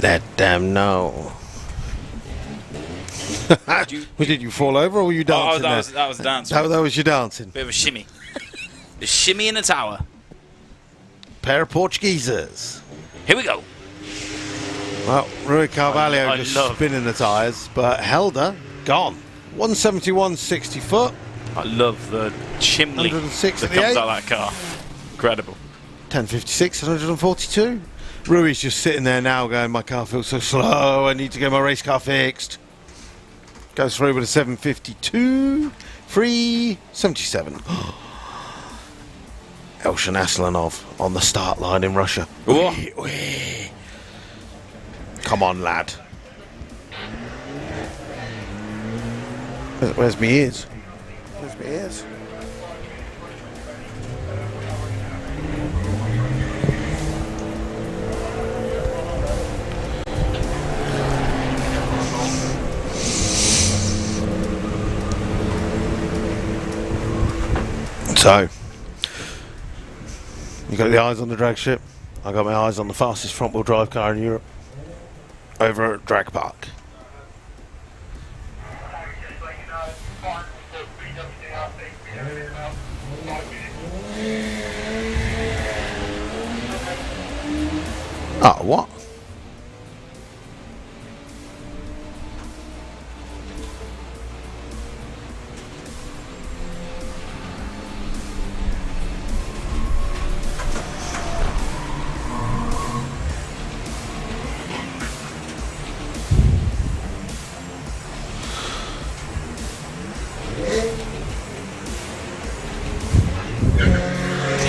Let them know. Did you fall over or were you dancing there? that was dancing. That was your dancing. Bit of a shimmy. The shimmy in the tower. Pair of Portuguesers. Here we go. Well, Rui Carvalho I just love- spinning the tyres, but Helder gone. 171 60 foot. I love the chimney 106 that at the comes eight. out of that car. Incredible. 1056 142. Rui's just sitting there now going, my car feels so slow, I need to get my race car fixed. Goes through with a 752. 377. Elshan Aslanov on the start line in Russia. Whoa. Whee. Come on, lad. Where's my ears? Where's my ears? So, you got the eyes on the drag ship. I got my eyes on the fastest front-wheel drive car in Europe. Over at Drag Park. Oh, what?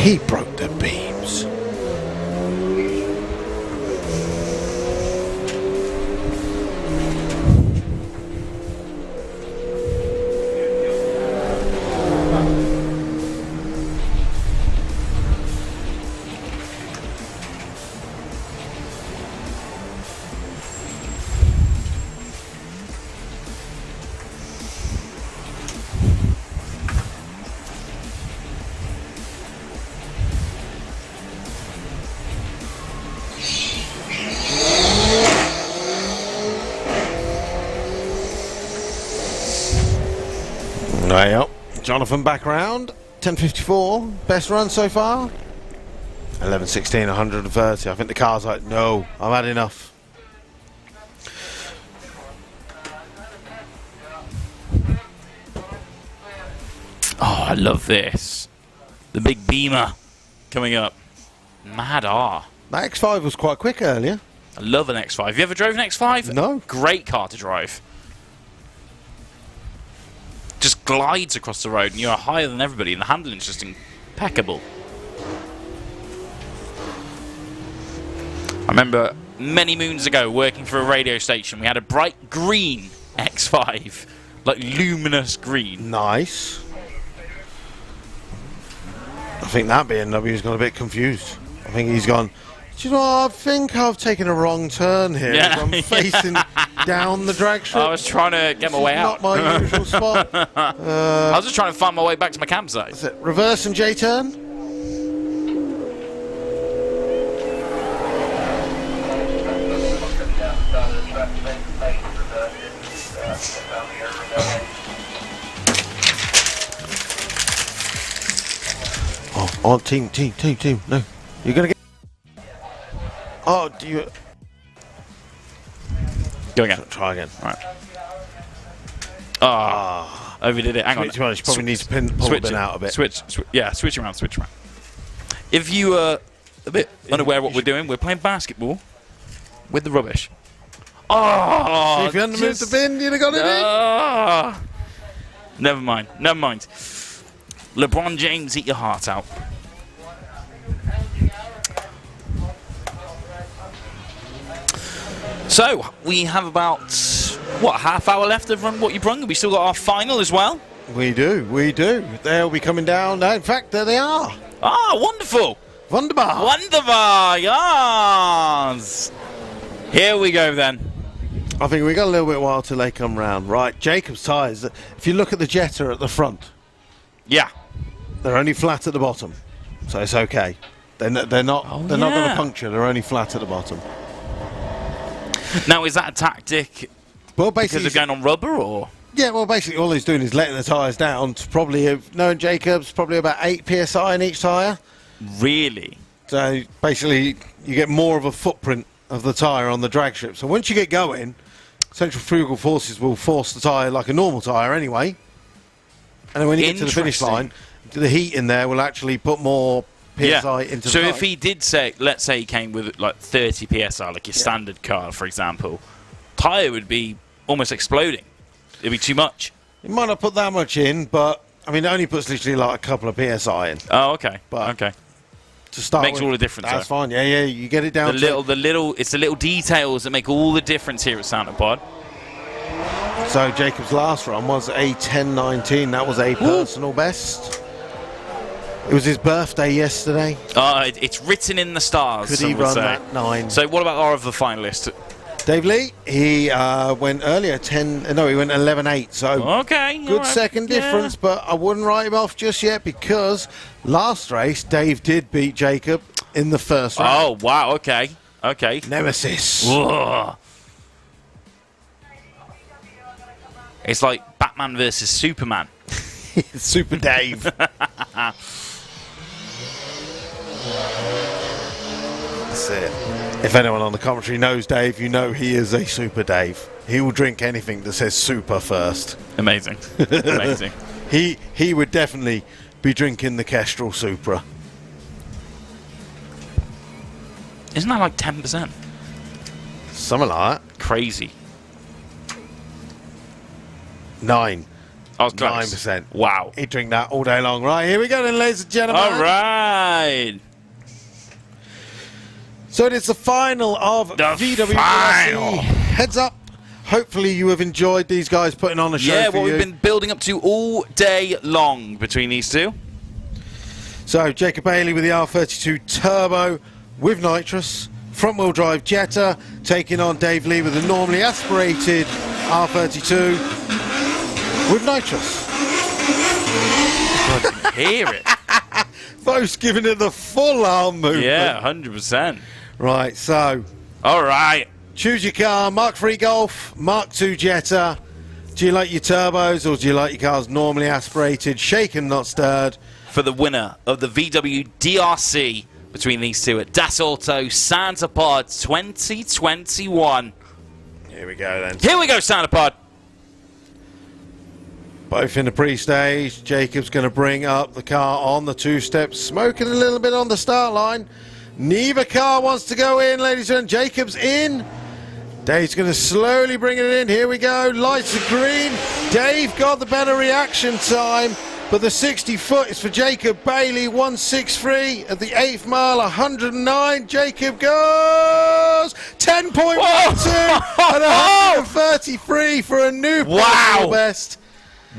He broke the beams. Yep. Jonathan back round. 1054. Best run so far. 1116, 130. I think the car's like, no, I've had enough. Oh, I love this. The big Beamer coming up. Mad R. That X5 was quite quick earlier. I love an X5. Have you ever drove an X5? No. Great car to drive. Just glides across the road and you're higher than everybody and the handling's just impeccable. I remember many moons ago working for a radio station. We had a bright green X5. Like luminous green. Nice. I think that BMW's got a bit confused. I think he's gone, do you know what, I think I've taken a wrong turn here. Yeah. I'm facing down the drag strip. I was trying to get my way out. Not my usual spot. I was just trying to find my way back to my campsite. Is it reverse and J-turn? Oh, team. No. You're going to get... Oh, do you... Go again. Try again. Right. Ah, overdid it. Hang on. To be honest, you probably need to pull the bin out a bit. Switch around. If you are a bit unaware of what we're doing, we're playing basketball with the rubbish. Oh, See, if you hadn't moved the bin, you'd have got it in. Never mind. LeBron James, eat your heart out. So, we have about, what, half hour left of Run What You Brung? We still got our final as well. We do. They'll be coming down. In fact, there they are. Ah, wonderful. Wunderbar. Wonderbar, yes. Here we go then. I think we got a little bit while till they come round. Right, Jacob's tyres. If you look at the Jetta at the front, Yeah. they're only flat at the bottom, so it's okay. They're not going to puncture. They're only flat at the bottom. Now, is that a tactic Well, Because basically, they're going on rubber, or? yeah. Well, basically, all he's doing is letting the tyres down to probably, knowing Jacobs, probably about 8 psi in each tyre. Really? So basically, you get more of a footprint of the tyre on the drag strip. So once you get going, centrifugal forces will force the tyre like a normal tyre anyway. And then when you get to the finish line, the heat in there will actually put more PSI into the So tyre. if he did say, let's say he came with like 30 PSI, like your standard car, for example, tyre would be almost exploding. It'd be too much. It might not put that much in, but I mean, it only puts literally like a couple of PSI in. Oh, okay. But okay. To start Makes with, all the difference, That's though. fine. Yeah, yeah. You get it down It's to the little details that make all the difference here at Santa Pod. So Jacob's last run was a 10:19. That was a personal best. It was his birthday yesterday. It's written in the stars. Could some he would run say. that 9? So what about our other finalist? Dave Lee, he went earlier, he went 11.8, so Okay. good alright, second yeah. difference, but I wouldn't write him off just yet because last race, Dave did beat Jacob in the first round. Oh, wow, okay. Okay. Nemesis. Ugh. It's like Batman versus Superman. Super Dave. That's it. If anyone on the commentary knows Dave, you know he is a Super Dave. He will drink anything that says super first. Amazing. Amazing. He would definitely be drinking the Kestrel Supra. Isn't that like 10%? Something like that. Crazy. 9. I was close. 9%. Wow. He'd drink that all day long. Right, here we go then, ladies and gentlemen. All right. So it is the final of The VWDC. final. Heads up. Hopefully you have enjoyed these guys putting on a show Yeah, for what you. we've been building up to all day long between these two. So Jacob Bailey with the R32 Turbo with nitrous. Front wheel drive Jetta taking on Dave Lee with a normally aspirated R32 with nitrous. I can hear it. Both giving it the full arm movement. Yeah, 100%. Right, so All right. choose your car. Mark III Golf, Mark II Jetta. Do you like your turbos or do you like your cars normally aspirated, shaken, not stirred? For the winner of the VW DRC between these two at Das Auto Santa Pod 2021. Here we go then. Here we go, Santa Pod. Both in the pre-stage. Jacob's going to bring up the car on the two-steps, smoking a little bit on the start line. Neither car wants to go in, ladies and gentlemen. Jacob's in. Dave's going to slowly bring it in. Here we go. Lights are green. Dave got the better reaction time, but the 60-foot is for Jacob Bailey. 163 at the 8th mile, 109. Jacob goes 10.12 and 133 for a new personal best.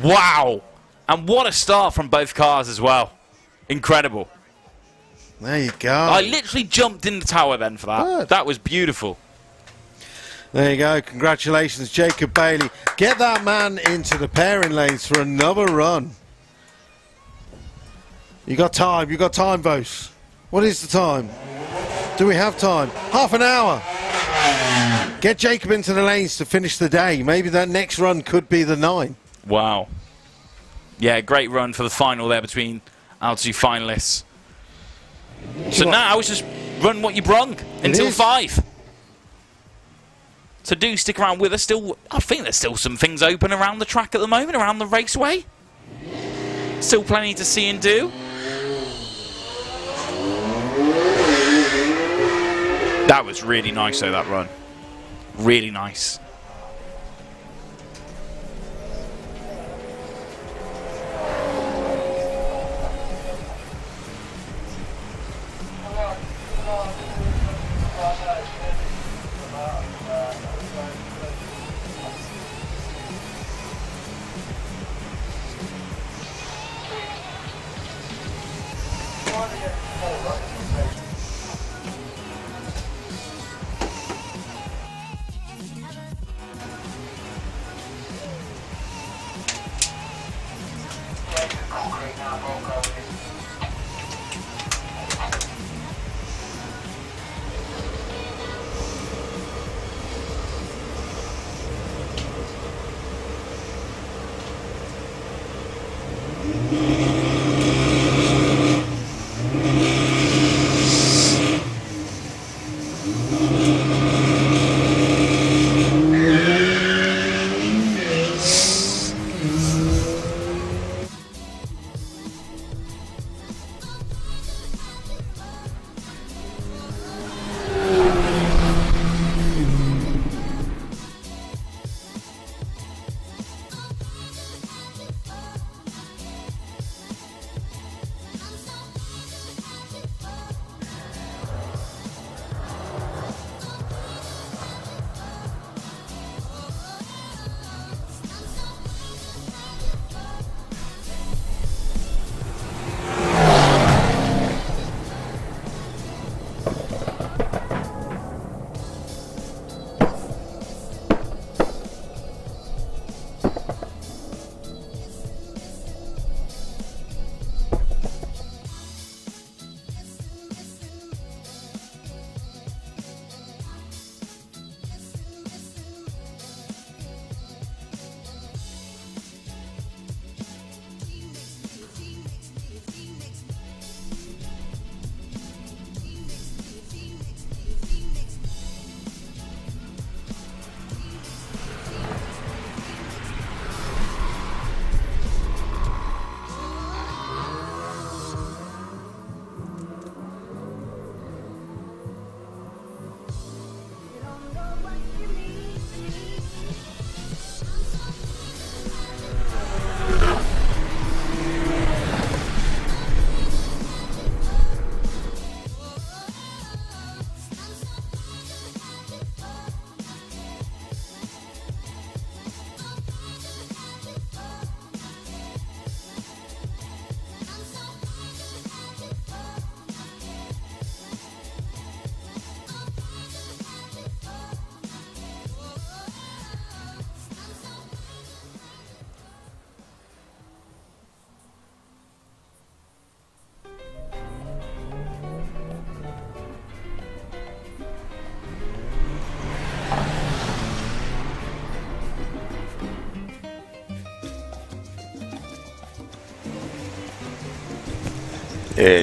Wow. And what a start from both cars as well. Incredible. There you go. I literally jumped in the tower then for that. Good. That was beautiful. There you go. Congratulations, Jacob Bailey. Get that man into the pairing lanes for another run. You got time. You got time, Vos. What is the time? Do we have time? Half an hour. Get Jacob into the lanes to finish the day. Maybe that next run could be the 9. Wow. Yeah, great run for the final there between our two finalists. So now it's just run what you brung until is. 5. So do stick around with us. Still, I think there's still some things open around the track at the moment, around the raceway. Still plenty to see and do. That was really nice though, that run. Really nice.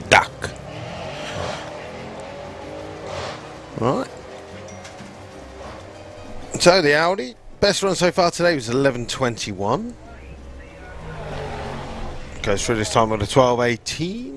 Duck. Right. So the Audi, best run so far today was 11:21. Goes through this time on a 12:18.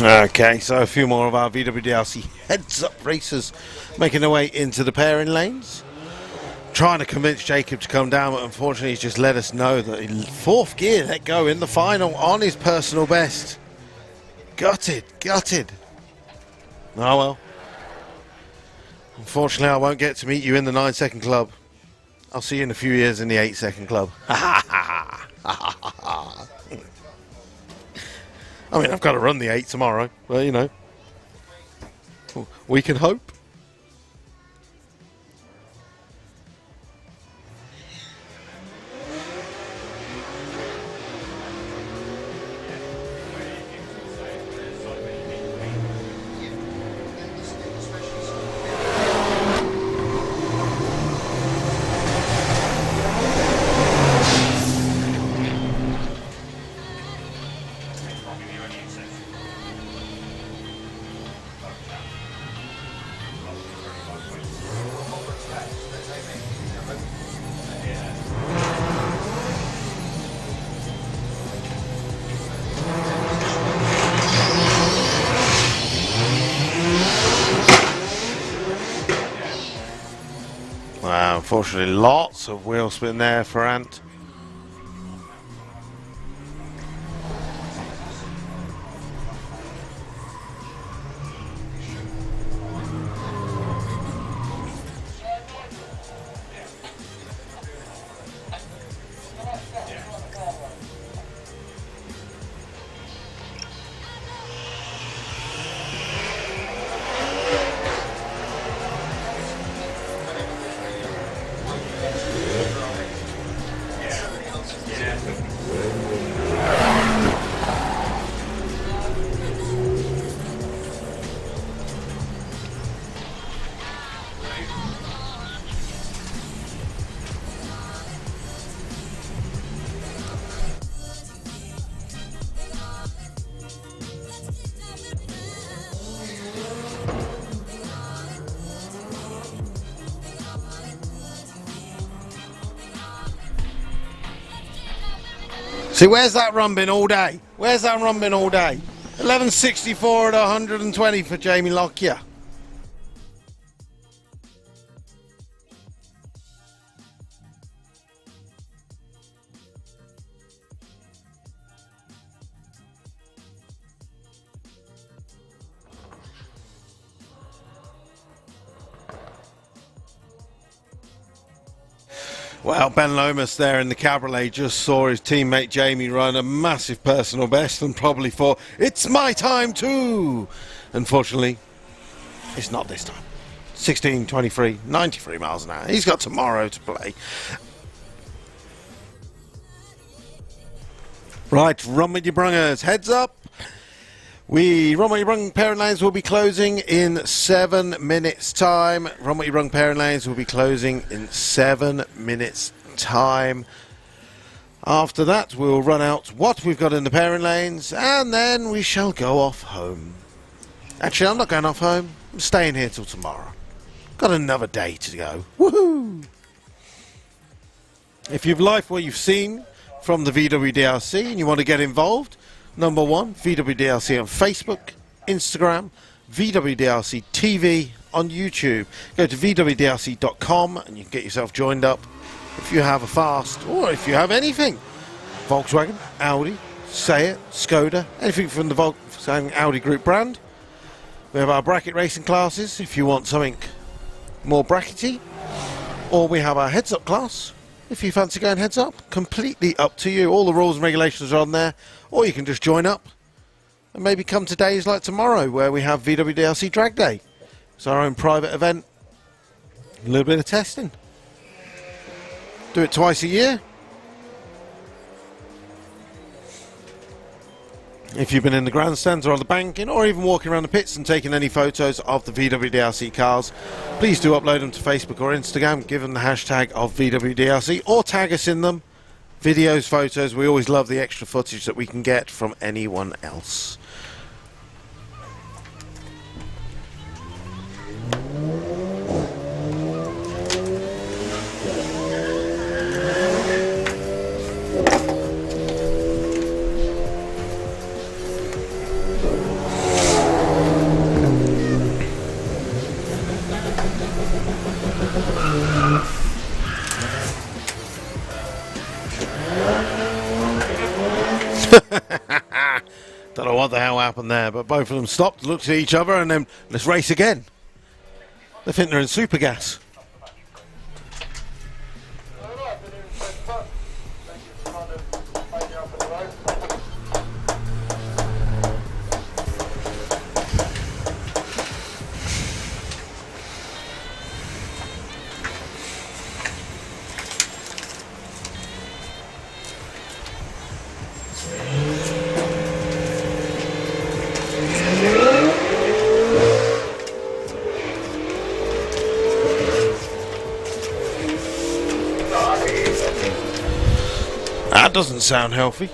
Okay, so a few more of our VWDLC heads-up racers making their way into the pairing lanes. Trying to convince Jacob to come down, but unfortunately he's just let us know that in fourth gear let go in the final on his personal best. Gutted. Oh well. Unfortunately I won't get to meet you in the 9-second club. I'll see you in a few years in the 8-second club. I mean, I've got to run the 8 tomorrow, but you know, we can hope. Wow, unfortunately, lots of wheel spin there for Ant. See, where's that run been all day? Where's that run been all day? 11.64 at 120 for Jamie Lockyer. Well, Ben Lomas there in the cabriolet just saw his teammate Jamie run a massive personal best and probably thought, it's my time too! Unfortunately, it's not this time. 16.23, 93 miles an hour. He's got tomorrow to play. Right, run with your brungers. Heads up. Run with your brung parent lanes will be closing in 7 minutes time. Run with your brung parent lanes will be closing in 7 minutes time. After that, we'll run out what we've got in the parent lanes, and then we shall go off home. Actually, I'm not going off home. I'm staying here till tomorrow. Got another day to go. Woohoo! If you've liked what you've seen from the VWDRC and you want to get involved, number one, VWDRC on Facebook, Instagram, VWDRC TV on YouTube. Go to VWDRC.com and you can get yourself joined up if you have a fast or if you have anything. Volkswagen, Audi, Seat, Skoda, anything from the Volkswagen Audi Group brand. We have our bracket racing classes if you want something more brackety. Or we have our heads up class if you fancy going heads up. Completely up to you. All the rules and regulations are on there. Or you can just join up and maybe come to days like tomorrow where we have VWDRC Drag Day. It's our own private event. A little bit of testing. Do it twice a year. If you've been in the grandstands or on the banking or even walking around the pits and taking any photos of the VWDRC cars, please do upload them to Facebook or Instagram, give them the hashtag of VWDRC or tag us in them. Videos, photos, we always love the extra footage that we can get from anyone else. Don't know what the hell happened there, but both of them stopped, looked at each other, and then let's race again. They think they're in super gas. That doesn't sound healthy.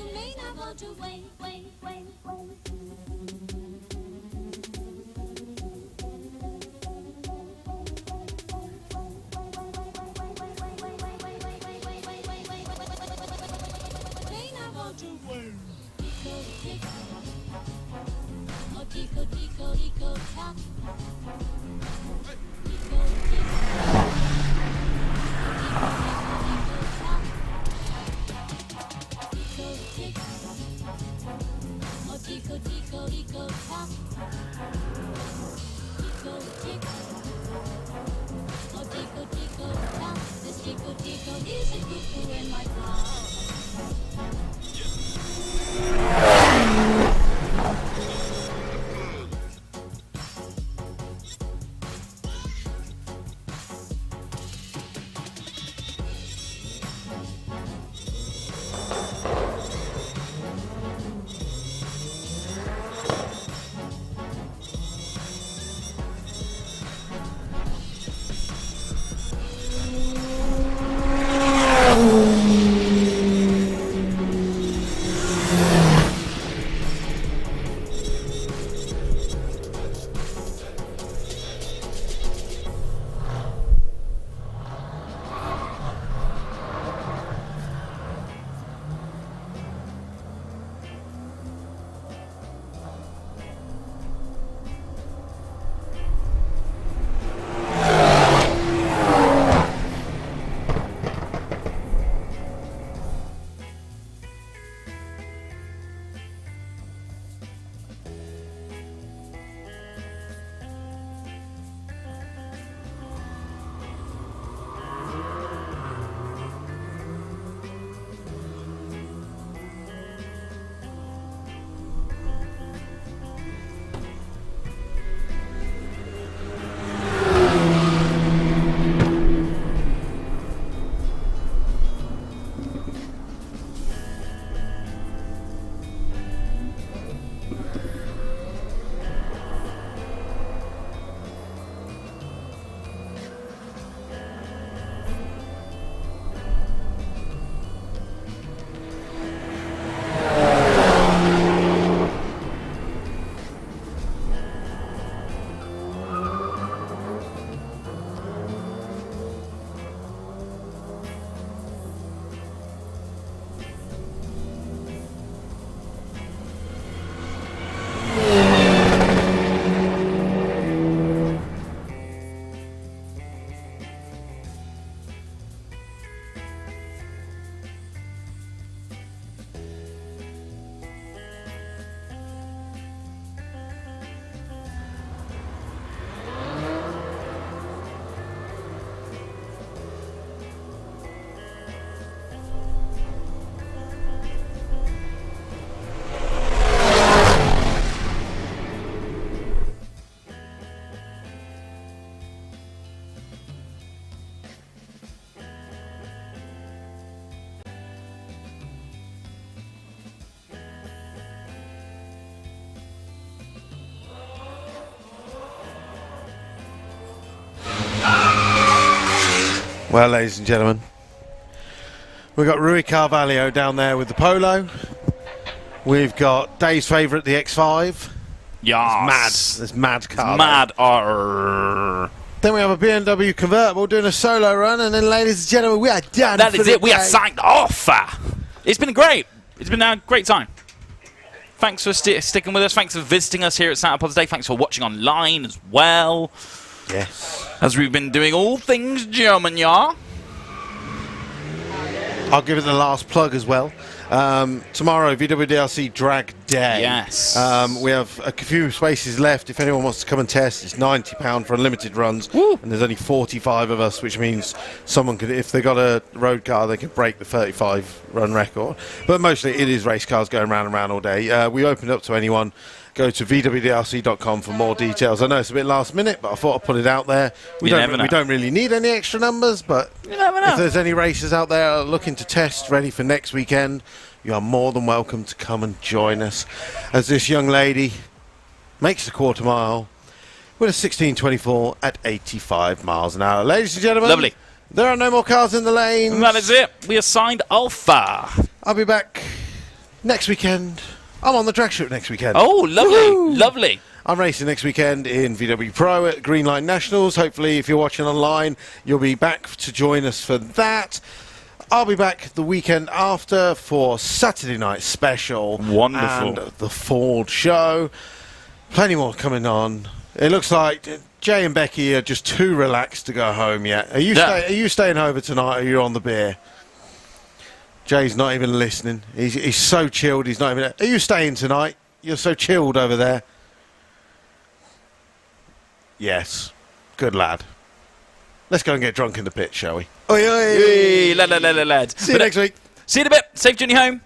You may not want to wait. May not want to wait. Tico, tico, tico, tock. Tico, tico, tico, tico, tock. Tico, tico, tico, tico, tock. This tico, tico is a cuckoo in my car. Well, ladies and gentlemen, we've got Rui Carvalho down there with the polo. We've got Dave's favourite, the X5. Yes. There's mad car. Mad. Then we have a BMW convertible doing a solo run, and then, ladies and gentlemen, we are done. That for is the it. We are day. signed off. It's been great. It's been a great time. Thanks for sticking with us. Thanks for visiting us here at Santa Pod today. Thanks for watching online as well. Yes. As we've been doing all things German, yeah. I'll give it the last plug as well. Tomorrow, VWDRC Drag Day. Yes. We have a few spaces left. If anyone wants to come and test, it's £90 for unlimited runs. Woo. And there's only 45 of us, which means someone could, if they got a road car, they could break the 35 run record. But mostly it is race cars going round and round all day. We opened up to anyone. Go to vwdrc.com for more details. I know it's a bit last minute, but I thought I'd put it out there. We don't really need any extra numbers, but You never know. if there's any racers out there looking to test, ready for next weekend, you are more than welcome to come and join us. As this young lady makes the quarter mile with a 16:24 at 85 miles an hour. Ladies and gentlemen, Lovely. there are no more cars in the lane. And that is it. We are signed Alpha. I'll be back next weekend, I'm on the drag strip next weekend. Oh, lovely, Woohoo! lovely. I'm racing next weekend in VW Pro at Green Line Nationals. Hopefully, if you're watching online, you'll be back to join us for that. I'll be back the weekend after for Saturday Night Special. Wonderful. And the Ford Show. Plenty more coming on. It looks like Jay and Becky are just too relaxed to go home yet. Are you staying over tonight, or are you on the beer? Jay's not even listening. He's so chilled. He's not even... Are you staying tonight? You're so chilled over there. Yes. Good lad. Let's go and get drunk in the pit, shall we? Oi, oi. Hey, lad. See you next week. See you in a bit. Safe journey home.